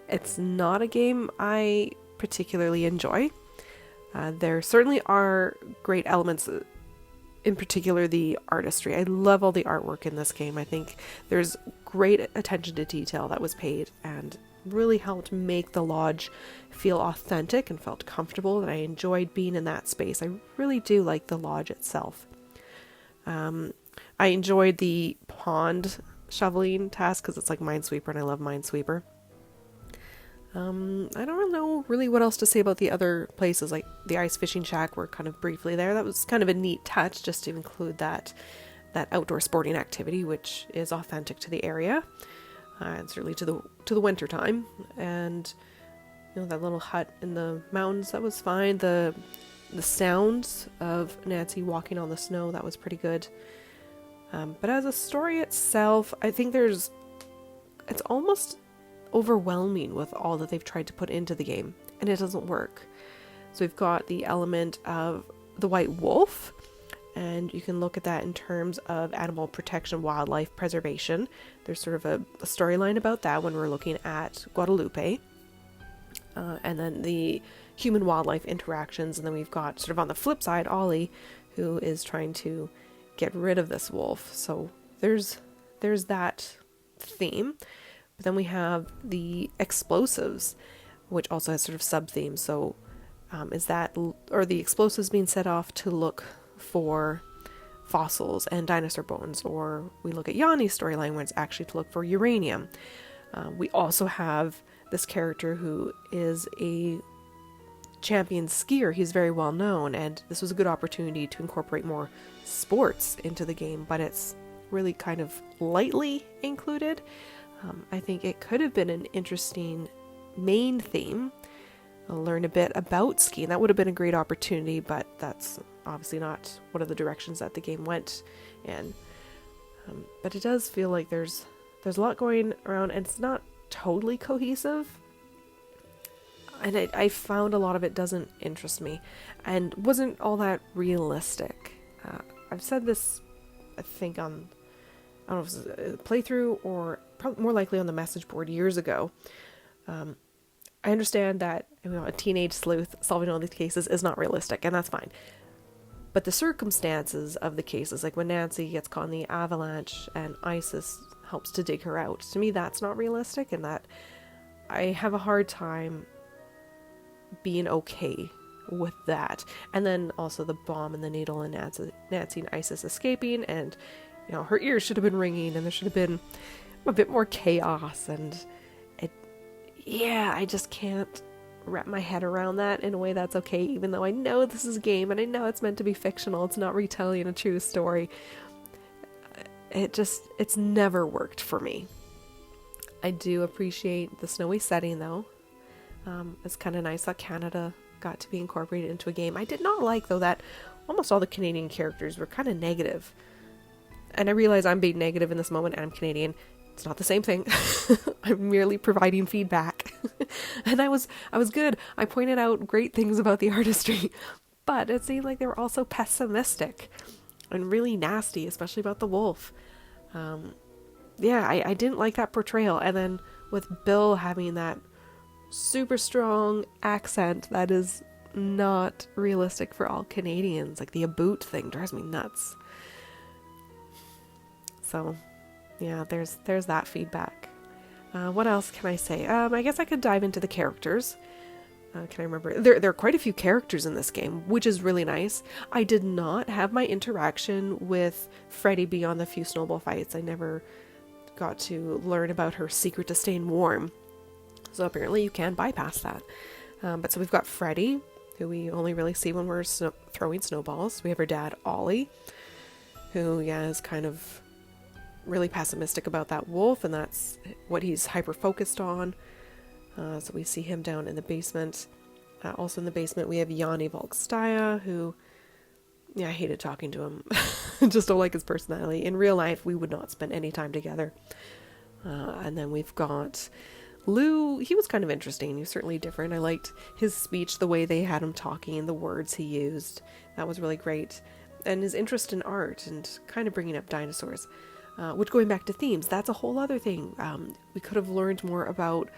it's not a game I particularly enjoy. There certainly are great elements, in particular the artistry. I love all the artwork in this game. I think there's great attention to detail that was paid and really helped make the lodge feel authentic and felt comfortable, and I enjoyed being in that space. I really do like the lodge itself. I enjoyed the pond shoveling task because it's like Minesweeper, and I love Minesweeper. I don't know really what else to say about the other places, like the ice fishing shack. We're kind of briefly there. That was kind of a neat touch just to include that outdoor sporting activity, which is authentic to the area, and certainly to the winter time. And you know, that little hut in the mountains, that was fine. The sounds of Nancy walking on the snow, that was pretty good. But as a story itself, I think it's almost overwhelming with all that they've tried to put into the game, and it doesn't work. So we've got the element of the white wolf, and you can look at that in terms of animal protection, wildlife preservation. There's sort of a storyline about that when we're looking at Guadalupe, and then the human-wildlife interactions, and then we've got sort of on the flip side Ollie, who is trying to get rid of this wolf. So there's that theme. But then we have the explosives, which also has sort of sub-themes. So are the explosives being set off to look for fossils and dinosaur bones? Or we look at Yanni's storyline where it's actually to look for uranium. We also have this character who is a champion skier. He's very well known, and this was a good opportunity to incorporate more sports into the game, but it's really kind of lightly included. I think it could have been an interesting main theme. I'll learn a bit about skiing. That would have been a great opportunity, but that's obviously not one of the directions that the game went in. But it does feel like there's a lot going around, and it's not totally cohesive. And I found a lot of it doesn't interest me and wasn't all that realistic. I've said this, I think, on, I don't know if it was a playthrough or probably more likely on the message board years ago. I understand that a teenage sleuth solving all these cases is not realistic, and that's fine. But the circumstances of the cases, like when Nancy gets caught in the avalanche and Isis helps to dig her out, to me that's not realistic, and that I have a hard time being okay with that. And then also the bomb and the needle and Nancy and Isis escaping, and her ears should have been ringing, and there should have been a bit more chaos, and I just can't wrap my head around that in a way that's okay, even though I know this is a game and I know it's meant to be fictional, it's not retelling a true story. It's never worked for me. I do appreciate the snowy setting though. It's kind of nice that Canada got to be incorporated into a game. I did not like though that almost all the Canadian characters were kind of negative. And I realize I'm being negative in this moment and I'm Canadian. It's not the same thing. I'm merely providing feedback. And I was good. I pointed out great things about the artistry, but it seemed like they were also pessimistic and really nasty, especially about the wolf. I didn't like that portrayal. And then with Bill having that super strong accent that is not realistic for all Canadians, like the aboot thing drives me nuts. So yeah, there's that feedback. What else can I say? I guess I could dive into the characters. Can I remember? There are quite a few characters in this game, which is really nice. I did not have my interaction with Freddy beyond the few snowball fights. I never got to learn about her secret to staying warm. So apparently you can bypass that. But so we've got Freddy, who we only really see when we're throwing snowballs. We have her dad, Ollie, who is kind of really pessimistic about that wolf, and that's what he's hyper focused on. So we see him down in the basement. Also in the basement we have Yanni Volkstaya, who I hated talking to him. Just don't like his personality. In real life we would not spend any time together. And then we've got Lou. He was kind of interesting. He was certainly different. I liked his speech, the way they had him talking, the words he used. That was really great. And his interest in art and kind of bringing up dinosaurs. Which, going back to themes, that's a whole other thing. We could have learned more about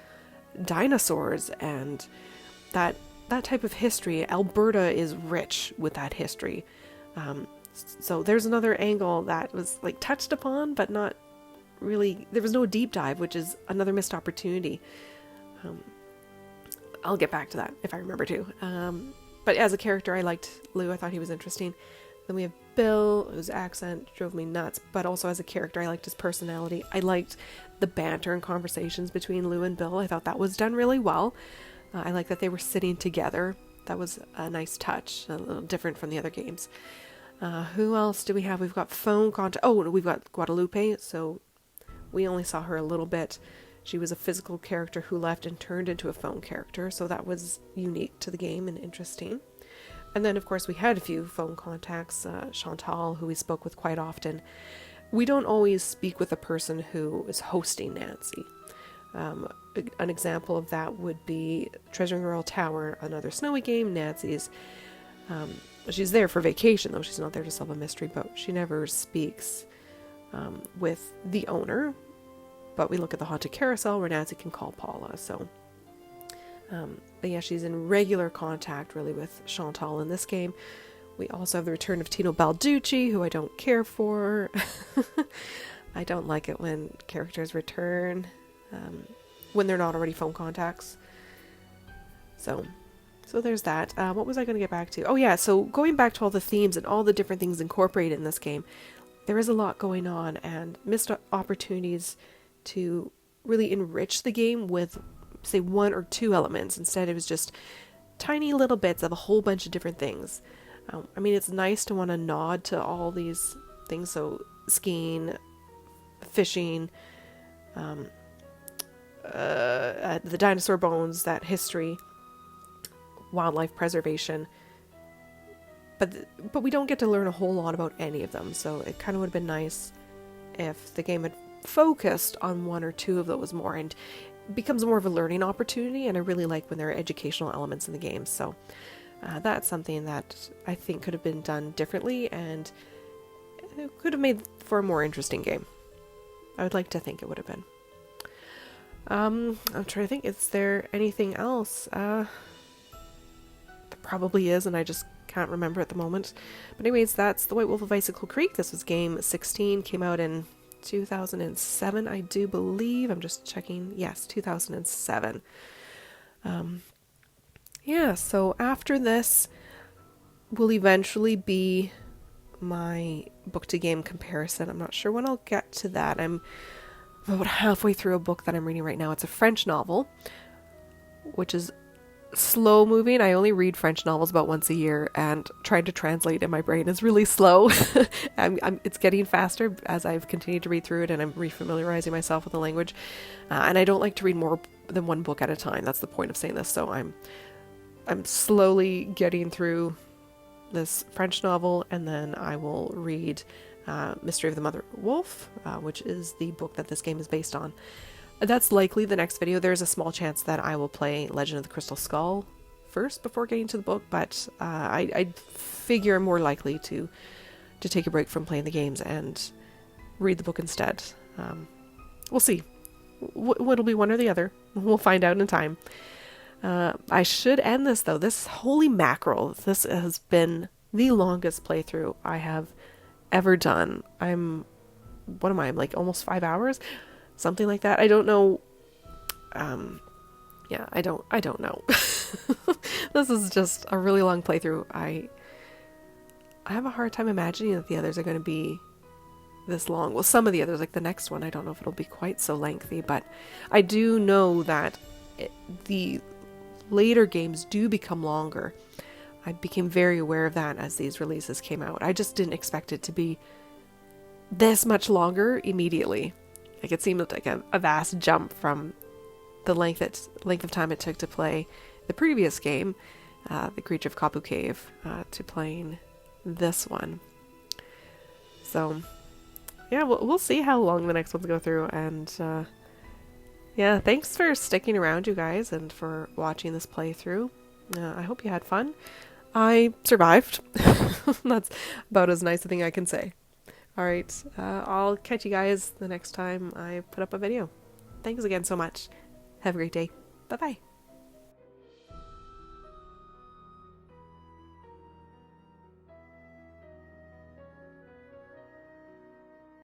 dinosaurs and that type of history. Alberta is rich with that history. So there's another angle that was like touched upon, but not really. There was no deep dive, which is another missed opportunity. I'll get back to that if I remember to. But as a character, I liked Lou. I thought he was interesting. Then we have Bill, whose accent drove me nuts, but also as a character, I liked his personality. I liked the banter and conversations between Lou and Bill. I thought that was done really well. I like that they were sitting together. That was a nice touch, a little different from the other games. Who else do we have? We've got phone contact. Oh, we've got Guadalupe, so we only saw her a little bit. She was a physical character who left and turned into a phone character, so that was unique to the game and interesting. And then, of course, we had a few phone contacts. Chantal, who we spoke with quite often. We don't always speak with a person who is hosting Nancy. An example of that would be Treasuring Royal Tower, another snowy game. Nancy's, she's there for vacation, though. She's not there to solve a mystery, but she never speaks with the owner. But we look at the Haunted Carousel where Nancy can call Paula, so... but yeah, she's in regular contact really with Chantal in this game. We also have the return of Tino Balducci, who I don't care for. I don't like it when characters return when they're not already phone contacts. So there's that. What was I going to get back to? Oh yeah, so going back to all the themes and all the different things incorporated in this game, there is a lot going on and missed opportunities to really enrich the game with, say, one or two elements. Instead, it was just tiny little bits of a whole bunch of different things. I mean, it's nice to want to nod to all these things. So skiing, fishing, the dinosaur bones, that history, wildlife preservation. But we don't get to learn a whole lot about any of them. So it kind of would have been nice if the game had focused on one or two of those more, and becomes more of a learning opportunity. And I really like when there are educational elements in the game. So that's something that I think could have been done differently, and it could have made for a more interesting game. I would like to think it would have been. I'm trying to think, is there anything else? There probably is, and I just can't remember at the moment. But anyways, that's The White Wolf of Icicle Creek. This was game 16, came out in 2007, I do believe. I'm just checking. Yes, 2007. Yeah, so after this will eventually be my book to game comparison. I'm not sure when I'll get to that. I'm about halfway through a book that I'm reading right now. It's a French novel, which is slow moving. I only read French novels about once a year, and trying to translate in my brain is really slow. It's getting faster as I've continued to read through it, and I'm refamiliarizing myself with the language. And I don't like to read more than one book at a time. That's the point of saying this. So I'm slowly getting through this French novel, and then I will read Mystery of the Mother Wolf, which is the book that this game is based on. That's likely the next video. There's a small chance that I will play Legend of the Crystal Skull first before getting to the book, but I figure I'm more likely to take a break from playing the games and read the book instead. We'll see. It'll be one or the other. We'll find out in time. I should end this though. This, holy mackerel, this has been the longest playthrough I have ever done. What am I? I'm like almost 5 hours? Something like that. I don't know. Yeah, I don't know. This is just a really long playthrough. I have a hard time imagining that the others are going to be this long. Well, some of the others, like the next one, I don't know if it'll be quite so lengthy, but I do know that the later games do become longer. I became very aware of that as these releases came out. I just didn't expect it to be this much longer immediately. Like, it seemed like a vast jump from the length of time it took to play the previous game, The Creature of Kapu Cave, to playing this one. So, yeah, we'll see how long the next ones go through, and yeah, thanks for sticking around, you guys, and for watching this playthrough. I hope you had fun. I survived. That's about as nice a thing I can say. Alright, I'll catch you guys the next time I put up a video. Thanks again so much. Have a great day. Bye-bye.